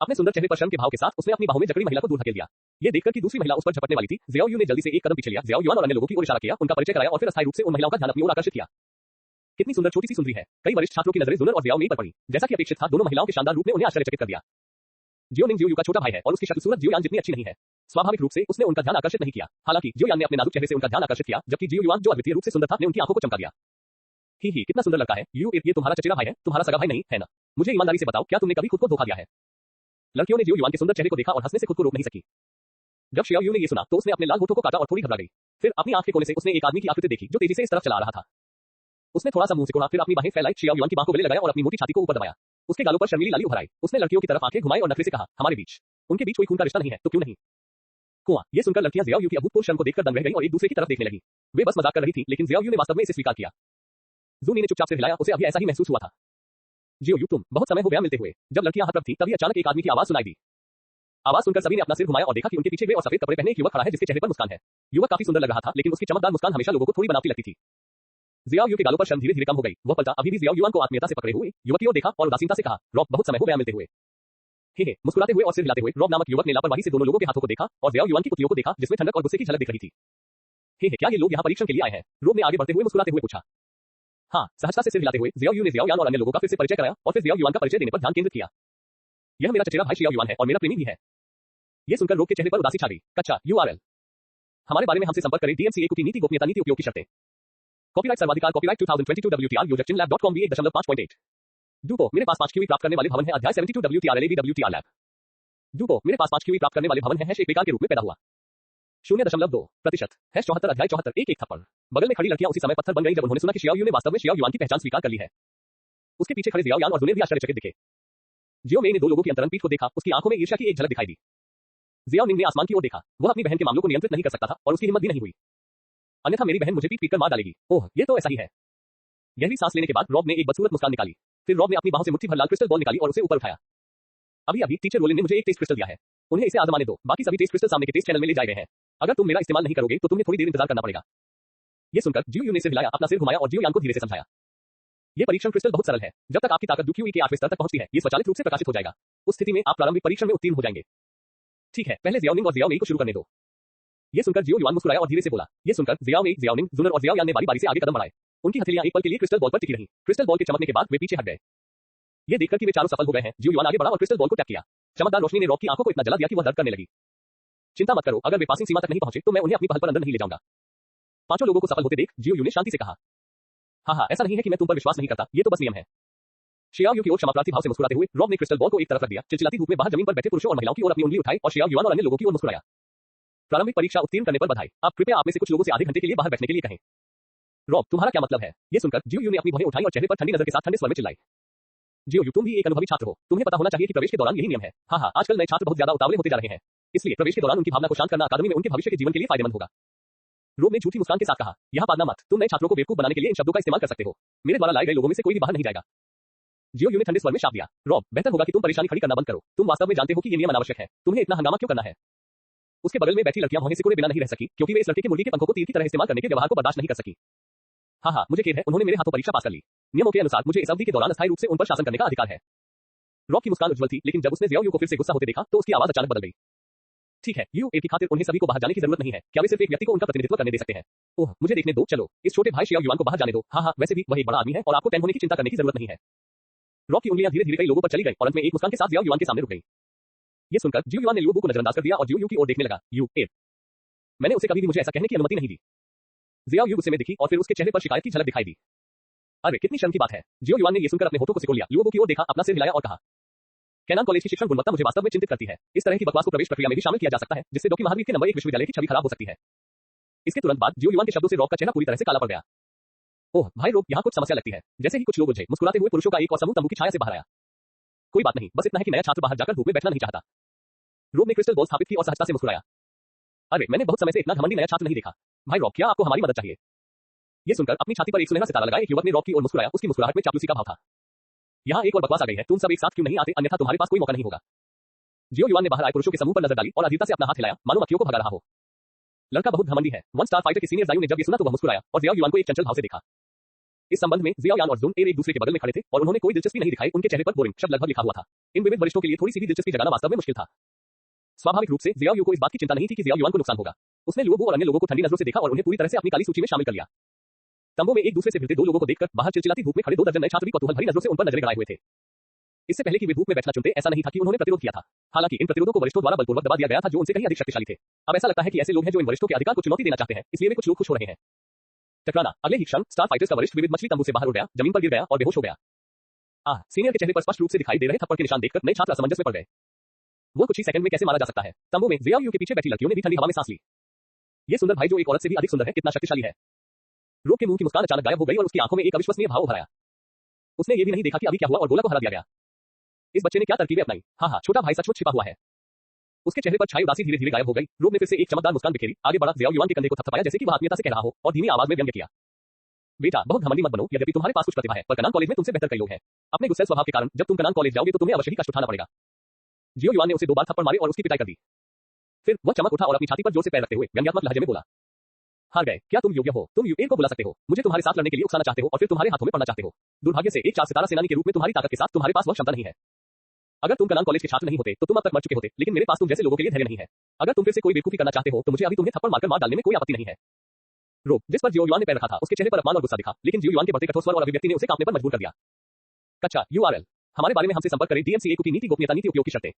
अपने सुंदर चेहरे पर शर्म के भाव के साथ उसने अपनी बाहों में जकड़ी महिला को दूर धकेल दिया ये देखकर कि दूसरी महिला उस पर झपटने वाली थी ज़ियाओ ने जल्दी से एक कदम पीछे लिया ज़ियाओ और अन्य लोगों की ओर इशारा किया उनका परिचय कराया और फिर अस्थायी रूप से उन महिलाओं का ध्यान अपनी ओर आकर्षित किया कितनी सुंदर छोटी सी सुंदरी है कई वरिष्ठ छात्रों की नजरें जुनर और ज़ियाओ पर पड़ी जैसा कि अपेक्षित था दोनों महिलाओं के शानदार रूप ने उन्हें आश्चर्यचकित कर दिया जियोनिंग का छोटा भाई है और उसकी शक्ल सूरत जियोयान जितनी अच्छी नहीं है स्वाभाविक रूप से उसने उनका ध्यान आकर्षित नहीं किया हालांकि जियोयान ने अपने नाजुक चेहरे से उनका ध्यान आकर्षित किया जबकि जियोयान जो अद्वितीय रूप से सुंदर था ने उनकी आंखों को चमका दिया ही कितना सुंदर लगता है ये तुम्हारा चचेरा भाई है तुम्हारा सगा भाई नहीं है ना मुझे ईमानदारी से बताओ क्या तुमने कभी खुद को धोखा दिया है लड़कियों ने जियोयान के सुंदर चेहरे को देखा और हंसने से खुद को रोक नहीं सकी जब ज़ियाओ ने ये सुना तो उसने अपने लाल होठों को काटा और थोड़ी घबरा गई फिर अपनी आंख के कोने से उसने एक आदमी की आकृति देखी जो तेजी से इस तरफ चला रहा था उसने थोड़ा सा मुंह सिकोड़ा फिर अपनी बाहें फैलाई ज़ियाओ की बाहों को गले लगाया और अपनी मोटी छाती को ऊपर दबाया उसके गालों पर शर्मीली लाली उभर आई उसने लड़कियों की तरफ आंखें घुमाई और नखरे से कहा हमारे बीच उनके बीच कोई खून का रिश्ता नहीं है तो क्यों नहीं कुआं ये सुनकर लड़कियां ज़ियाओ की अभूतपूर्व शर्म को देखकर दंग रह गई और एक दूसरे की तरफ देखने लगी वे बस मजाक कर रही थी लेकिन ज़ियाओ ने वास्तव में इसे स्वीकार किया जूनी ने चुपचाप से हिलाया उसे अभी ऐसा ही महसूस हुआ था जियोयू तुम बहुत समय हो गया मिलते हुए जब लड़कियां हतप्रभ थी तभी अचानक एक आदमी की आवाज सुनाई दी आवाज सुनकर सभी ने अपना सिर घुमाया और देखा कि उनके पीछे वे और सफेद कपड़े पहने एक युवक खड़ा है जिसके चेहरे पर मुस्कान है युवक काफी सुंदर लग रहा था लेकिन उसकी चमकदार मुस्कान हमेशा लोगों को थोड़ी बनावटी लगती थी ज़ियाओ के गालों पर शर्म धीरे धीरे कम हो गई वह पलटा अभी भी ज़ियाओ को आत्मीयता से पकड़े हुए युवक की ओर देखा और उदासीनता से कहा रॉब बहुत समय हो गया मिलते हुए हे मुस्कुराते हुए और सिर हिलाते हुए रॉब नामक युवक ने लापरवाही से दोनों लोगों के हाथों को देखा और ज़ियाओ की पुतलियों को देखा जिसमें ठंडक और गुस्से की झलक दिख रही थी हे क्या ये लोग यहाँ परीक्षण के लिए आए हैं रॉब ने आगे बढ़ते हुए मुस्कुराते हुए पूछा हाँ सहजता से सिर हिलाते हुए ज़ियाओ ने ज़ियाओ और अन्य लोगों का फिर से परिचय कराया और फिर ज़ियाओ का परिचय देने पर ध्यान केंद्रित किया यह मेरा चचेरा भाई ज़ियाओ है और मेरा प्रेमी भी है ये सुनकर लोग के चेहरे पर उदासी छा गई कक्षा URL हमारे बारे में हमसे संपर्क करें DMCA की नीति गोपनीयता नीति उपयोग की शर्तें कॉपीराइट सर्वाधिकार कॉपीराइट 2022 WTR योजक चिन्ह lab.com V1.5.8 डूपो मेरे पास 5 QE प्राप्त करने वाले भवन है अध्याय 72 WTR LAB WTR लैब डूपो मेरे पास 5 QE प्राप्त करने वाले भवन है एक बेकार के रूप में पैदा हुआ 0.2% 74 अध्याय 74 एक थप्पड़ बगल में खड़ी लड़कियां उसी समय पत्थर बन गई जब उन्होंने सुना कि ज़ियाओ ने वास्तव में ज़ियाओ की पहचान स्वीकार कर ली है उसके पीछे खड़े ज़ियाओ और जुनैद भी आश्चर्यचकित दिखे जियो मेई ने दो लोगों की अंतरंग पीठ को देखा, उसकी आंखों में ईर्ष्या की एक झलक दिखाई दी। जियाओ निंग ने आसमान की ओर देखा, वह अपनी बहन के मामलों को नियंत्रित नहीं कर सकता था और उसकी हिम्मत भी नहीं हुई। अन्यथा मेरी बहन मुझे पीट पीट कर मार डालेगी। ओह, ये तो ऐसा ही है। गहरी सांस लेने के बाद रॉब ने एक बदसूरत मुस्कान निकाली। फिर रॉब ने अपनी बाहों से मुट्ठी भर लाल क्रिस्टल बॉल निकाली और उसे ऊपर उठाया। अभी अभी टीचर रोलिन ने मुझे एक टेस्ट क्रिस्टल दिया है, उन्हें इसे आजमाने दो। बाकी सभी टेस्ट क्रिस्टल सामने के टेस्ट चैनल में ले जाए गए हैं। अगर तुम मेरा इस्तेमाल नहीं करोगे तो तुम्हें थोड़ी देर इंतजार करना पड़ेगा। ये सुनकर जियो यू ने सिर हिलाया, अपना सिर घुमाया और जियो यान को धीरे से समझाया। ये परीक्षण क्रिस्टल बहुत सरल है। जब तक आपकी ताकत डुक्यूई के 8वें स्तर तक पहुंचती है, ये स्वचालित रूप से प्रकाशित हो जाएगा। उस स्थिति में आप प्रारंभिक परीक्षण में उत्तीर्ण हो जाएंगे। ठीक है, पहले जियाओनिंग और जियाओ मेई को शुरू करने दो। ये सुनकर जियो युआन मुस्कुराया और धीरे से बोला। ये सुनकर जियाओ मेई, जियाओनिंग, जुनर और जियाओ यान ने बारी-बारी से आगे कदम बढ़ाए। उनकी हथेलियां एक पल के लिए क्रिस्टल बॉल पर टिकी रहीं। क्रिस्टल बॉल के चमकने के बाद वे पीछे हट गए। ये देखकर कि वे चारों सफल हो गए हैं, जियो युआन आगे बढ़ा और क्रिस्टल बॉल को टैप किया। चमकदार रोशनी ने रॉब की आंखों को इतना जला दिया कि वह दर्द करने लगी। चिंता मत करो, अगर वे पासिंग सीमा तक नहीं पहुंचे तो मैं उन्हें अपनी पहल पर अंदर नहीं ले जाऊंगा। पांचों लोगों को सफल होते देख जियो यू ने शांति से कहा। हाँ, ऐसा नहीं है कि मैं तुम पर विश्वास नहीं करता, ये तो बस नियम है। शियाओ यू की ओर क्षमाप्रार्थी भाव से मुस्कुराते हुए रॉब ने क्रिस्टल बॉल को एक तरफ रख दिया। चिलचिलाती धूप में बाहर जमीन पर बैठे पुरुषों और महिलाओं की ओर अपनी उंगली उठाई और शियाओ युआन और अन्य लोगों की ओर मुस्कुराया। प्रारंभिक परीक्षा उत्तीर्ण करने पर बधाई। अब कृपया आप में से कुछ लोगों से आधे घंटे के लिए बाहर बैठने के लिए कहें। रॉब, तुम्हारा क्या मतलब है? ये सुनकर जियो यू ने अपनी भौहें उठाई और चेहरे पर ठंडी नजर के साथ ठंडे स्वर में चिल्लाई। जियो यू, तुम भी एक अनुभवी छात्र हो, तुम्हें पता होना चाहिए कि प्रवेश के दौरान यही नियम है। हाँ, आजकल नए छात्र बहुत ज्यादा उतावले होते जा रहे हैं, इसलिए प्रवेश के दौरान उनकी भावना को शांत करना अकादमी में उनके भविष्य के जीवन के लिए फायदेमंद होगा। रॉब ने झूठी मुस्कान के साथ कहा, यहाँ पादना मत, तुम नए छात्रों को बेवकूफ बनाने के लिए इन शब्दों का इस्तेमाल कर सकते हो। मेरे द्वारा लाए गए लोगों में से कोई भी बाहर नहीं जाएगा। जियो यू ने ठंडे स्वर में शाप दिया। रॉब, बेहतर होगा कि तुम परेशानी खड़ी करना बंद करो। तुम वास्तव में जानते हो कि ये नियम अनावश्यक है, तुम्हें इतना हंगामा क्यों करना है? उसके बगल में बैठी लड़कियां भौहें सिकुड़े बिना नहीं रह सकी, क्योंकि वे इस लड़के के मुर्गी के पंखों को तीर की तरह इस्तेमाल करने के व्यवहार को बर्दाश्त नहीं कर सकी। हाँ, मुझे खेद है, उन्होंने मेरे हाथों परीक्षा पास कर ली। नियमों के अनुसार मुझे इस अवधि के दौरान अस्थायी रूप से उन पर शासन करने का अधिकार है। रॉब की मुस्कान उज्जवल थी, लेकिन जब उसने जियाओ यू को फिर से गुस्सा होते देखा तो उसकी आवाज अचानक बदल गई। ठीक है, यू ए की खातिर उन्हें सभी को बाहर जाने की जरूरत नहीं है। क्या वे सिर्फ एक व्यक्ति को उनका प्रतिनिधित्व करने दे सकते हैं? ओह, मुझे देखने दो, चलो इस छोटे भाई शियाओ युआन को बाहर जाने दो। हाँ, वैसे भी वह एक बड़ा आदमी है और आपको टैन होने की चिंता करने की जरूरत नहीं है। रॉब की उंगलियां धीरे धीरे कई लोगों पर चली गई और अंत में एक मुस्कान के साथ जियाओ युआन के सामने रुक गई। ये सुनकर जियो युआन ने लियो बू को नजरअंदाज कर दिया और जियो यू की ओर देखने लगा। यू ए, मैंने उसे कभी भी मुझे ऐसा कहने की अनुमति नहीं दी। जियाओ यू गुस्से में दिखी और फिर उसके चेहरे पर शिकायत की झलक दिखाई दी। अरे कितनी शर्म की बात है। जियो युआन ने ये सुनकर अपने होठों को सिकोड़ लिया, लियो बू की ओर देखा, अपना सिर हिलाया और कहा, कैनान कॉलेज की शिक्षण गुणवत्ता मुझे वास्तव में चिंतित करती है। इस तरह की बकवास को प्रवेश प्रक्रिया में भी शामिल किया जा सकता है, जिससे डॉकी महावीर के नंबर 1 विश्वविद्यालय की छवि खराब हो सकती है। इसके तुरंत बाद जियो युआन के शब्दों से रॉब का चेहरा पूरी तरह से काला पड़ गया। ओह भाई रॉब, यहाँ कुछ समस्या लगती है। जैसे ही कुछ लोग उलझे, मुस्कुराते हुए पुरुषों का एक और समूह तंबू की छाया से बाहर आया। कोई बात नहीं, बस इतना है कि नया छात्र बाहर जाकर धूप में बैठना नहीं चाहता। रॉब ने क्रिस्टल बॉल स्थापित की और सहजता से मुस्कुराया। अरे मैंने बहुत समय से इतना घमंडी नया छात्र नहीं देखा। भाई रॉब, क्या आपको हमारी मदद चाहिए? ये सुनकर अपनी छाती पर एक सुनहरा सितारा लगाए एक युवक ने रॉब की ओर मुस्कुराया। उसकी मुस्कुराहट में चापलूसी का भाव था। यहाँ एक और बकवास आ गई है, तुम सब एक साथ क्यों नहीं आते, अन्यथा तुम्हारे पास कोई मौका नहीं होगा। जियो युआन ने बाहर आए पुरुषों के समूह पर नजर डाली और अधीरता से अपना हाथ हिलाया, मानो मक्खियों को भगा रहा हो। लड़का बहुत घमंडी है। 1 स्टार फाइटर के सीनियर जायू ने जब ये सुना तो वह मुस्कुराया और जियाओ युआन को एक चंचल भाव से देखा। इस संबंध में जियाओ यान और जुन ए एक दूसरे के बगल में खड़े थे और उन्होंने कोई दिलचस्पी नहीं दिखाई। उनके चेहरे पर बोरिंग शब्द लगभग लिखा हुआ था। इन विविध वरिष्ठों के लिए थोड़ी सी भी दिलचस्पी जगाना वास्तव में मुश्किल था। स्वाभाविक रूप से जियाओ यू को इस बात की चिंता नहीं थी कि जियाओ युआन को नुकसान होगा। उसने लियो बू और अन्य लोगों को ठंडी नजरों से देखा और उन्हें पूरी तरह से अपनी काली सूची में शामिल कर लिया। तंबू में एक दूसरे से भिड़ते दो लोगों को देखकर बाहर चिलचिलाती धूप में खड़े 2 दर्जन नए छात्र भी कौतूहल भरी नजरों से उन पर नजरें गड़ाए हुए थे। इससे पहले कि वे धूप में बैठना चुनते, ऐसा नहीं था कि उन्होंने प्रतिरोध किया था। हालांकि इन प्रतिरोधों को वरिष्ठों द्वारा बलपूर्वक दबा दिया गया था, जो उनसे कहीं अधिक शक्तिशाली थे। अब ऐसा लगता है कि ऐसे लोग हैं जो इन वरिष्ठों के अधिकार को चुनौती देना चाहते हैं, इसलिए वे कुछ लोग खुश हो रहे हैं। टकराना। अगले ही क्षण स्टार फाइटर्स का वरिष्ठ विविध मछली तंबू से बाहर उड़ गया, जमीन पर गिर गया और बेहोश हो गया। सीनियर के चेहरे पर स्पष्ट रूप से दिखाई दे रहे थप्पड़ के निशान देखकर नए छात्र असमंजस में पड़ गए। वो कुछ ही सेकंड में कैसे मारा जा सकता है? तंबू में जियाओ यू के पीछे बैठी लड़कियों ने भी ठंडी हवा में सांस ली। ये सुंदर भाई जो एक औरत से भी अधिक सुंदर है, कितना शक्तिशाली है। रॉब के मुंह की मुस्कान अचानक गायब हो गई और उसकी आंखों में एक अविश्वसनीय भाव उभर आया। उसने ये भी नहीं देखा कि अभी क्या हुआ और गोला को हरा दिया गया। इस बच्चे ने क्या तरकीबें अपनाई। हाँ, छोटा भाई सचमुच छिपा हुआ है। उसके चेहरे पर छाई उदासी धीरे धीरे गायब हो गई। रॉब ने फिर से एक चमकदार मुस्कान बिखेरी, आगे बढ़ा, जियाओ युआन के कंधे को थपथपाया जैसे कि वह आत्मीयता से कह रहा हो और धीमी आवाज में व्यंग्य किया। बेटा, बहुत घमंडी मत बनो, यद्यपि तुम्हारे पास कुछ प्रतिभा है, पर कनान कॉलेज में तुमसे बेहतर कई लोग हैं। अपने गुस्से स्वभाव के कारण जब तुम कनान कॉलेज जाओगे तो तुम्हें अवश्य ही कष्ट उठाना पड़ेगा। जियो युआन ने उसे 2 बार थप्पड़ मारे और उसकी पिटाई कर दी। फिर वह चमक उठा और अपनी छाती पर जोर से पैर रखते हुए व्यंग्यात्मक लहजे में बोला, हार गए, क्या तुम योग्य हो? तुम यूएन को बुला सकते हो, मुझे तुम्हारे साथ लड़ने के लिए उकसाना चाहते हो और फिर तुम्हारे हाथों में पड़ना चाहते हो। दुर्भाग्य से एक 4 सितारा सेनानी के रूप में तुम्हारी ताकत के साथ तुम्हारे पास वह क्षमता नहीं है। अगर तुम कनान कॉलेज के छात्र नहीं होते तो तुम अब तक मर चुके होते, लेकिन मेरे पास तुम जैसे लोगों के लिए धैर्य नहीं है। अगर तुम फिर से कोई बेवकूफी करना चाहते हो तो मुझे अभी तुम्हें थप्पड़ मारकर मार डालने में कोई आपत्ति नहीं है। रॉब, जिस पर जियो युआन ने पैर रखा था, उसके चेहरे पर अपमान और गुस्सा दिखा, लेकिन जियो युआन के बढ़ते कठोर स्वर और अभिव्यक्ति ने उसे कांपने पर मजबूर कर दिया। कच्चा यूआरएल, हमारे बारे में हमसे संपर्क करें। डीएमसीए की नीति गोपनीयता नीति उपयोग की शर्तें।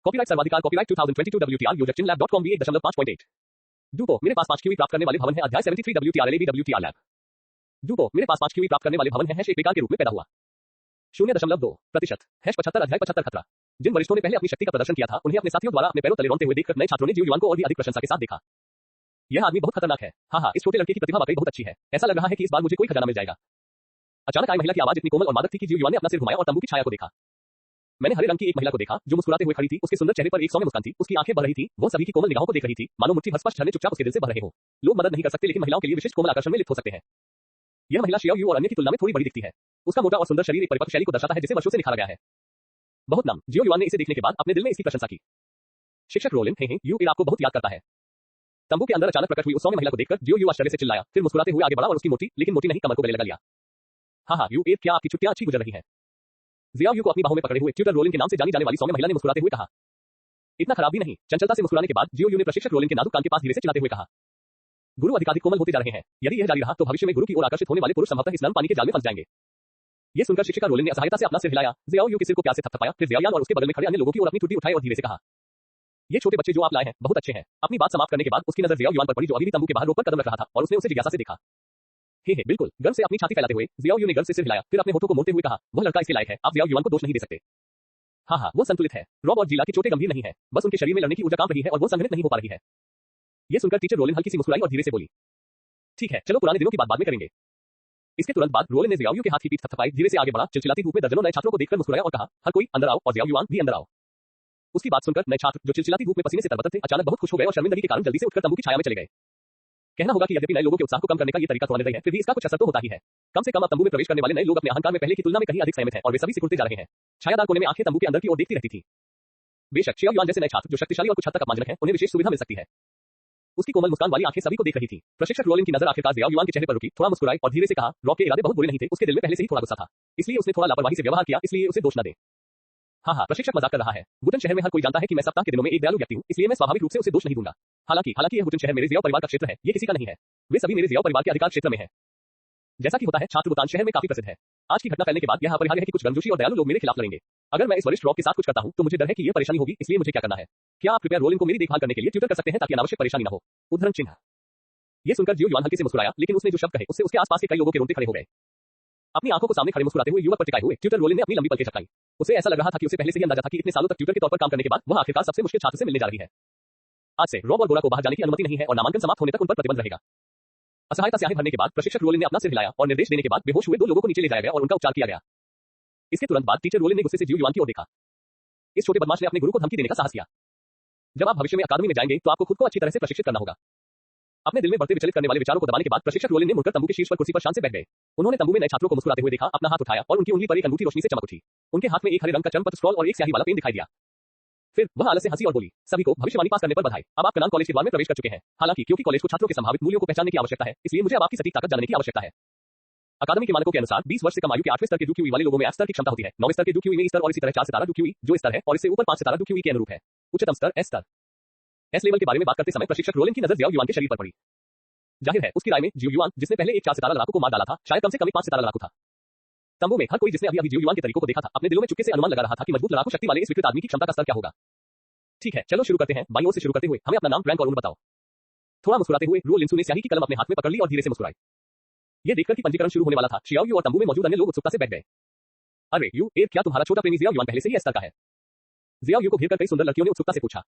कॉपीराइट सर्वाधिकार कॉपीराइट 2022 WTR यूजर चिनलैब.com V1.5.8। डूपो, मेरे पास 5 QE प्राप्त करने वाले भवन है। अध्याय 73 WTR लैब। डूपो, मेरे पास 5 QE प्राप्त करने वाले भवन है। एक बेकार के रूप में पैदा हुआ। 0.2% #75 अध्याय 75 खतरा। जिन वरिष्ठों ने पहले अपनी शक्ति का प्रदर्शन किया था, उन्हें अपने साथियों द्वारा अपने पैरों तले रोंते हुए देखकर नए छात्रों ने जियो युआन को और भी अधिक प्रशंसा के साथ देखा। यह आदमी बहुत खतरनाक है। हाँ, इस छोटे लड़के की प्रतिभा वाकई बहुत अच्छी है। ऐसा लग रहा है कि इस बार मुझे कोई खजाना मिल जाएगा। अचानक आई महिला की आवाज इतनी कोमल और मादक थी कि जियो युआन ने अपना सिर घुमाया और तंबू की छाया को देखा। मैंने हरे रंग की एक महिला को देखा जो मुस्कुराते हुए खड़ी थी। उसके सुंदर चेहरे पर एक सौम्य मुस्कान थी। उसकी आंखें बढ़ रही थी। वो सभी की कोमल निगाहों को देख रही थी, मानो मुट्ठी भर स्पष्ट झरने चुपचाप उसके दिल से बह रहे हो। लोग मदद नहीं कर सकते, लेकिन महिलाओं के लिए विशिष्ट कोमल आकर्षण में लिप्त हो सकते हैं। यह महिला शियाओ यू और अन्य की तुलना में थोड़ी बड़ी दिखती है। उसका मोटा और सुंदर शरीर एक परिपक्व शैली को दर्शाता है जिसे वर्षों से निखारा गया है। बहुत नाम जियो युआन ने इसे देखने के बाद अपने दिल में इसकी प्रशंसा की। शिक्षक रोलिन, हे यू एड आपको बहुत याद करता है। तंबू के अंदर अचानक प्रकट हुई उस सौम्य महिला को देखकर जियो यू आश्चर्य से चिल्लाया, फिर मुस्कुराते हुए आगे बढ़ा और उसकी मोटी लेकिन मोटी नहीं कमर को गले लगा लिया। हाँ, यू एड, क्या आपकी छुट्टियां अच्छी गुजर रही हैं? जियाओ यू को अपनी बाहों में पकड़े हुए ट्यूटर रोलिन के नाम से जानी जाने वाली सौम्य महिला ने मुस्कुराते हुए कहा। इतना खराब भी नहीं। चंचलता से मुस्कुराने के बाद जियो यू ने प्रशिक्षक रोलिन के नाजुक कान के पास धीरे से चिल्लाते हुए कहा, गुरु अधिकाधिक कोमल होते जा रहे हैं। यदि यह जारी रहा तो भविष्य में गुरु की ओर आकर्षित होने वाले पुरुष संभवतः इस नम पानी के जाल में फंस जाएंगे। ये सुनकर शिक्षिका रोलिन ने असहायता से अपना सिर हिलाया। जियाओ यू के सिर को प्यार से थपथपाया, फिर जियाओ यान और उसके बगल में खड़े अन्य लोगों की ओर अपनी ठुड्डी उठाई और धीरे से कहा, ये छोटे बच्चे जो आप लाए हैं बहुत अच्छे हैं। अपनी बात समाप्त करने के बाद उसकी नजर जियाओ युआन पर पड़ी जो अभी भी तंबू के बाहर रोक पर कदम रख रहा था और उसने उसे जिज्ञासा से देखा। हे बिल्कुल, गर्व से अपनी छाती फैलाते हुए जियाओ यू ने गर्व से सिर हिलाया, फिर अपने होठों को मोड़ते हुए कहा, वह लड़का इसके लायक है, आप जियाओ युआन को दोष नहीं दे सकते। हाँ, वो संतुलित है। रॉब और जीला की चोटें गंभीर नहीं है, बस उनके शरीर में लड़ने की ऊर्जा काम रही है और वो संगठित नहीं हो पा रही है। ये सुनकर टीचर रोलिन हल्की सी मुस्कुराई और धीरे से बोली, ठीक है, चलो पुराने दिनों की बात बाद में करेंगे। इसके तुरंत बाद रोलिन ने जियाओ यू के हाथ की पीठ थपथपाई, धीरे से आगे बढ़ा, चिलचिलाती धूप में दर्जनों नए छात्रों को देखकर मुस्कुराया और कहा, हर कोई अंदर आओ और जियाओ युआन भी अंदर आओ। उसकी बात सुनकर नए छात्र जो चिलचिलाती धूप में पसीने से तरबतर थे अचानक बहुत खुश हो गए और शर्मिंदगी के कारण जल्दी से उठकर तंबू की छाया में चले गए। कहना होगा कि यद्यपि नए लोगों के उत्साह को कम करने का ये तरीका थोड़ा निर्दयी है, फिर भी इसका कुछ असर तो होता ही है। कम से कम अब तंबू में प्रवेश करने वाले नए लोग अपने अहंकार में पहले की तुलना में कहीं अधिक संयमित हैं और वे सभी सिकुड़ते जा रहे हैं। छायादार कोने में आंखें तंबू के अंदर की ओर देखती रहती थी। बेशक शियाओ युआन जैसे नए छात्र जो शक्तिशाली और कुछ हद तक अपमानजनक हैं, उन्हें विशेष सुविधा मिल सकती है। उसकी कोमल मुस्कान वाली आंखें सभी को देख रही थी। प्रशिक्षक रोलिन की नजर आखिरकार जियाओ युआन के चेहरे पर रुकी, थोड़ा मुस्कुराई और धीरे से कहा, रॉब के इरादे बहुत बुरे नहीं थे, उसके दिल में पहले से ही थोड़ा गुस्सा था, इसलिए उसने थोड़ा लापरवाही से व्यवहार किया, इसलिए उसे दोष न दें। हाँ, प्रशिक्षक मजाक कर रहा है। गुटन शहर में हर कोई जानता है कि मैं सप्ताह के दिनों में एक दयालु व्यक्ति हूँ, इसलिए मैं स्वाभाविक रूप से उसे दोष नहीं दूंगा। हालांकि यह गुटन शहर मेरे जियाओ परिवार का क्षेत्र है, ये किसी का नहीं है। वे सभी मेरे जियाओ परिवार के अधिकार क्षेत्र में हैं। जैसा कि होता है, छात्र बुतान शहर में काफी प्रसिद्ध है। आज की घटना फैलने के बाद यह अपरिहार्य है कि कुछ गर्मजोशी और दयालु लोग मेरे खिलाफ लड़ेंगे। अगर मैं इस वरिष्ठ रॉब के साथ कुछ करता हूं तो मुझे डर है कि यह परेशानी होगी, इसलिए मुझे क्या करना है? क्या आप कृपया रोलिन को मेरी देखभाल करने के लिए ट्यूटर कर सकते हैं ताकि अनावश्यक परेशानी न हो? उद्धरण चिन्ह। ये सुनकर जियो युआन हल्के से मुस्कुराया, लेकिन उसने जो शब्द कहे उससे उसके आसपास के कई लोगों के रोंगटे खड़े हो गए। अपनी आंखों को सामने खड़े मुस्कुराते हुए युवक पर टिकाए हुए ट्यूटर रोलिन ने अपनी लंबी पलकें झपकाई। उसे ऐसा लग रहा था कि उसे पहले से ही अंदाजा था कि इतने सालों तक ट्यूटर के तौर पर काम करने के बाद वह आखिरकार सबसे मुश्किल छात्र से मिलने जा रही है। आज से रॉब और गोरा को बाहर जाने की अनुमति नहीं है और नामांकन समाप्त होने तक उन पर प्रतिबंध रहेगा। असहायता स्याही भरने के बाद प्रशिक्षक रोलिन ने अपना सिर हिलाया और निर्देश देने के बाद बेहोश हुए दो लोगों को नीचे ले जाया गया और उनका उपचार किया गया। इसके तुरंत बाद टीचर रोलिन ने गुस्से से जियो युआन की ओर देखा। इस छोटे बदमाश ने अपने गुरु को धमकी देने का साहस किया। जब आप भविष्य में अकादमी में जाएंगे तो आपको खुद को अच्छी तरह से प्रशिक्षित करना होगा। अपने दिल में बढ़ते विचलित करने वाले विचारों को दबाने के बाद प्रशिक्षक रोलिन ने मुड़कर तंबू के शीर्ष पर कुर्सी पर शांत से बैठ गए। उन्होंने तंबू में नए छात्रों को मुस्कुराते हुए देखा, अपना हाथ उठाया और उनकी उंगली पर एक अंगूठी रोशनी से चमक उठी। उनके हाथ में एक हरे रंग का चर्मपत्र स्क्रॉल और एक स्याही वाला पेन दिखाई दिया। फिर वह आलस से हंसी और बोली, सभी को भविष्यवाणी पास करने पर बधाई। अब आप कनान कॉलेज के द्वार में प्रवेश कर चुके हैं। हालांकि क्योंकि कॉलेज को छात्रों के संभावित मूल्यों को पहचानने की आवश्यकता है, इसलिए मुझे अब आपकी सटीक ताकत जानने की आवश्यकता है। अकादमी के मानकों के अनुसार 20 वर्ष से कम आयु के 8वें स्तर के डूक्यूई वाले लोगों में 8 स्तर की क्षमता होती है। 9वें स्तर के डूक्यूई में स्तर और इसी तरह 4 सितारा डूक्यूई जो स्तर है और इससे ऊपर 5 सितारा डूक्यूई के अनुरूप है। उच्चतम स्तर एस स्तर। एस लेवल के बारे में बात करते समय प्रशिक्षक रोलिन की नजर जियाओ युआन के शरीर पर पड़ी। जाहिर है उसकी राय में जियो युआन जिसने पहले एक 4 सितारा लड़ाकू को मार डाला था, शायद कम से कम एक 5 सितारा लड़ाकू था। तंबू में हर कोई जिसने अभी जियो युआन के तरीकों को देखा था अपने दिलों में चुपके से अनुमान लगा रहा था कि मजबूत लड़ाकू शक्ति वाले इस विकृत आदमी की क्षमता का स्तर क्या होगा। ठीक है, चलो शुरू करते हैं। बाईं ओर से शुरू करते हुए हमें अपना नाम, रैंक और उम्र बताओ। थोड़ा मुस्कुराते हुए रोलिन ने स्याही की कलम अपने हाथ में पकड़ ली और धीरे से मुस्कुराई। ये देखकर कि पंजीकरण शुरू होने वाला था, शियाओ यू और तंबू में मौजूद अन्य लोग उत्सुकता से बैठ गए। अरे यू एड, क्या तुम्हारा छोटा प्रेमी जियाओ युआन पहले से ही इस स्तर का है? जियाओ यू को घेरकर कई सुंदर लड़कियों ने उत्सुकता से पूछा।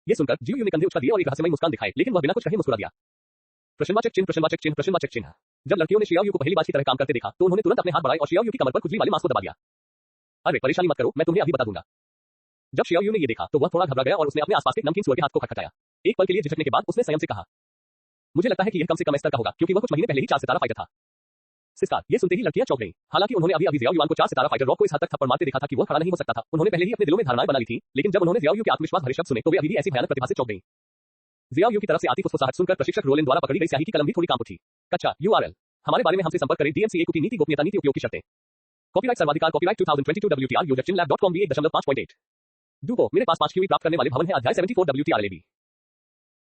ये सुनकर जियो यू ने कंधे उछाल दिए और एक रहस्यमय मुस्कान दिखाई, लेकिन वह बिना कुछ कहे मुस्कुरा दिया। प्रश्नवाचक चिन्ह, प्रश्नवाचक चिन्ह, प्रश्नवाचक चिन्ह। जब लड़कियों ने शियाओ यू को पहली बार की तरह काम करते देखा तो उन्होंने तुरंत अपने हाथ बढ़ाए और शियाओ यू की कमर पर खुजली वाले मांस को दबा दिया। अरे परेशानी मत करो, मैं तुम्हें अभी बता दूंगा। जब शियाओ यू ने ये देखा तो वह थोड़ा घबरा गया और उसने अपने आसपास के नमकीन सुअर के हाथ को खटखटाया। एक पल के लिए झिझकने के बाद उसने संयम से कहा, मुझे लगता है कि यह कम से कम स्तर का होगा क्योंकि वह कुछ महीने पहले ही 4 सितारा फाइटर था। सिस्कार, ये सुनते ही लड़कियां चौंक गईं। हालांकि उन्होंने अभी जियाओ युआन को 4 सितारा फाइटर रॉक को इस हद तक थप्पड़ मारते देखा था कि वह खड़ा नहीं हो सकता था। उन्होंने पहले ही अपने दिलों में धारणाएं बना ली थी, लेकिन जब उन्होंने जियाओ यू के आत्मविश्वास भरे शब्द सुने तो वे अभी भी ऐसी भयानक प्रतिभा से चौंक गईं। जियाओ यू की तरफ से आती फुसफुसाहट सुनकर प्रशिक्षक रोलिन द्वारा पकड़ी गई स्याही की कलम भी थोड़ी कांप उठी। कच्चा URL, हमारे बारे में हमसे संपर्क करें। DMCA की नीति, गोपनीयता नीति, उपयोग की शर्तें। कॉपीराइट सर्वाधिकार, कॉपीराइट 2022 WTR यूजर चिन्ह lab.com भी 1.5.8। डूपो, मेरे पास 5 QE प्राप्त करने वाले भवन है। अध्याय 74 WTR LAB।